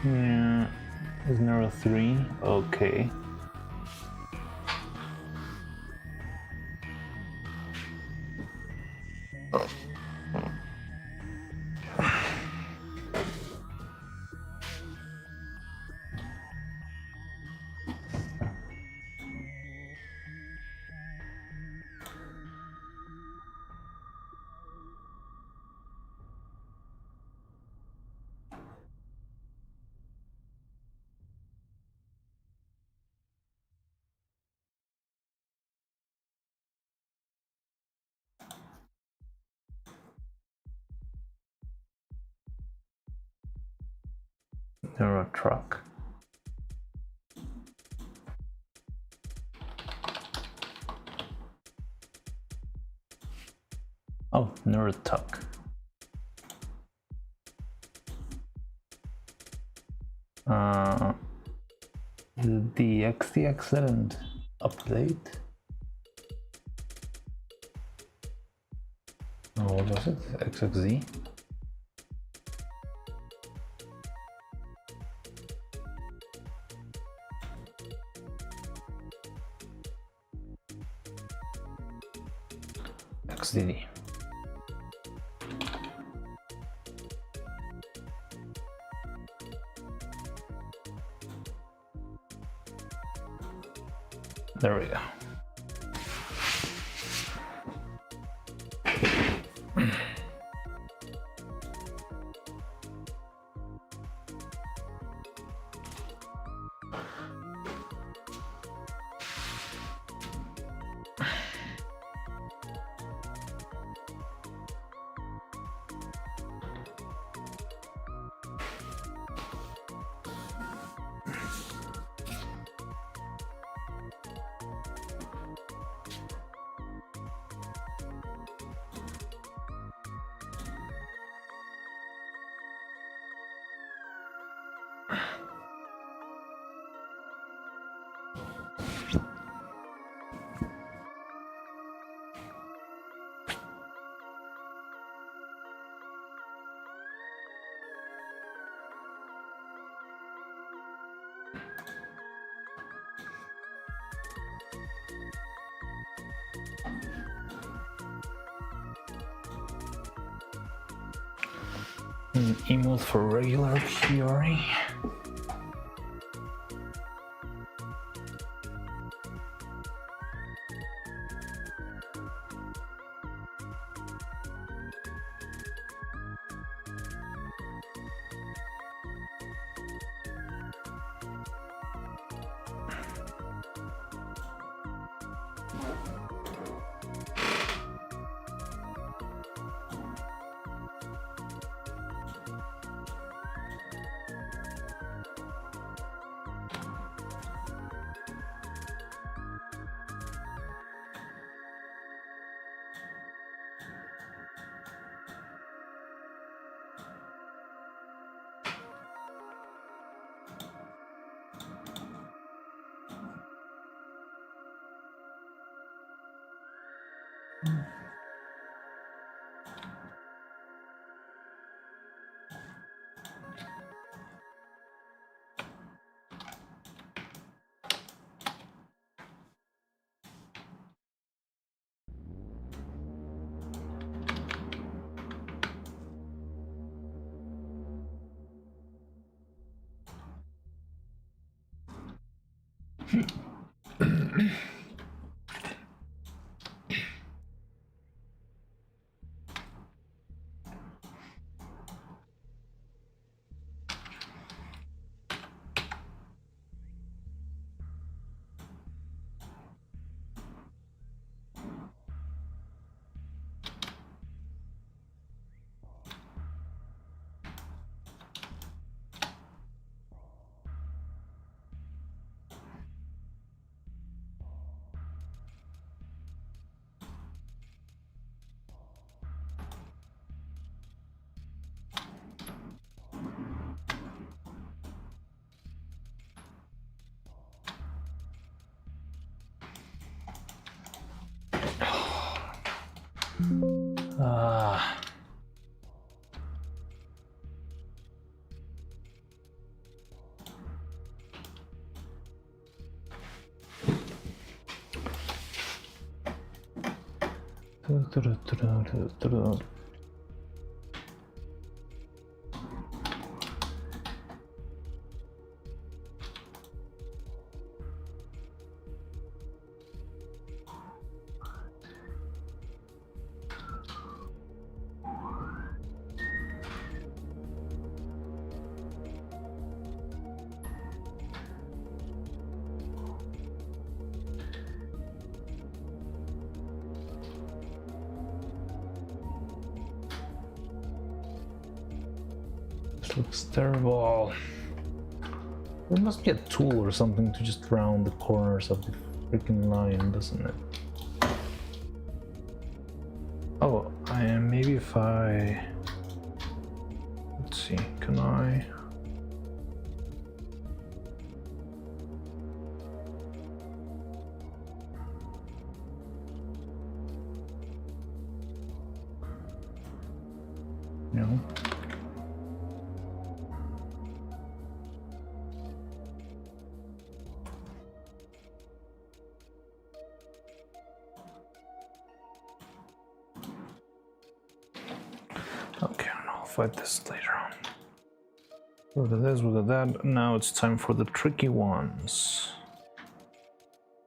Neuro is Neuro 3. Okay. Neuro truck. Oh, Neuro tuck. The XDX didn't update. Oh, what was it? XXZ? XDD. There we go. Emote for regular Fury. Ah. This looks terrible. There must be a tool or something to just round the corners of the freaking line, doesn't it? Oh, maybe if I... Let's see, can I... No. Okay, I'll fight this later on. Look at this, look at that. Now it's time for the tricky ones.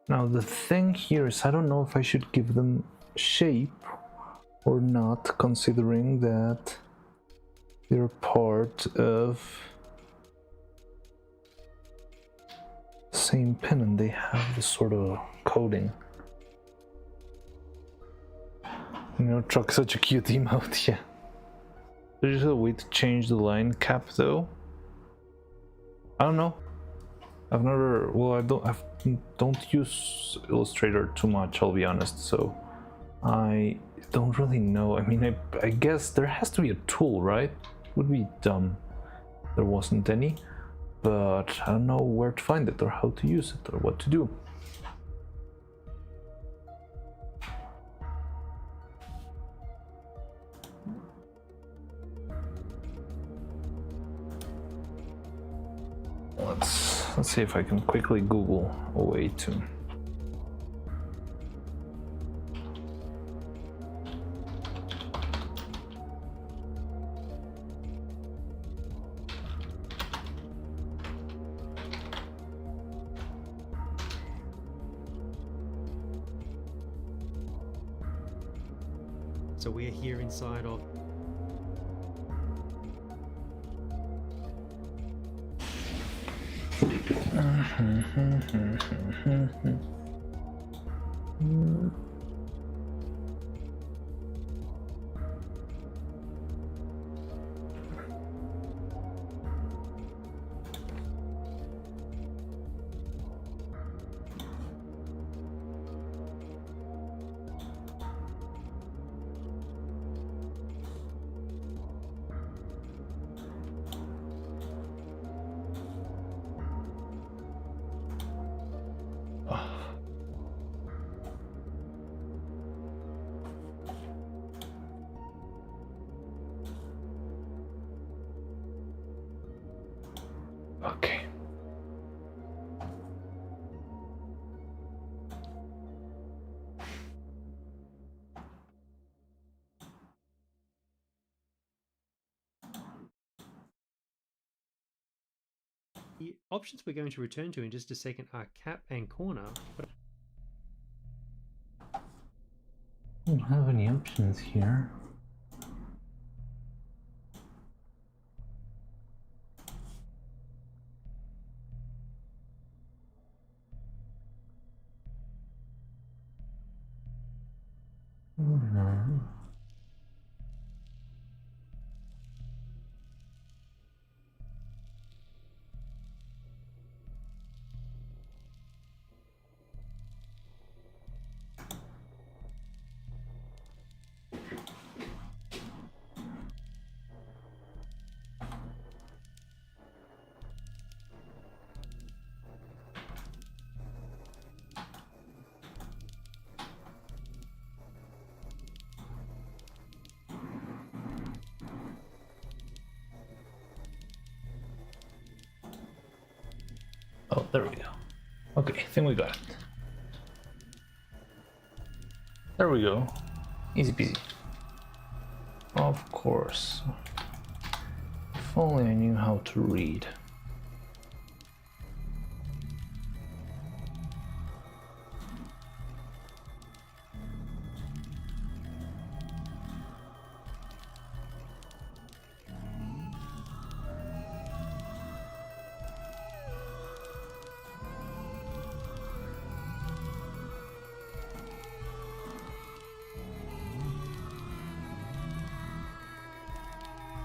Now the thing here is I don't know if I should give them shape or not, considering that they're part of the same pin and they have this sort of coating. You know, truck such a cute emote, yeah. There's a way to change the line cap though. I don't know. I've never, well, I don't use Illustrator too much, I'll be honest, so I don't really know. I mean, I guess there has to be a tool, right? Would be dumb if there wasn't any, but I don't know where to find it or how to use it or what to do. Let's see if I can quickly Google a way to. So we're here inside of... The options we're going to return to in just a second are cap and corner, but I don't have any options here. No. Oh, there we go. Okay, I think we got it. There we go. Easy peasy. Of course. If only I knew how to read.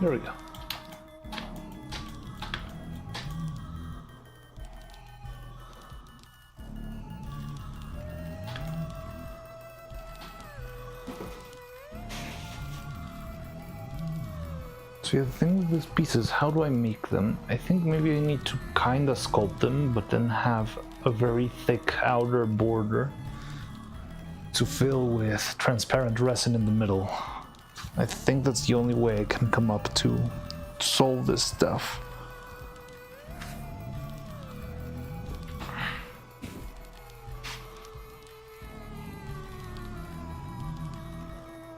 There we go. So yeah, the thing with these pieces, how do I make them? I think maybe I need to kinda sculpt them, but then have a very thick outer border to fill with transparent resin in the middle. I think that's the only way I can come up to solve this stuff.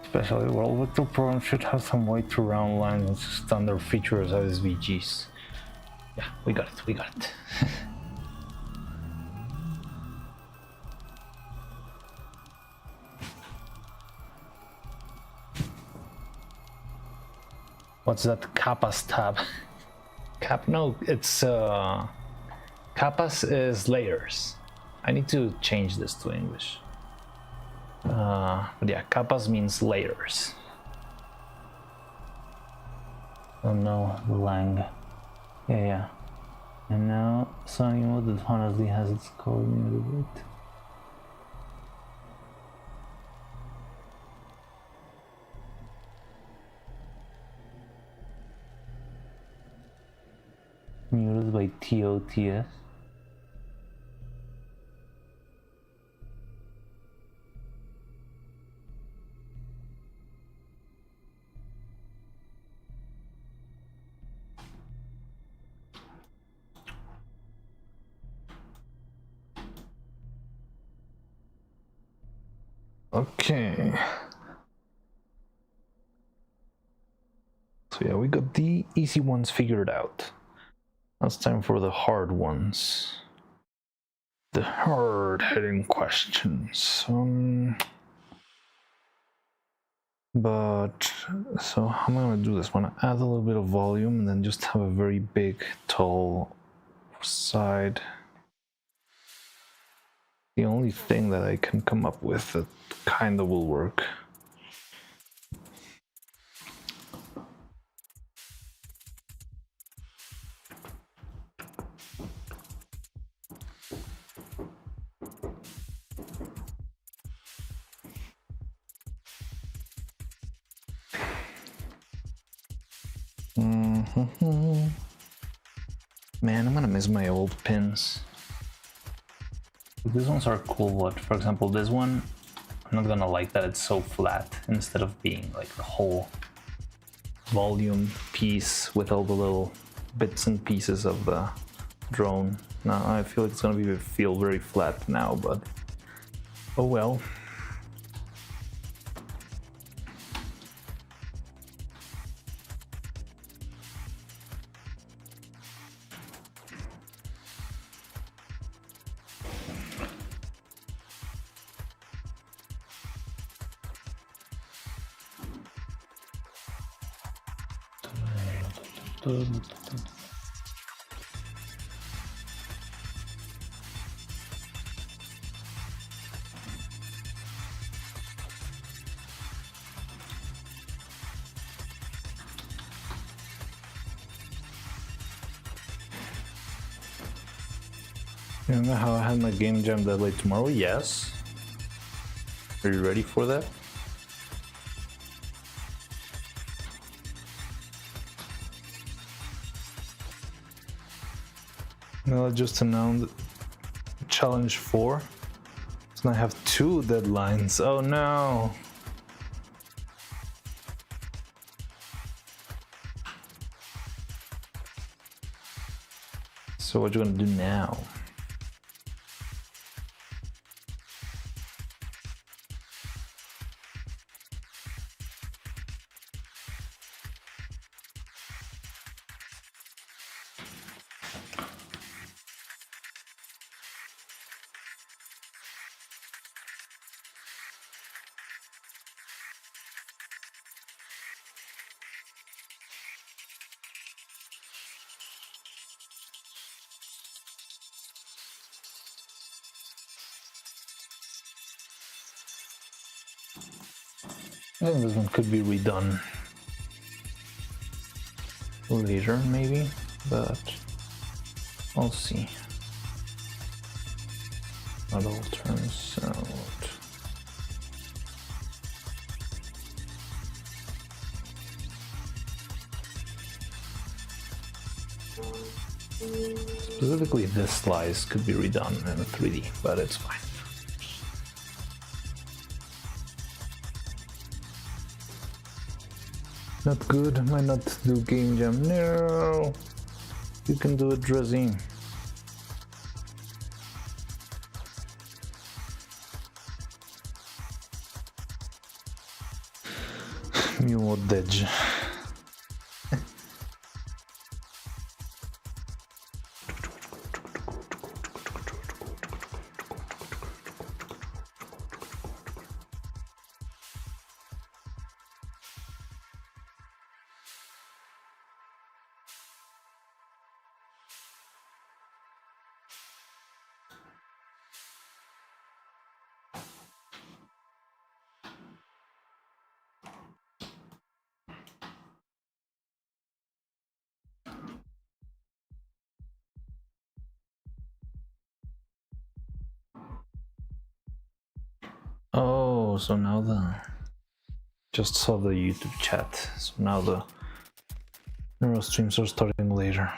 Especially, well, vector program should have some way to round lines and standard features as SVGs. Yeah, we got it, we got it. What's that capas tab? No, it's capas is layers. I need to change this to English. But yeah, capas means layers. Oh no, the lang. Yeah. And now Sony mode that honestly has its coordinated a bit. Muted by TOTS. Okay. So yeah, we got the easy ones figured out. Now it's time for the hard ones. The hard-hitting questions. But so how am I gonna do this? I wanna add a little bit of volume and then just have a very big, tall side. The only thing that I can come up with that kind of will work. Man, I'm gonna miss my old pins. These ones are cool, but for example, this one, I'm not gonna like that it's so flat instead of being like the whole volume piece with all the little bits and pieces of the drone. Now I feel like it's gonna feel very flat now, but oh well. You know how I had my game jam that late tomorrow? Yes. Are you ready for that? No, I just announced challenge 4. So now I have 2 deadlines. Oh no! So what you gonna do now? I think this one could be redone later, maybe, but I'll see. How it all turns out. Specifically, this slice could be redone in 3D, but it's fine. Not good, might not do game jam. No! You can do it, Drazine. Miło dedge. Oh, so now just saw the YouTube chat. So now the Neuro streams are starting later.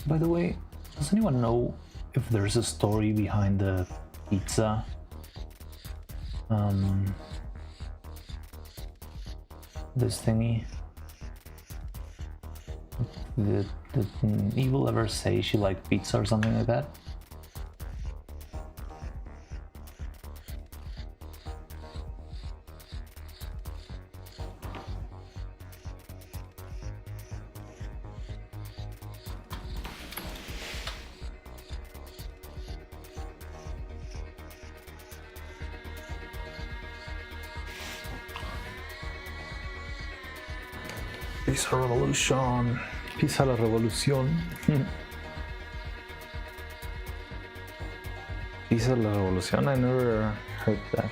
By the way, does anyone know if there's a story behind the pizza? This thingy? Did Evil ever say she liked pizza or something like that? Pizza Revolution. Pizza la Revolución. Pizza la Revolución? I never heard that.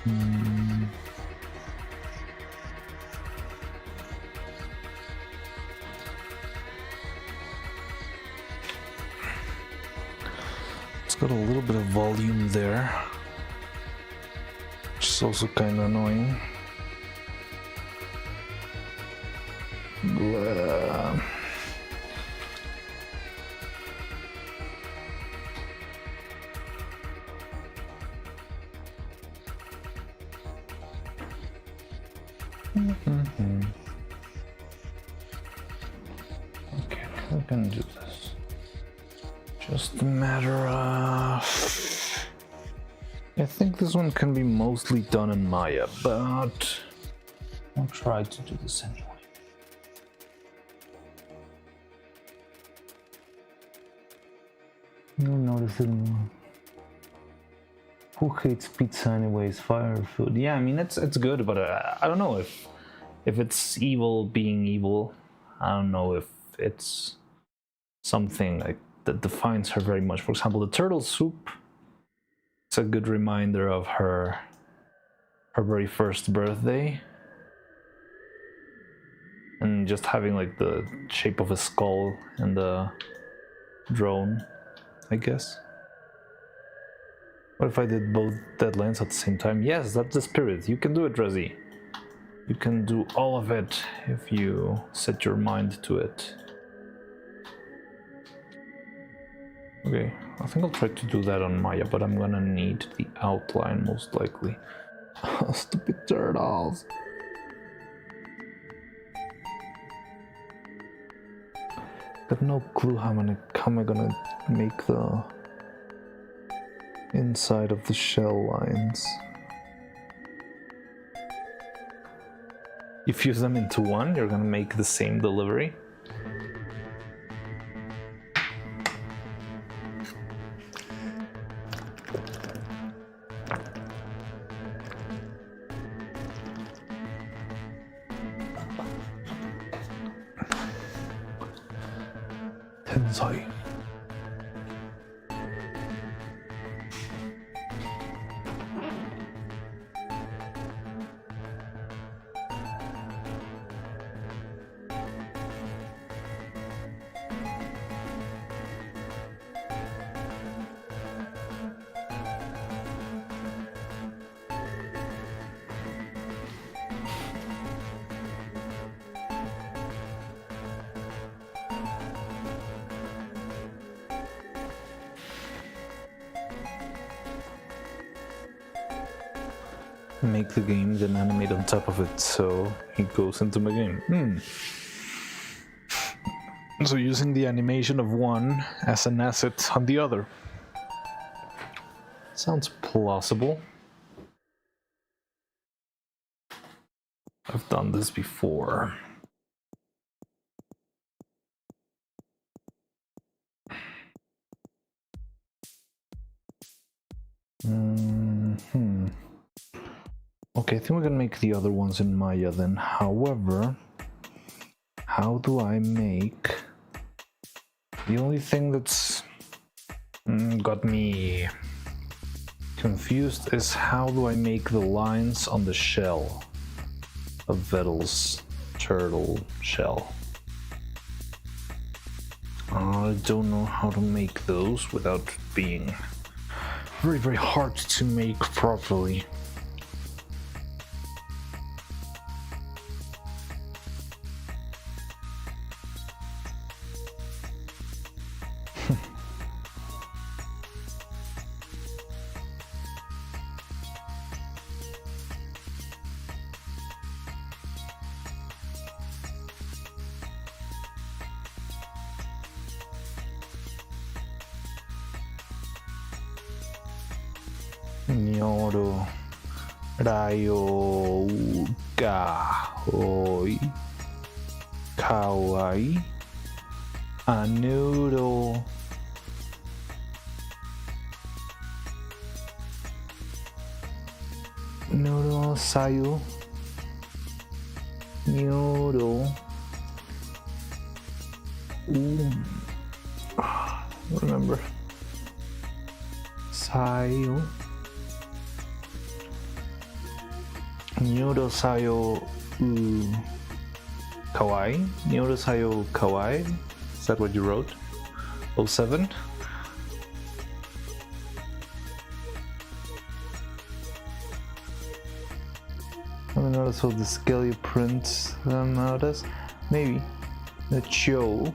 Hmm. It's got a little bit of volume there, which is also kind of annoying. Okay, we can do this. Just a matter of... I think this one can be mostly done in Maya, but I'll try to do this anyway. You're noticing. Who hates pizza anyways? Fire food. Yeah, I mean it's good, but I don't know if it's evil being evil. I don't know if it's something like that defines her very much. For example, the turtle soup. It's a good reminder of her very first birthday, and just having like the shape of a skull and the drone, I guess. What if I did both deadlines at the same time? Yes, that's the spirit. You can do it, Rezi. You can do all of it if you set your mind to it. Okay, I think I'll try to do that on Maya, but I'm gonna need the outline most likely. Stupid turtles. I have no clue how am I gonna make the inside of the shell lines. You fuse them into one, you're gonna make the same delivery. Tensai. Make the game, then animate on top of it so it goes into my game. So using the animation of one as an asset on the other. Sounds plausible. I've done this before. Okay, I think we're gonna make the other ones in Maya then. However, how do I make... The only thing that's got me confused is how do I make the lines on the shell of Vettel's turtle shell. I don't know how to make those without being very, very hard to make properly. Nyoro Ryo Gahoi Kawaii Anudo Noodle Sayu Noodle remember Sayu Neuro-Sayo Kawaii? Neuro-Sayo Kawaii? Is that what you wrote? 07? I don't notice how the Skelly prints them out as. Maybe. The Cho.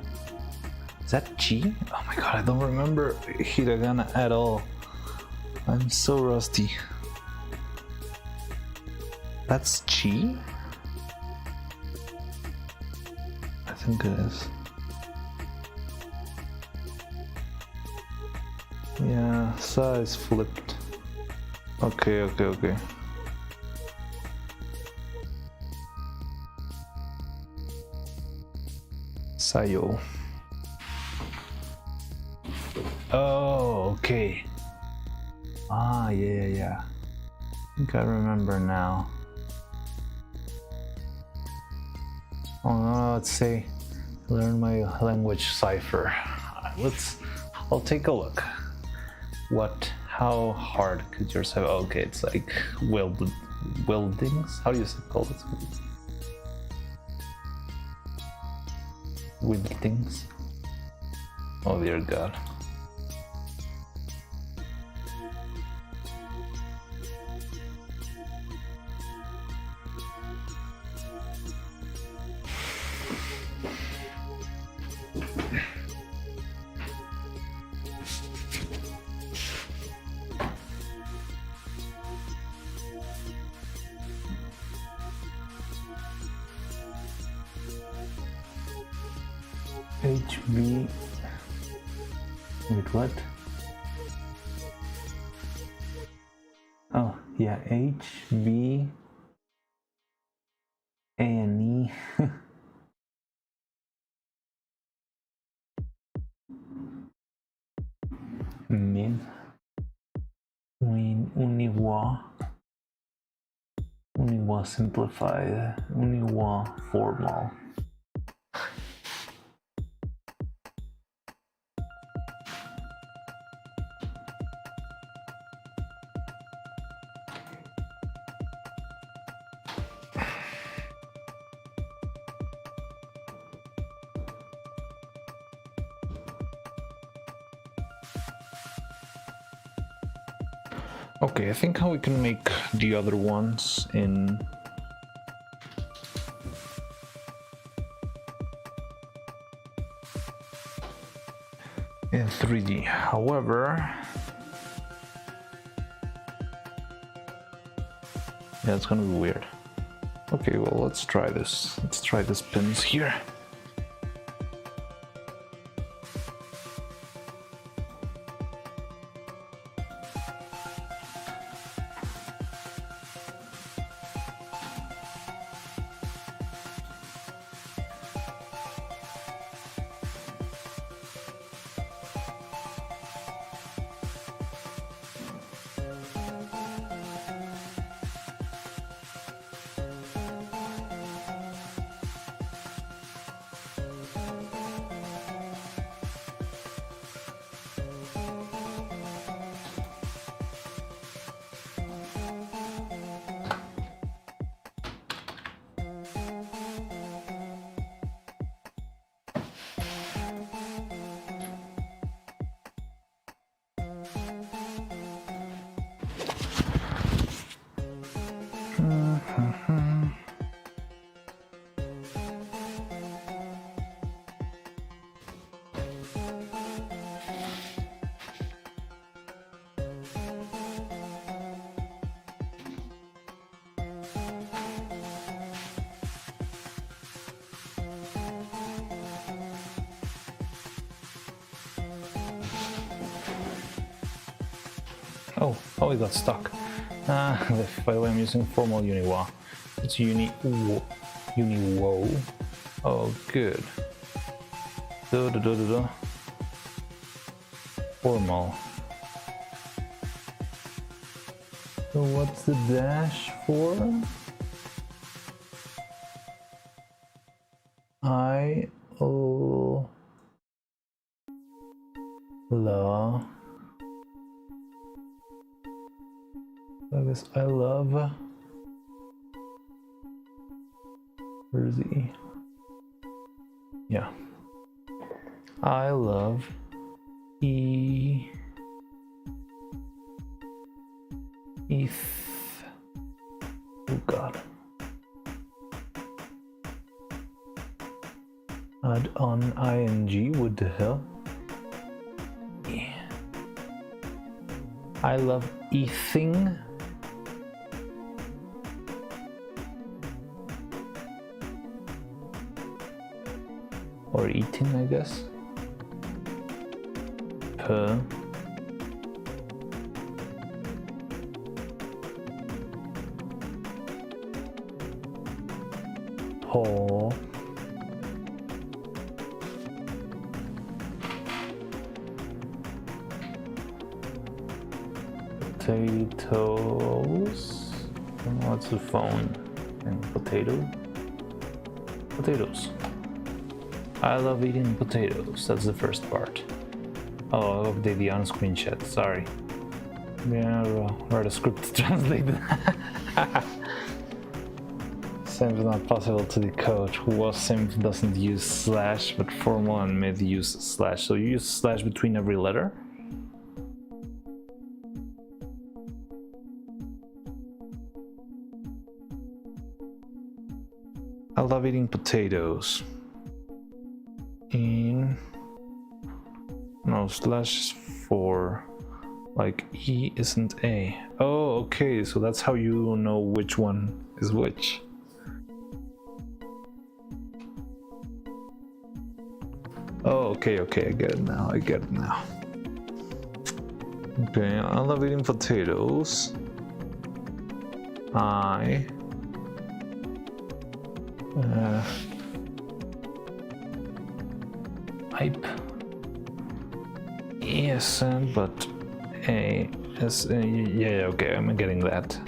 Is that Chi? Oh my god, I don't remember hiragana at all. I'm so rusty. That's Chi? I think it is. Yeah, Sa is flipped. Okay. Sayo. Oh, okay. Ah, yeah. I think I remember now. Oh no, let's say learn my language cipher. I'll take a look. How hard could your cipher? Okay, it's like weldings. How do you call it? Wildings. Oh dear God. HB. Wait, what? Oh, yeah, HB ANE. Min. Uniwa. Uniwa simplified. Uniwa formal. Okay, I think how we can make the other ones in in 3D. However, yeah, it's gonna be weird. Okay, well, let's try this. Let's try this pins here. Oh, it got stuck. The file I'm using formal Uniwa. It's Uniwo. Oh, good. Formal. So what's the dash for? La. I guess I love Where is he? Yeah. I love ETH. Oh god. Add on ing, what the hell? Yeah. I love ething. Or eating, I guess. Per. Paul. Potatoes. What's the phone? And potato? Potatoes. I love eating potatoes. That's the first part. Oh, I update the on-screen chat. Sorry. Yeah, write a script to translate. Simp is not possible to decode. Who simp doesn't use slash, but formal and mid use slash. So you use slash between every letter. I love eating potatoes. No, slash for like E isn't A. Oh, okay, so that's how you know which one is which. Oh, okay, I get it now. Okay, I love eating potatoes. Pipe. Yes, but A is yeah, okay, I'm getting that.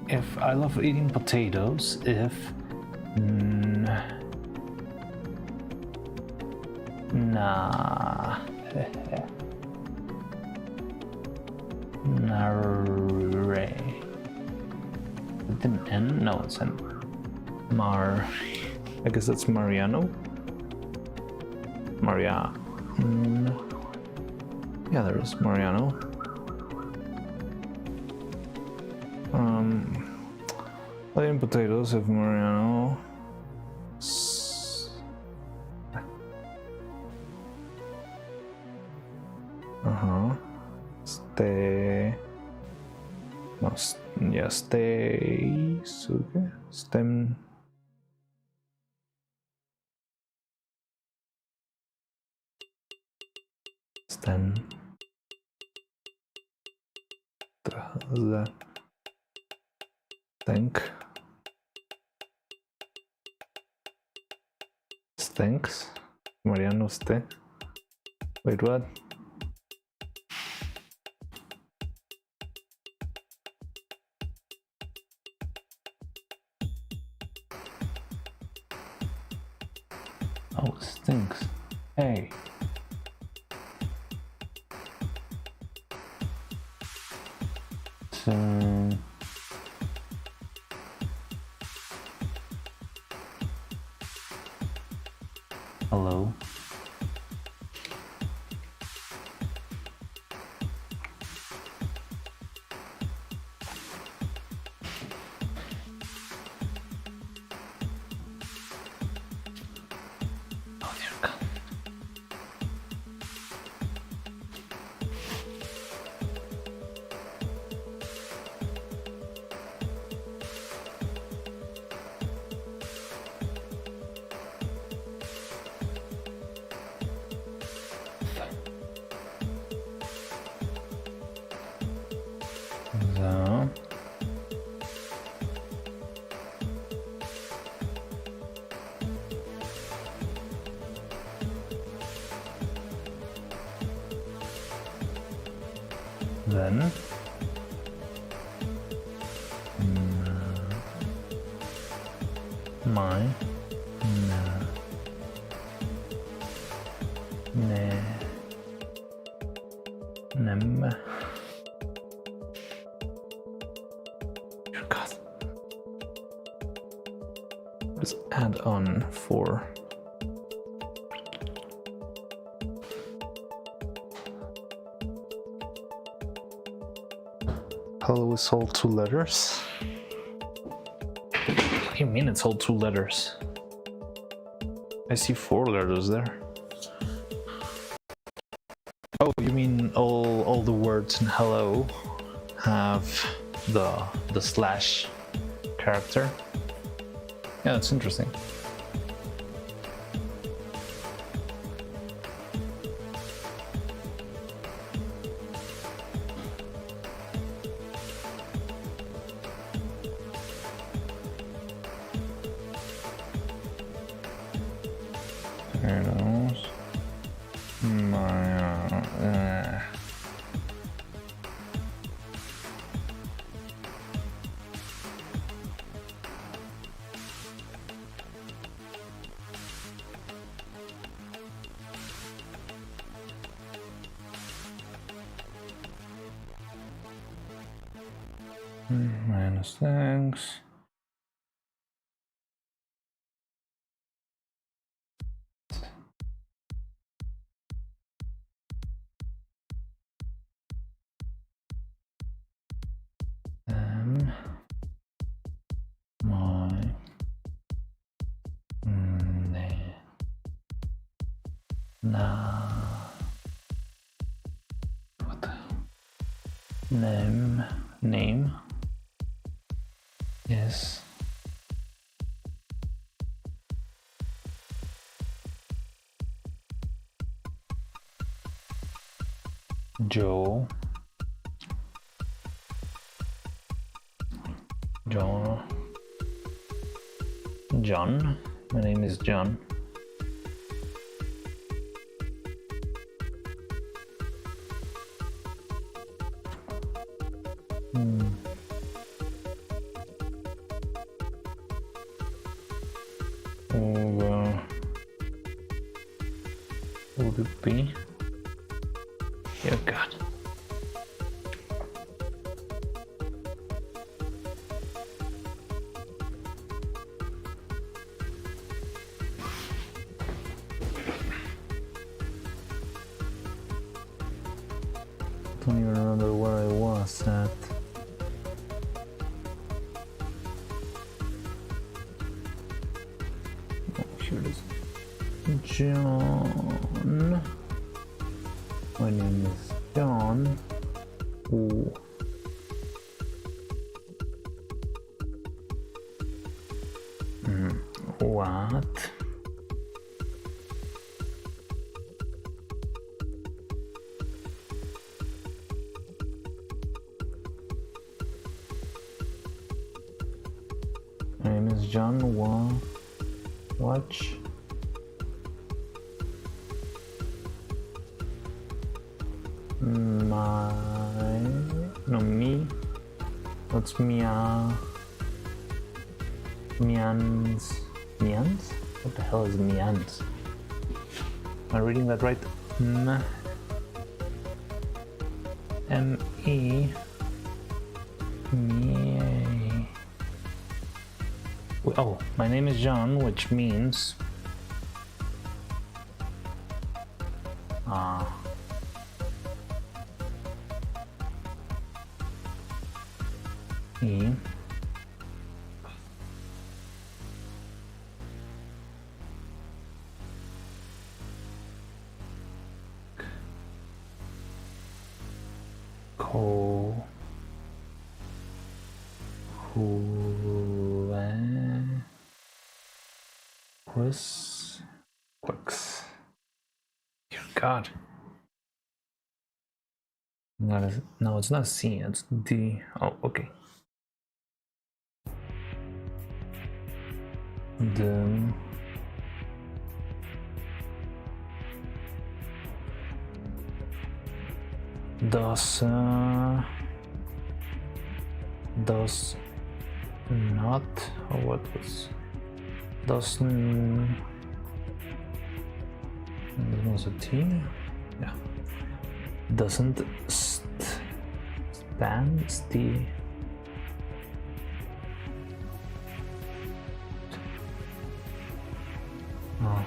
If I love eating potatoes, if nah. Narre. With an N? No, it's an Mar. I guess that's Mariano. Maria. Yeah, there's Mariano. Plain potatoes of Mariano. Yeah, stays. Okay. Stem. Stem. The hell is that? Stank. Stinks. Mariano ste. Wait, what? Oh, it stinks. Hey. So... Hello? Oh, dear God. So... Then... my... Nem... 1 for hello is all 2 letters? What do you mean it's all 2 letters? I see 4 letters there. Oh, you mean all the words in hello have the slash character? Yeah, that's interesting. There it goes. Minus thanks. My what the name is Joe. John. My name is John. Would it be? Oh God. Don't even remember where I was at. Oh, here it is. John. My name is John. Ooh. What? My name is John. Watch. Me. What's Mians? Mians? What the hell is Mians? Am I reading that right? M-E. Oh, my name is John, which means E. Co. Quicks. Dear God. No, it's not C, it's D. Oh, okay. Then does not, or what was doesn't, this was a T, yeah, doesn't stand the Oh.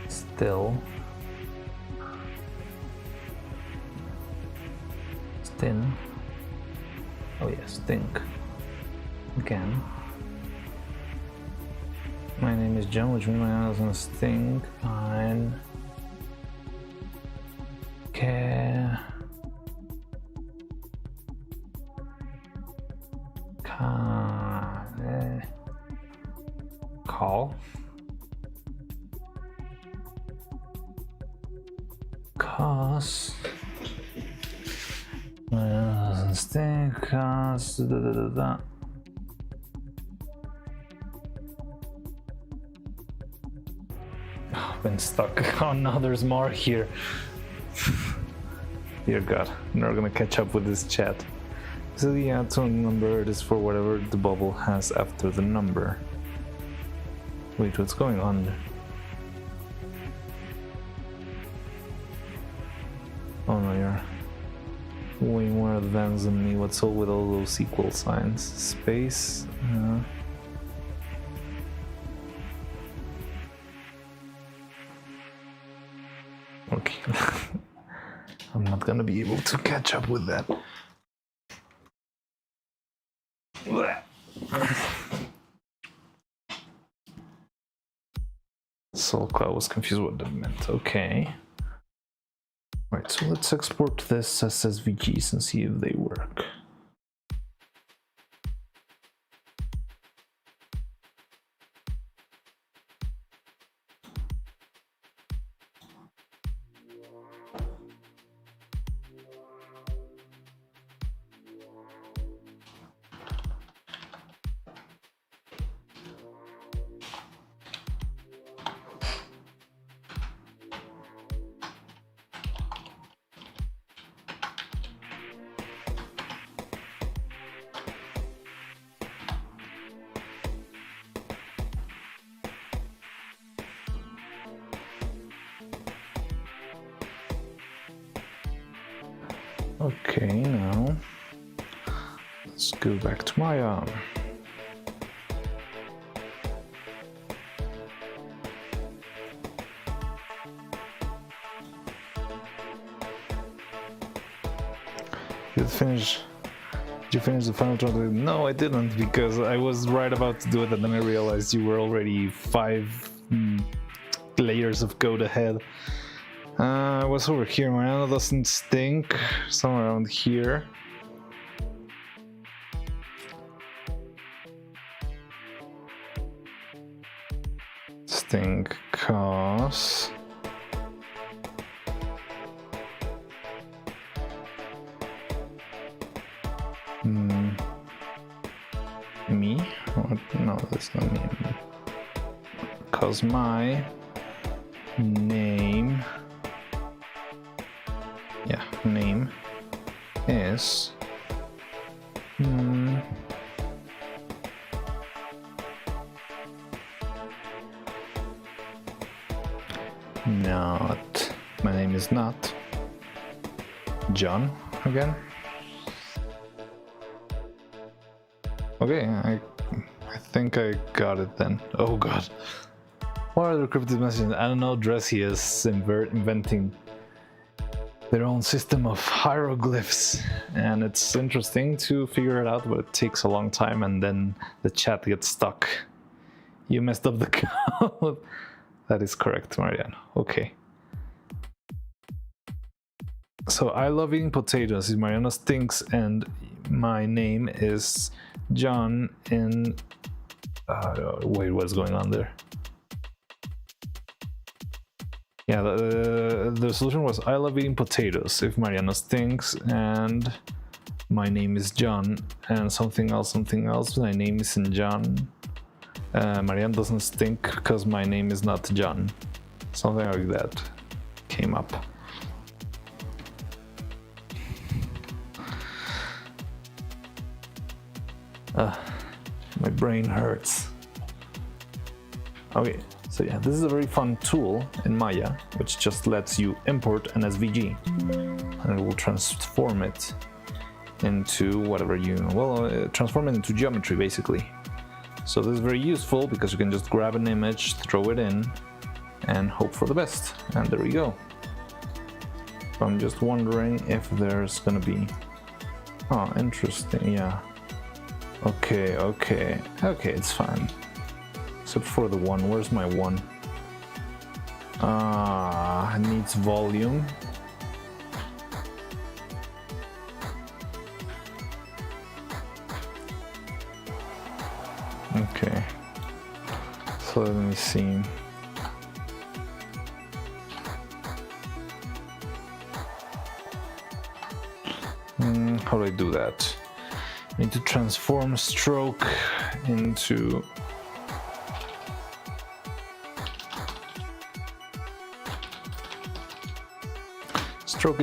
Still. Stin. Oh yeah, stink. Again. My name is John, which means my name doesn't stink. Ein. Call. Cause. My name doesn't stink. Cause. Been stuck. Oh no, there's more here. Dear God, we're gonna catch up with this chat. So the atom number is for whatever the bubble has after the number. Wait, what's going on there? Oh no, you're way more advanced than me. What's all with all those equal signs? Space? Okay. I'm not gonna be able to catch up with that. Soul Cloud was confused what that meant. Okay. Right, so let's export this as SVGs and see if they work. Okay, now let's go back to my arm. Did you finish the final round? No, I didn't, because I was right about to do it and then I realized you were already 5 layers of code ahead. What's over here? Mariana doesn't stink. Somewhere around here. Stink cause. Me? What? No, that's not me. Cause my name. Yeah, name is not. My name is not John again. Okay, I think I got it then. Oh God. What are the cryptic messages? I don't know. Dressy is inventing their own system of hieroglyphs, and it's interesting to figure it out, but it takes a long time, and then the chat gets stuck. You messed up the code. That is correct, Marianne. Okay. So I love eating potatoes. Mariana stinks, and my name is John. And wait, what's going on there? Yeah, the solution was I love eating potatoes. If Mariana stinks, and my name is John, and something else, my name isn't John. Mariana doesn't stink because my name is not John. Something like that came up. My brain hurts. Okay, So yeah, this is a very fun tool in Maya, which just lets you import an SVG, and it will transform it into whatever you, transform it into geometry basically. So this is very useful because you can just grab an image, throw it in, and hope for the best. And there we go. So I'm just wondering if there's gonna be, oh, interesting, yeah. Okay, it's fine. Except for the one. Where's my one? It needs volume. Okay. So let me see. How do I do that? I need to transform stroke into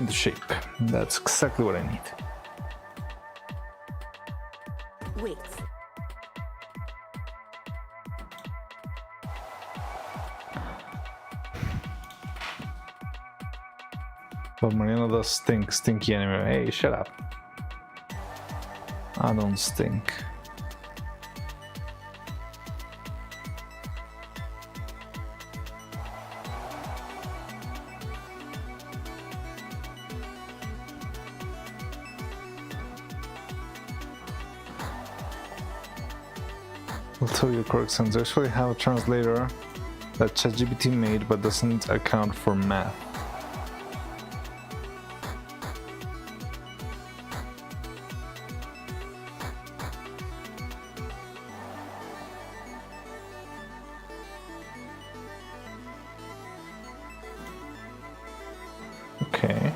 shape. That's exactly what I need. Wait. But Mariano does stink, stinky anime. Hey, shut up. I don't stink. I'll tell you a correct sense. I actually have a translator that ChatGPT made but doesn't account for math. Okay.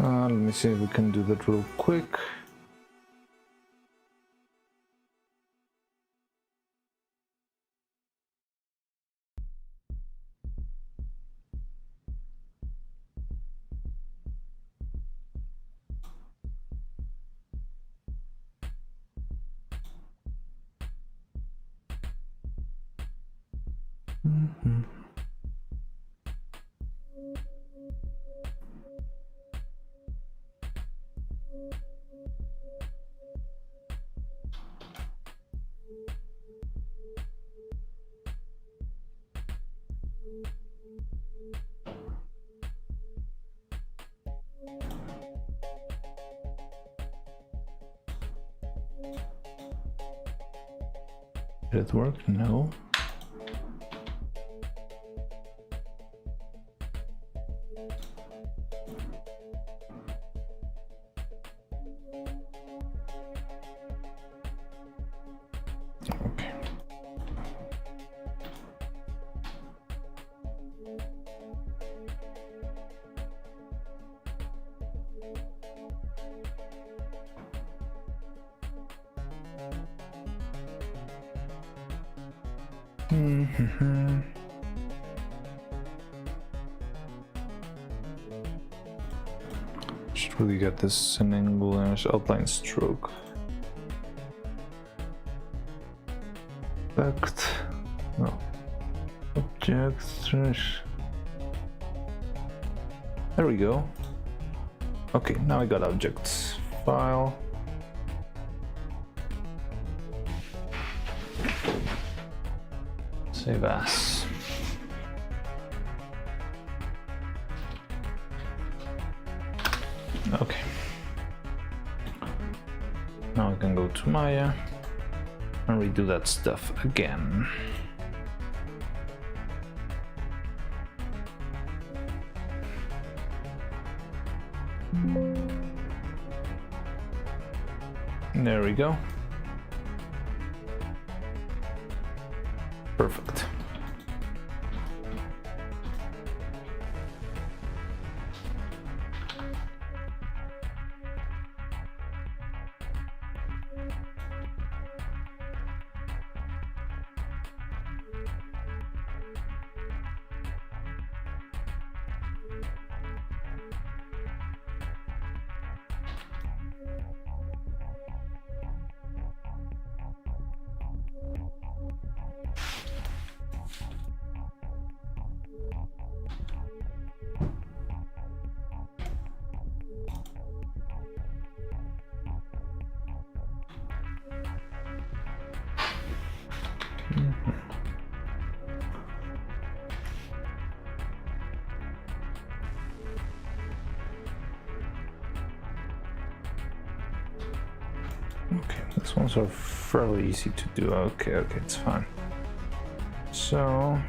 Let me see if we can do that real quick. Did it work? No. Okay. Should really get this in English. Outline stroke. Effect. No. Objects. There we go. Okay, now I got objects. File. Save as. Okay. Now I can go to Maya and redo that stuff again. There we go. Perfect. Okay, these ones are fairly easy to do. Okay, it's fine. So,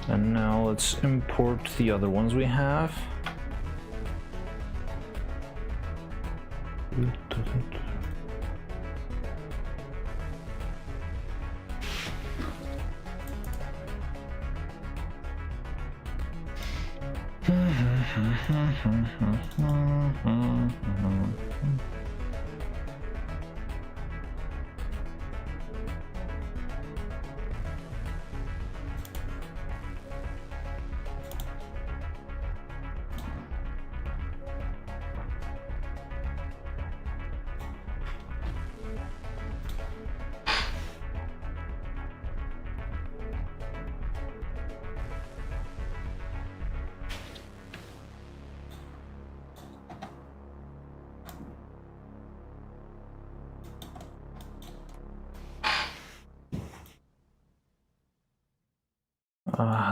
and now let's import the other ones we have.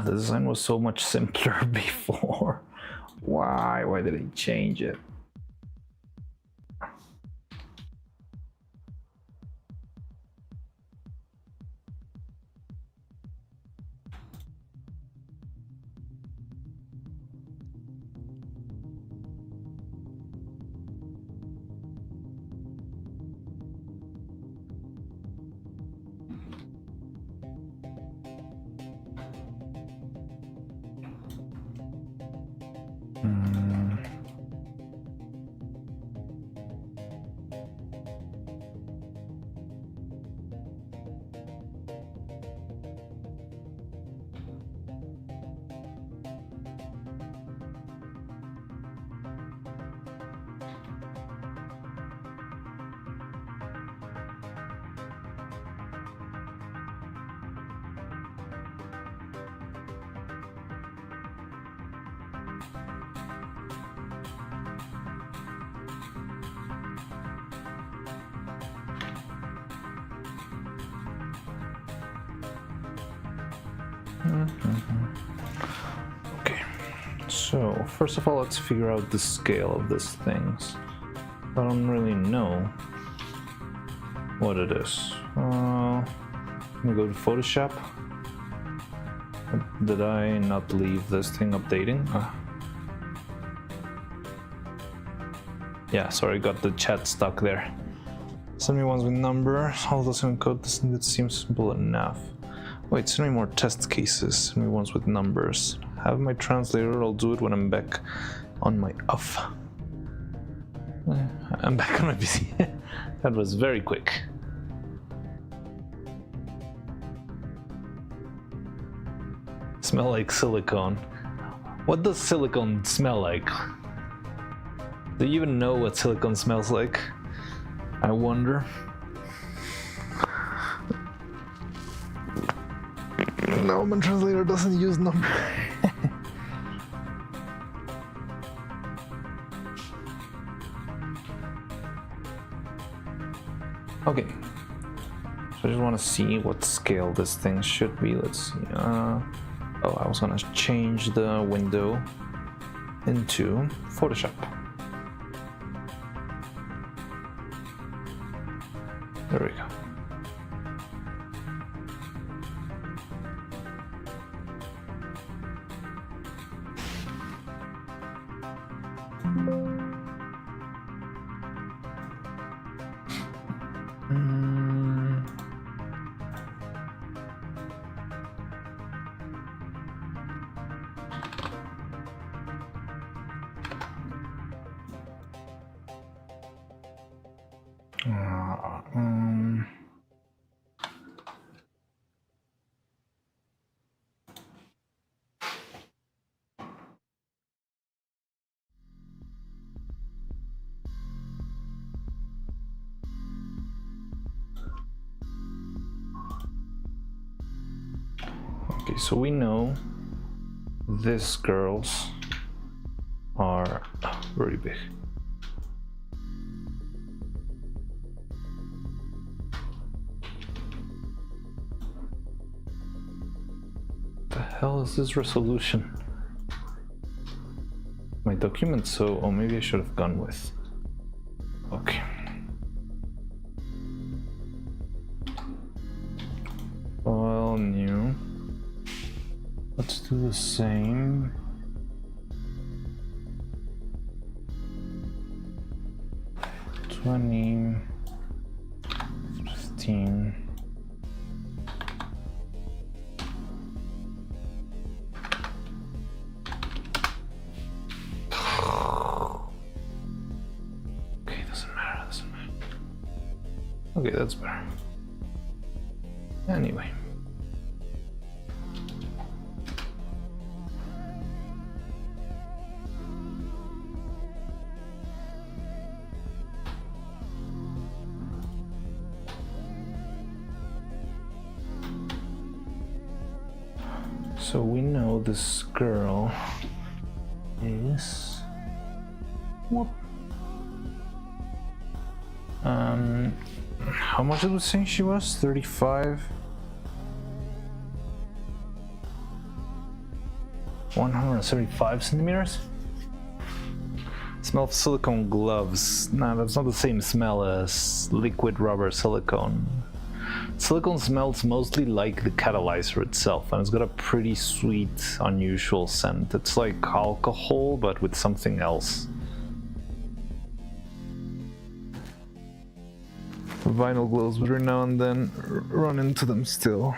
The design was so much simpler before. Why did I change it? Okay, so first of all, let's figure out the scale of these things. I don't really know what it is. Let me go to Photoshop. Did I not leave this thing updating? Yeah, sorry, got the chat stuck there. Send me ones with numbers. All those in code. That seems simple enough. Wait, send me more test cases. Send me ones with numbers. Have my translator. I'll do it when I'm back on my off. I'm back on my PC. That was very quick. Smell like silicone. What does silicone smell like? Do you even know what silicone smells like? I wonder. No, my translator doesn't use number. Okay. So I just want to see what scale this thing should be. Let's see. Oh, I was gonna change the window into Photoshop. There we go. Okay, so we know these girls are very big. The hell is this resolution? My document, so maybe I should have gone with Okay. File new. Let's do the same. $20, $15. Okay, doesn't matter. Okay, that's better. Anyway. So we know this girl is whoop. How much did we say she was? 35? 175 centimeters? Smell of silicone gloves. Nah, that's not the same smell as liquid rubber silicone. Silicone smells mostly like the catalyzer itself, and it's got a pretty sweet, unusual scent. It's like alcohol, but with something else. Vinyl gloves, but every now and then run into them still.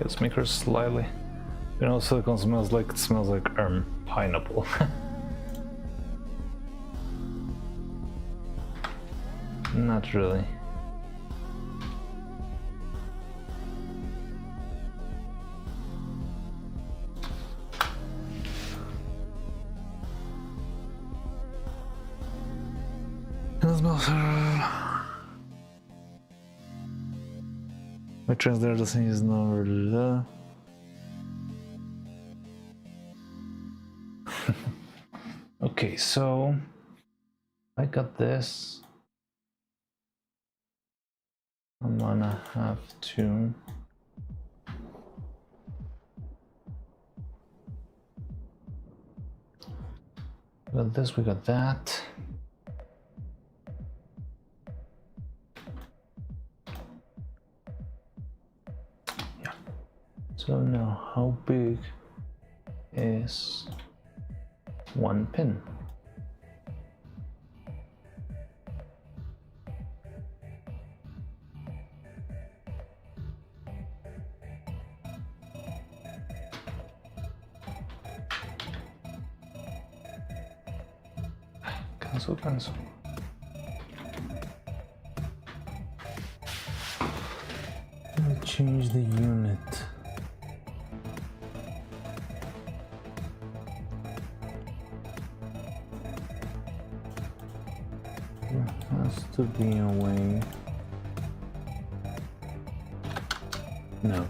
Let's make her slightly. You know, silicone smells like pineapple. Not really. It smells. My translator doesn't use number. Okay, so I got this. I'm gonna have to we got this, we got that. Yeah. So now how big is one pin? Cancel. Let me change the unit. There has to be a way. No.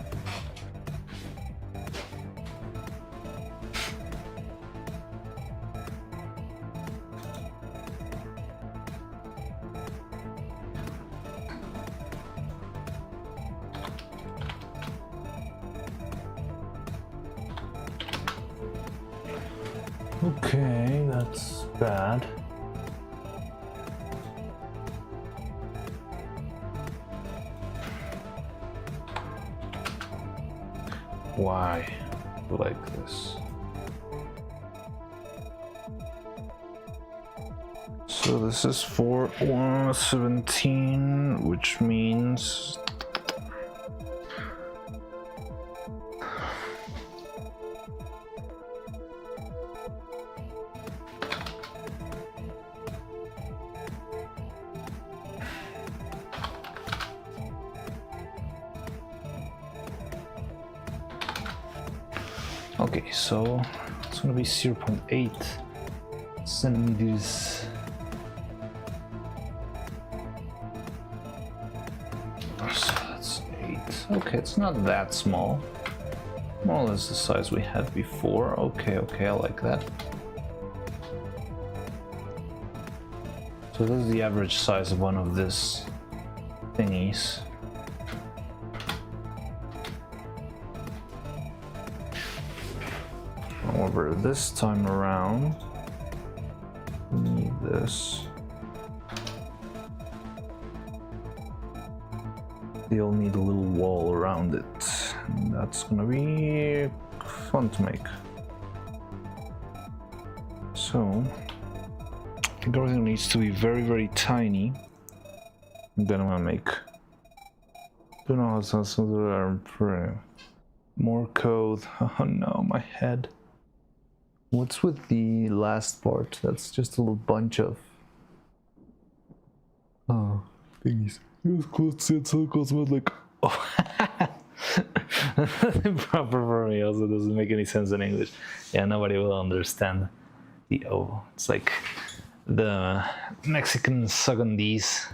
Okay, that's bad. Why like this? So this is for 117, which means Okay, so it's gonna be 0.8 centimeters. So that's 8. Okay, it's not that small. More or less the size we had before. Okay, okay, I like that. So this is the average size of one of these thingies. However, this time around, we need this. They'll need a little wall around it. And that's gonna be fun to make. So, I think everything needs to be very, very tiny. And then I'm gonna make. Don't know how to sound more code. Oh no, my head. What's with the last part? That's just a little bunch of thingies. It circles with like proper for me also doesn't make any sense in English. Yeah, nobody will understand the O. It's like the Mexican secondis.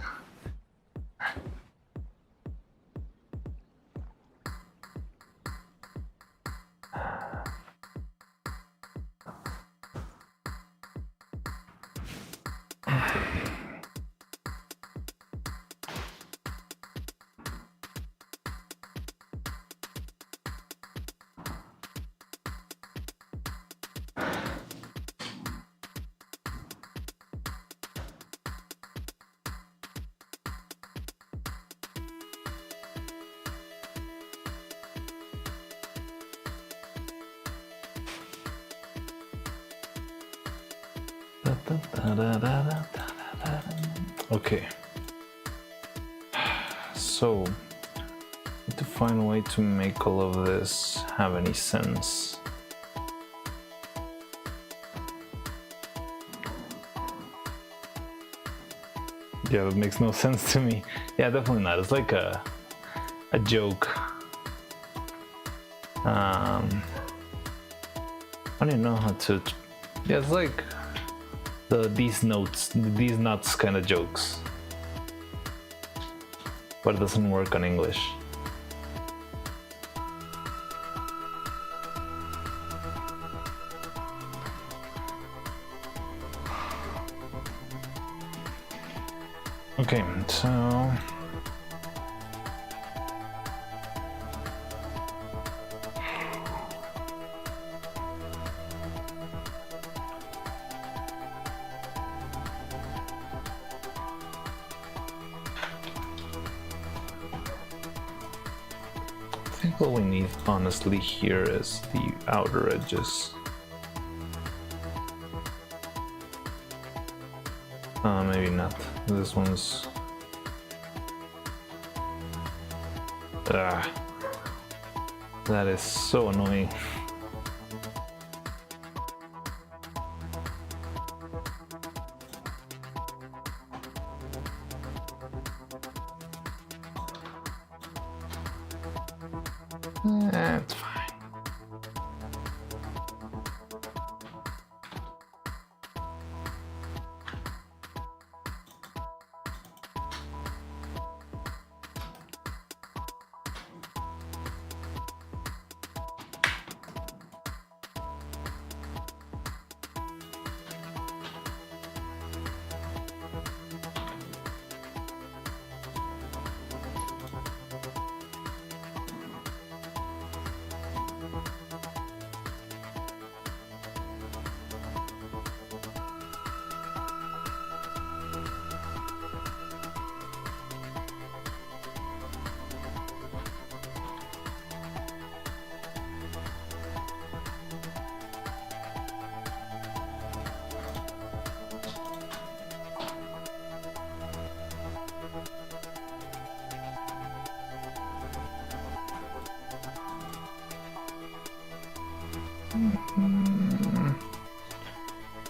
Okay, so need to find a way to make all of this have any sense. Yeah, that makes no sense to me. Yeah, definitely not. It's like a joke. I don't even know how to. Yeah, it's like these nuts kind of jokes, but it doesn't work on English. Okay, so I think what we need honestly here is the outer edges. Maybe not. This one's that is so annoying. That's fine.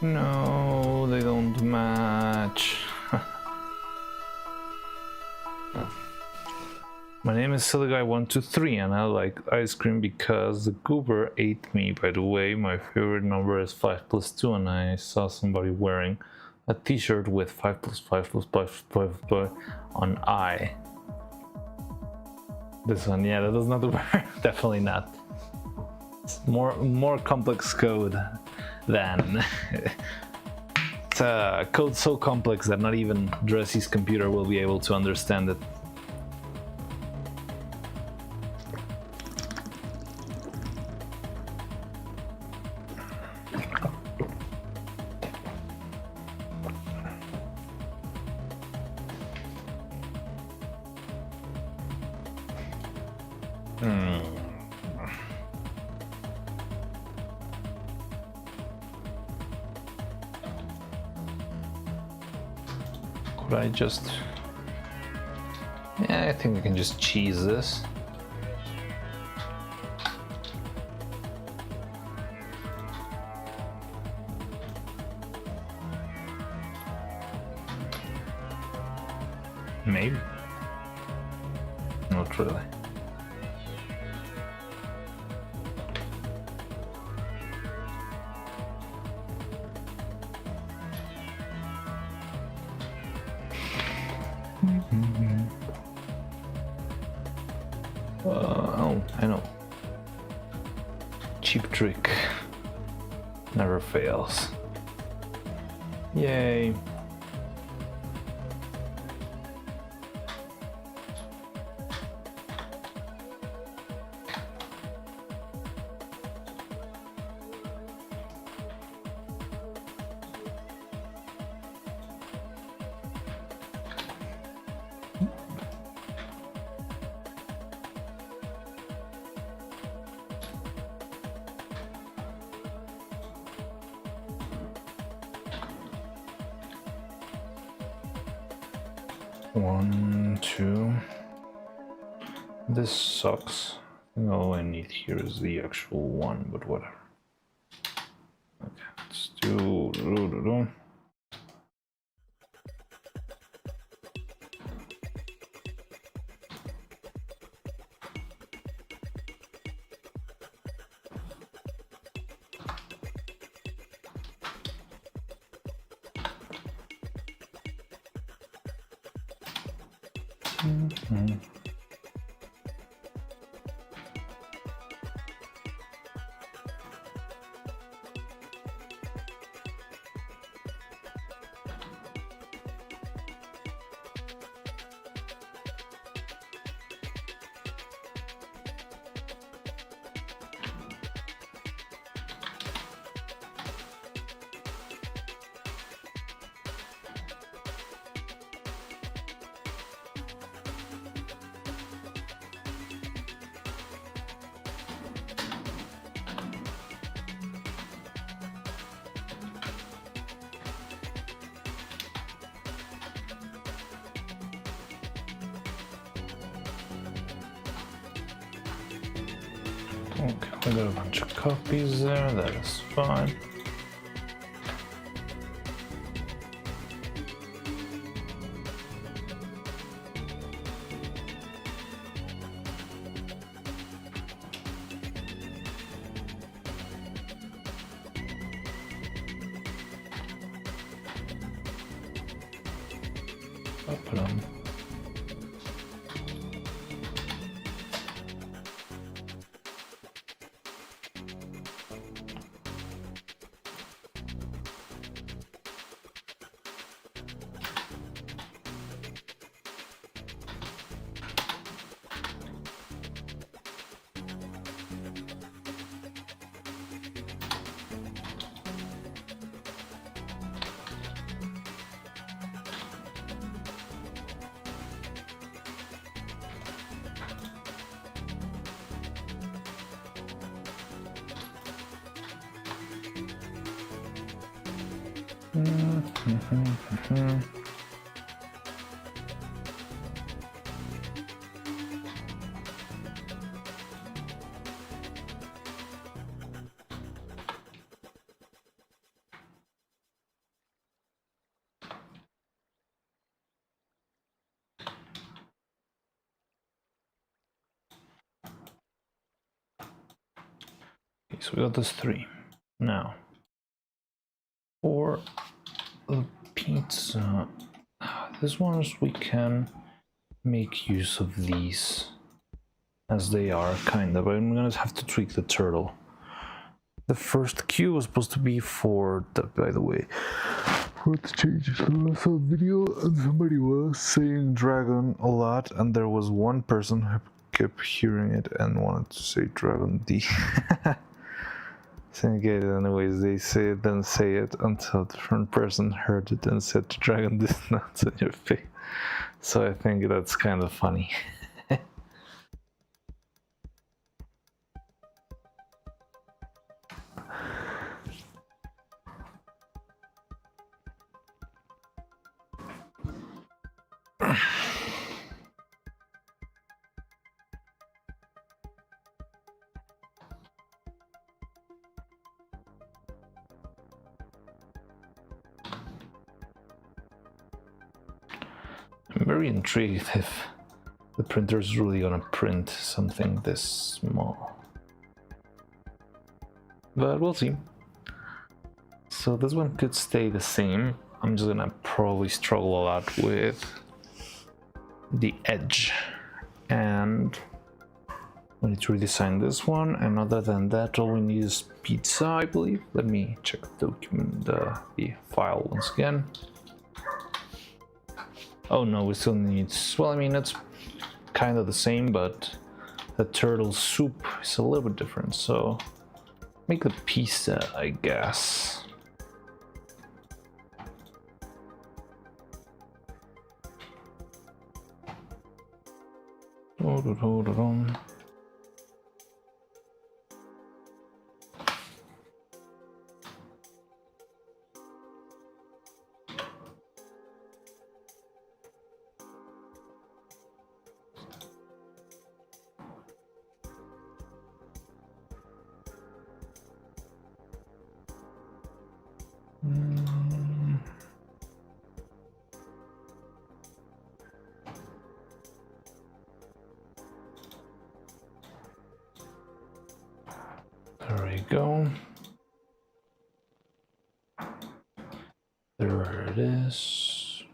No, they don't match. My name is is Silly Guy 123, and I like ice cream because the goober ate me. By the way, my favorite number is 5 plus 2, and I saw somebody wearing a t-shirt with 5 plus 5 plus 5 on I. This one, yeah, that does not work. Definitely not. It's more complex code than it's a code so complex that not even Dressy's computer will be able to understand it. Could I just... Yeah, I think we can just cheese this. Maybe. Not really. Oh, I know. Cheap trick. Never fails. Yay. One, two. This sucks. All I need here is the actual one, but whatever. Okay, let's do. Okay, we got a bunch of copies there, that is fine. Ba-ba-dum. Okay, so we got those 3. Now, for the pizza, this ones we can make use of these as they are, kind of. I'm gonna have to tweak the turtle. The first cue was supposed to be for the, by the way, for the changes. So I saw a video and somebody was saying dragon a lot, and there was one person who kept hearing it and wanted to say dragon D. Syndicate anyways, they say it, then say it until a different person heard it and said dragon this nuts in your face. So I think that's kind of funny. I'm very intrigued if the printer is really gonna print something this small. But we'll see. So this one could stay the same. I'm just gonna probably struggle a lot with the edge. And we need to redesign this one. And other than that, all we need is pizza, I believe. Let me check the document, the file once again. Oh no, we still need, well, I mean, it's kind of the same, but the turtle soup is a little bit different, so make the pizza, I guess. Hold on. There we go. There it is.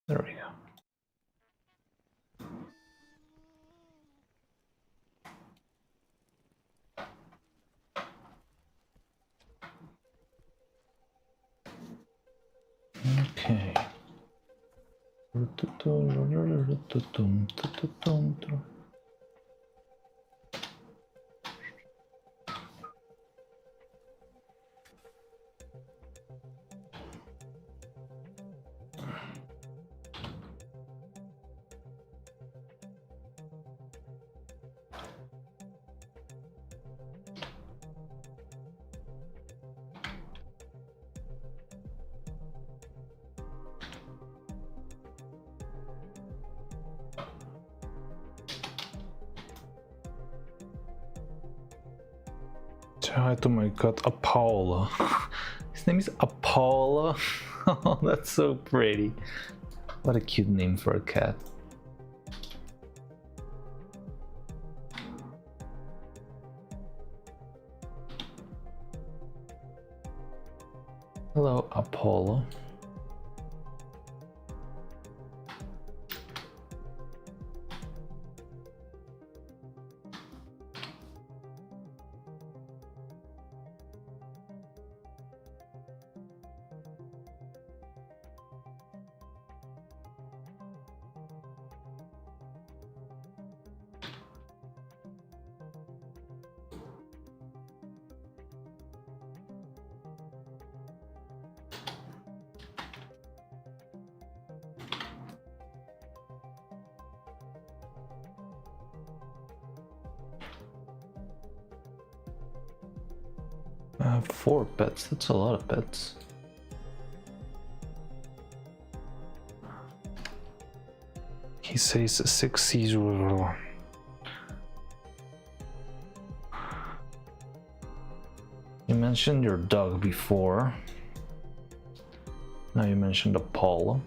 There we go. Okay. Hi to my cat Apollo. His name is Apollo. Oh, that's so pretty. What a cute name for a cat. Hello, Apollo. I have 4 pets, that's a lot of pets. He says 6 C's. You mentioned your dog before. Now you mentioned Apollo.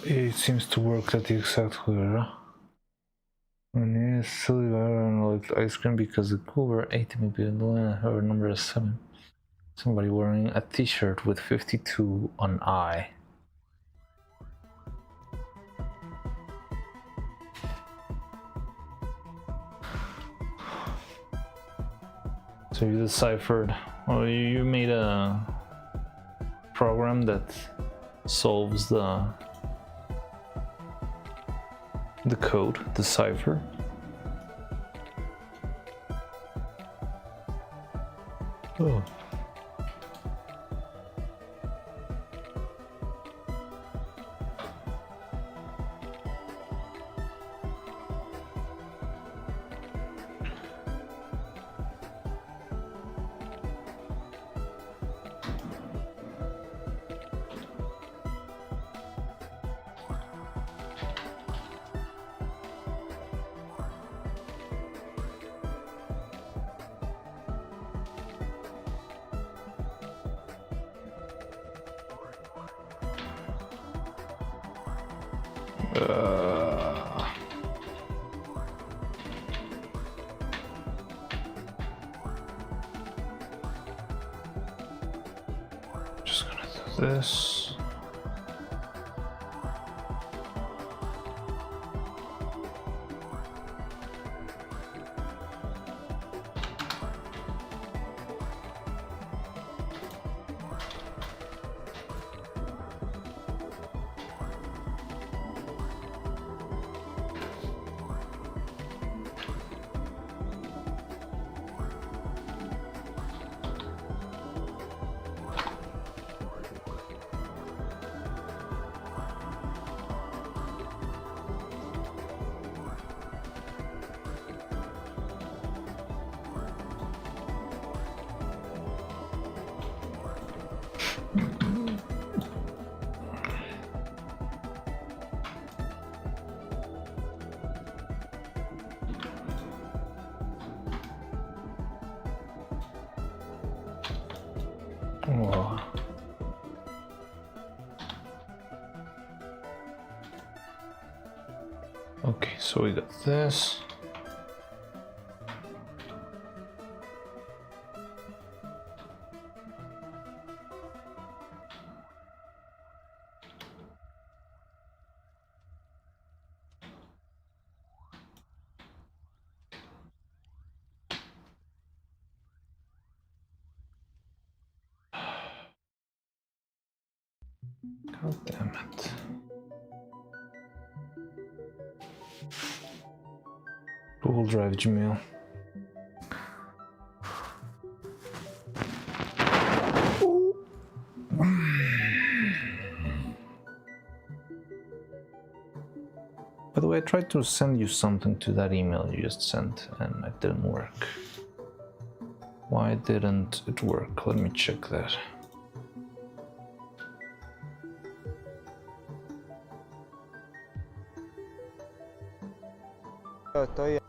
It seems to work at the exact way. And it's silly like ice cream because the cooler 80 maybe and her number is 7. Somebody wearing a t-shirt with 52 on I. So you deciphered, or you made a program that solves the code, the cipher. Oh. Just gonna do this. so we got this. God damn it. Google Drive, Gmail. By the way, I tried to send you something to that email you just sent and it didn't work. Why didn't it work? Let me check that. Estoy.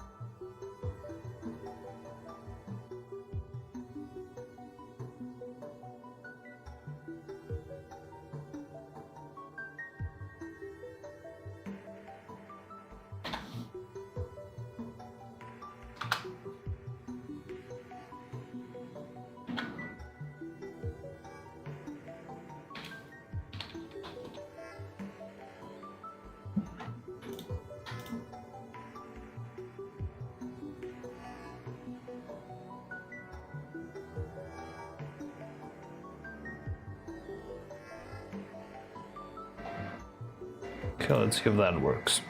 Okay, let's see if that works.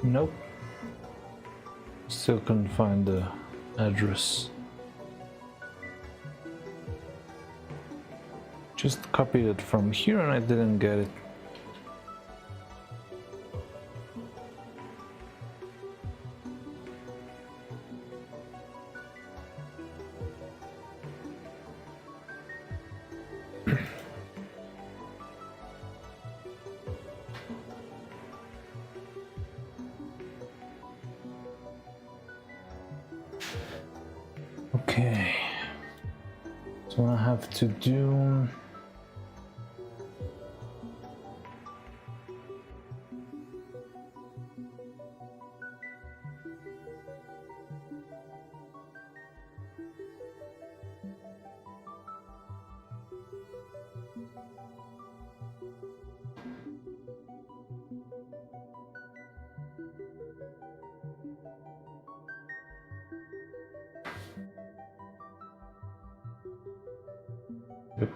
Nope. Still couldn't find the address. Just copied it from here and I didn't get it. Okay, so I have to do Yep.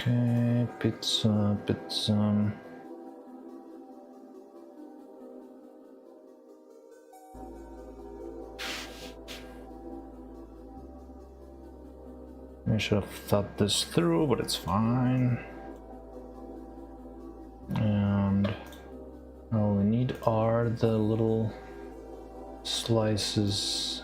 Okay, pizza. I should have thought this through, but it's fine. And all we need are the little slices.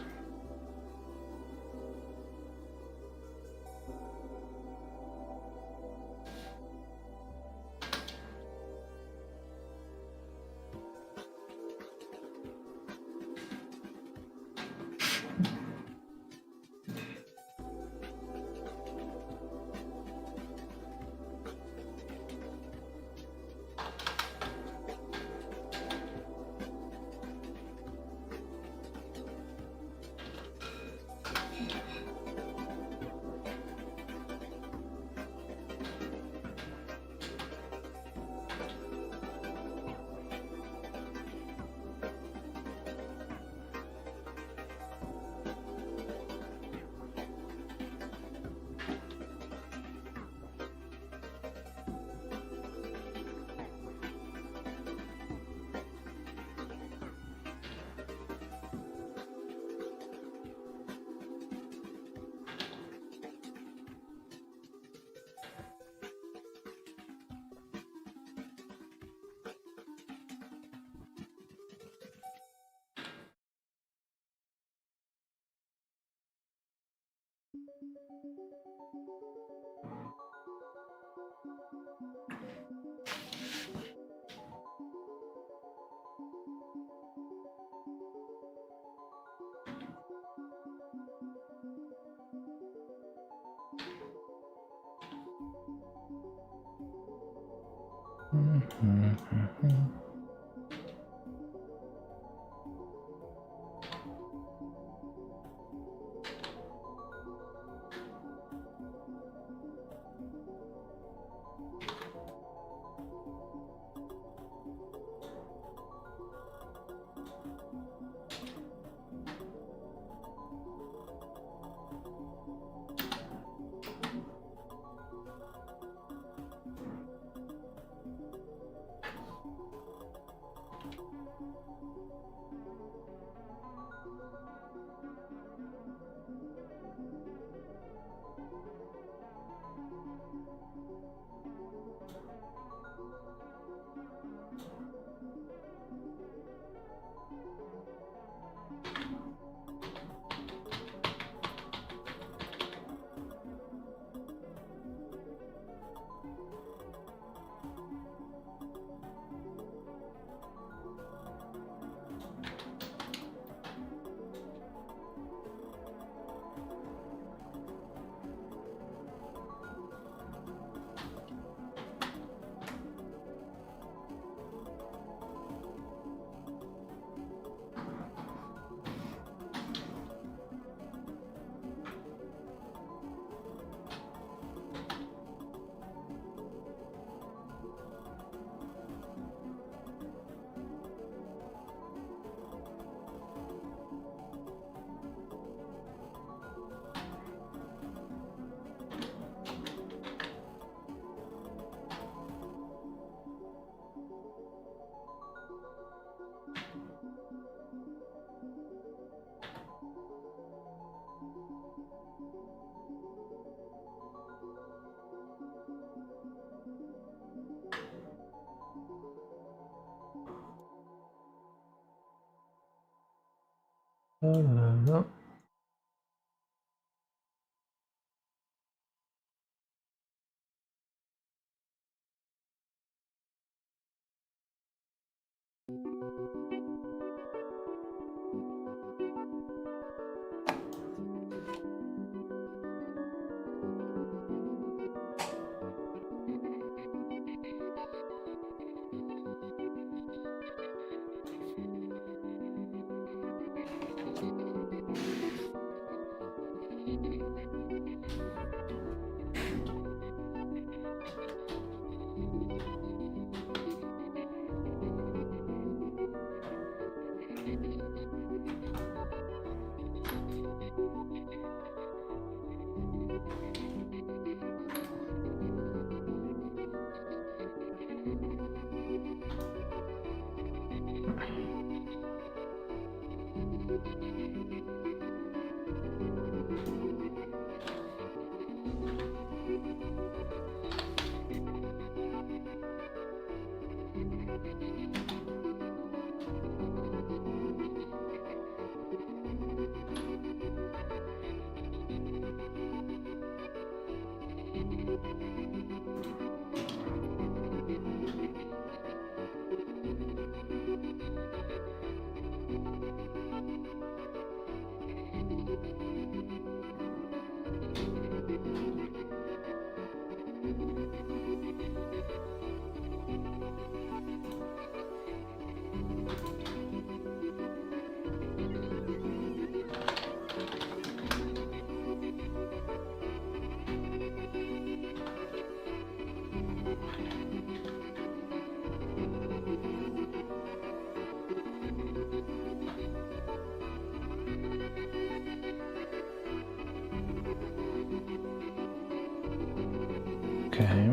Okay.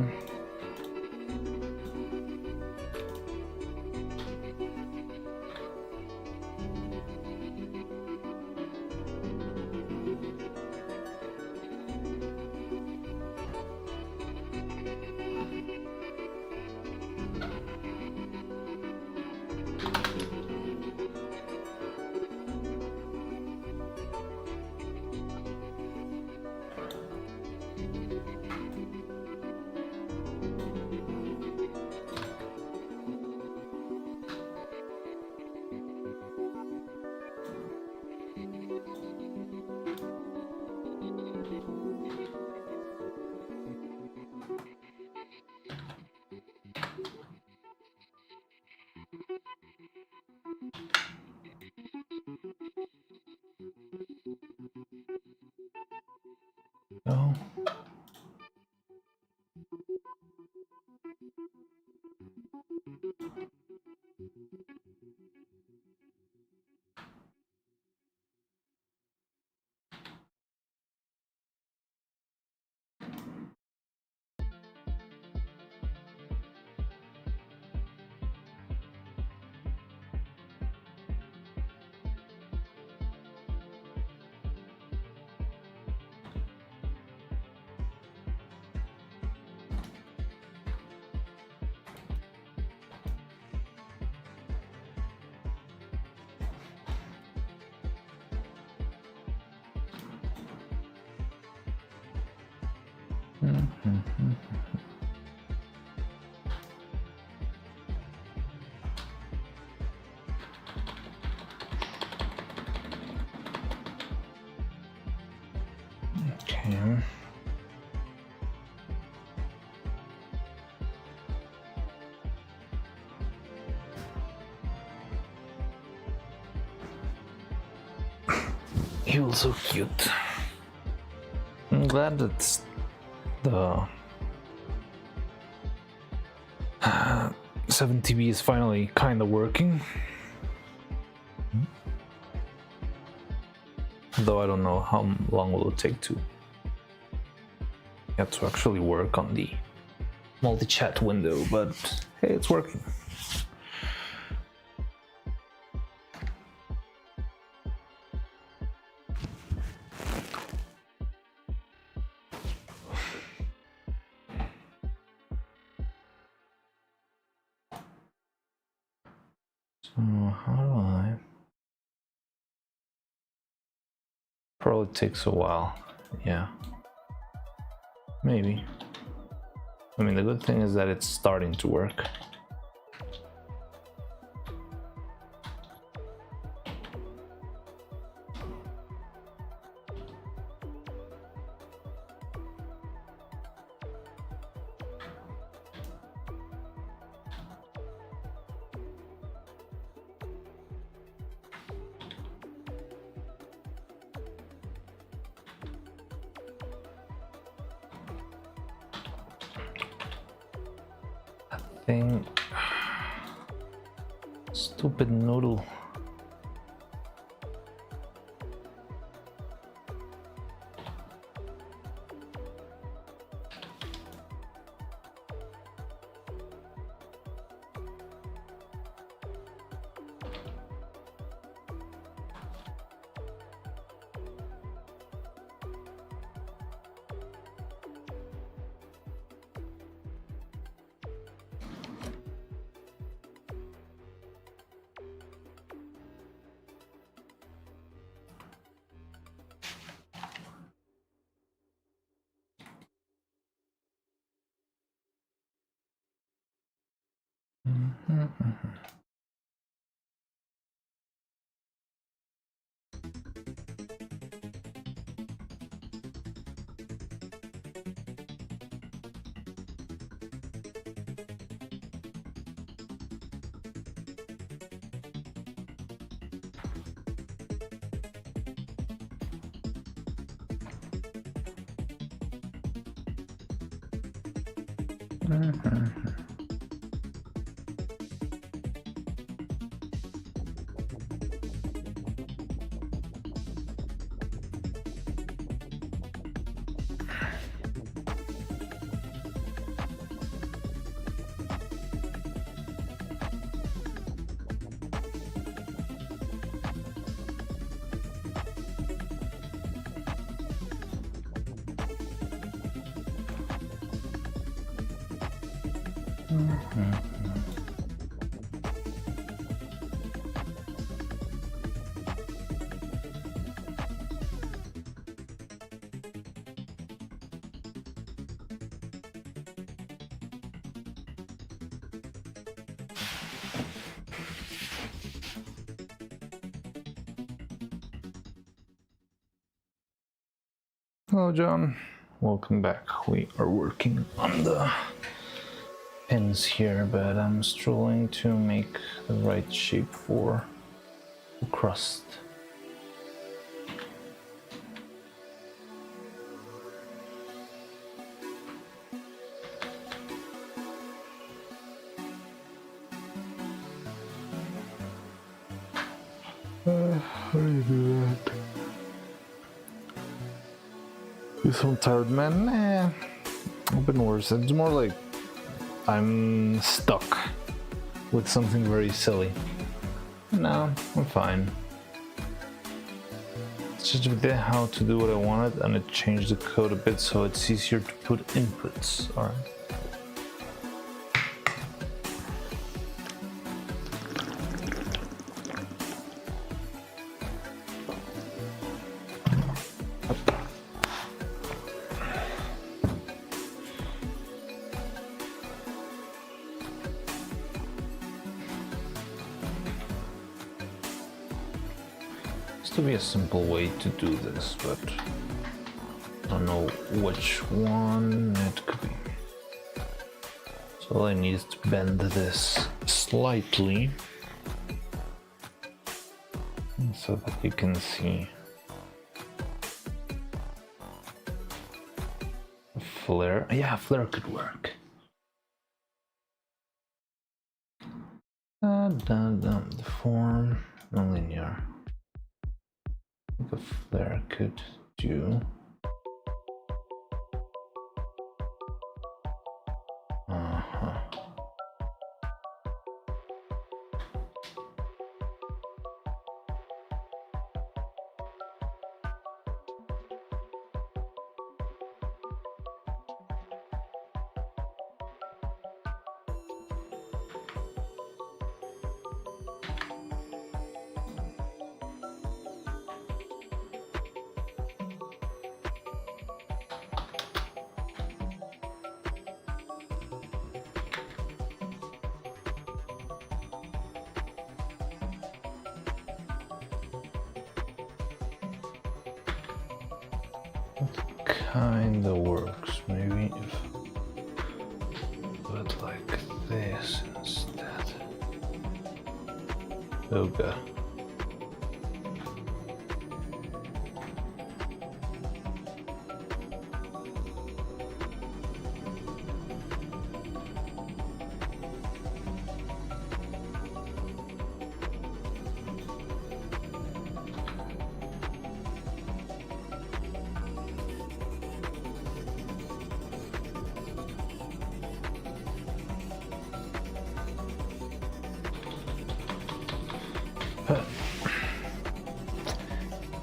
Okay. He was so cute. I'm glad that the 7TB is finally kind of working. Though I don't know how long will it take to get to actually work on the multi-chat window, but hey, it's working. So how do I? Probably takes a while. Yeah. Maybe. I mean, the good thing is that it's starting to work. Thing. Stupid noodle. Hello, John. Welcome back. We are working on the pins here, but I'm struggling to make the right shape for the crust. How do you do that? You so tired, man? Nah, I've been worse. It's more like I'm stuck with something very silly. No, I'm fine. It's just with how to do what I wanted, and it changed the code a bit so it's easier to put inputs. Alright. Seems to be a simple way to do this, but I don't know which one it could be. So all I need is to bend this slightly so that you can see a flare. Yeah, a flare could work. The form, non-linear. The flare could do. Kinda works, maybe if but like this instead. Okay.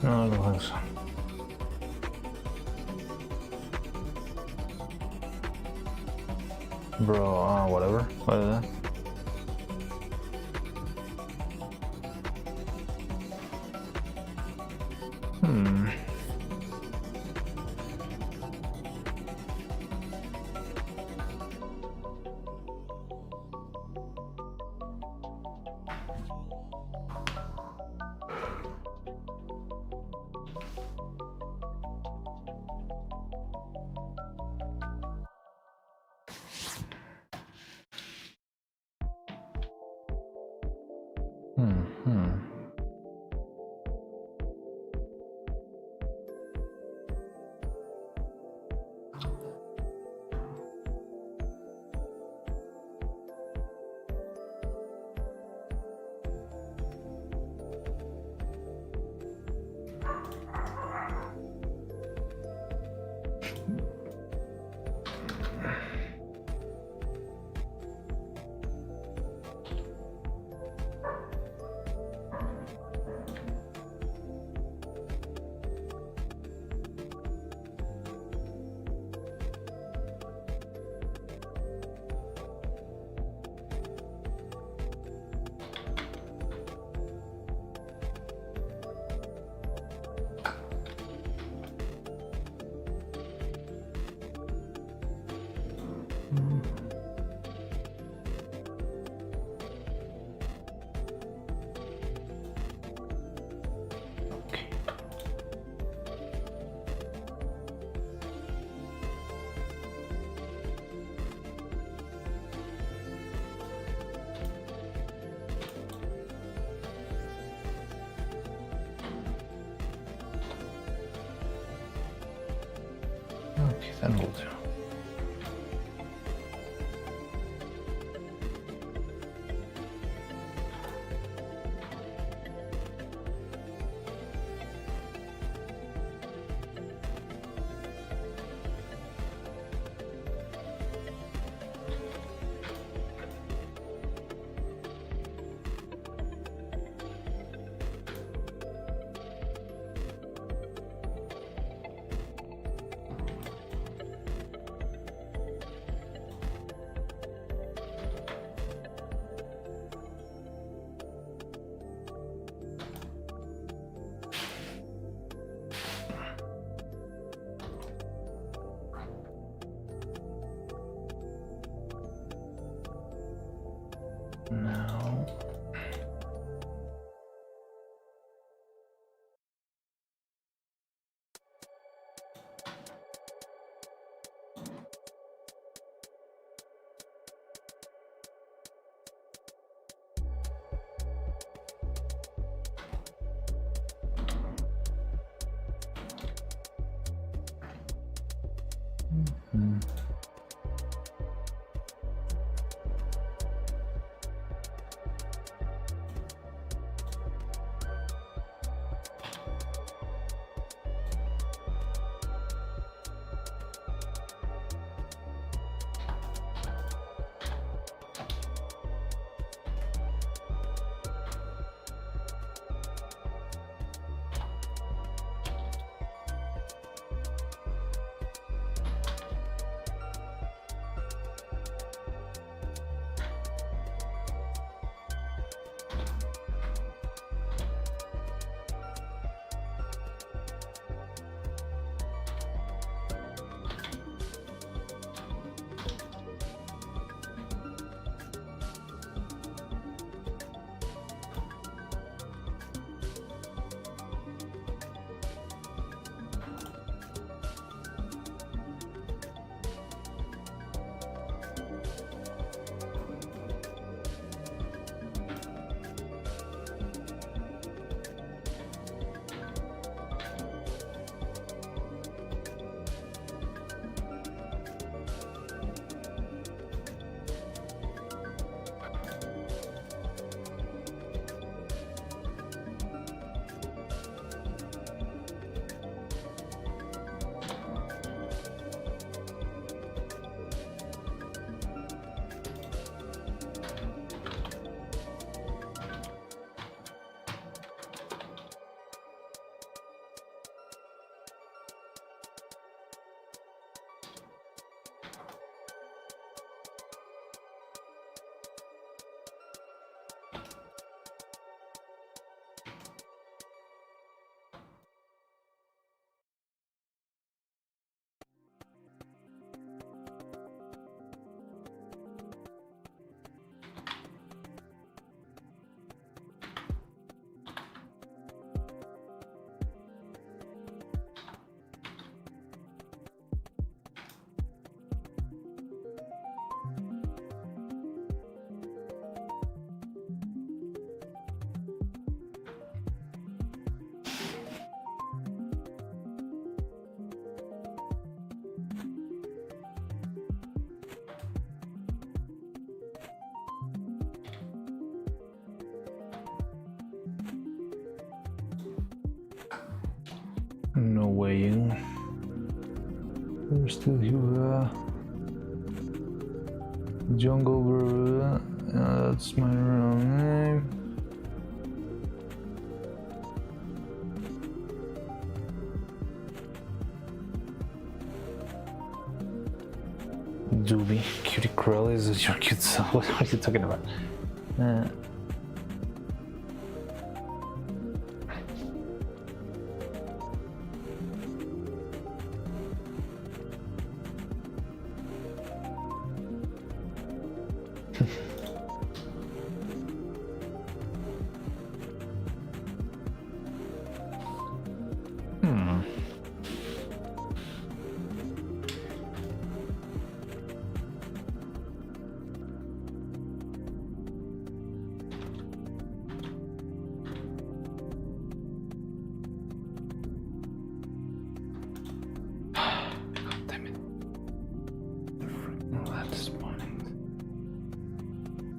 No, I don't think so. Bro, whatever. What is that? Okay, then we'll do. Now no way in. We're still here. Jungle, that's my real name. Doobie, cutie Corelli, is this your cute self? What are you talking about?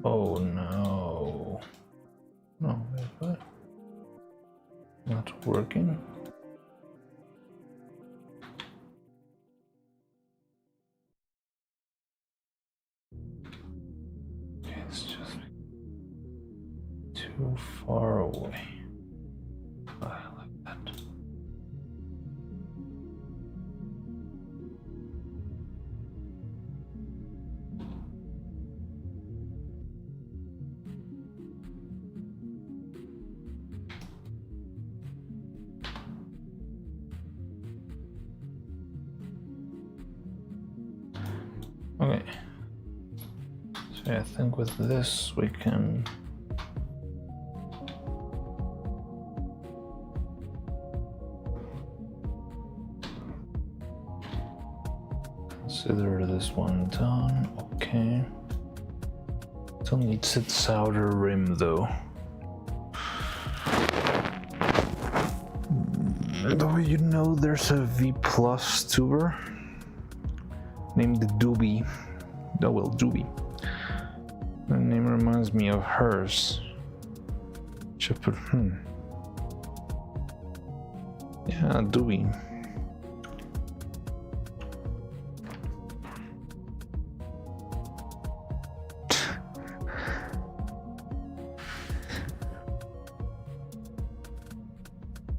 Oh no. No, wait, what? Not working? Okay, it's just too far away. I like that. Okay, so I think with this we can consider this one done. Okay, still needs its outer rim though. Though you know there's a V plus tuber named Doobie. Oh well, Doobie. The name reminds me of hers. Should put Yeah, Doobie.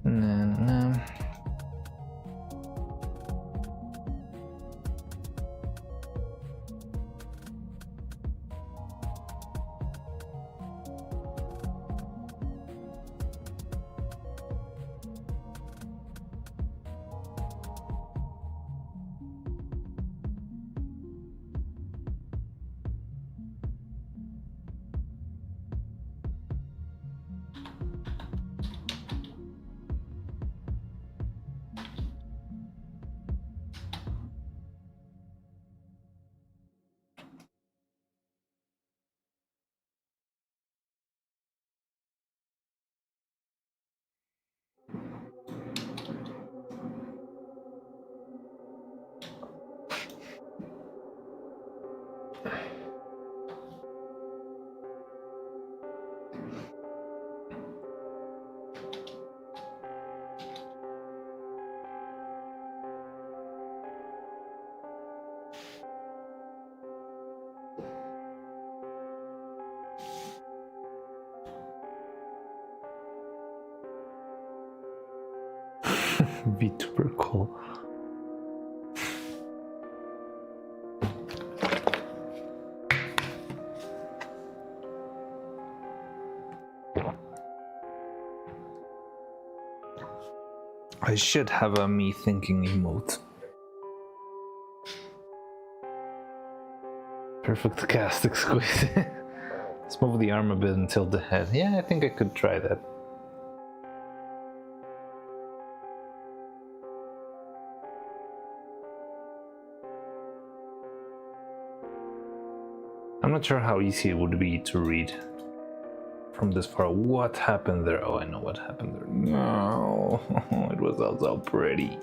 Nah. VTuber call. I should have a me thinking emote. Perfect cast, exquisite. Let's move the arm a bit and tilt the head. Yeah, I think I could try that. I'm not sure how easy it would be to read from this far. What happened there? Oh, I know what happened there. No, it was all so pretty.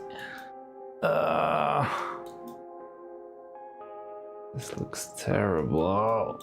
This looks terrible.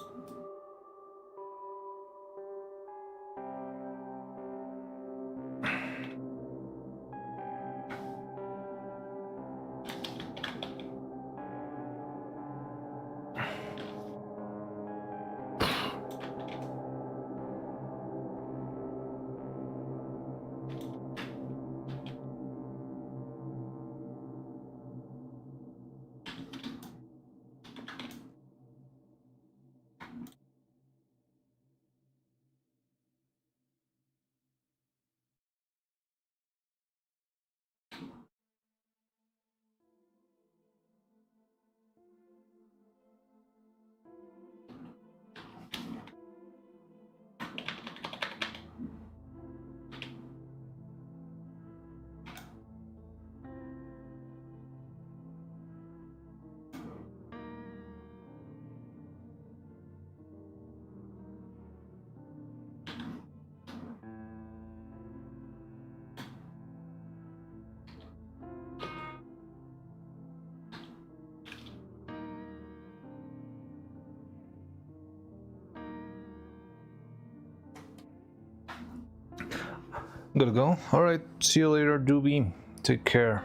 Gotta go. Alright, see you later, Doobie. Take care.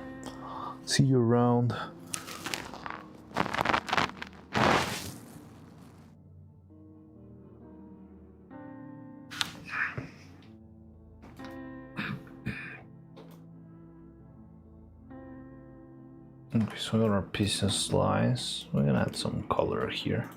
See you around. Okay, so we got our piece of slice. We're gonna add some color here.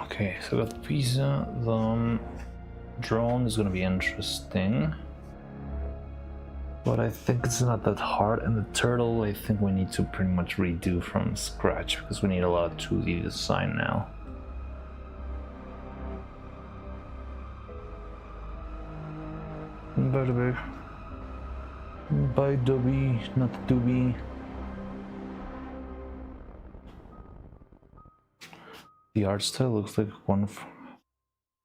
Okay, so we got the pizza. The drone is gonna be interesting, but I think it's not that hard. And the turtle, I think we need to pretty much redo from scratch because we need a lot of 2D design now. By Dobby, not Doobie. The art style looks like one of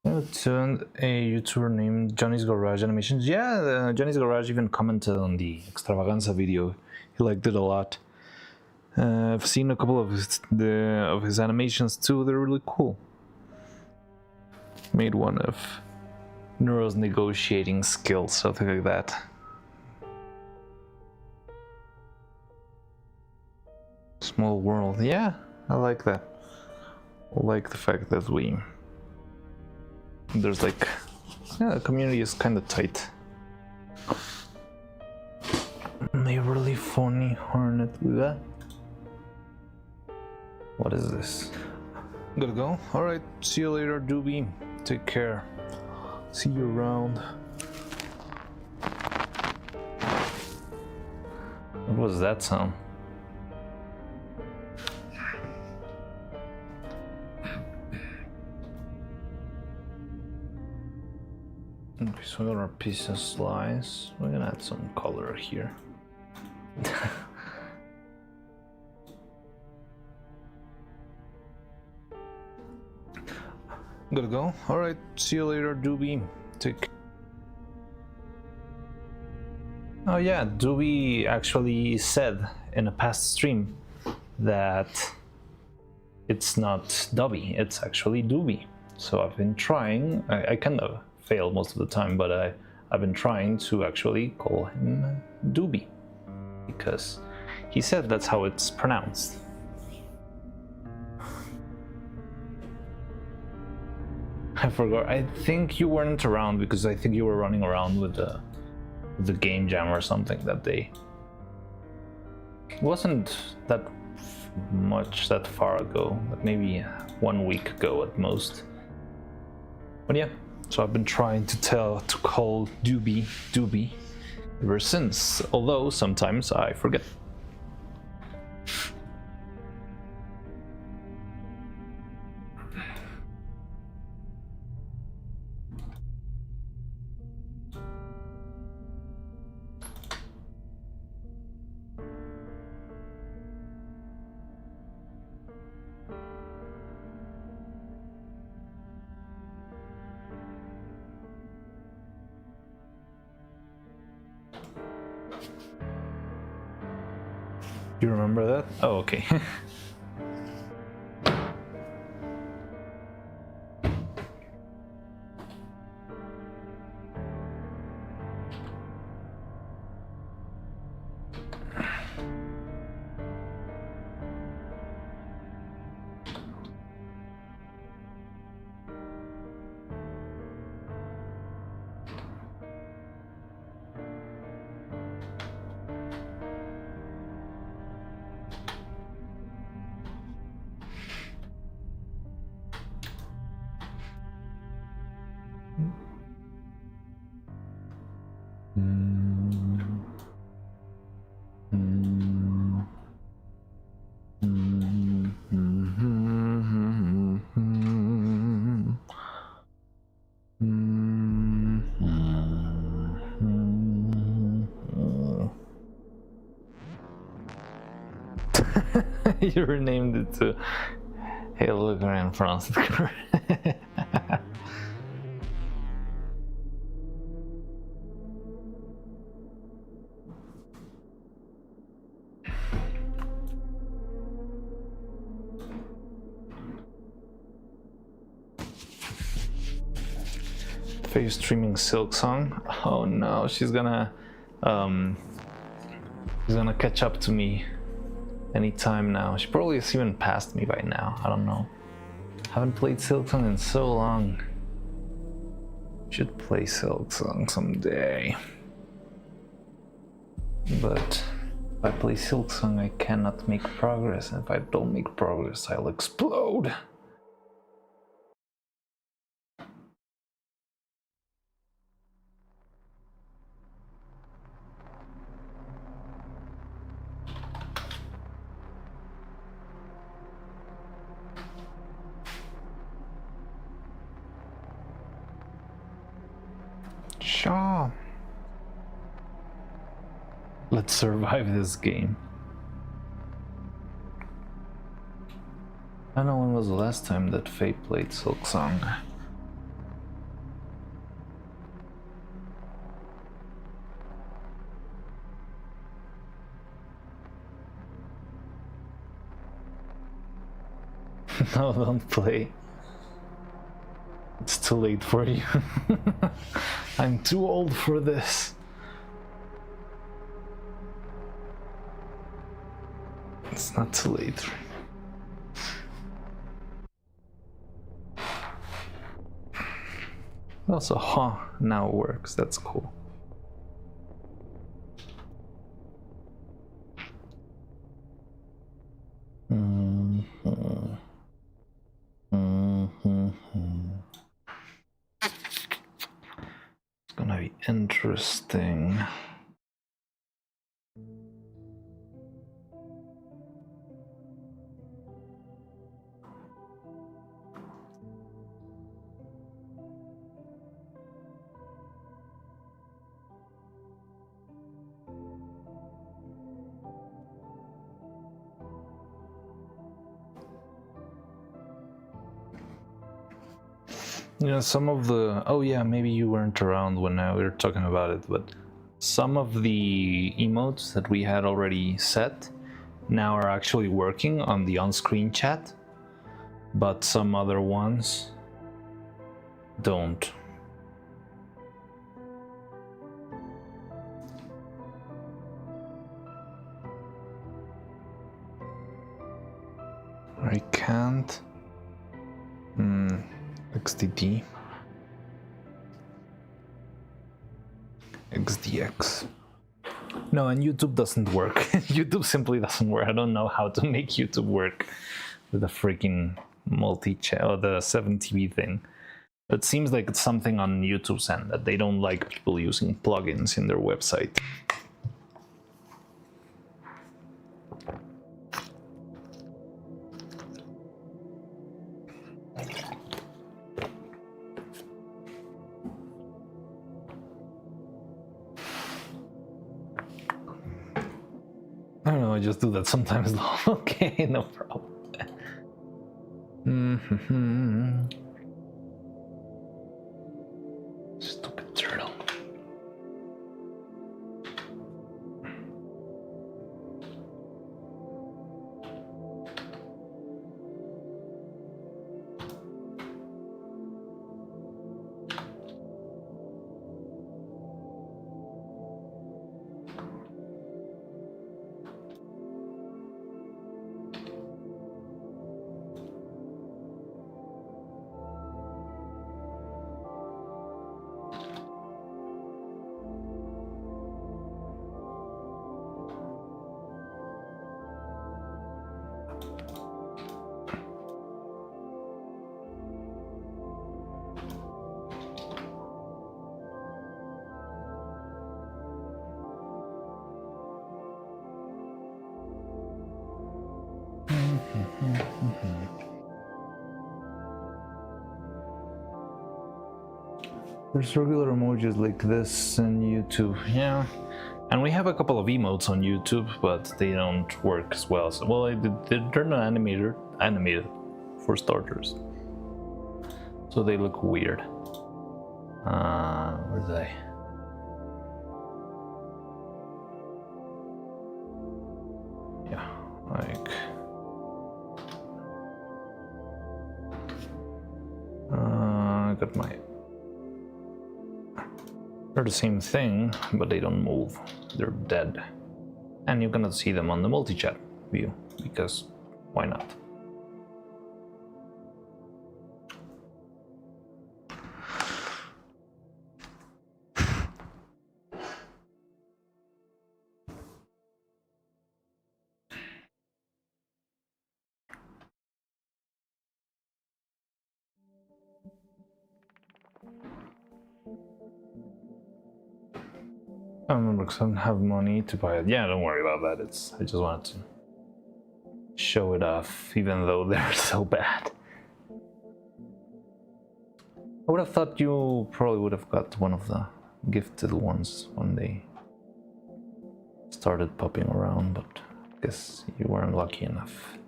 it's a YouTuber named Johnny's Garage Animations. Yeah, Johnny's Garage even commented on the Extravaganza video. He liked it a lot. I've seen a couple of his animations too. They're really cool. Made one of Neuro's negotiating skills, something like that. Small world. Yeah, I like that. I like the fact that there's like, yeah, the community is kind of tight. They really funny hornet with that. What is this? Gotta go. Alright, see you later, Doobie. Take care. See you around. What was that sound? Okay, so we got our piece of slice. We're gonna add some color here. Gotta go. Alright, see you later, Doobie. Take. Oh yeah, Doobie actually said in a past stream that it's not Dobby, it's actually Doobie. So I've been trying, I kind of fail most of the time, but I've been trying to actually call him Doobie because he said that's how it's pronounced. I forgot. I think you weren't around because I think you were running around with the game jam or something that day. It wasn't that much that far ago, like maybe 1 week ago at most. But yeah, so I've been trying to call Doobie ever since, although sometimes I forget. You remember that? Oh, okay. You renamed it to Hologram France. Faye streaming Silk Song. Oh no, she's gonna catch up to me anytime now. She probably has even passed me by now. I don't know. Haven't played Silk Song in so long. Should play Silk Song someday. But if I play Silk Song, I cannot make progress. And if I don't make progress, I'll explode. Sure. Let's survive this game. I don't know when was the last time that Faye played Silk Song. No, don't play. It's too late for you. I'm too old for this. It's not too late. Also, now it works. That's cool. It's gonna be interesting. Yeah, some of the... Oh yeah, maybe you weren't around when we were talking about it, but some of the emotes that we had already set now are actually working on the on-screen chat, but some other ones don't. I can't. XDD. XDX. No, and YouTube doesn't work. YouTube simply doesn't work. I don't know how to make YouTube work with the freaking multi-channel or the 7TV thing. It seems like it's something on YouTube's end that they don't like people using plugins in their website. I don't know, I just do that sometimes though. Okay, no problem. Stupid turtle. There's regular emojis like this in YouTube. Yeah, And we have a couple of emotes on YouTube, but they don't work as well. So, well, they're not animated for starters. So they look weird. Where are they? Yeah, like... I got my... They're the same thing, but they don't move. They're dead. And you cannot see them on the multi-chat view, because why not? I don't know, because I don't have money to buy it. Yeah, don't worry about that. I just wanted to show it off, even though they're so bad. I would have thought you probably would have got one of the gifted ones when they started popping around, but I guess you weren't lucky enough.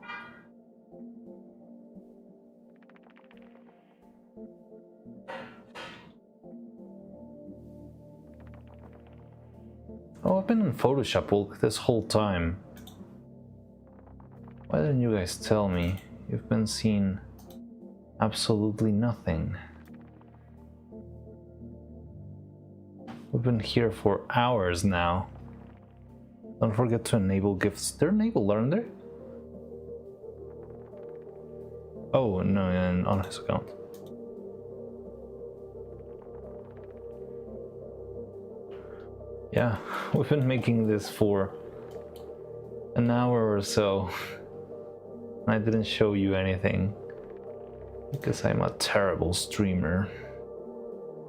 Oh, I've been in Photoshop all this whole time. Why didn't you guys tell me? You've been seeing absolutely nothing. We've been here for hours now. Don't forget to enable gifts. They're enabled, aren't they? Oh, no, on his account. Yeah, we've been making this for an hour or so. I didn't show you anything because I'm a terrible streamer.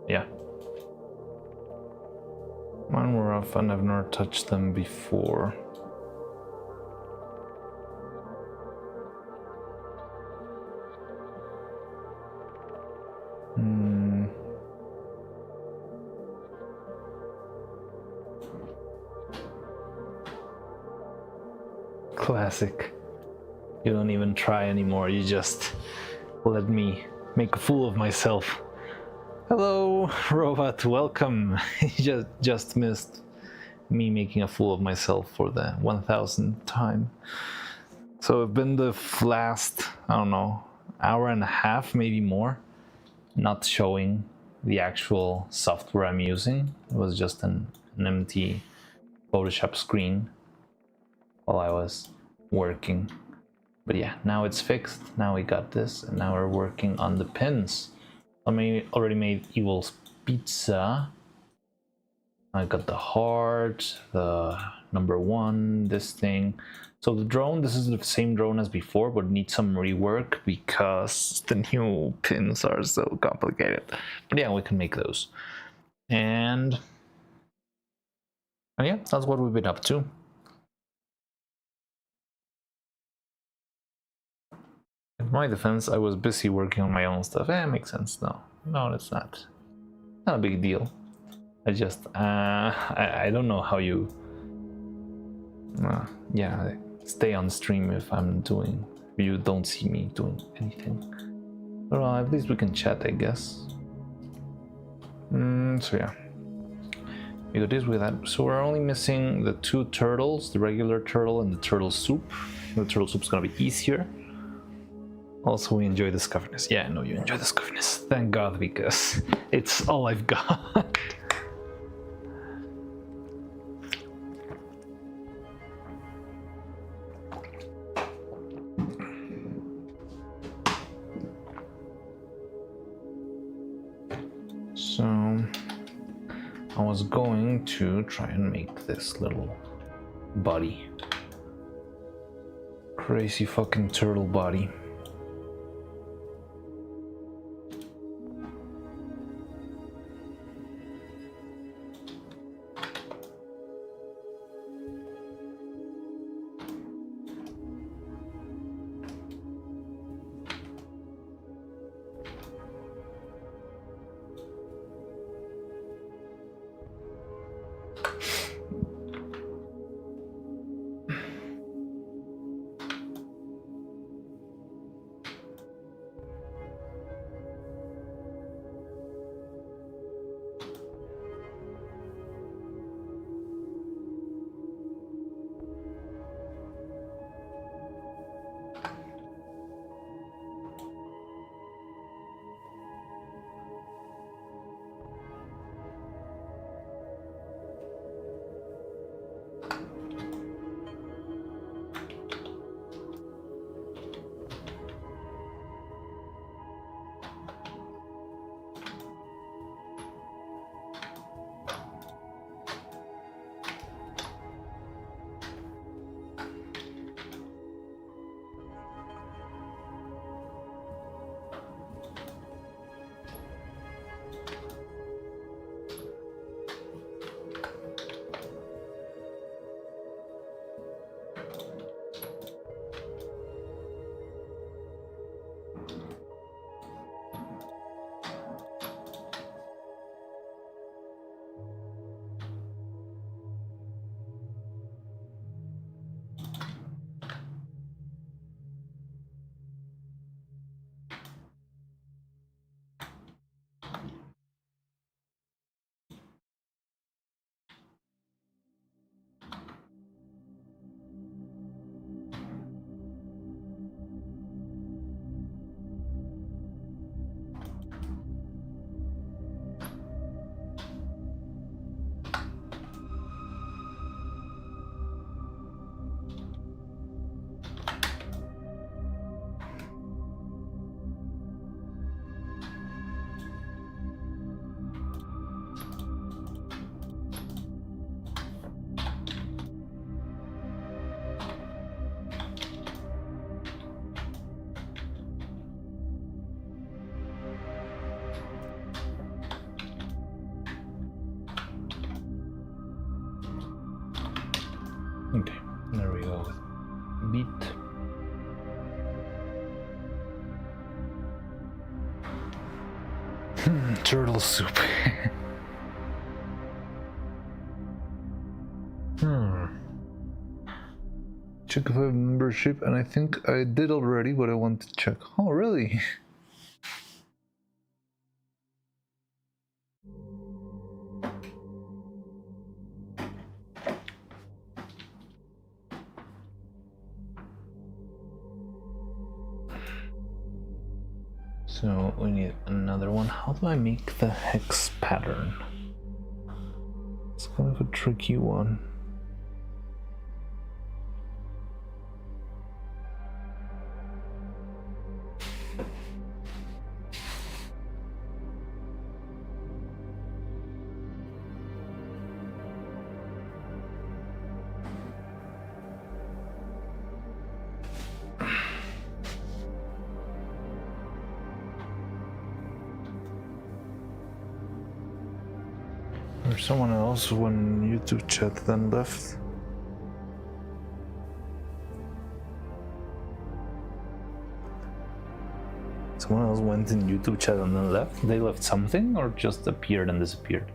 Yeah. Mine were off and I've never touched them before. Classic. You don't even try anymore, you just let me make a fool of myself. Hello, robot, welcome. You just missed me making a fool of myself for the 1000th time. So it's been the last, I don't know, hour and a half, maybe more, not showing the actual software I'm using. It was just an empty Photoshop screen while I was working. But yeah, now it's fixed. Now we got this, and now we're working on the pins. I already made Evil's pizza. I got the heart, the number 1, this thing. So the drone, this is the same drone as before, but needs some rework because the new pins are so complicated. But yeah, we can make those. And yeah, that's what we've been up to. In my defense, I was busy working on my own stuff. Makes sense. No, that's not a big deal. I just I don't know how you yeah, stay on stream if you don't see me doing anything. Well, at least we can chat, I guess. So yeah, we got this with that. So we're only missing the 2 turtles, the regular turtle and the turtle soup. The turtle soup's gonna be easier. Also, we enjoy the scuffiness. Yeah, I know you enjoy the scuffiness. Thank God, because it's all I've got. So, I was going to try and make this little body. Crazy fucking turtle body. Okay, there we go. Beat. Turtle soup. Check if I have membership, and I think I did already, but I want to check. Oh, really? So we need another one. How do I make the hex pattern? It's kind of a tricky one. There's someone else when YouTube chat then left. Someone else went in YouTube chat and then left? They left something or just appeared and disappeared?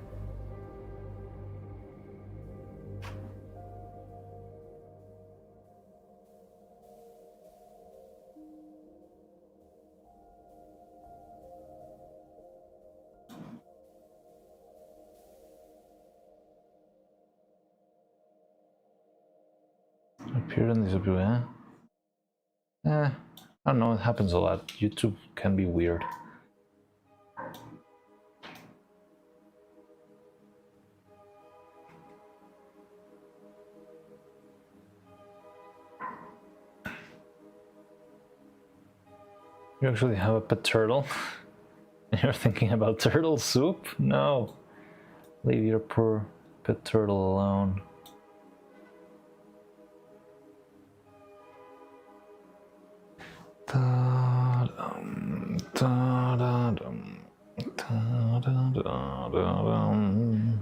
Appeared and disappeared, huh? I don't know, it happens a lot. YouTube can be weird. You actually have a pet turtle? And you're thinking about turtle soup? No. Leave your poor pet turtle alone. Ta-dum, ta-da-dum, ta-da-da-da-dum.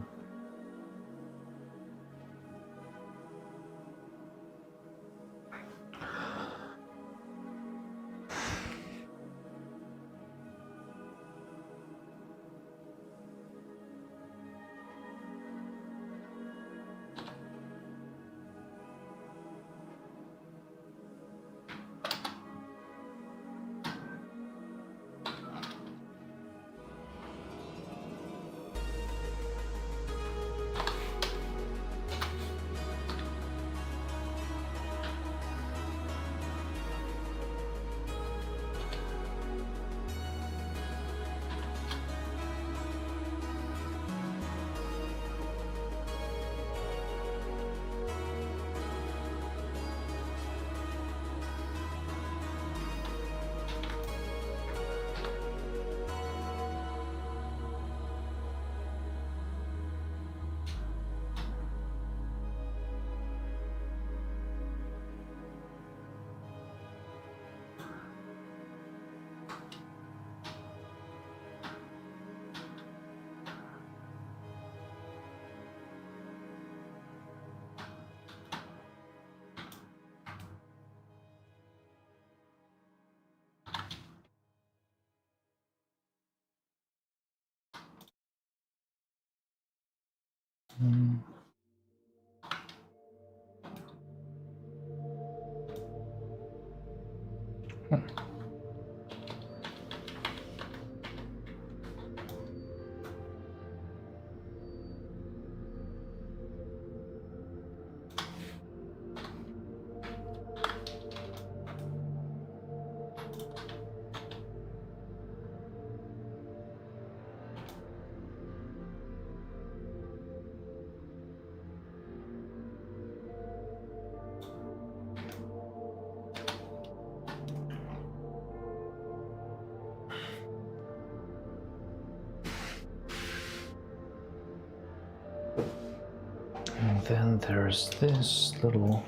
And then there's this little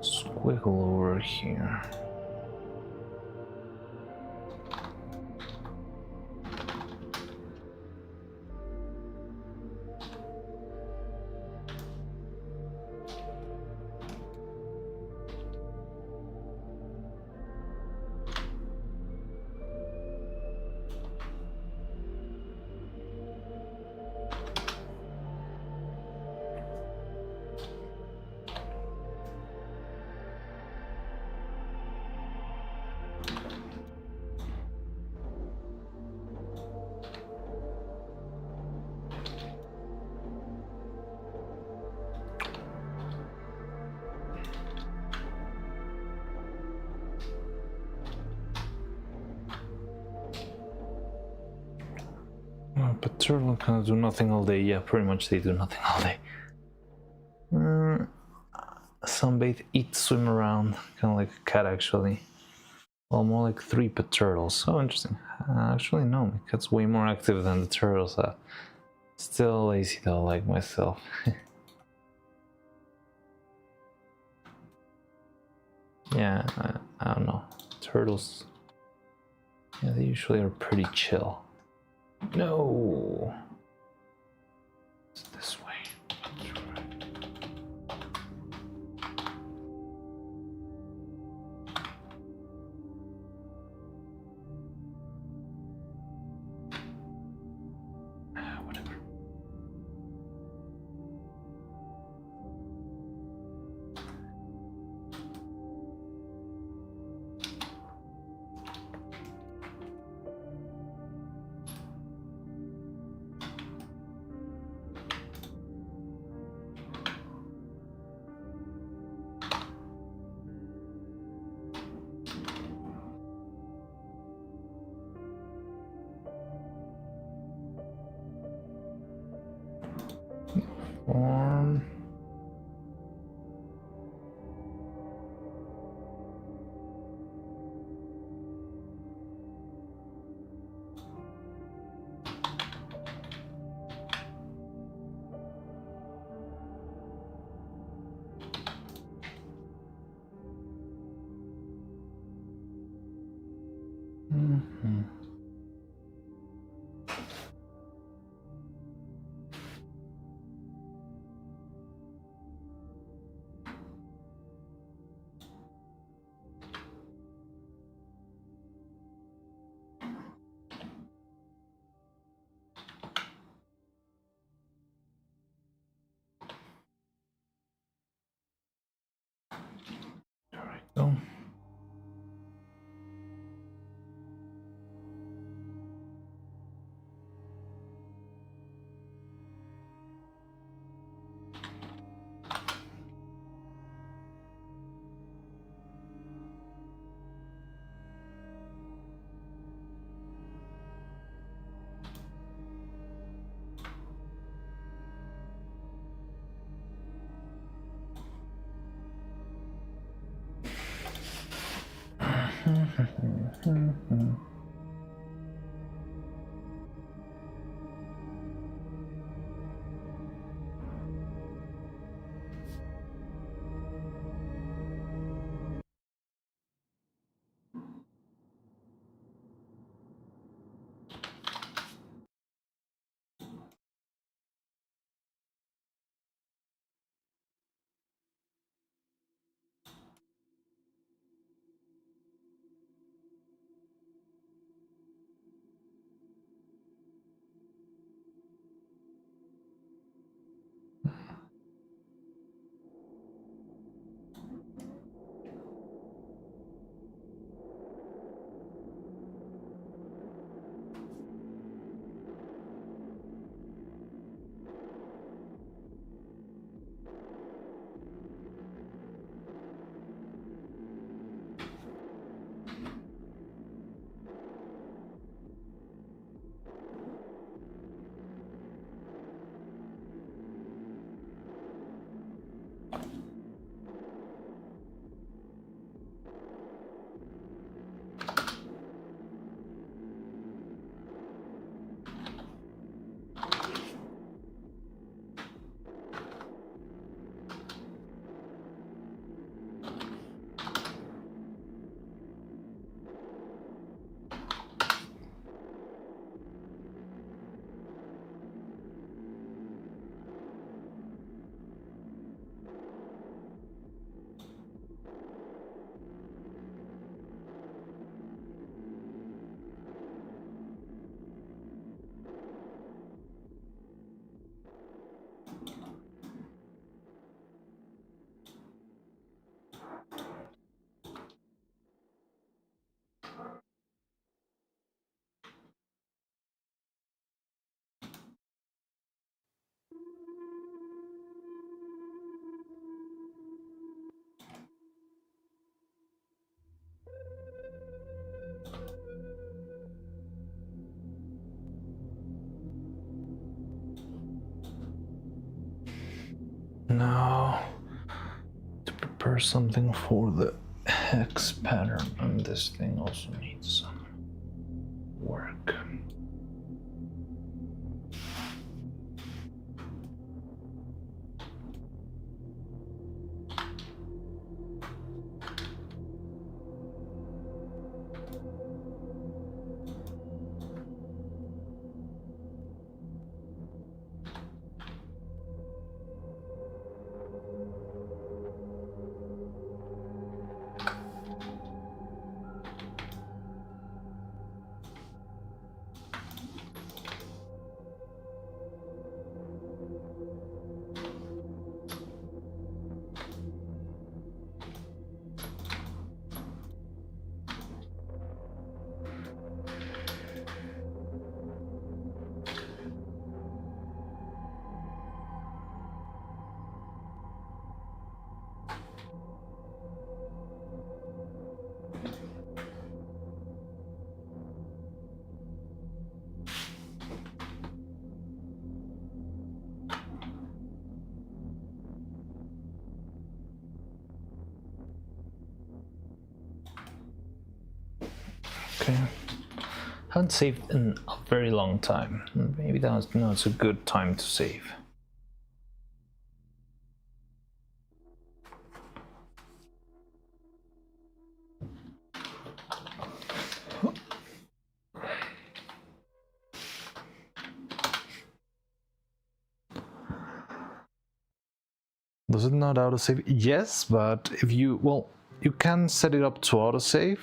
squiggle over here. But turtle kind of do nothing all day. Yeah, pretty much they do nothing all day. Sunbathe, eat, swim around, kind of like a cat actually. Well, more like 3 per turtles. Oh, interesting. Actually, no, my cat's way more active than the turtles are. Still lazy though, like myself. Yeah, I don't know. Turtles, yeah, they usually are pretty chill. No! It's this way. Whatever. Form. There we go. prepare something for the hex pattern, and this thing also needs some work. Okay. Haven't saved in a very long time. Maybe it's a good time to save. Does it not autosave? Yes, but if you, well, you can set it up to autosave,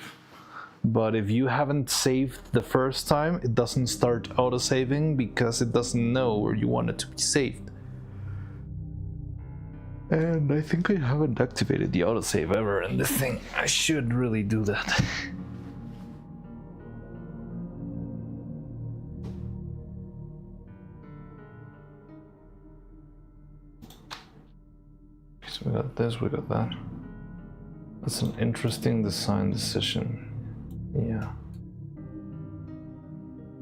but if you haven't saved the first time, it doesn't start autosaving because it doesn't know where you want it to be saved. And I think I haven't activated the autosave ever in this thing. I should really do that. So we got this, we got that. That's an interesting design decision. Yeah.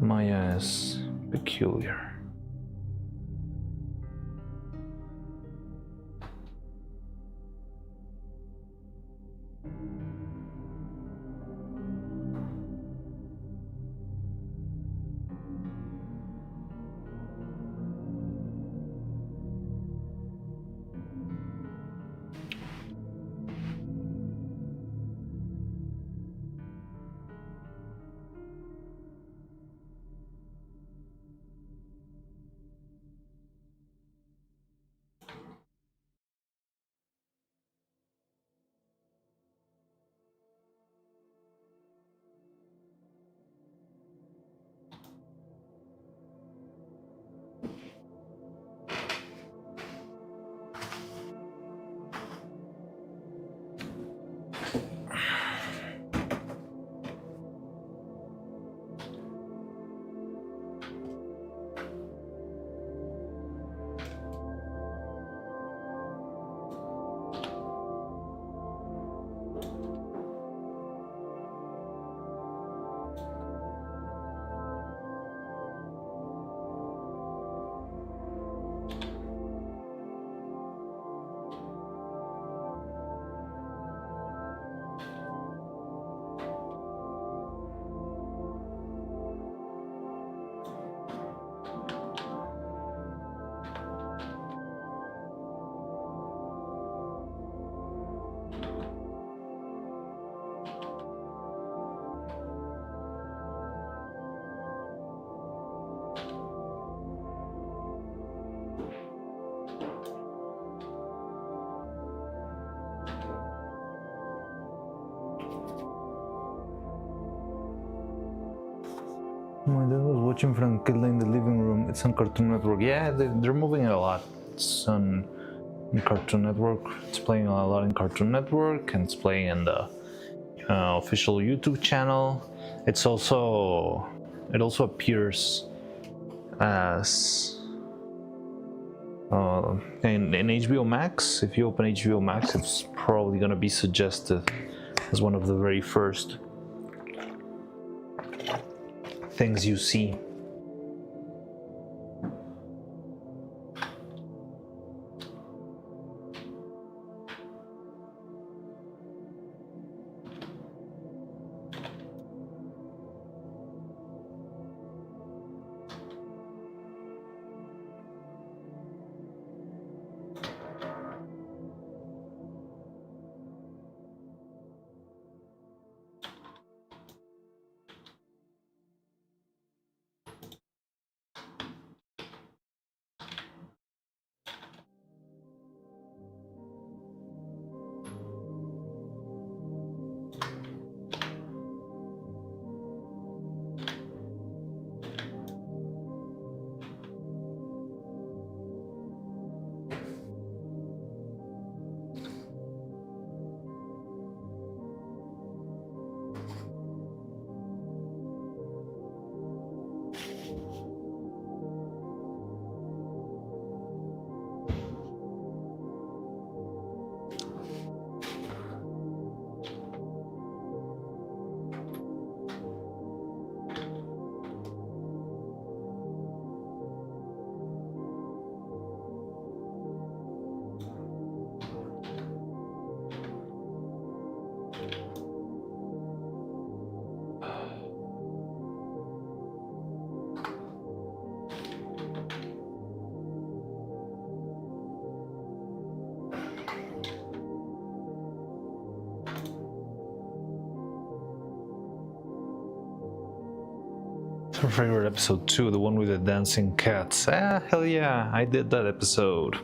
Maya is peculiar. My dad was watching Frankella in the living room. It's on Cartoon Network. Yeah, they're moving it a lot. It's on Cartoon Network. It's playing a lot in Cartoon Network, and it's playing in the official YouTube channel. It also appears as in HBO Max. If you open HBO Max, it's probably gonna be suggested as one of the very first things you see. Her favorite episode 2, the one with the dancing cats. Ah, hell yeah, I did that episode.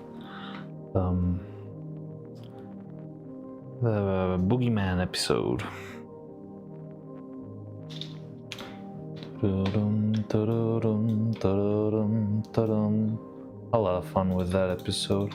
The Boogeyman episode. A lot of fun with that episode.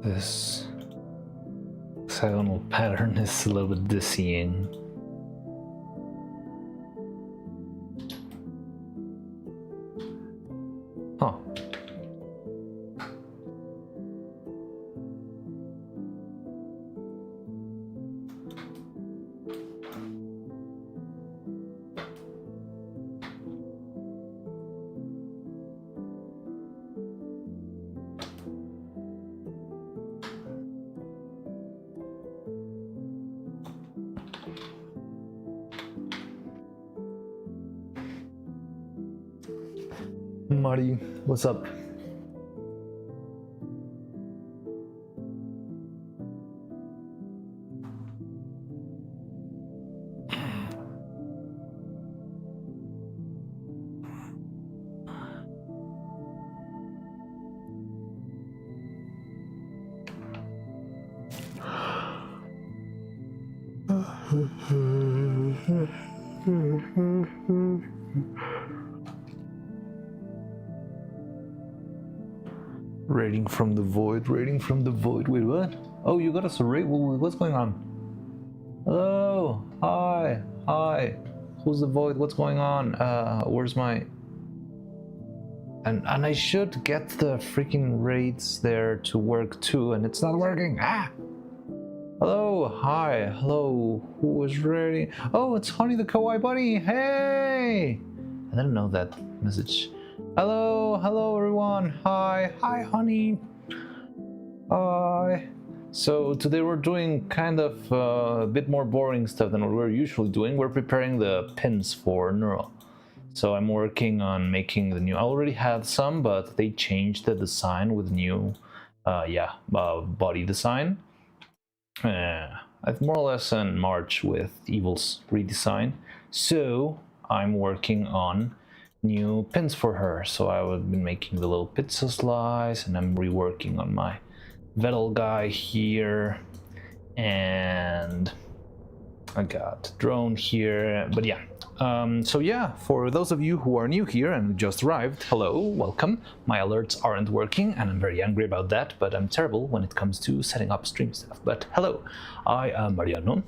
This hexagonal pattern is a little bit dizzying. Huh. Marty, what's up? Raiding from the void, raiding from the void. Wait, what? Oh, you got us a raid? What's going on? Hello, hi, hi. Who's the void? What's going on? Where's my... And I should get the freaking raids there to work too, and it's not working. Ah! Hello, hi, hello. Who is ready? Oh, it's Honey the Kawaii Bunny. Hey! I didn't know that message. Hello, hello everyone. Hi, hi Honey. Hi. So today we're doing kind of a bit more boring stuff than what we're usually doing. We're preparing the pins for Neuro. So I'm working on making the new, I already had some, but they changed the design with new, body design. I've more or less in March with Evil's redesign. So I'm working on new pins for her. So I've been making the little pizza slice, and I'm reworking on my Vettel guy here, and I got drone here. But yeah, so yeah, for those of you who are new here and just arrived, hello, welcome. My alerts aren't working and I'm very angry about that, but I'm terrible when it comes to setting up stream stuff. But hello, I am Mariano.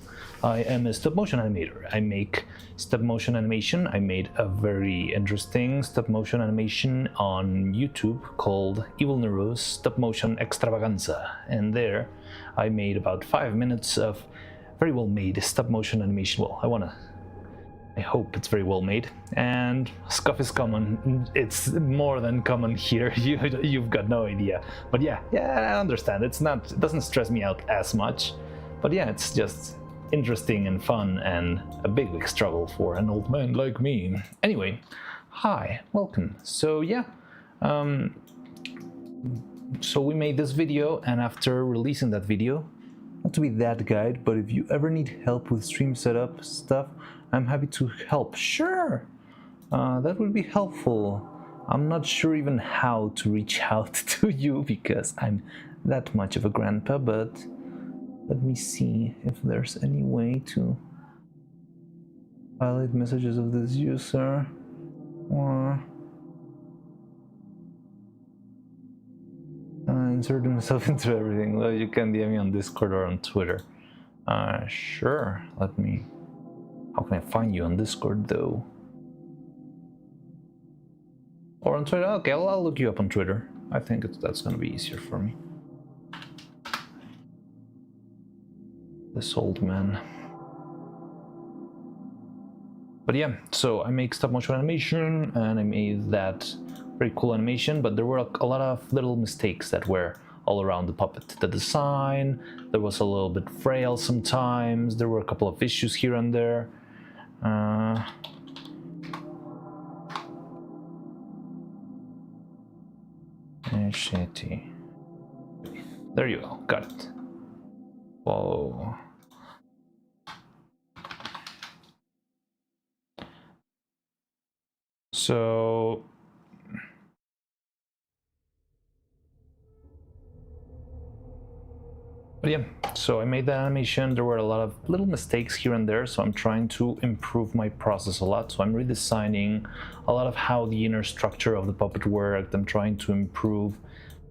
I am a stop motion animator. I make stop motion animation. I made a very interesting stop motion animation on YouTube called Evil Neuro's Stop Motion Extravaganza, and there I made about 5 minutes of very well made stop motion animation. Well, I hope it's very well made, and scuff is common. It's more than common here. You've got no idea. But yeah, I understand. It doesn't stress me out as much. But yeah, it's just interesting and fun and a big struggle for an old man like me. Anyway, hi, welcome. So yeah, so we made this video, and after releasing that video, not to be that guide, but if you ever need help with stream setup stuff, I'm happy to help. Sure, that would be helpful. I'm not sure even how to reach out to you because I'm that much of a grandpa, but Let me see if there's any way to highlight messages of this user or insert himself into everything. Well, you can DM me on Discord or on Twitter. Sure. Let me. How can I find you on Discord though? Or on Twitter? Okay, I'll look you up on Twitter. I think that's gonna be easier for me. This old man. But yeah, so I make stop motion animation and I made that very cool animation, but there were a lot of little mistakes that were all around the puppet. The design, there was a little bit frail sometimes, there were a couple of issues here and there. Shitty. There you go, got it. Whoa. So but yeah, so I made that animation. There were a lot of little mistakes here and there, so I'm trying to improve my process a lot. So I'm redesigning a lot of how the inner structure of the puppet worked. I'm trying to improve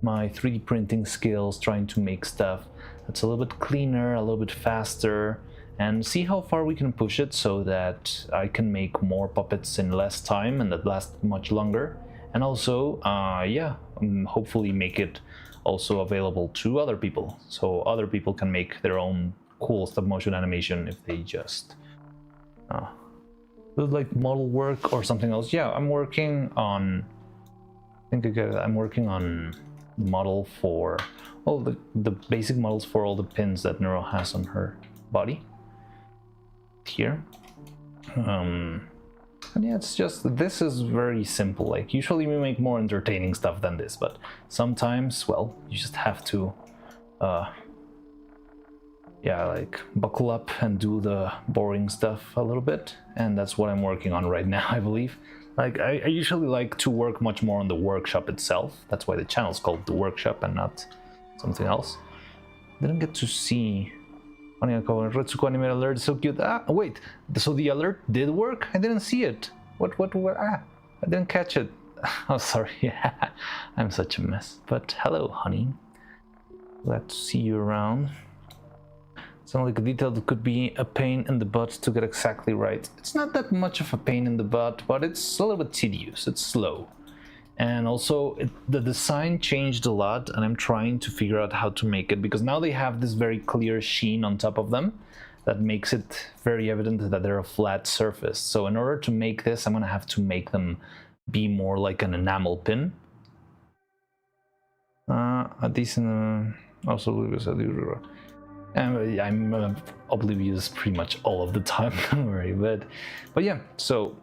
my 3D printing skills, trying to make stuff that's a little bit cleaner, a little bit faster, and see how far we can push it so that I can make more puppets in less time and that last much longer. And also, hopefully make it also available to other people, so other people can make their own cool stop motion animation if they just like model work or something else. Yeah, I'm working on, I'm working on model for all the basic models for all the pins that Neuro has on her body here. And yeah, it's just, this is very simple. Like, usually we make more entertaining stuff than this, but sometimes, well, you just have to, like, buckle up and do the boring stuff a little bit. And that's what I'm working on right now, I believe. Like, I usually like to work much more on the workshop itself. That's why the channel's called The Workshop and not something else. Didn't get to see Retsuko animated alert, so cute. Wait, so the alert did work? I didn't see it. What, I didn't catch it. Oh, sorry, yeah, I'm such a mess. But hello, honey. Glad to see you around. Sounds like a detail that could be a pain in the butt to get exactly right. It's not that much of a pain in the butt, but it's a little bit tedious, it's slow. And also, the design changed a lot, and I'm trying to figure out how to make it, because now they have this very clear sheen on top of them that makes it very evident that they're a flat surface. So in order to make this, I'm gonna have to make them be more like an enamel pin. A decent, also I'm oblivious pretty much all of the time, don't worry. But yeah, so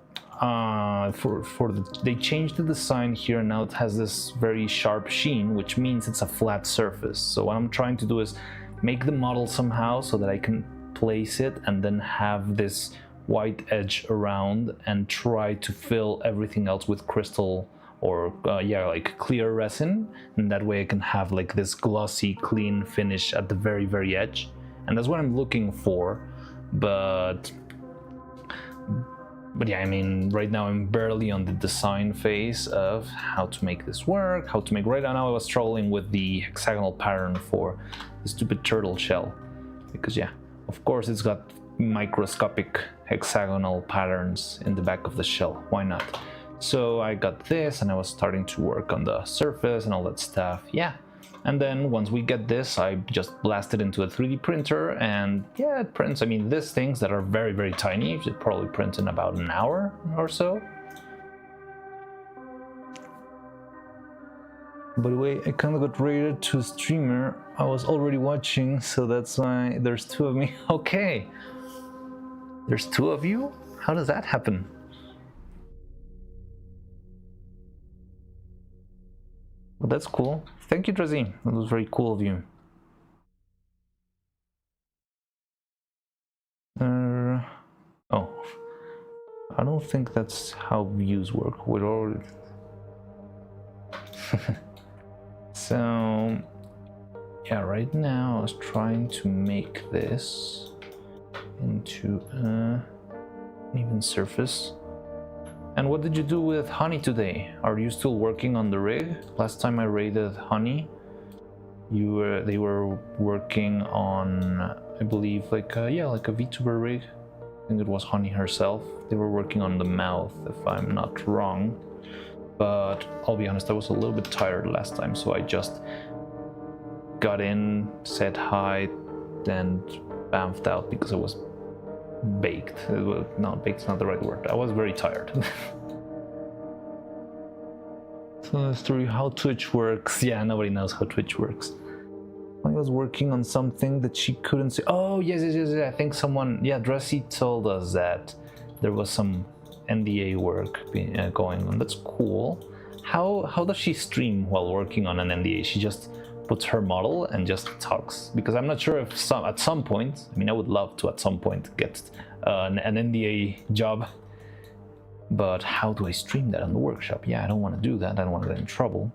they changed the design here, and now it has this very sharp sheen, which means it's a flat surface. So what I'm trying to do is make the model somehow so that I can place it and then have this white edge around and try to fill everything else with crystal or like clear resin, and that way I can have like this glossy clean finish at the very, very edge. And that's what I'm looking for. But yeah, I mean, right now I'm barely on the design phase of how to make this work, right now I was struggling with the hexagonal pattern for the stupid turtle shell, because yeah, of course it's got microscopic hexagonal patterns in the back of the shell, why not? So I got this, and I was starting to work on the surface and all that stuff, yeah. And then once we get this, I just blast it into a 3D printer, and yeah, it prints. I mean, these things that are very, very tiny, you should probably print in about an hour or so. By the way, I kind of got rated to a streamer I was already watching, so that's why there's two of me. Okay, there's two of you? How does that happen? Well, that's cool. Thank you, Drazi. That was very cool of you. Oh, I don't think that's how views work. We're all so yeah, right now I was trying to make this into an even surface. And what did you do with Honey today? Are you still working on the rig? Last time I raided Honey, they were working on, I believe, like a VTuber rig. I think it was Honey herself. They were working on the mouth, if I'm not wrong. But I'll be honest, I was a little bit tired last time, so I just got in, said hi, and bamfed out because I was baked. No, baked's not the right word. I was very tired. So let's tell you how Twitch works. Yeah, nobody knows how Twitch works. I was working on something that she couldn't see. Oh, yes. I think someone, Dressy told us that there was some NDA work going on. That's cool. How does she stream while working on an NDA? She just puts her model and just talks, because I'm not sure if at some point, I mean, I would love to at some point get an NDA job, but how do I stream that on the workshop? Yeah, I don't want to do that. I don't want to get in trouble.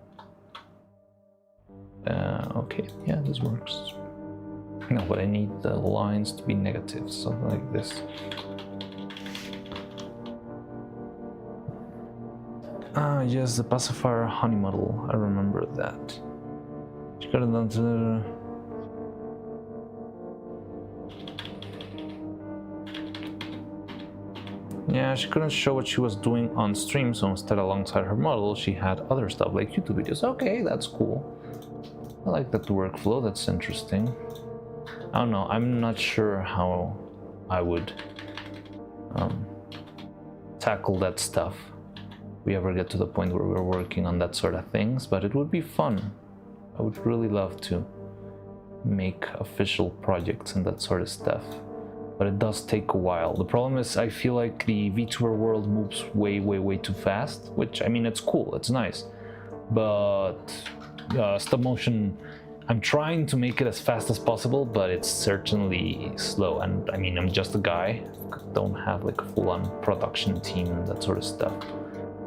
Okay, yeah, this works. No, but I need the lines to be negative, something like this. Ah, yes, the pacifier Honey model. I remember that. She got it down to the... Yeah, she couldn't show what she was doing on stream, so instead, alongside her model, she had other stuff like YouTube videos. Okay, that's cool. I like that workflow, that's interesting. I don't know, I'm not sure how I would tackle that stuff. We ever get to the point where we're working on that sort of things, but it would be fun. I would really love to make official projects and that sort of stuff, but it does take a while. The problem is I feel like the VTuber world moves way too fast, which, I mean, it's cool, it's nice, but stop motion, I'm trying to make it as fast as possible, but it's certainly slow. And I mean, I'm just a guy, don't have like a full-on production team and that sort of stuff.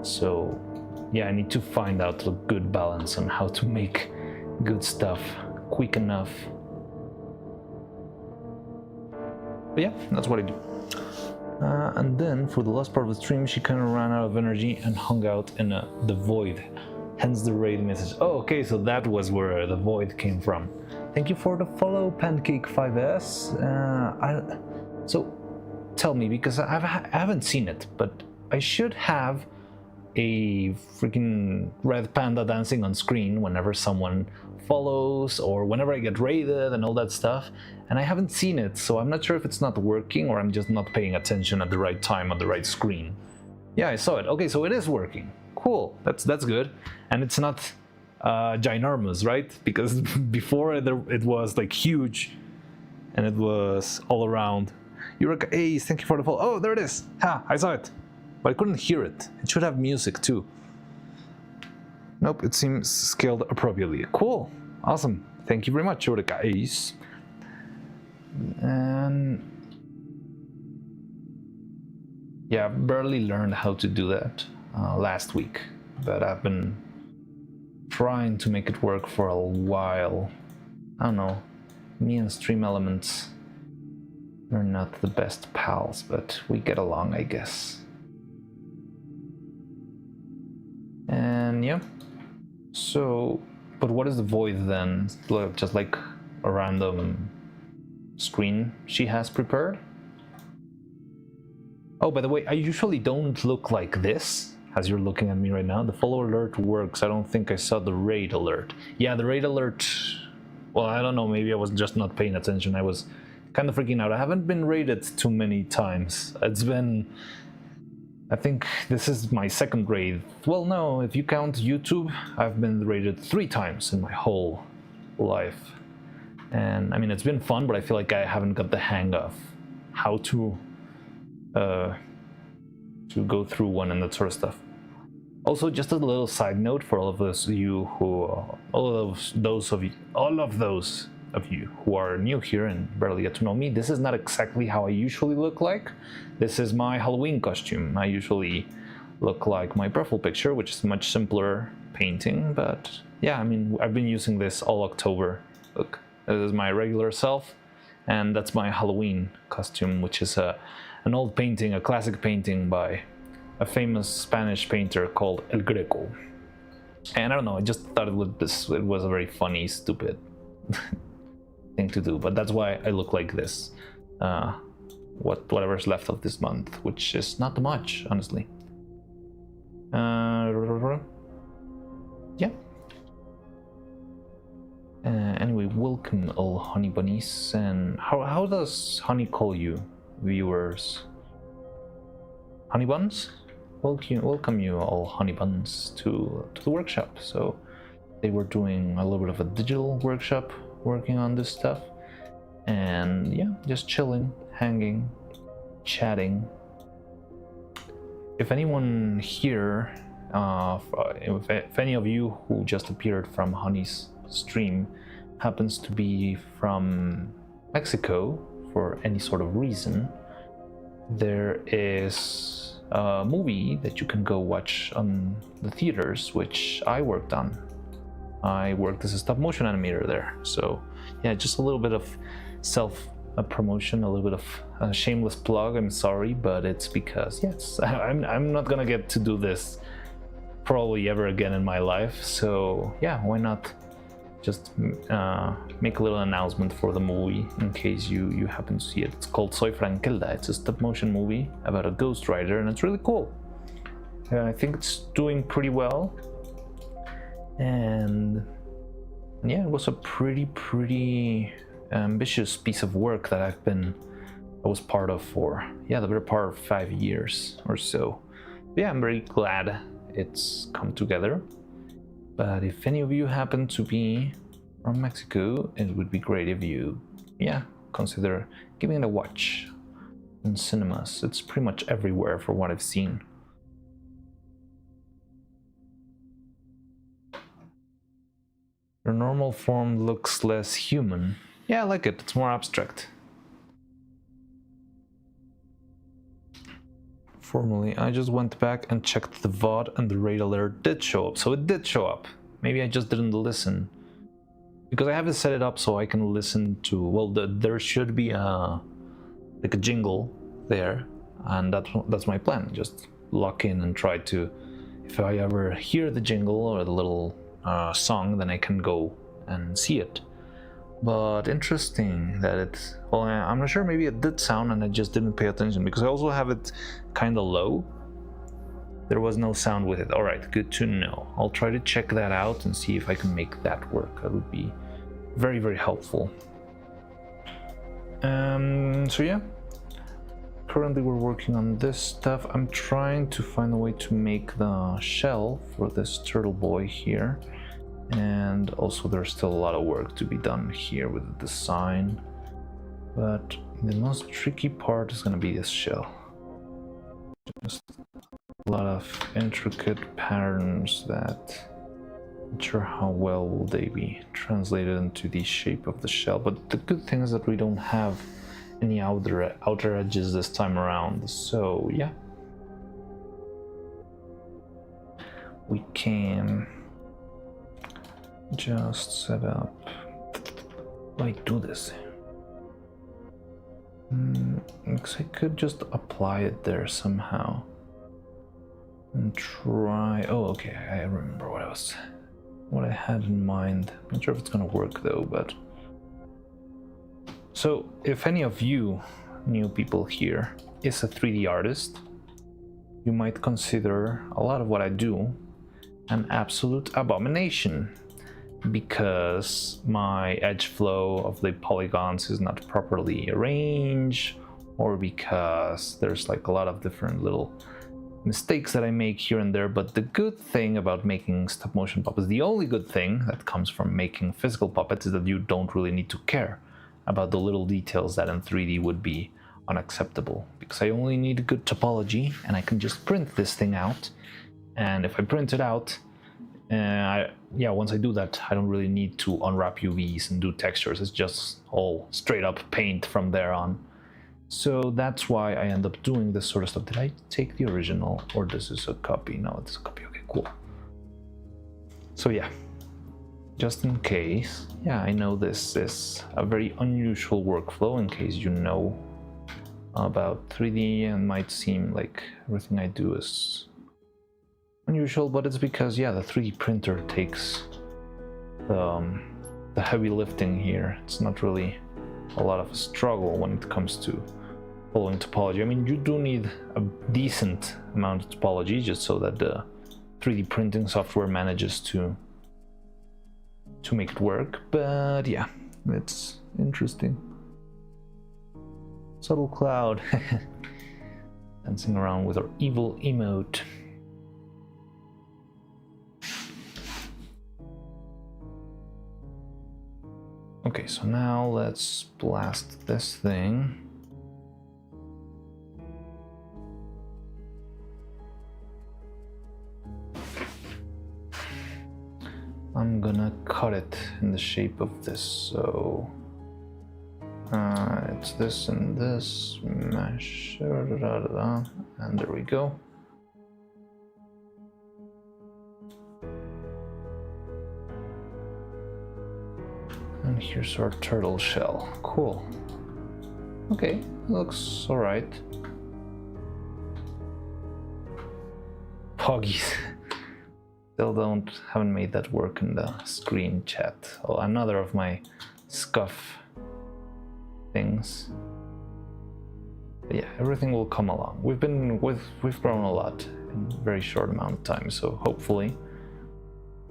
So yeah, I need to find out a good balance on how to make good stuff quick enough. But yeah, that's what I do. And then for the last part of the stream, she kind of ran out of energy and hung out in the void. Hence the raid message. Oh, okay, so that was where the void came from. Thank you for the follow, Pancake5S. So tell me, because I haven't seen it, but I should have a freaking red panda dancing on screen whenever someone follows or whenever I get raided and all that stuff, and I haven't seen it, so I'm not sure if it's not working or I'm just not paying attention at the right time on the right screen. Yeah, I saw it. Okay, so it is working. Cool, that's good. And it's not ginormous, right? Because before it was like huge and it was all around. Eureka Ace, thank you for the follow. Oh, there it is. Ha, I saw it. But I couldn't hear it. It should have music too. Nope, it seems scaled appropriately. Cool, awesome. Thank you very much, Eureka Ace. And yeah, I barely learned how to do that last week, but I've been trying to make it work for a while. I don't know, me and Stream Elements are not the best pals, but we get along, I guess. And yeah, so, but what is the void then? Just like a random screen she has prepared? Oh, by the way, I usually don't look like this, as you're looking at me right now. The follow alert works. I don't think I saw the raid alert. Yeah, the raid alert, well, I don't know, maybe I was just not paying attention. I was kind of freaking out. I haven't been raided too many times. It's been, I think this is my second raid. Well, no, if you count YouTube, I've been raided 3 times in my whole life. And I mean, it's been fun, but I feel like I haven't got the hang of how to go through one and that sort of stuff. Also, just a little side note for all of those of you who, all of those of you who are new here and barely get to know me, this is not exactly how I usually look like. This is my Halloween costume. I usually look like my profile picture, which is much simpler painting, but yeah, I mean, I've been using this all October. Look, This is my regular self, and that's my Halloween costume, which is an old painting, a classic painting by a famous Spanish painter called El Greco. And I don't know, I just thought it was a very funny, stupid thing to do, but that's why I look like this. Whatever's left of this month, which is not much, honestly. Yeah. Anyway, welcome all honey bunnies. And how does honey call you, viewers? Honey buns? Welcome you all honey buns to the workshop. So they were doing a little bit of a digital workshop, working on this stuff, and yeah, just chilling, hanging, chatting. If anyone here, if any of you who just appeared from Honey's stream happens to be from Mexico for any sort of reason, there is a movie that you can go watch on the theaters, which I worked on. I worked as a stop motion animator there. So yeah, just a little bit of self promotion, a little bit of a shameless plug. I'm sorry, but it's because yes, I'm not gonna get to do this probably ever again in my life. So yeah, why not just make a little announcement for the movie in case you happen to see it. It's called Soy Frankelda. It's a stop motion movie about a ghost rider, and it's really cool. I think it's doing pretty well, and yeah, it was a pretty ambitious piece of work that I was part of for the better part of 5 years or so. But yeah, I'm very glad it's come together. But if any of you happen to be from Mexico, it would be great if you consider giving it a watch in cinemas. It's pretty much everywhere for what I've seen. Your normal form looks less human. Yeah, I like it. It's more abstract. Formally, I just went back and checked the VOD and the raid alert did show up. So it did show up. Maybe I just didn't listen. Because I haven't set it up so I can listen to, well, there should be a jingle there. And that's my plan. Just lock in and try to, if I ever hear the jingle or the little song, then I can go and see it. But interesting that it's, well, I'm not sure, maybe it did sound and I just didn't pay attention because I also have it kind of low. There was no sound with it. All right, good to know. I'll try to check that out and see if I can make that work. That would be very, very helpful. So yeah, currently we're working on this stuff. I'm trying to find a way to make the shell for this turtle boy here. And also there's still a lot of work to be done here with the design, but the most tricky part is going to be this shell. Just a lot of intricate patterns that I'm not sure how well will they be translated into the shape of the shell, but the good thing is that we don't have any outer edges this time around, so yeah, we can just set up, like, do this. Because I could just apply it there somehow and try. Oh, okay, I remember what I had in mind. I'm not sure if it's gonna work though, but so if any of you new people here is a 3D artist, you might consider a lot of what I do an absolute abomination, because my edge flow of the polygons is not properly arranged, or because there's like a lot of different little mistakes that I make here and there. But the good thing about making stop motion puppets, the only good thing that comes from making physical puppets, is that you don't really need to care about the little details that in 3D would be unacceptable, because I only need good topology and I can just print this thing out. And if I print it out, once I do that, I don't really need to unwrap UVs and do textures. It's just all straight up paint from there on. So that's why I end up doing this sort of stuff. Did I take the original, or this is a copy? No, it's a copy. Okay, cool. So yeah, just in case. Yeah, I know this is a very unusual workflow in case you know about 3D and might seem like everything I do is unusual, but it's because, yeah, the 3D printer takes the heavy lifting here. It's not really a lot of a struggle when it comes to following topology. I mean, you do need a decent amount of topology just so that the 3D printing software manages to make it work, but yeah, it's interesting. Subtle cloud dancing around with our evil emote. Okay, so now let's blast this thing. I'm gonna cut it in the shape of this, so it's this and this mesh, and there we go. And here's our turtle shell. Cool. Okay, looks alright. Poggies. Still haven't made that work in the screen chat. Oh, another of my scuff things. But yeah, everything will come along. We've grown a lot in a very short amount of time, so hopefully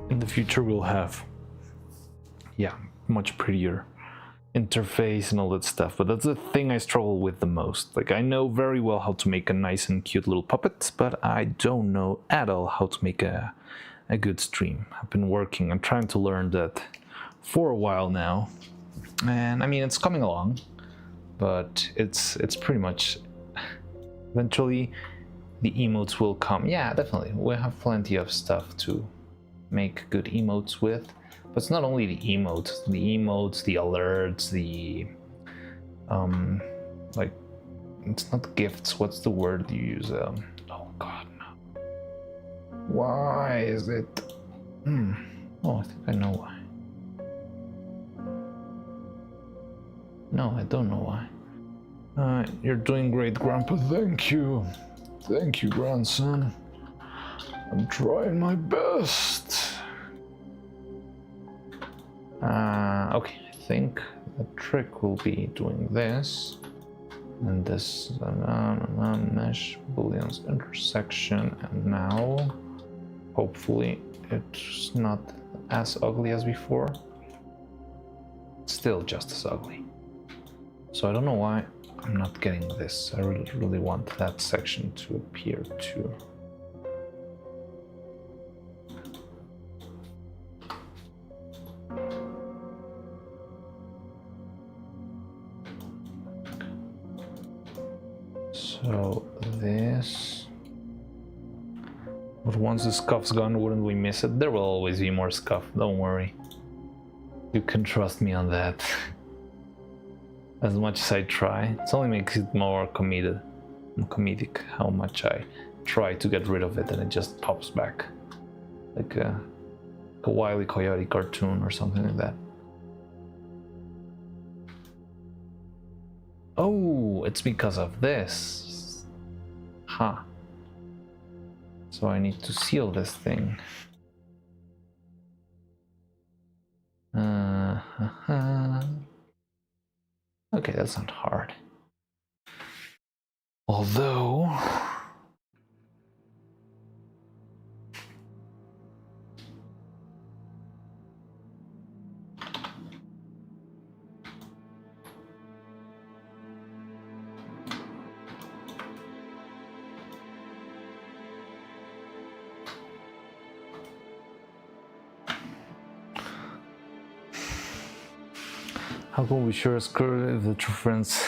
in the future we'll have, yeah, much prettier interface and all that stuff. But that's the thing I struggle with the most. Like, I know very well how to make a nice and cute little puppet, but I don't know at all how to make a good stream. I've been I'm trying to learn that for a while now, and I mean, it's coming along, but it's pretty much, eventually the emotes will come. Yeah, definitely, we have plenty of stuff to make good emotes with, but it's not only the emotes, the alerts, the like, it's not gifts, what's the word you use? Oh god, no. Why is it? Oh, I think I know why. No, I don't know why. You're doing great, Grandpa. Thank you. Thank you, grandson. I'm trying my best. Okay, I think the trick will be doing this. And this mesh booleans intersection, and now hopefully it's not as ugly as before. It's still just as ugly. So I don't know why I'm not getting this. I really want that section to appear too. So this, but once the scuff's gone, wouldn't we miss it? There will always be more scuff, don't worry. You can trust me on that. As much as I try, it only makes it more comedic how much I try to get rid of it and it just pops back. Like a Wile E. Coyote cartoon or something like that. Oh, it's because of this. Huh. So I need to seal this thing. Okay, that's not hard. Although... how can we sure if the true friends,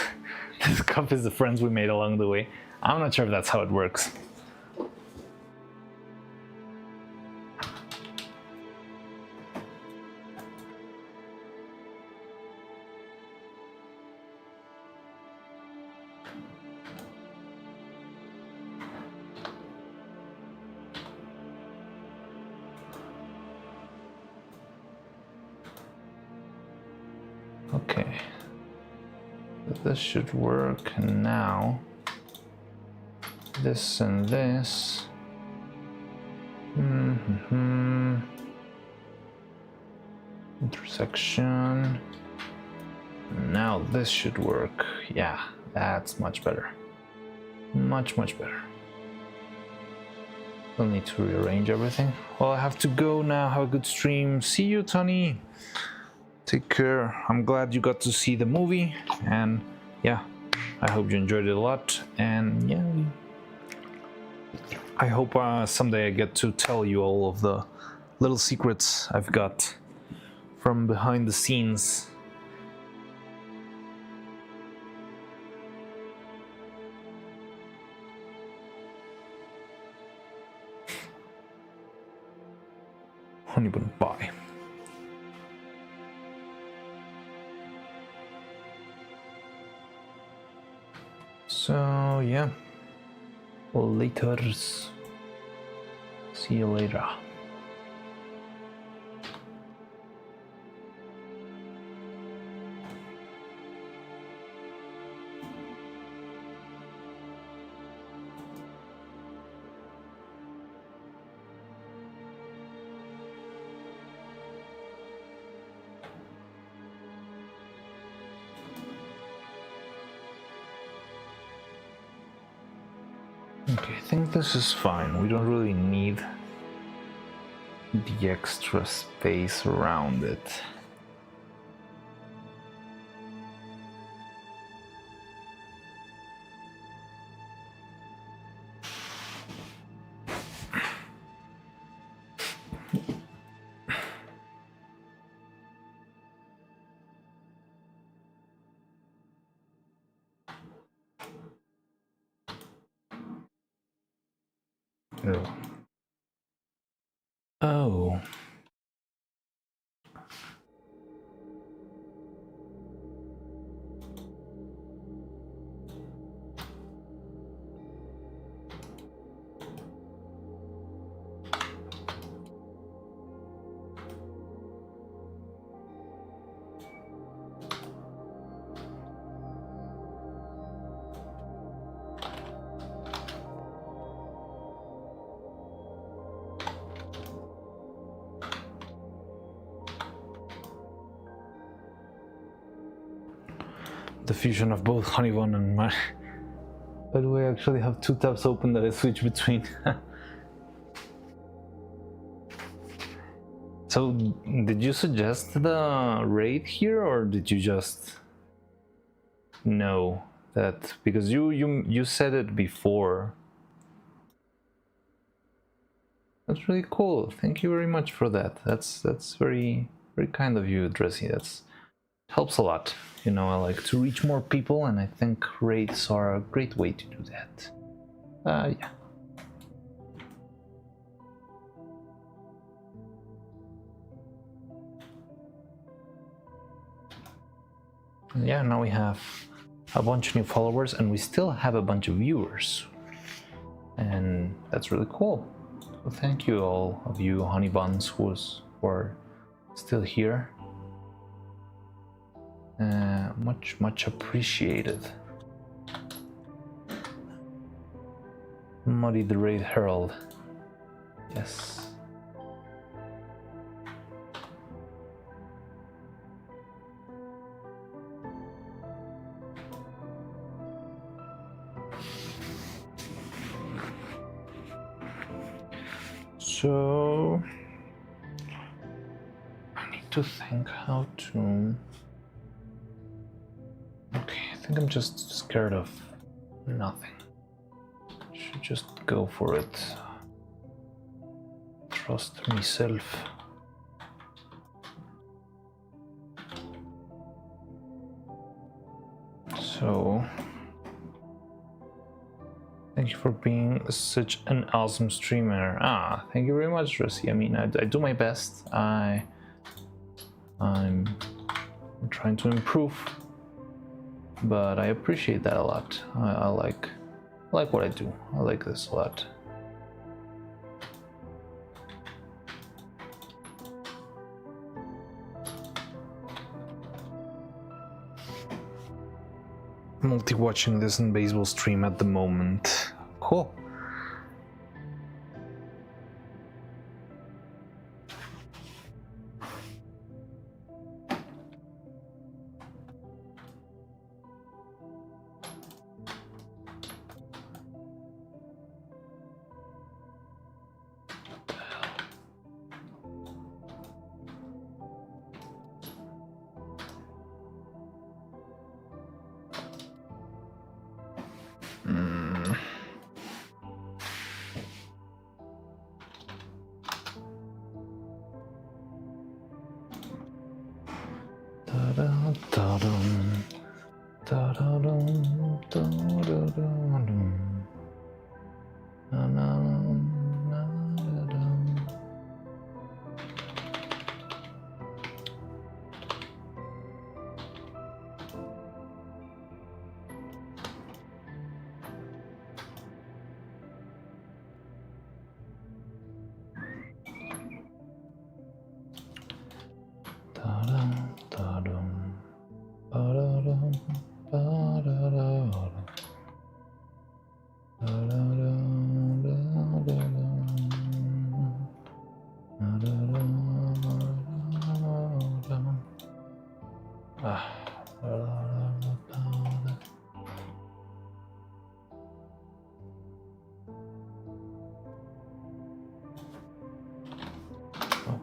this cup is the friends we made along the way? I'm not sure if that's how it works. Okay. This should work now. This and this. Intersection. Now this should work. Yeah, that's much better. Much better. Don't need to rearrange everything. Well, I have to go now. Have a good stream. See you, Tony. Take care. I'm glad you got to see the movie, and yeah, I hope you enjoyed it a lot. And yeah, I hope someday I get to tell you all of the little secrets I've got from behind the scenes. Honeybun, bye. So yeah, laters. See you later. Okay, I think this is fine. We don't really need the extra space around it. Oh. Oh. The fusion of both Honeybun and my... By the way, I actually have two tabs open that I switch between. So, did you suggest the raid here, or did you just know that? Because you said it before. That's really cool. Thank you very much for that. That's very kind of you, Dressy. That's helps a lot. You know, I like to reach more people, and I think raids are a great way to do that. Yeah. Yeah, now we have a bunch of new followers, and we still have a bunch of viewers. And that's really cool. So thank you all of you honeybuns who are still here. Much appreciated. Muddy the Raid Herald. Yes. So I need to think how to... Okay, I think I'm just scared of nothing. Should just go for it. Trust myself. So, thank you for being such an awesome streamer. Thank you very much, Russie. I mean, I do my best. I'm trying to improve, but I appreciate that a lot. I like what I do. I like this a lot. multi-watching this in baseball stream at the moment. Cool.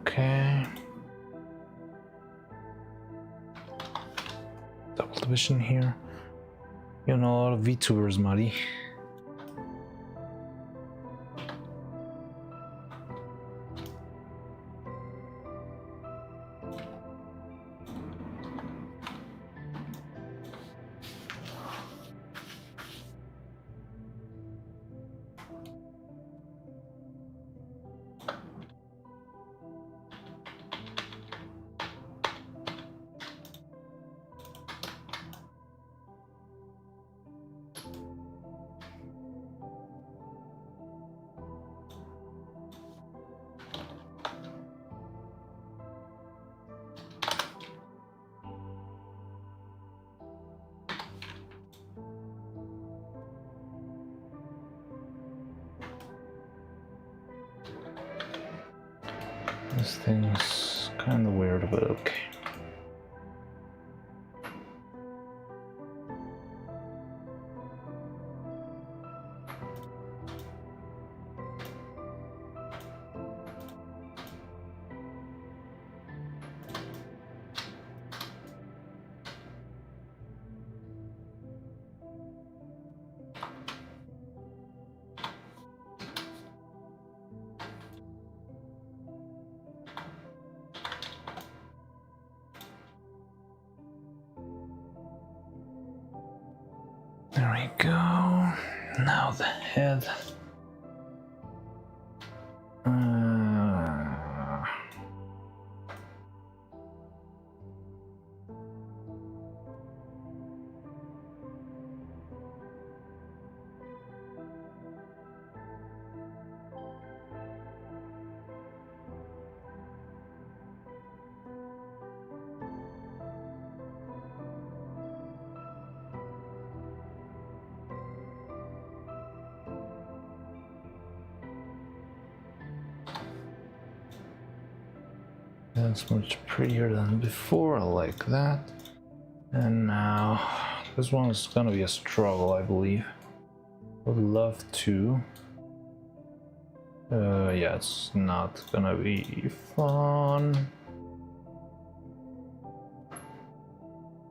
Okay. Double division here. You know, a lot of VTubers, Muddy. This thing's kind of weird, but okay. There we go. Now the head. That's much prettier than before, I like that. And now, this one is gonna be a struggle, I believe. Would love to. Yeah, it's not gonna be fun.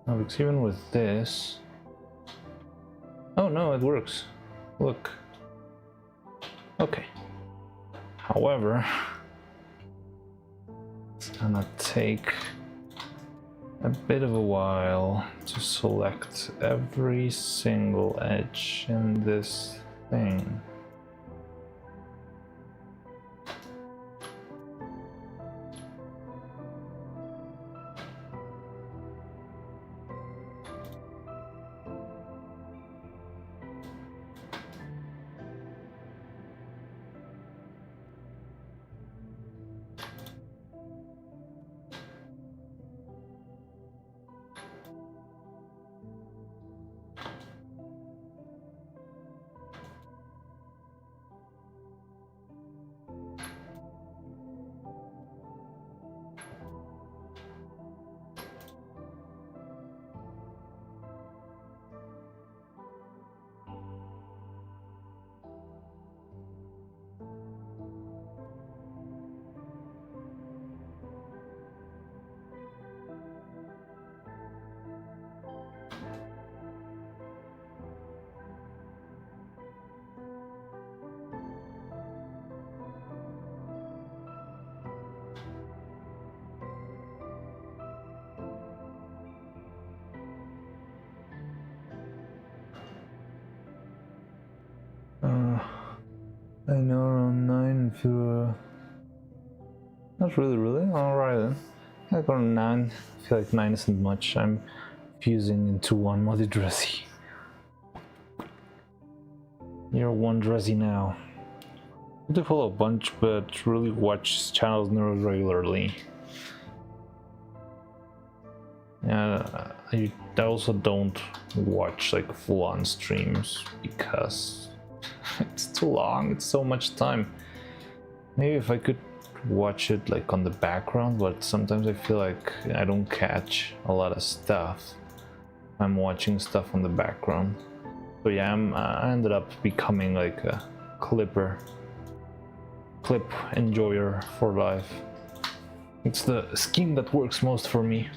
No, because even with this... Oh no, it works. Look. Okay. However... It's gonna take a bit of a while to select every single edge in this thing. I know around 9 if you not really. Alright then. I got 9. I feel like 9 isn't much. I'm fusing into one multi-dressy. You're one dressy now. I do follow a bunch, but really watch channels regularly. Yeah, I also don't watch like full-on streams because it's too long. It's so much time. Maybe if I could watch it like on the background, but sometimes I feel like I don't catch a lot of stuff. I'm watching stuff on the background. So yeah, I ended up becoming like a clip enjoyer for life. It's the scheme that works most for me.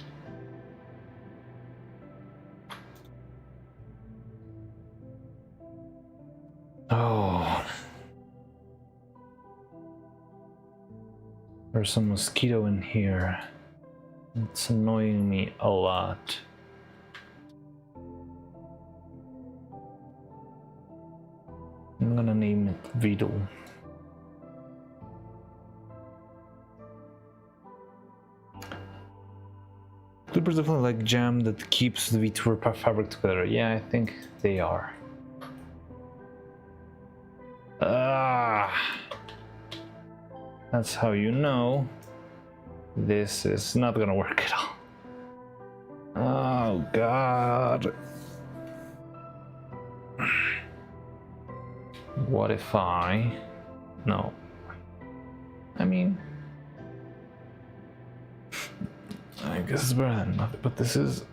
Oh, there's a mosquito in here. It's annoying me a lot. I'm gonna name it Vito. Clippers definitely like jam that keeps the VTuber fabric together. Yeah, I think they are. That's how you know this is not gonna work at all. Oh god. What if I... No. I mean... I guess it's better than nothing, but this is...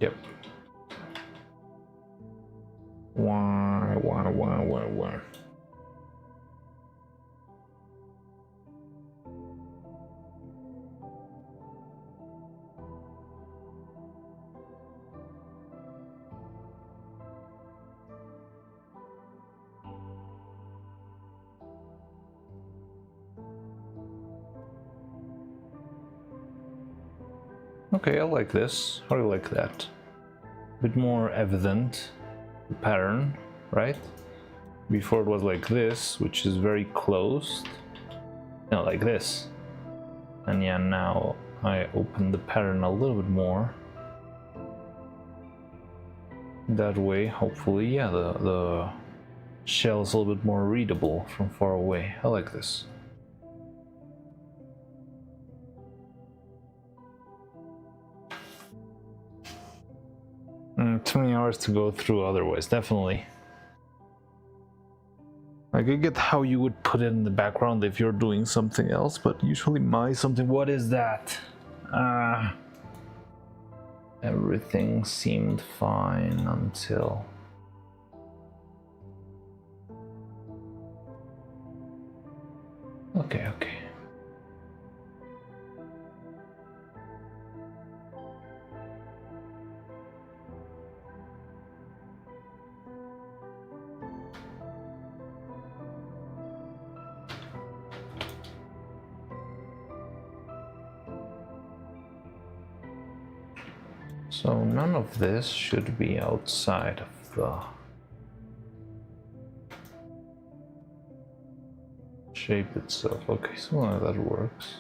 Yep. Why? Okay, I like this. How do you like that? A bit more evident, the pattern, right? Before it was like this, which is very closed. No, like this. And yeah, now I open the pattern a little bit more. That way, hopefully, yeah, the shell is a little bit more readable from far away. I like this. Too many hours to go through otherwise, definitely. I could get how you would put it in the background if you're doing something else, but usually what is that? Everything seemed fine until... Okay. So none of this should be outside of the shape itself. Okay, so that works.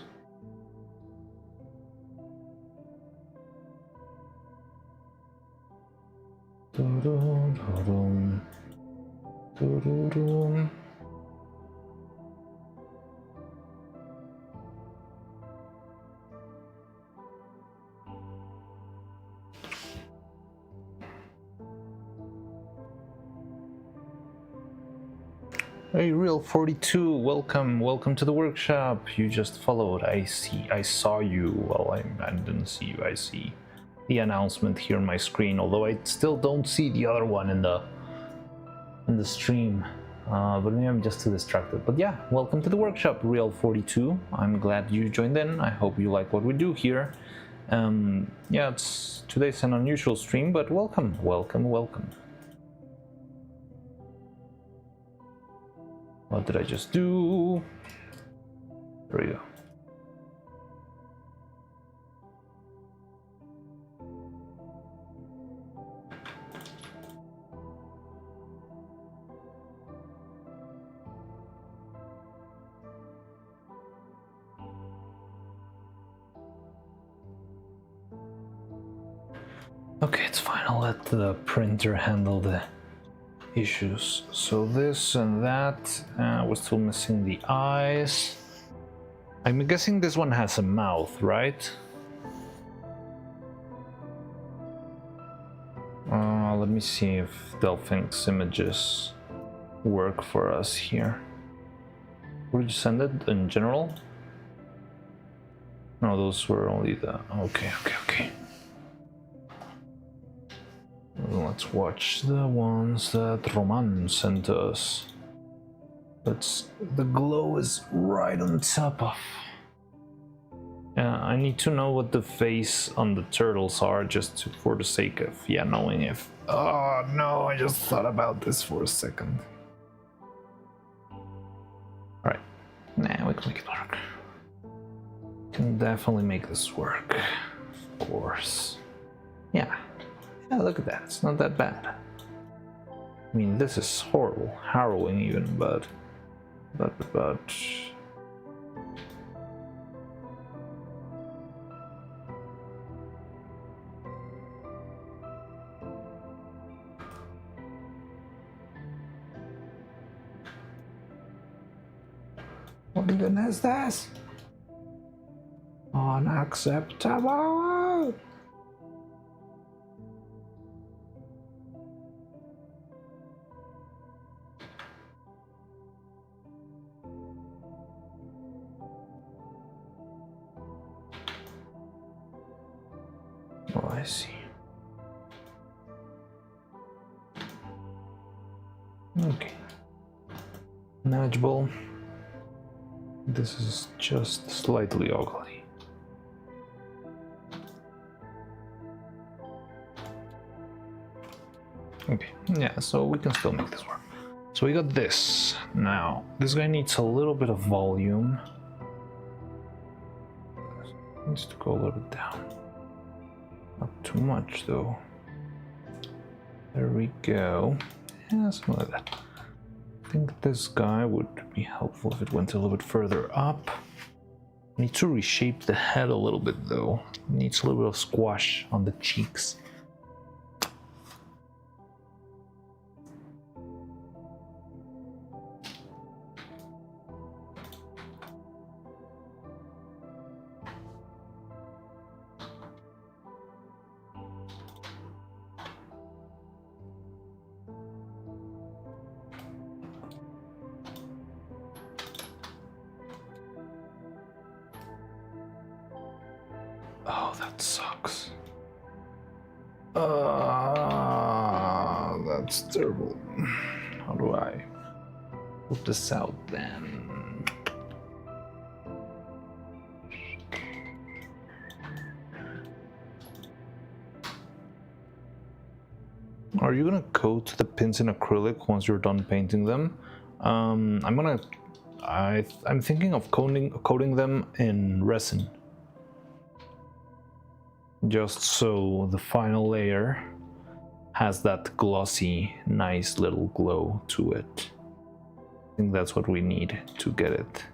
Hey, Real 42, welcome to the workshop. You just followed. I saw you. Well, I didn't see you. I see the announcement here on my screen, although I still don't see the other one in the stream. But maybe I'm just too distracted. But yeah, welcome to the workshop, Real 42. I'm glad you joined in. I hope you like what we do here. Yeah, today's an unusual stream, but welcome. What did I just do? There we go. I'll let the printer handle the issues. So this and that, we're still missing the eyes. I'm guessing this one has a mouth, right? Let me see if Delphink's images work for us here. Where did you send it in general? No, those were only the... Okay. Let's watch the ones that Roman sent us. The glow is right on top of... Yeah, I need to know what the face on the turtles are, just for the sake of, knowing if... Oh no, I just thought about this for a second. Alright, nah, we can make it work. Can definitely make this work, of course. Yeah, look at that, it's not that bad. I mean, this is horrible, harrowing even, but... What even is this? Unacceptable! Oh, I see. Okay. Manageable. This is just slightly ugly. Okay, yeah, so we can still make this work. So we got this. Now, this guy needs a little bit of volume. Needs to go a little bit down. Not too much though. There we go. Yeah, something like that. I think this guy would be helpful if it went a little bit further up. Need to reshape the head a little bit though. Needs a little bit of squash on the cheeks. Oh, that sucks. That's terrible. How do I put this out then? Are you gonna coat the pins in acrylic once you're done painting them? I'm thinking of coating them in resin. Just so the final layer has that glossy, nice little glow to it. I think that's what we need to get it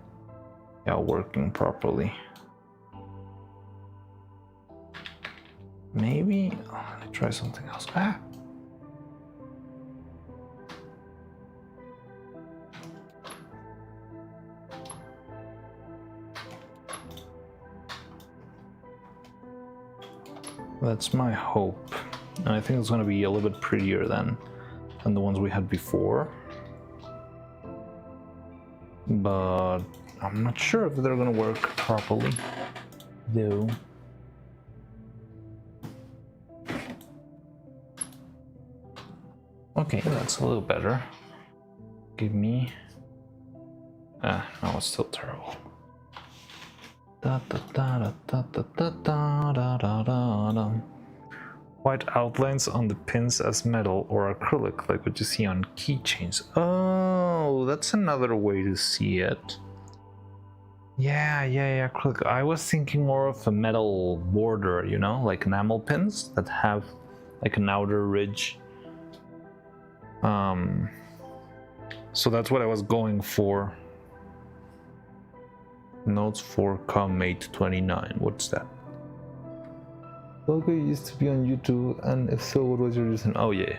working properly. Maybe let me try something else. That's my hope, and I think it's going to be a little bit prettier than the ones we had before, but I'm not sure if they're going to work properly though. Okay, that's a little better. Give me... no, it's still terrible. White outlines on the pins as metal or acrylic, like what you see on keychains. Oh, that's another way to see it. Yeah, acrylic. I was thinking more of a metal border, you know, like enamel pins that have like an outer ridge. So that's what I was going for. Notes for COM 829. What's that? Logo used to be on YouTube, and if so, what was your reason? Oh yeah.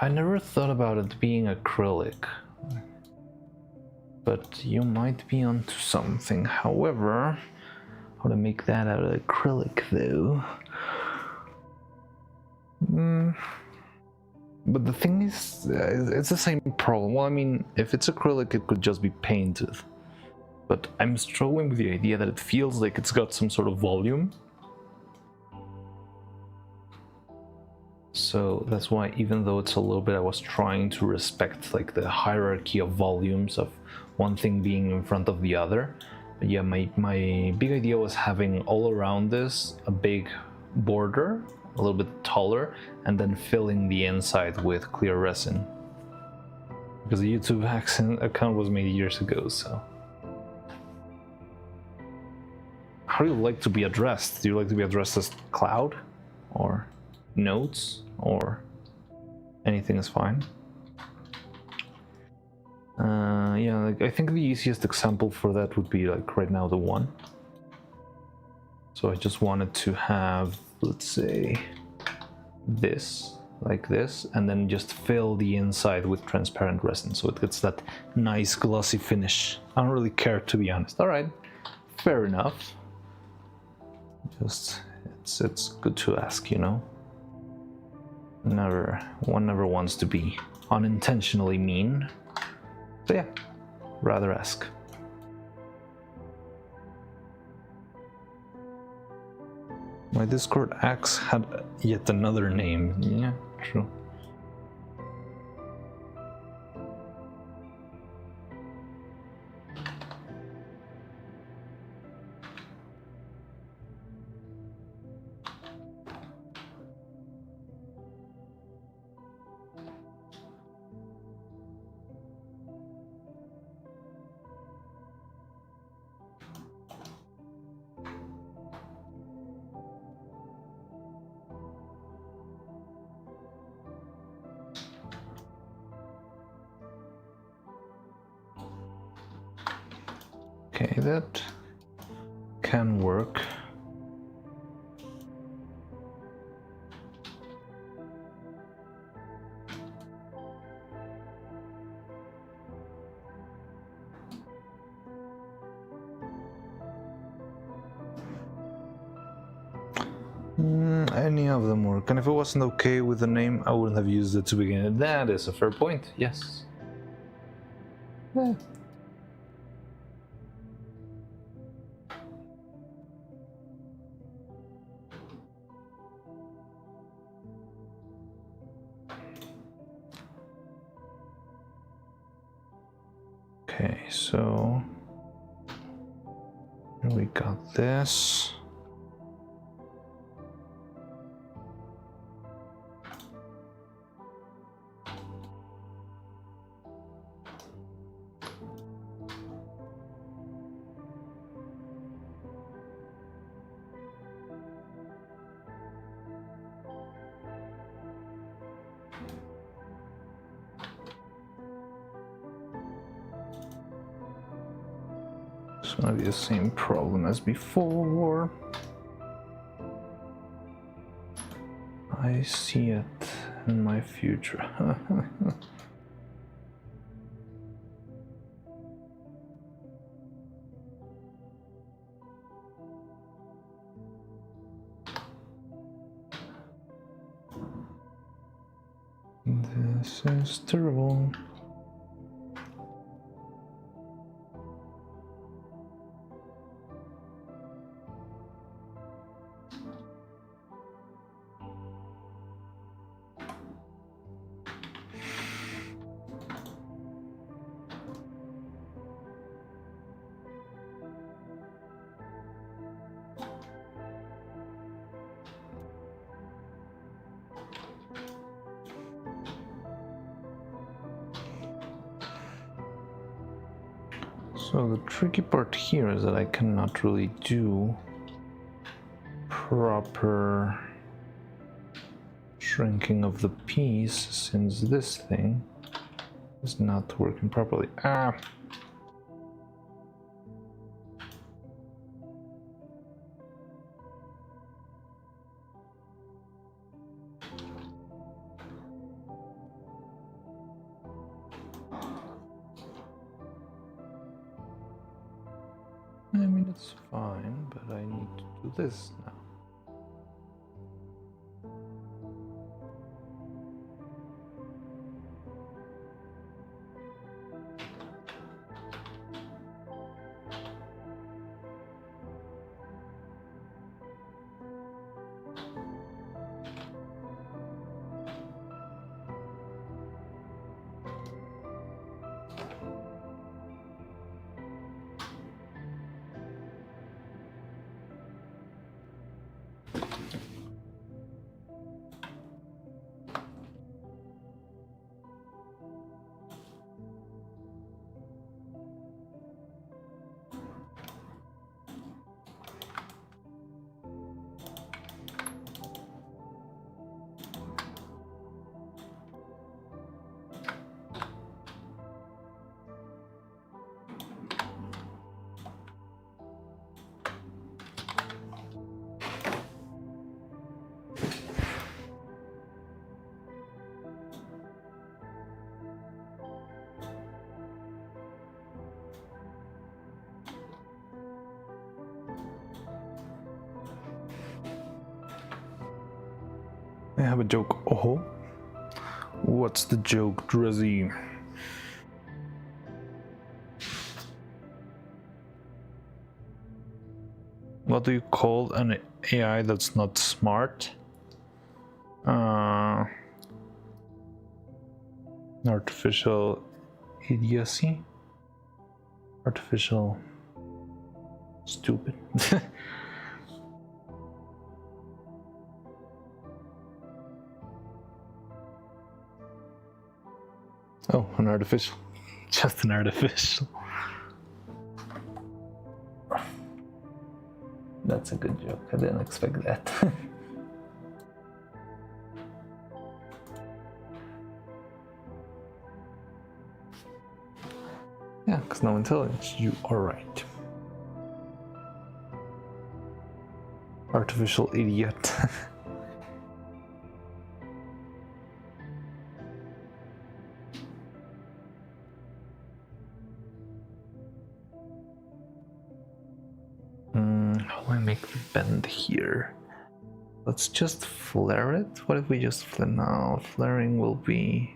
I never thought about it being acrylic, but you might be onto something. However, how to make that out of acrylic though? But the thing is, it's the same problem. Well, I mean, if it's acrylic, it could just be painted. But I'm struggling with the idea that it feels like it's got some sort of volume. So that's why, even though it's a little bit, I was trying to respect like the hierarchy of volumes of one thing being in front of the other. But yeah, my big idea was having all around this a big border, a little bit taller, and then filling the inside with clear resin. Because the YouTube account was made years ago, so. How do you like to be addressed? Do you like to be addressed as Cloud? Or Notes? Or anything is fine? Yeah, like, I think the easiest example for that would be like right now the 1. So I just wanted to have, let's say, this, like this, and then just fill the inside with transparent resin so it gets that nice glossy finish. I don't really care, to be honest. Alright, fair enough. Just, it's good to ask, you know? One never wants to be unintentionally mean. So yeah, rather ask. My Discord axe had yet another name. Yeah, true. Okay, that can work. Any of them work, and if it wasn't okay with the name, I wouldn't have used it to begin with. That is a fair point, yes. Yeah. Okay, so we got this. It's gonna be the same problem as before. I see it in my future. This is terrible. So the tricky part here is that I cannot really do proper shrinking of the piece since this thing is not working properly. Ah! I mean, it's fine, but I need to do this now. I have a joke. Oh, what's the joke, Drizzy? What do you call an AI that's not smart? Artificial idiocy? Artificial stupid? Oh, an artificial. Just an artificial. That's a good joke. I didn't expect that. Yeah, because no intelligence. You are right. Artificial idiot. How do I make the bend here? Let's just flare it. What if we just flare? No, flaring will be...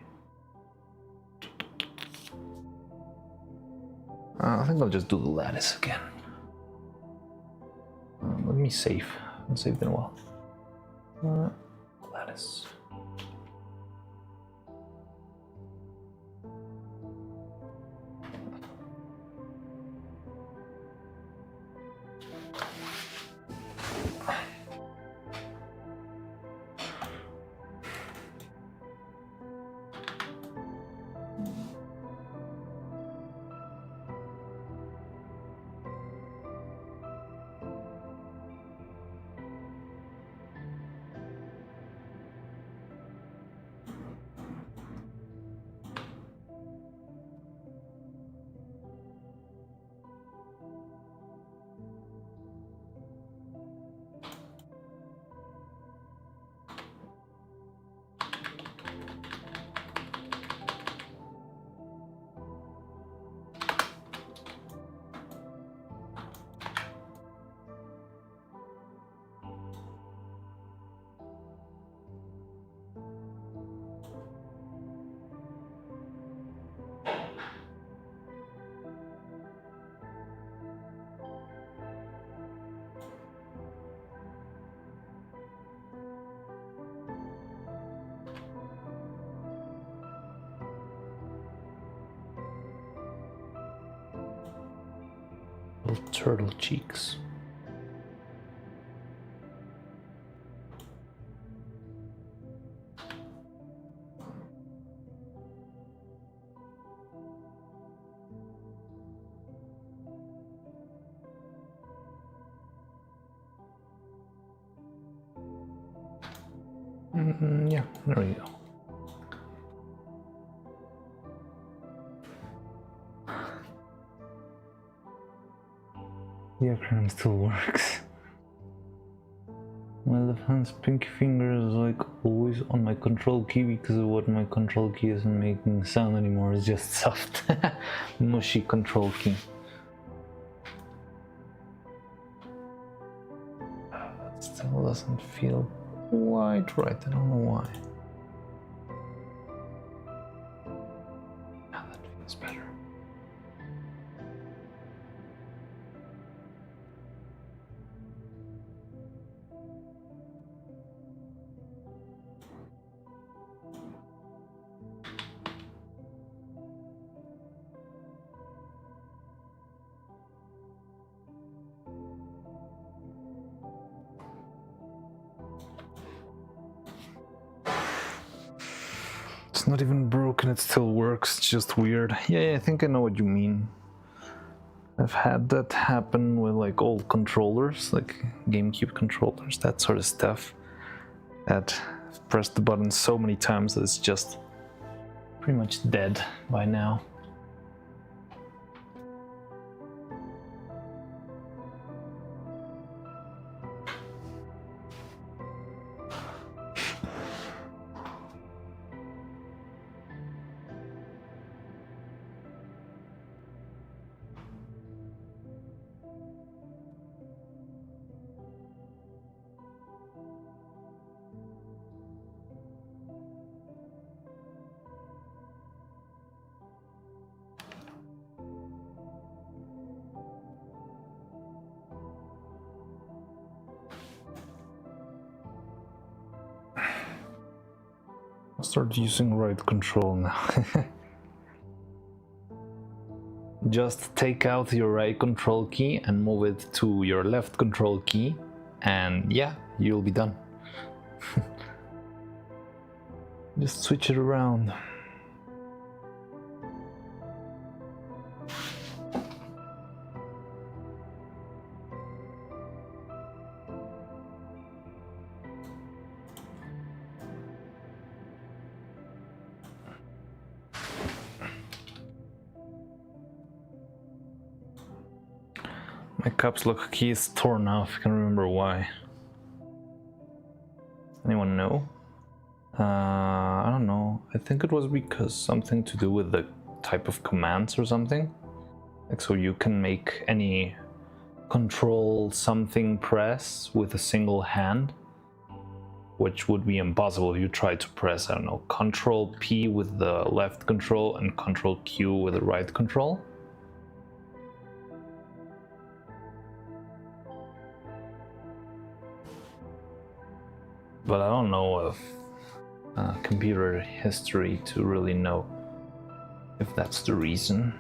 I think I'll just do the lattice again. Let me save. I haven't saved in a while. Lattice. Little turtle cheeks. Yeah, there we go. The acronym still works. My left hand's pinky finger is like always on my control key because of what my control key isn't making sound anymore. It's just soft, mushy control key. still doesn't feel quite right. I don't know why. Now that feels better. It's not even broken, it still works, it's just weird. Yeah, I think I know what you mean. I've had that happen with like old controllers, like GameCube controllers, that sort of stuff. That I've pressed the button so many times that it's just pretty much dead by now. I'll start using right control now. Just take out your right control key and move it to your left control key, and yeah, you'll be done. Just switch it around. My caps lock key is torn off, I can't remember why. Anyone know? I don't know. I think it was because something to do with the type of commands or something. Like, so you can make any control something press with a single hand, which would be impossible if you tried to press, I don't know, Control P with the left control and Control Q with the right control. But I don't know of computer history to really know if that's the reason.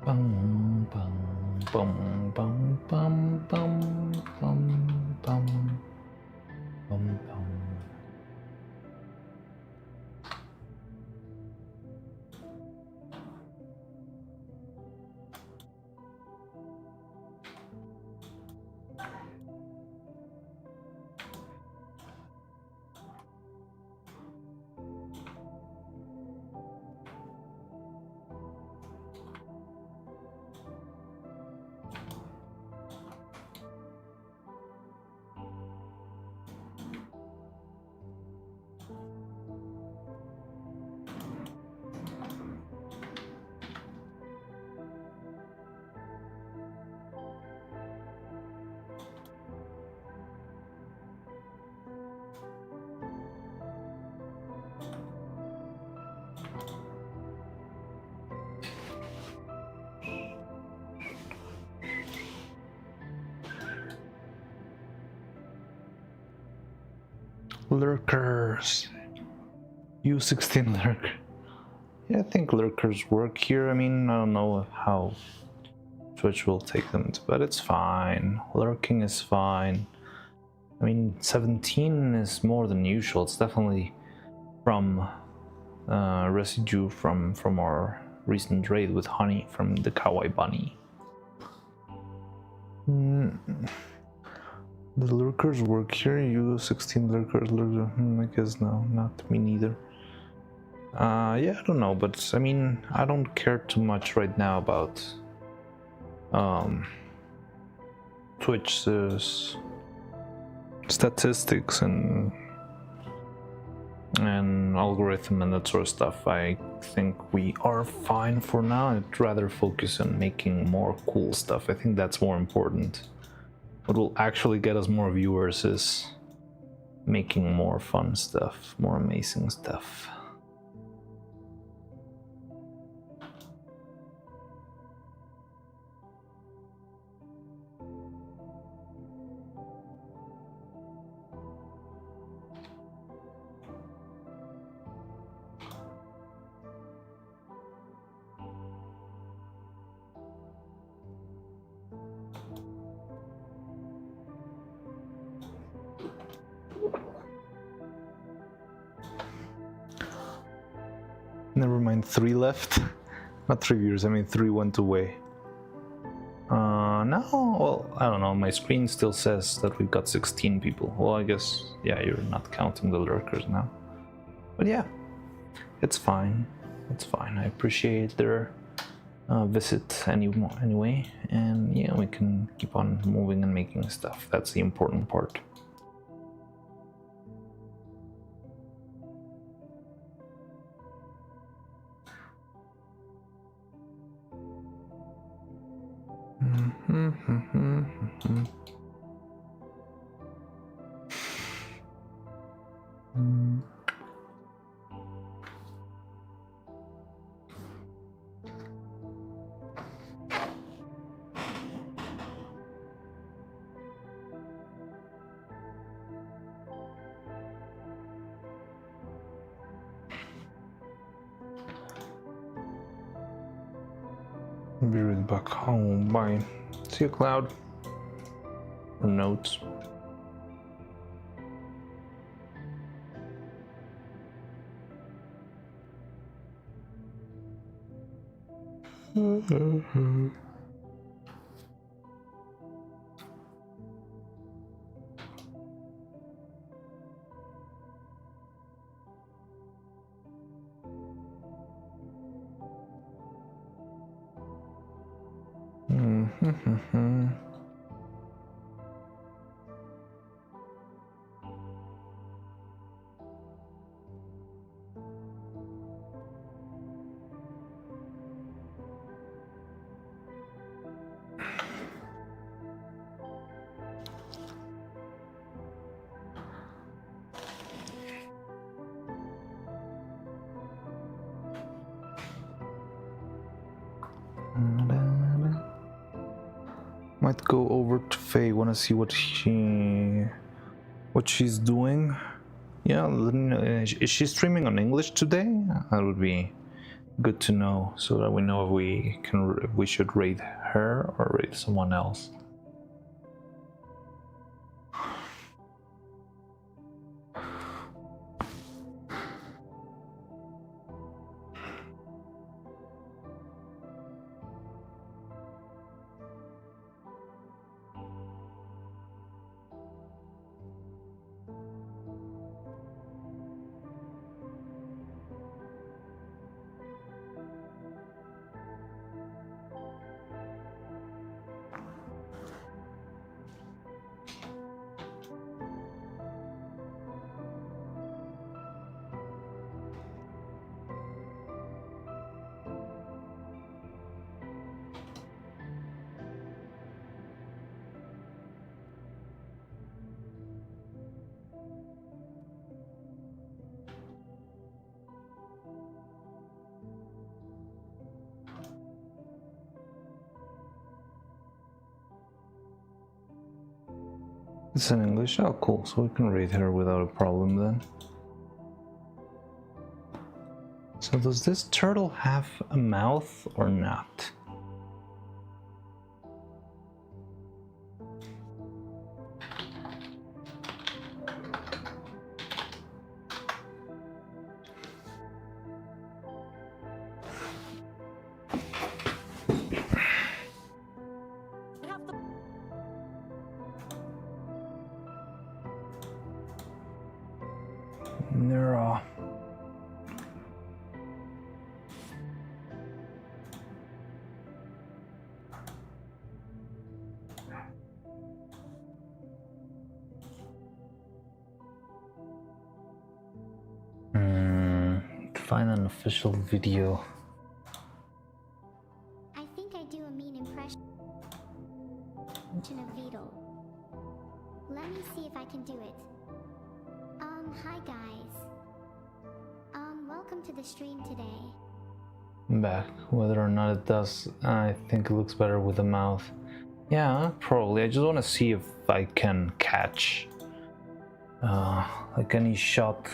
Bum bum bum bum bum bum bum bum bum bum. Lurkers. U16 lurker. Yeah, I think lurkers work here. I mean, I don't know how Twitch will take them, but it's fine. Lurking is fine. I mean, 17 is more than usual. It's definitely from residue from our recent raid with honey from the kawaii bunny. The lurkers work here. You 16 lurkers. I guess no, not me neither. Yeah, I don't know, but I mean, I don't care too much right now about Twitch's statistics and algorithm and that sort of stuff. I think we are fine for now. I'd rather focus on making more cool stuff. I think that's more important. What will actually get us more viewers is making more fun stuff, more amazing stuff. Never mind, 3 left. Not 3 viewers, I mean 3 went away. No, well, I don't know, my screen still says that we've got 16 people. Well, I guess, yeah, you're not counting the lurkers now. But yeah, it's fine. It's fine. I appreciate their visit anyway. And yeah, we can keep on moving and making stuff. That's the important part. Be right back home. Bye. See you, Cloud. Or Notes. Might go over to Faye. Want to see what she's doing? Yeah, is she streaming on English today? That would be good to know, so that we know if we should rate her or rate someone else. It's in English? Oh, cool. So we can rate her without a problem then. So does this turtle have a mouth or not? Neuro. Find an official video. I think I do a mean impression of Beetle. Let me see if I can do it. Hi guys. Welcome to the stream today. Back. Whether or not it does, I think it looks better with the mouth. Yeah, probably. I just want to see if I can catch like any shot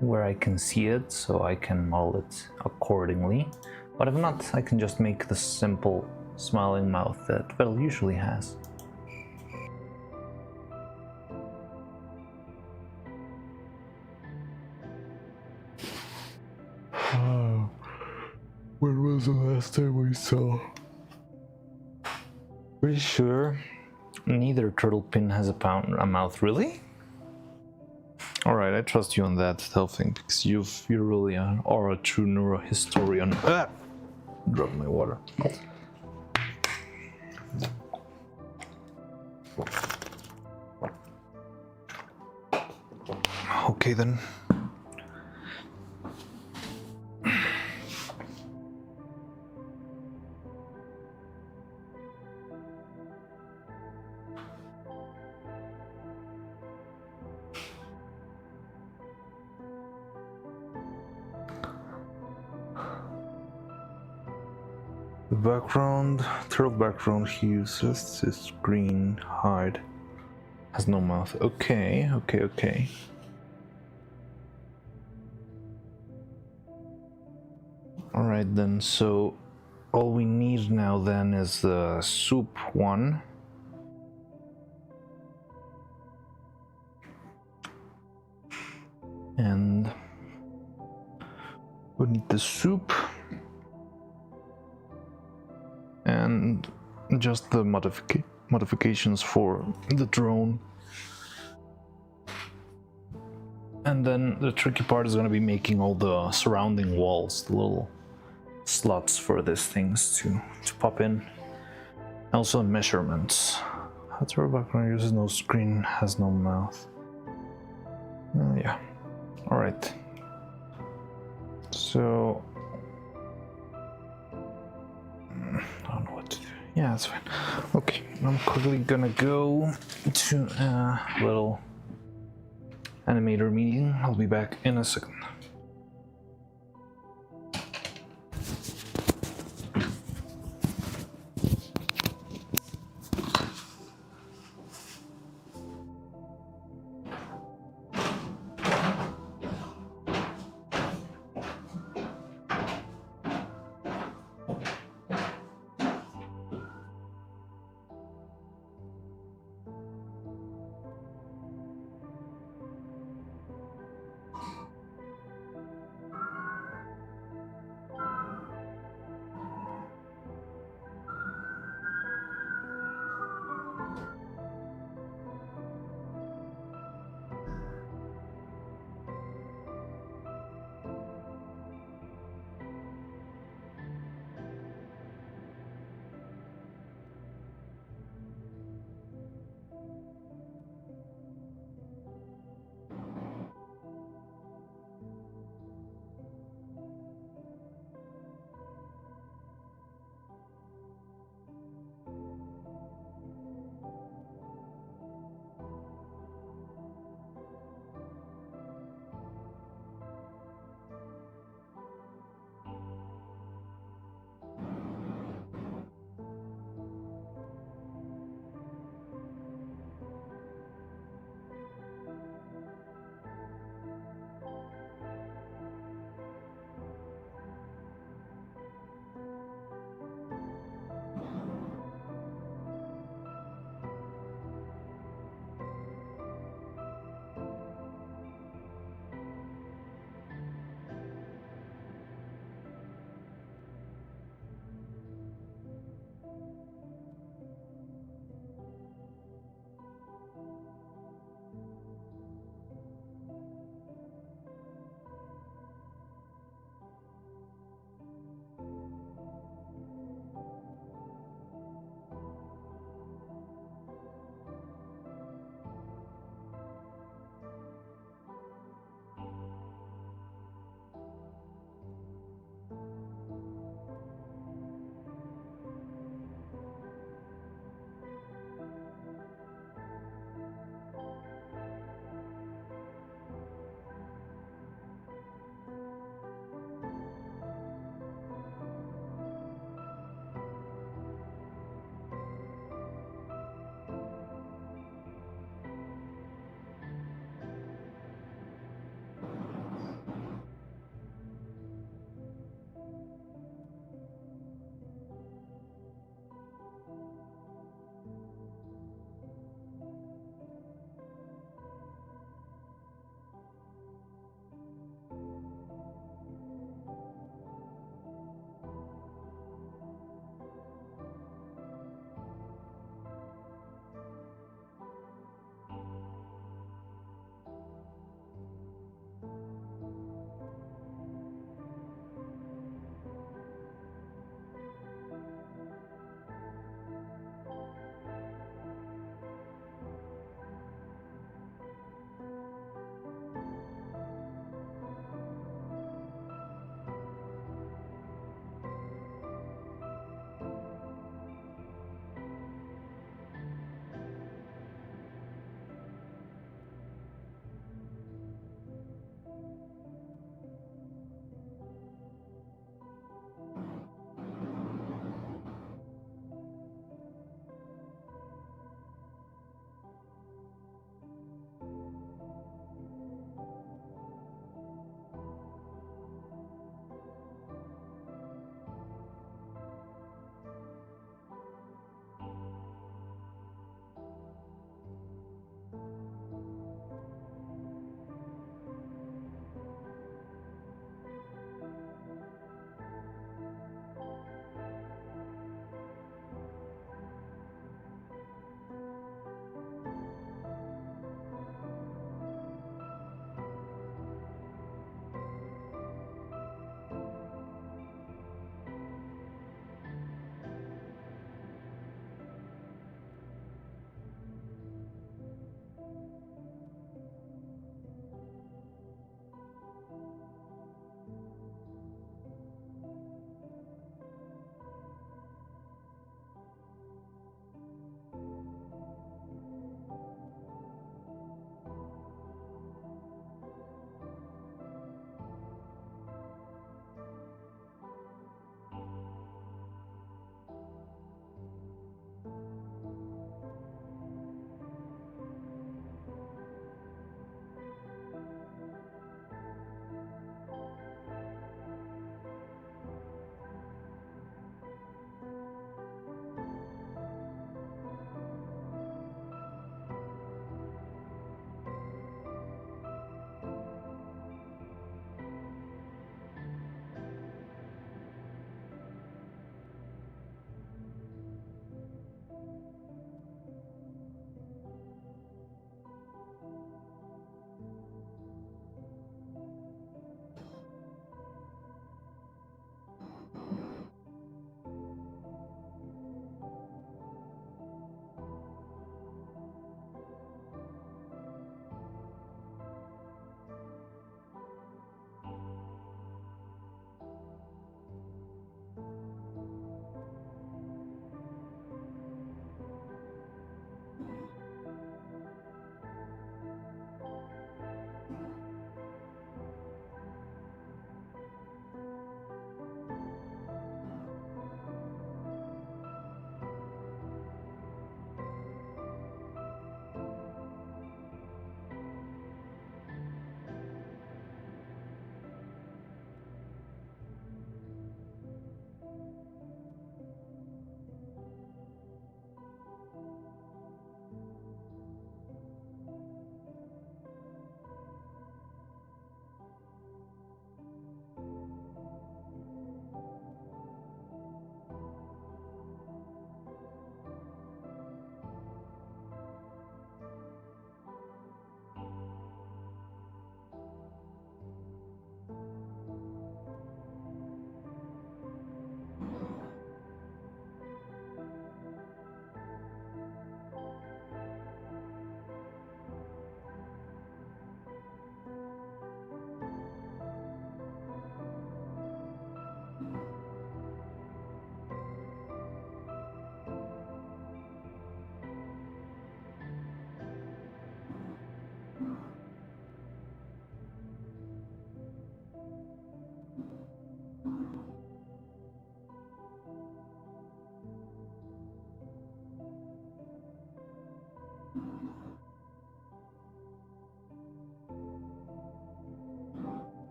where I can see it, so I can model it accordingly. But if not, I can just make the simple smiling mouth that Belle usually has. When was the last time we saw? Pretty sure neither turtle pin has a mouth, really? Alright, I trust you on that thing because you really are a true neurohistorian. Ah! Drop my water. Okay then. The background, turtle background he uses is green, hide, has no mouth. Okay. Alright then, so all we need now then is the soup one. And we need the soup. And just the modifications for the drone. And then the tricky part is going to be making all the surrounding walls, the little slots for these things to pop in. Also measurements. Turtle background uses no screen, has no mouth. Yeah. Alright. So I don't know what to do. Yeah, that's fine. Okay, I'm quickly gonna go to a little animator meeting. I'll be back in a second.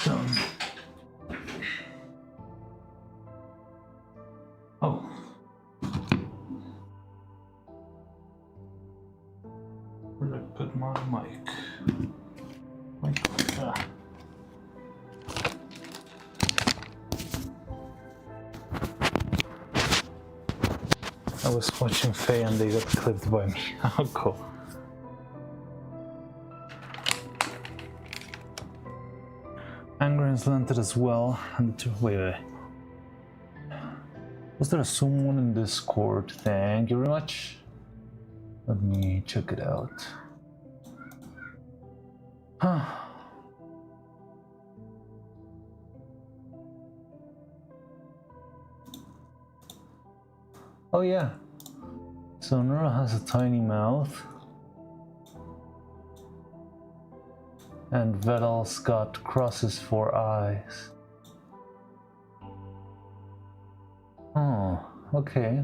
done. Oh. Where did I put my mic? Ah. I was watching Faye and they got clipped by me. Oh, cool. Angren's landed as well. And wait. Was there someone in Discord? Thank you very much. Let me check it out. Huh. Oh yeah. So Neuro has a tiny mouth. And Vedal's got crosses for eyes. Oh, okay.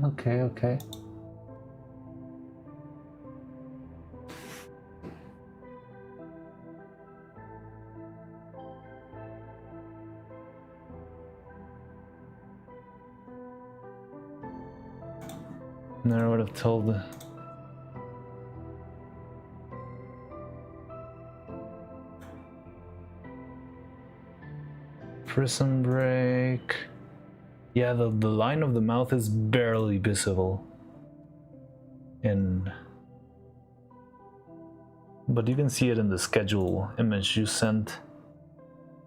Never would have told. Prison break. Yeah, the line of the mouth is barely visible. But you can see it in the schedule image you sent.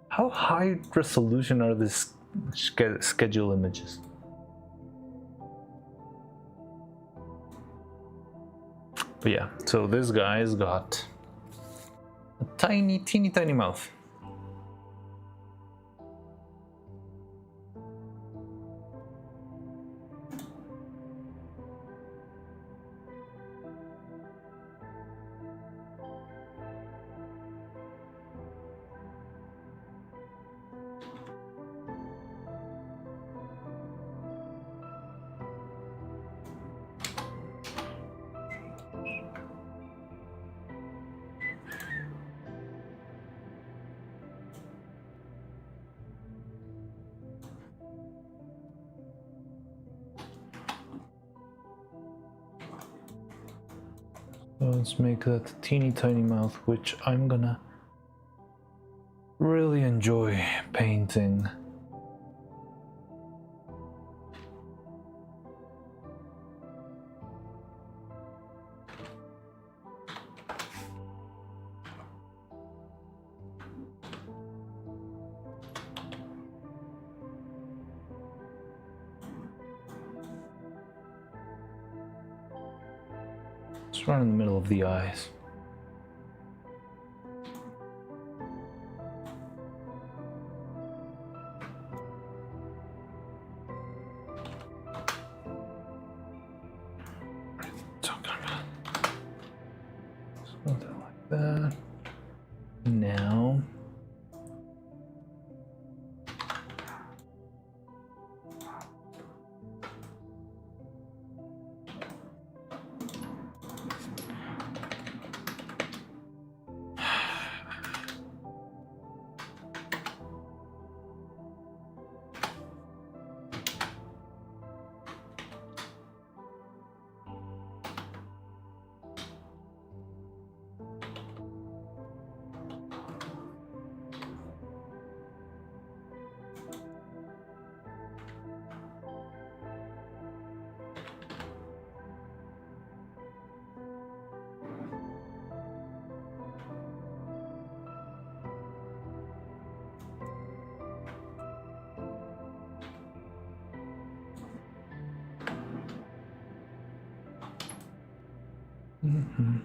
How high resolution are these schedule images? But yeah, so this guy's got a teeny mouth. Let's make that teeny tiny mouth, which I'm gonna really enjoy painting. It's right in the middle of the eyes. Something like that. Now. Mm-hmm.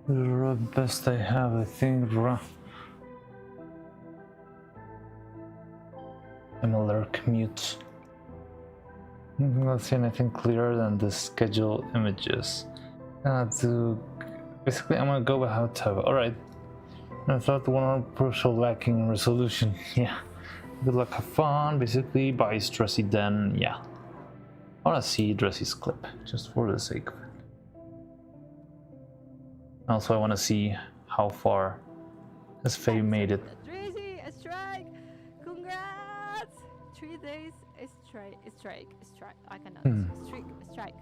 The best I have, I think. Similar commute. Not see anything clearer than the schedule images. Basically, I'm gonna go with how to. Alright. I thought the 100% lacking in resolution. Yeah. Good luck, have fun. Basically, bye, Dressy. Then, yeah. I wanna see Dressy's clip, just for the sake of it. Also, I wanna see how far has Faye made it. Tracy, a strike! Congrats! 3 days, a strike. I cannot. A strike.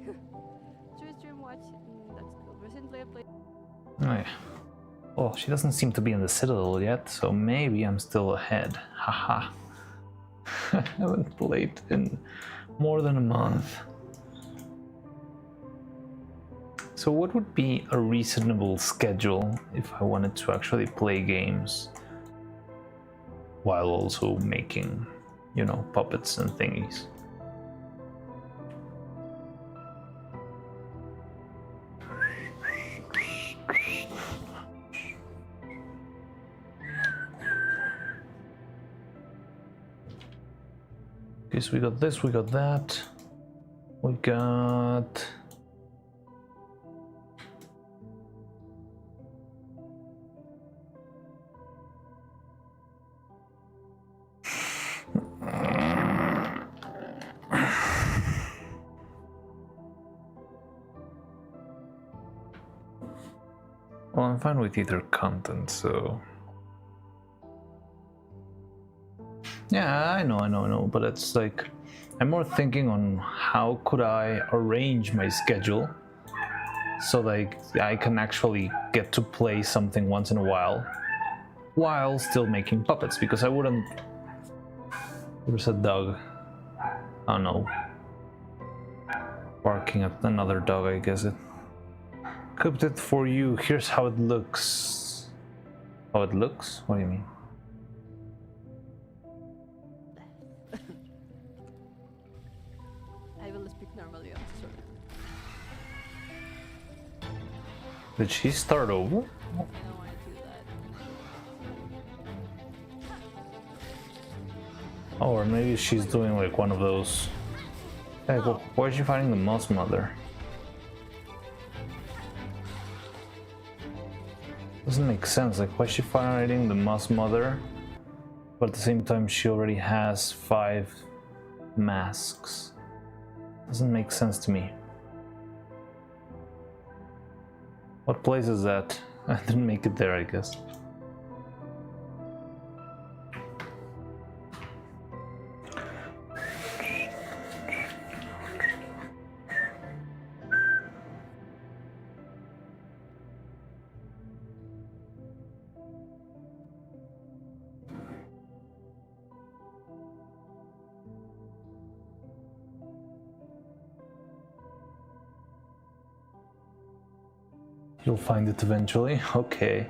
2 stream watch. That's cool. Recently I played. Oh, yeah. Well, she doesn't seem to be in the Citadel yet, so maybe I'm still ahead. Haha. I haven't played in more than a month. So what would be a reasonable schedule if I wanted to actually play games while also making, you know, puppets and thingies? Okay, so we got this, we got that. We got... Well, I'm fine with either content, so... Yeah, I know, but it's like... I'm more thinking on how could I arrange my schedule so that I can actually get to play something once in a while still making puppets, because I wouldn't... There's a dog. Oh no. Barking at another dog, I guess it. Cooked it for you. Here's how it looks. How it looks? What do you mean? I will speak normally, I'm sorry. Did she start over? I don't want to do that. Oh, or maybe she's doing like one of those. Hey, why is she fighting the mouse mother? Doesn't make sense. Like, why is she fighting the mouse mother? But at the same time, she already has 5 masks. Doesn't make sense to me. What place is that? I didn't make it there, I guess. You'll find it eventually. Okay.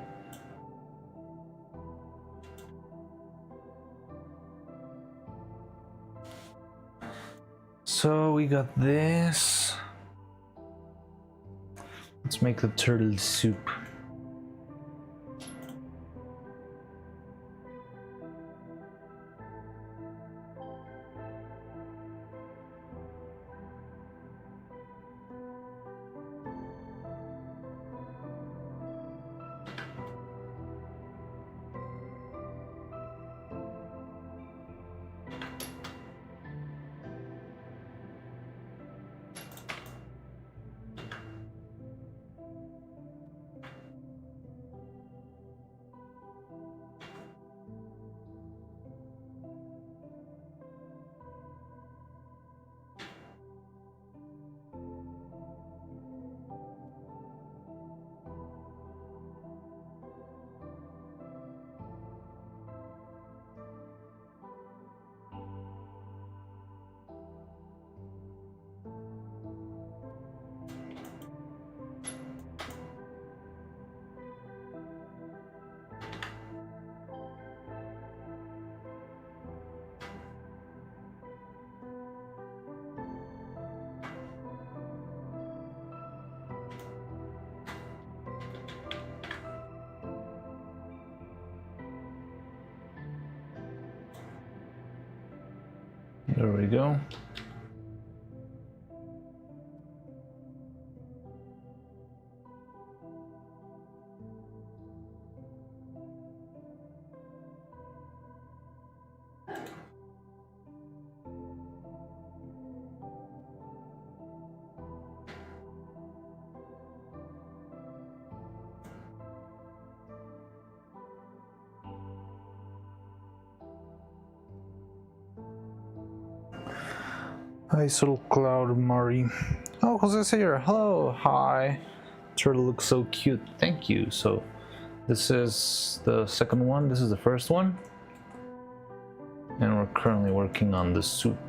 So we got this. Let's make the turtle soup. There we go. Nice little cloud, Mari. Oh, Jose's here. Hello, hi. Turtle looks so cute. Thank you. So, this is the second one. This is the first one, and we're currently working on the soup.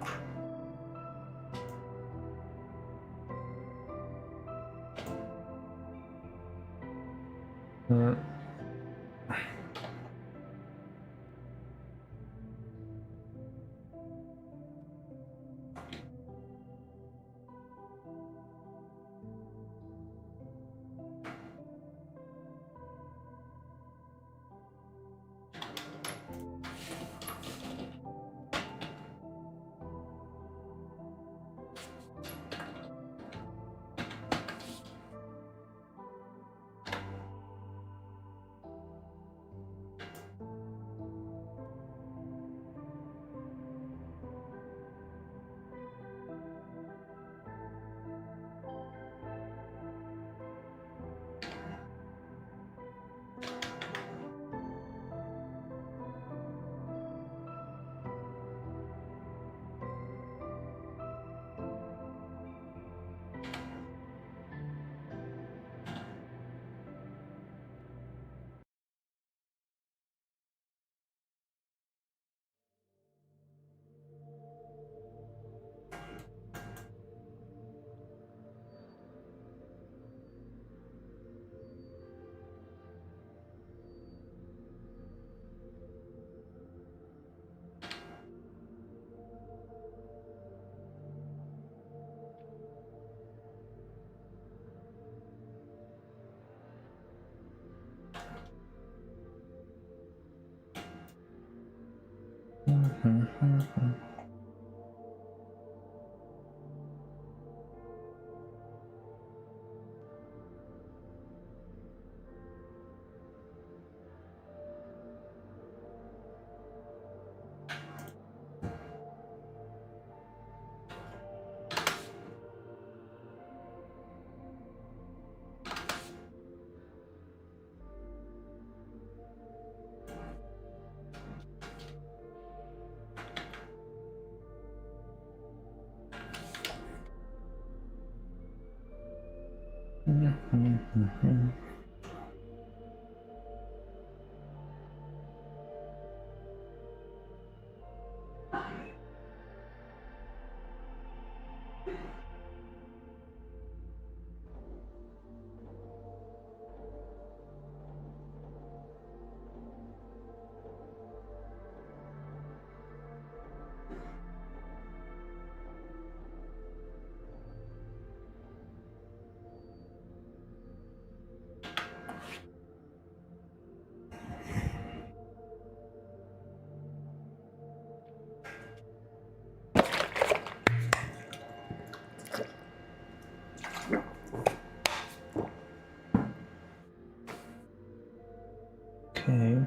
Okay.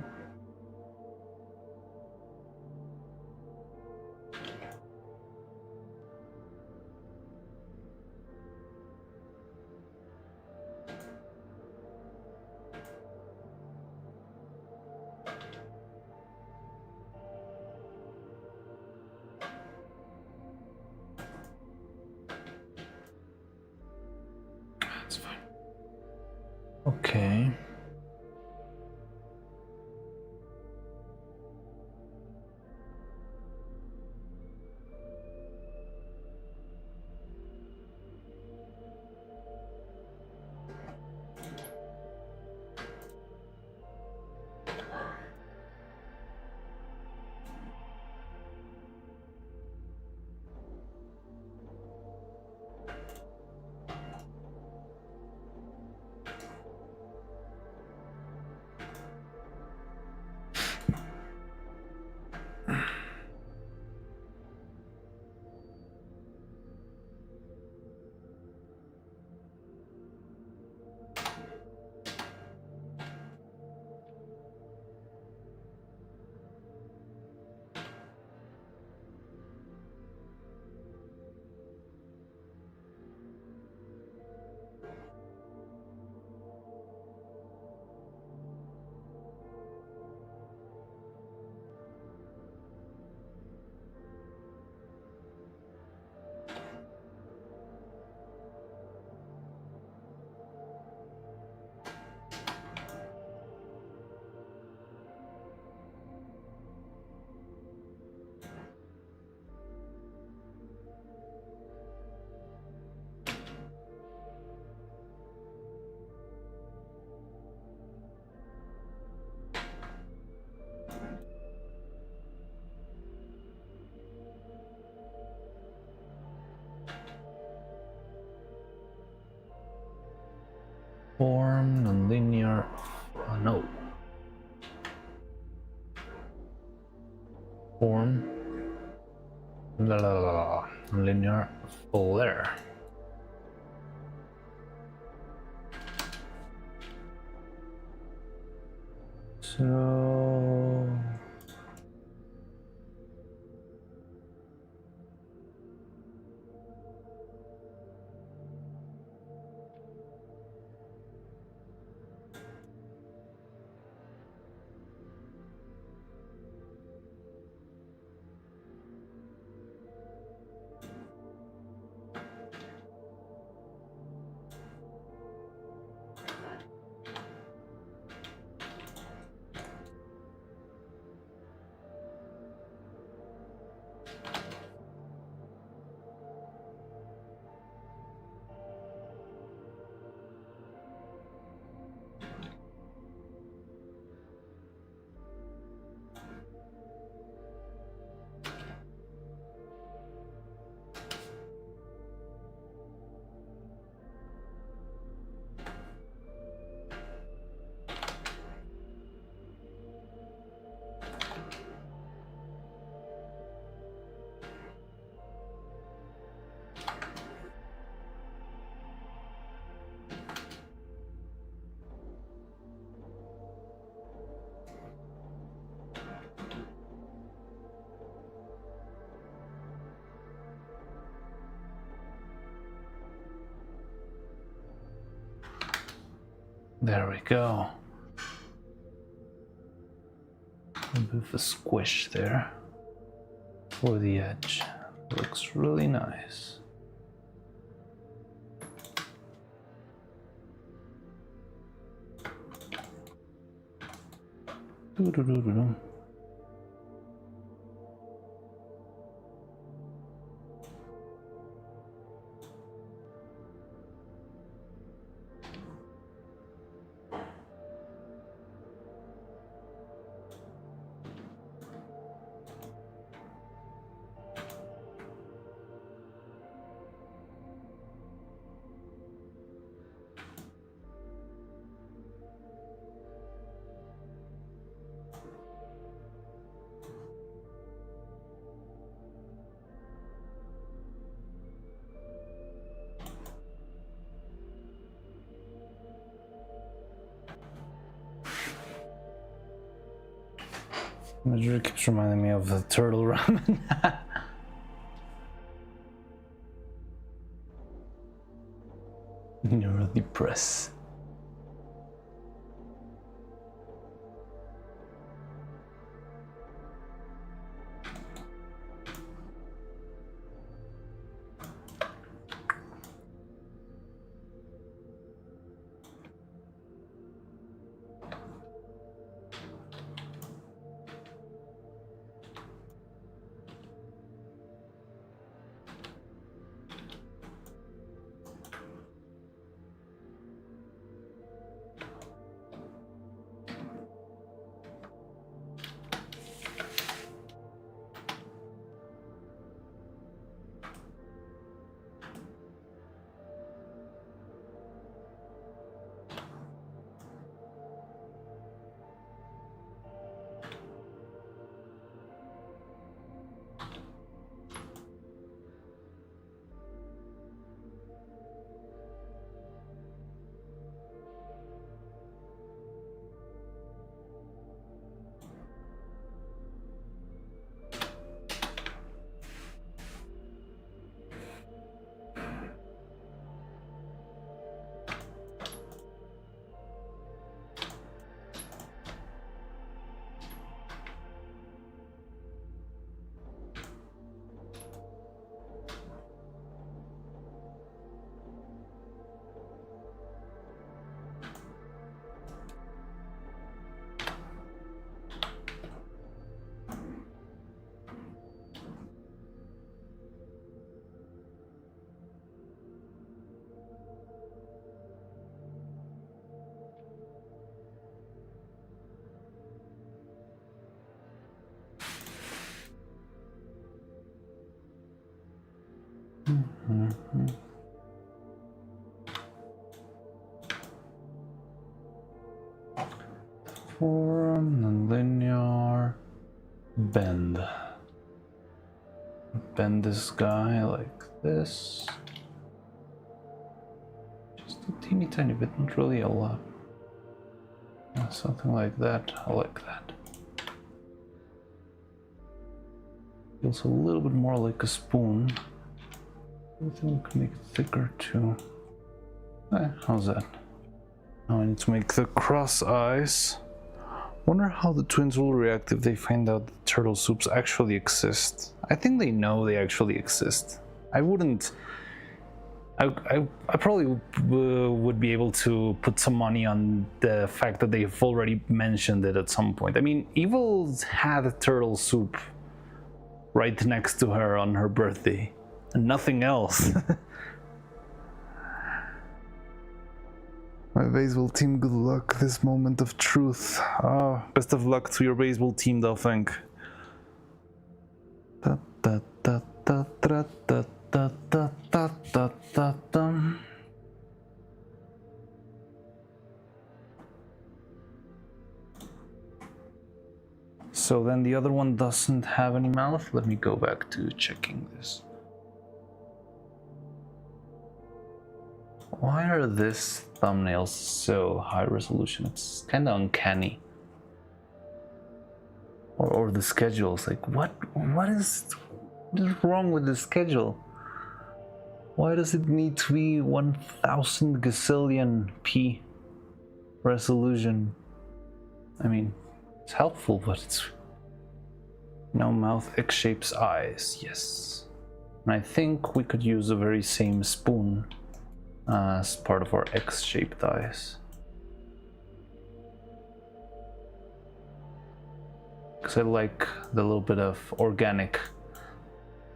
That's fine. Okay. Form, nonlinear. No. Form. La la la la. Nonlinear flare. So. There we go. A bit of a squish there for the edge. Looks really nice. Doo-doo-doo-doo-doo. It keeps reminding me of the turtle ramen. Neuro-Depress. transform, nonlinear, bend. Bend this guy like this. Just a teeny tiny bit, not really a lot. Something like that. I like that. Feels a little bit more like a spoon. I think we can make it thicker too. How's that? Now I need to make the cross eyes. Wonder how the twins will react if they find out that turtle soups actually exist. I think they know they actually exist. I wouldn't. I probably would be able to put some money on the fact that they've already mentioned it at some point. I mean, Evil's had turtle soup right next to her on her birthday, and nothing else. My baseball team, good luck. This moment of truth. Best of luck to your baseball team, though, think. Da, da, da, da, da, da, da, da, da, da, da, da. So then the other one doesn't have any mouth. Let me go back to checking this. Why are these thumbnails so high resolution? It's kind of uncanny. Or the schedules, like what is wrong with the schedule? Why does it need to be 1000 gazillion p resolution? I mean, it's helpful, but it's no mouth, X shapes eyes, yes. And I think we could use the very same spoon as part of our X-shaped eyes. Because I like the little bit of organic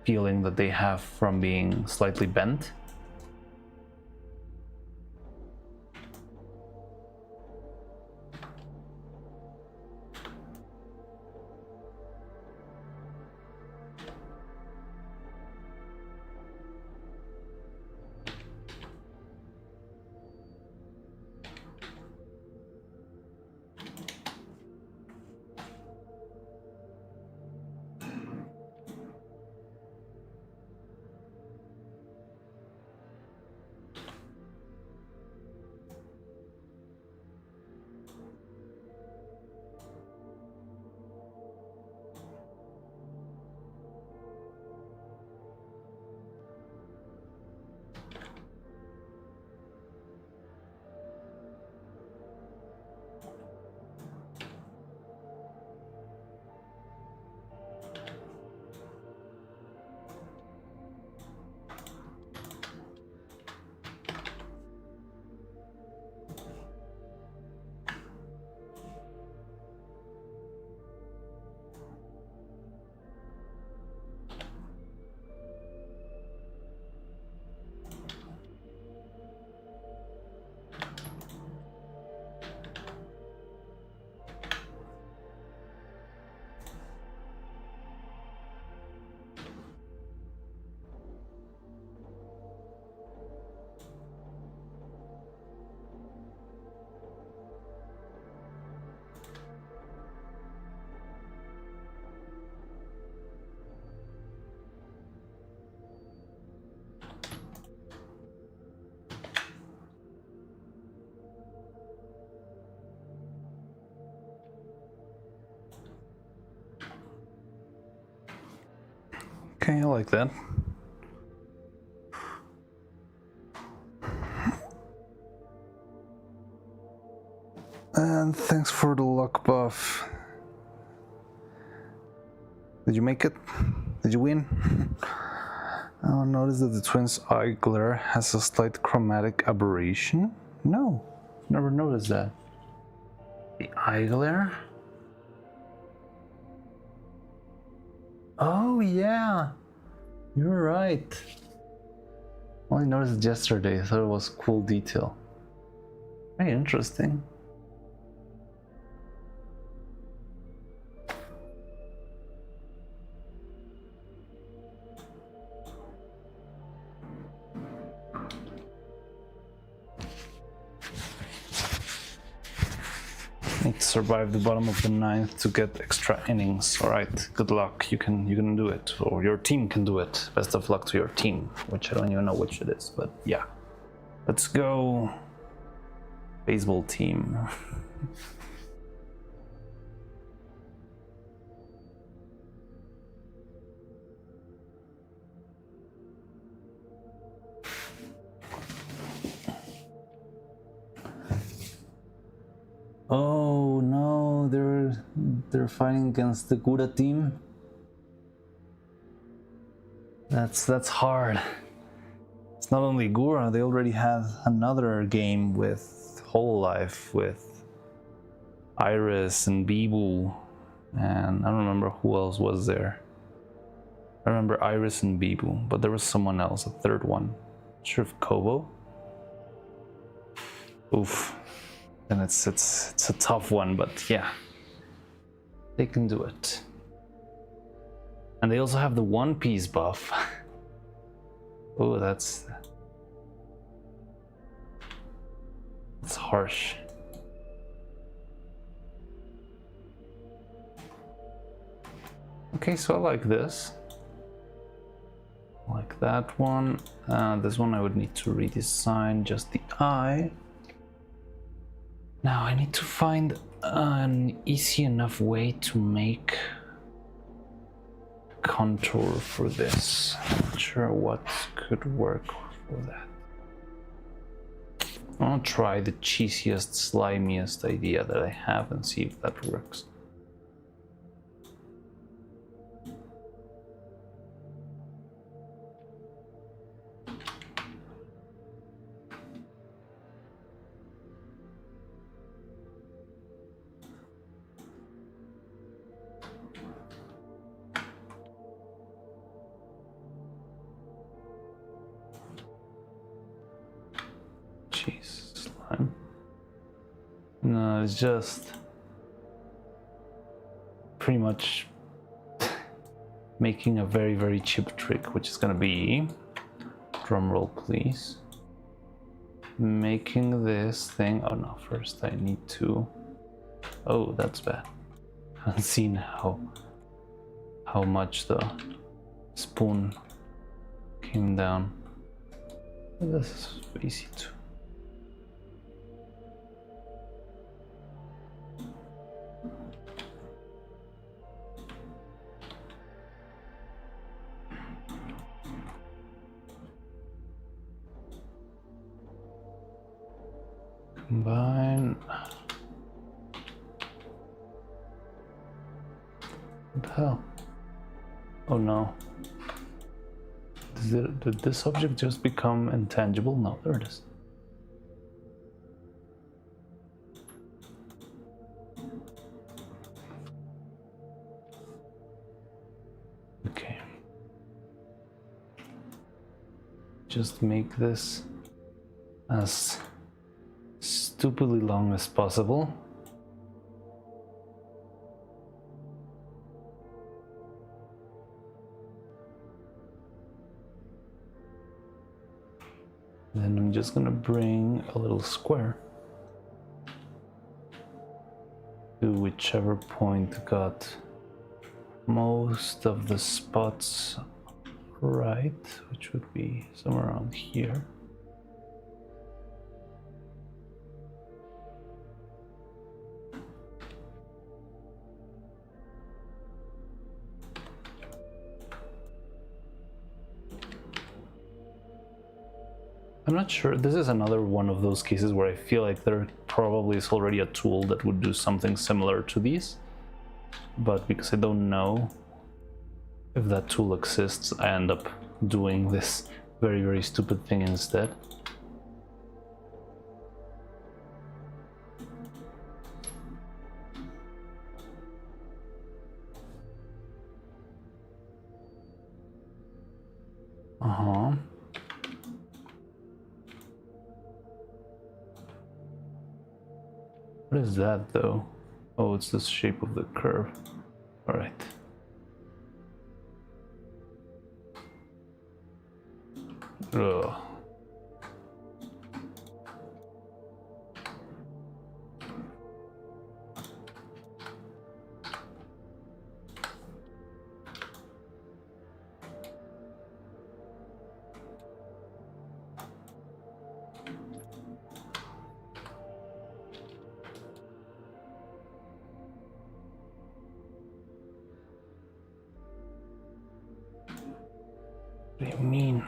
feeling that they have from being slightly bent. Okay, I like that. And thanks for the luck buff. Did you make it? Did you win? Oh, notice that the twins' eye glare has a slight chromatic aberration? No, never noticed that. The eye glare? Oh yeah, you're right. I only noticed it yesterday. I thought it was a cool detail. Very interesting. Need to survive the bottom of the ninth to get extra innings. All right, good luck. You can do it, or your team can do it. Best of luck to your team, which I don't even know which it is, but yeah. Let's go. Baseball team. Oh no, they're fighting against the Gura team. That's hard. It's not only Gura, they already had another game with Hololive with Iris and Bibu, and I don't remember who else was there. I remember Iris and Bibu, but there was someone else, a third one. Not sure if Kobo. Oof. And it's a tough one, but yeah, they can do it. And they also have the One Piece buff. Oh, that's harsh. Okay, so I like this. I like that one. This one I would need to redesign just the eye. Now I need to find an easy enough way to make contour for this. Not sure what could work for that. I'll try the cheesiest, slimiest idea that I have and see if that works. Jeez, slime. No, it's just pretty much making a very, very cheap trick, which is gonna be, drum roll please, making this thing. Oh no, first I need to, oh, that's bad. I haven't seen how much the spoon came down. This is easy too. Combine. What the hell? Oh no. Did this object just become intangible? No, there it is. Okay. Just make this as stupidly long as possible. Then I'm just gonna bring a little square to whichever point got most of the spots right, which would be somewhere around here. I'm not sure. This is another one of those cases where I feel like there probably is already a tool that would do something similar to these, but because I don't know if that tool exists, I end up doing this very, very stupid thing instead. Uh-huh. What is that though? Oh, it's the shape of the curve. All right. Ugh. What do you mean?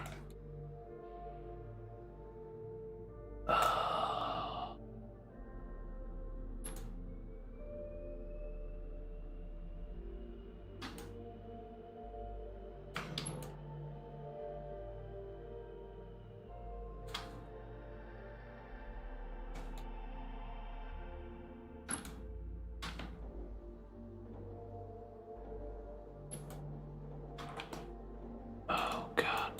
Oh God.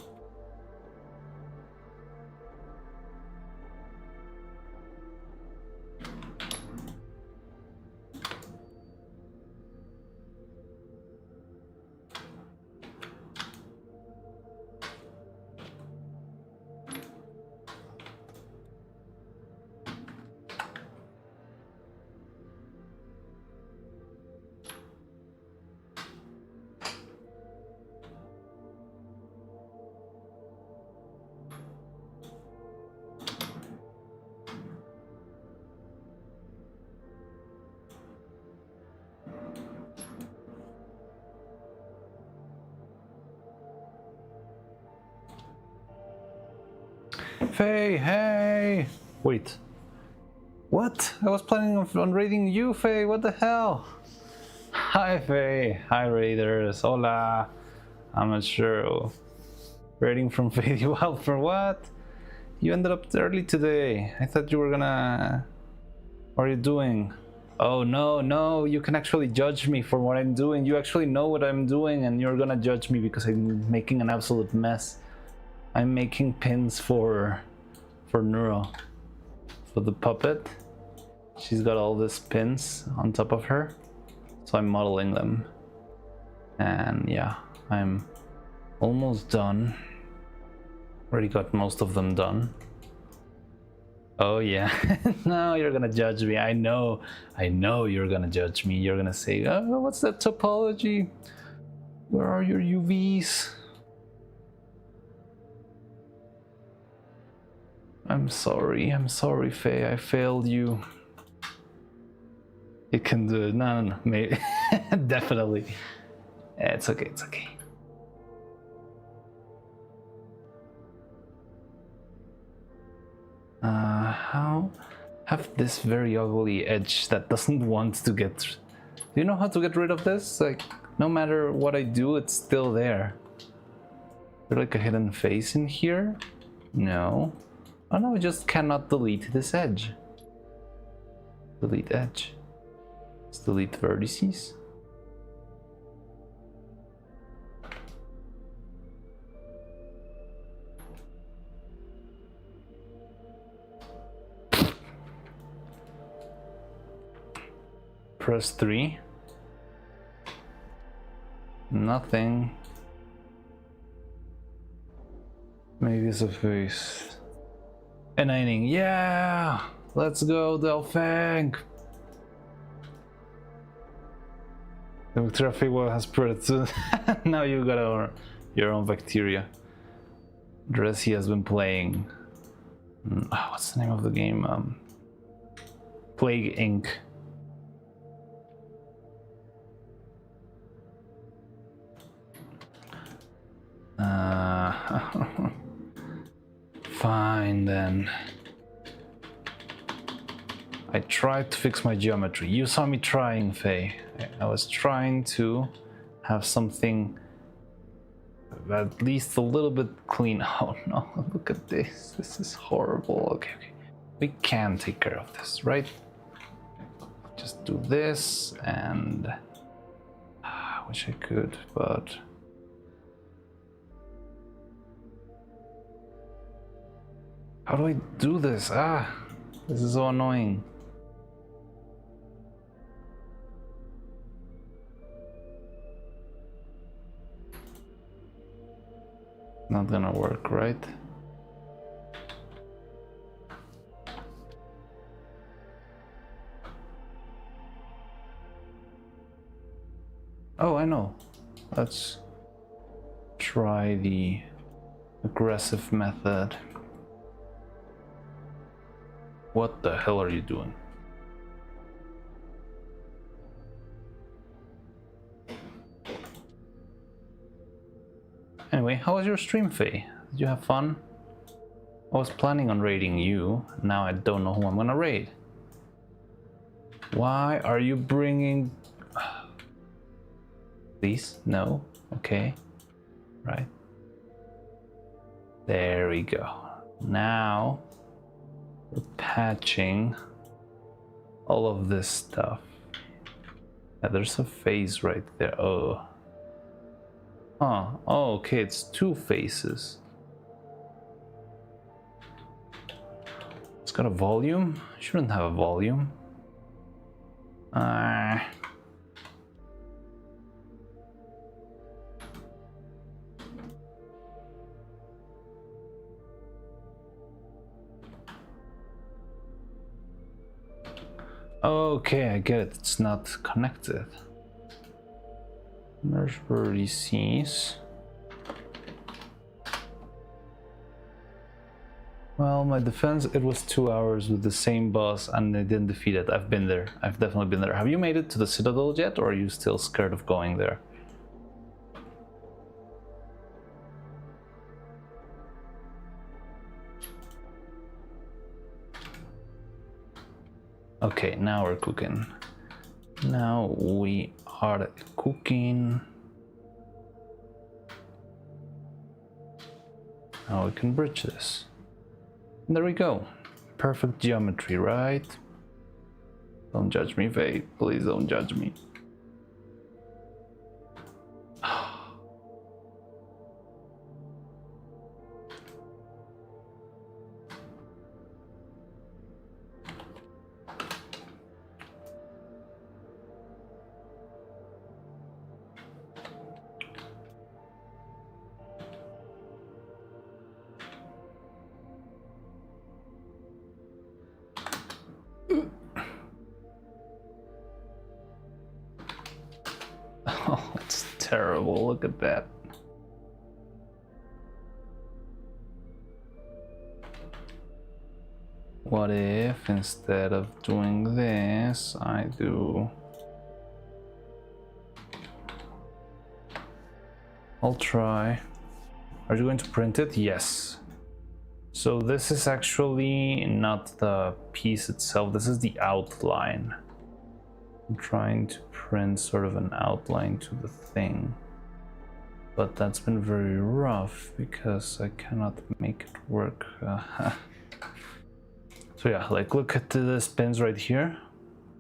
Faye, hey! Wait. What? I was planning on raiding you, Faye. What the hell? Hi, Faye. Hi, raiders. Hola. I'm not sure. Raiding from Faye you out for what? You ended up early today. I thought you were gonna... What are you doing? Oh, no, no. You can actually judge me for what I'm doing. You actually know what I'm doing, and you're gonna judge me because I'm making an absolute mess. I'm making pins for Neuro. For the puppet. She's got all these pins on top of her. So I'm modeling them. And yeah, I'm almost done. Already got most of them done. Oh yeah, no, you're gonna judge me. I know you're gonna judge me. You're gonna say, oh, what's that topology? Where are your UVs? I'm sorry, Faye, I failed you. You can do it. No, maybe. Definitely. It's okay, it's okay. How have this very ugly edge that doesn't want to get... Do you know how to get rid of this? Like, no matter what I do, it's still there. Is there like a hidden face in here? No. Oh no, I just cannot delete this edge. Delete edge. Let's delete vertices. Press 3. Nothing. Maybe it's a face. Enlightening. Yeah! Let's go, Delphang! The bacteria well has spread to... Now you got your own bacteria. Dressy has been playing... what's the name of the game? Plague Inc. Fine then. I tried to fix my geometry. You saw me trying, Faye. I was trying to have something at least a little bit clean. Oh no, look at this. This is horrible. Okay. We can take care of this, right? Just do this and... I wish I could, but... How do I do this? This is so annoying. Not gonna work, right? Oh, I know. Let's try the aggressive method. What the hell are you doing? Anyway, how was your stream, Faye? Did you have fun? I was planning on raiding you. Now I don't know who I'm gonna raid. Why are you bringing... Please? No? Okay. Right. There we go. Now we're patching all of this stuff. Yeah, there's a face right there. Oh. Huh. Oh, okay, it's two faces. It's got a volume? Shouldn't have a volume. Okay, I get it. It's not connected. Merge vertices. Well, my defense, it was 2 hours with the same boss and they didn't defeat it. I've been there. I've definitely been there. Have you made it to the Citadel yet, or are you still scared of going there? Okay, now we're cooking. Now we are cooking. Now we can bridge this. And there we go. Perfect geometry, right? Don't judge me, Faye. Please don't judge me. Oh, it's terrible. Look at that. What if instead of doing this, I do... I'll try. Are you going to print it? Yes. So this is actually not the piece itself. This is the outline. I'm trying to print sort of an outline to the thing. But that's been very rough because I cannot make it work. So yeah, like look at this pins right here.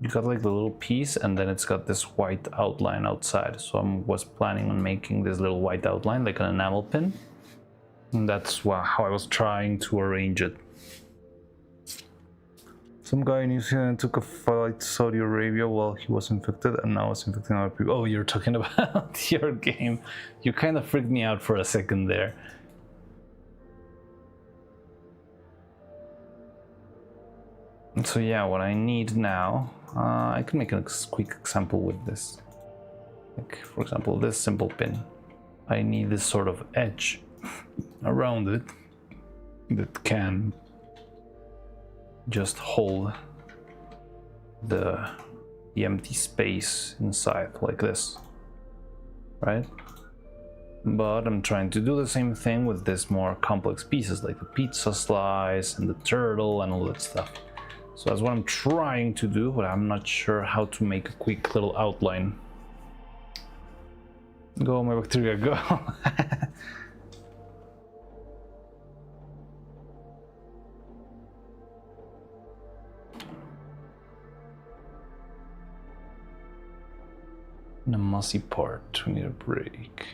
You got like the little piece and then it's got this white outline outside. So I was planning on making this little white outline like an enamel pin. And that's how I was trying to arrange it. Some guy in New Zealand took a flight to Saudi Arabia while he was infected and now it's infecting other people. Oh, you're talking about your game. You kind of freaked me out for a second there. So yeah, what I need now, I can make a quick example with this. Like, for example, this simple pin. I need this sort of edge around it that can just hold the empty space inside like this, right? But I'm trying to do the same thing with this more complex pieces like the pizza slice and the turtle and all that stuff. So that's what I'm trying to do, but I'm not sure how to make a quick little outline. Go, my bacteria, go. The mossy part, we need a break.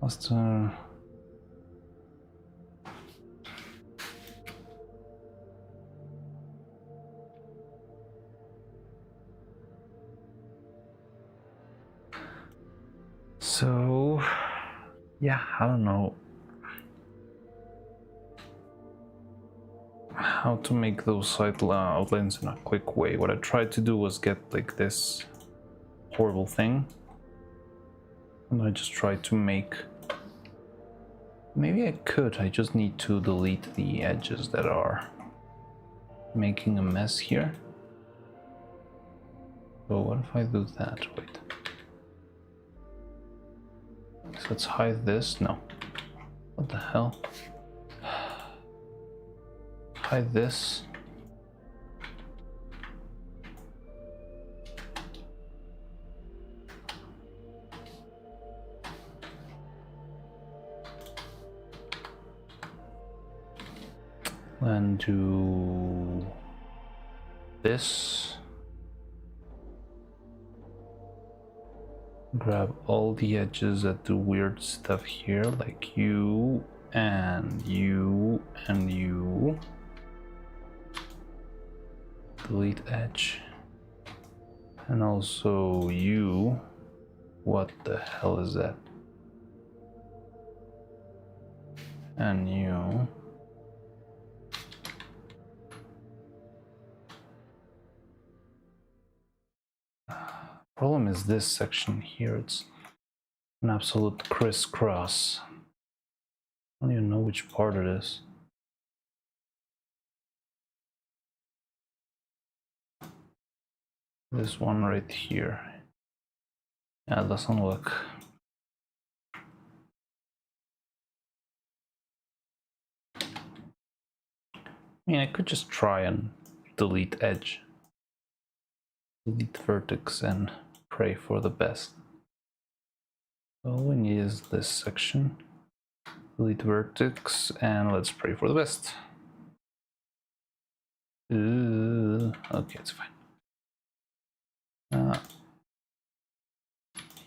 Faster. So, yeah, I don't know how to make those outlines in a quick way. What I tried to do was get like this horrible thing, and I just tried to make... Maybe I could, I just need to delete the edges that are making a mess here. So what if I do that? Wait. let's hide this. No. What the hell? Hide this. And do this. Grab all the edges that do weird stuff here, like you and you and you. Delete edge. And also you. What the hell is that? And you. Problem is this section here, it's an absolute crisscross. I don't even know which part it is. This one right here. Yeah, it doesn't look. I mean, I could just try and delete edge. Delete vertex and pray for the best. All we need is this section. Delete vertex and let's pray for the best. Okay, it's fine.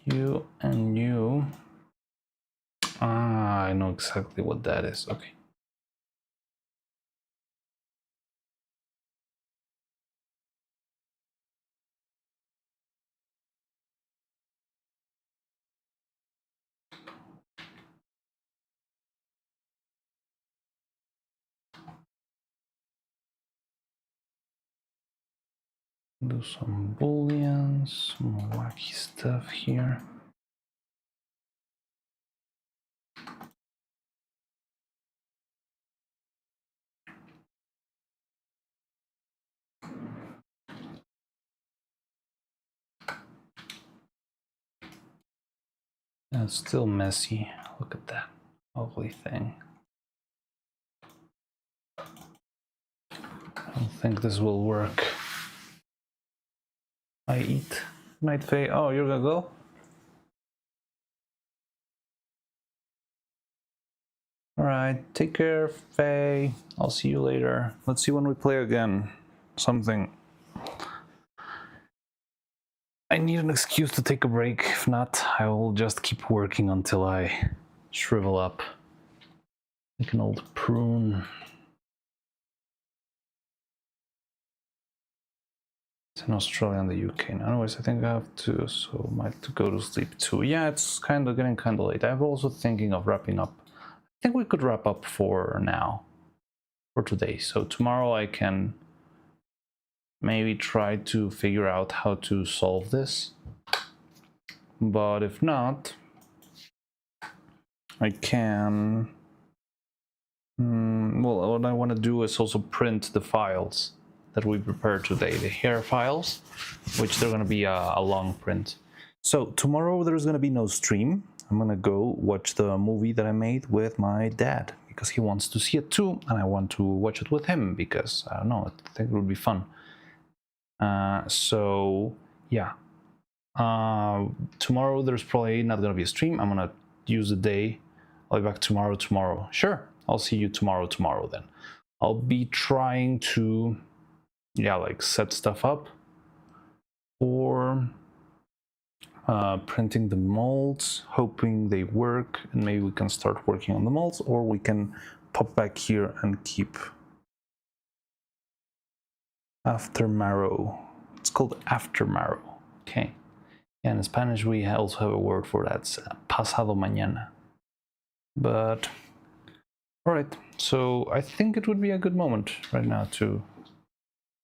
You and you. I know exactly what that is. Okay. Do some booleans, some wacky stuff here. And it's still messy. Look at that ugly thing. I don't think this will work. I eat. Night Faye. Oh, you're gonna go? Alright, take care, Faye. I'll see you later. Let's see when we play again. Something. I need an excuse to take a break. If not, I will just keep working until I shrivel up. Like an old prune. It's in Australia and the UK now. Anyways, I think I have to, so I might have to go to sleep too. Yeah, it's kind of getting kind of late. I'm also thinking of wrapping up. I think we could wrap up for now, for today. So tomorrow I can maybe try to figure out how to solve this. But if not, I can... well, what I want to do is also print the files that we prepared today, the hair files, which they're going to be a long print. So tomorrow there's going to be no stream. I'm going to go watch the movie that I made with my dad because he wants to see it too, and I want to watch it with him because, I don't know, I think it would be fun. So yeah, tomorrow there's probably not going to be a stream. I'm going to use the day. I'll be back tomorrow. Sure, I'll see you tomorrow then. I'll be trying to, yeah, like set stuff up for printing the molds, hoping they work, and maybe we can start working on the molds, or we can pop back here and keep after marrow. It's called after marrow. Okay. Yeah, in Spanish we also have a word for that. It's pasado mañana. But all right, so I think it would be a good moment right now to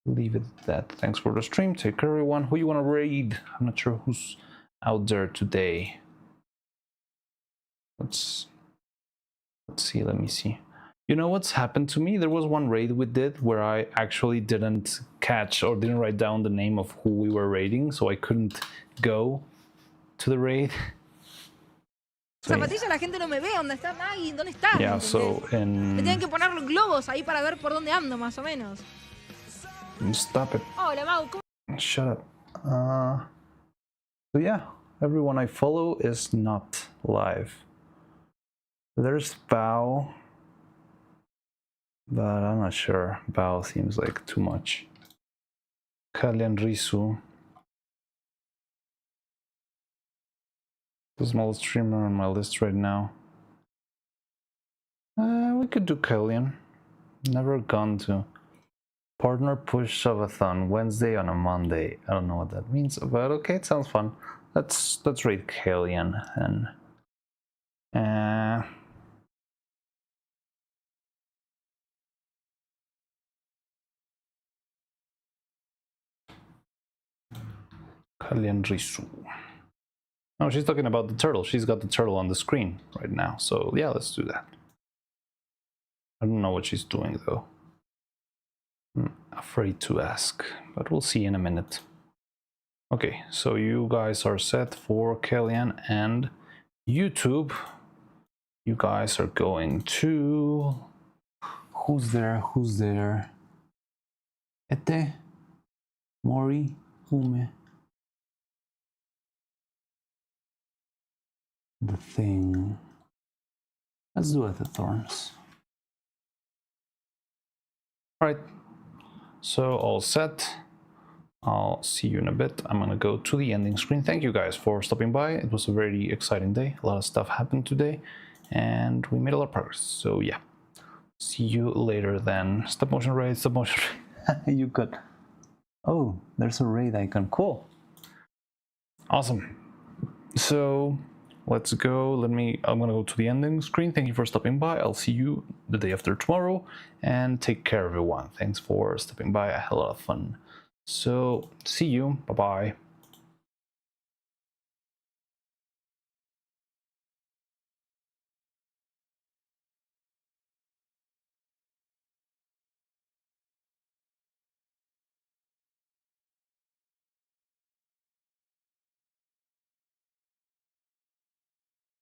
leave it at that. Thanks for the stream. Take care, everyone. Who you want to raid? I'm not sure who's out there today. Let's see. Let me see. You know what's happened to me? There was one raid we did where I actually didn't catch or didn't write down the name of who we were raiding, so I couldn't go to the raid. Zapatilla la gente no me ve, ¿dónde está Nagi? ¿Dónde está? Yeah, so Me tienen que in... poner globos ahí para ver por dónde ando, más o menos. Stop it. Hola, Mau, ¿cómo? Shut up. So yeah, everyone I follow is not live. There's Bao, but I'm not sure. Bao seems like too much. Kalian Risu, the smallest streamer on my list right now. We could do Kalian. Never gone to. Partner push shove-a-thon Wednesday on a Monday. I don't know what that means, but okay, it sounds fun. Let's rate Kalian and Kalian Risu. Oh, she's talking about the turtle. She's got the turtle on the screen right now. So yeah, let's do that. I don't know what she's doing though. I'm afraid to ask, but we'll see in a minute. Okay, so you guys are set for Kellyanne and YouTube. You guys are going to... Who's there? Who's there? Ete? Mori? Ume? The thing. Let's do it, the thorns. Alright, so all set. I'll see you in a bit. I'm gonna go to the ending screen. Thank you guys for stopping by. It was a very exciting day. A lot of stuff happened today and we made a lot of progress. So yeah, see you later then. Stop motion raid, stop motion raid. You got... Oh, there's a raid icon. Cool. Awesome. So let's go. I'm gonna go to the ending screen. Thank you for stopping by. I'll see you the day after tomorrow and take care everyone. Thanks for stopping by. I had a lot of fun. So see you. Bye bye.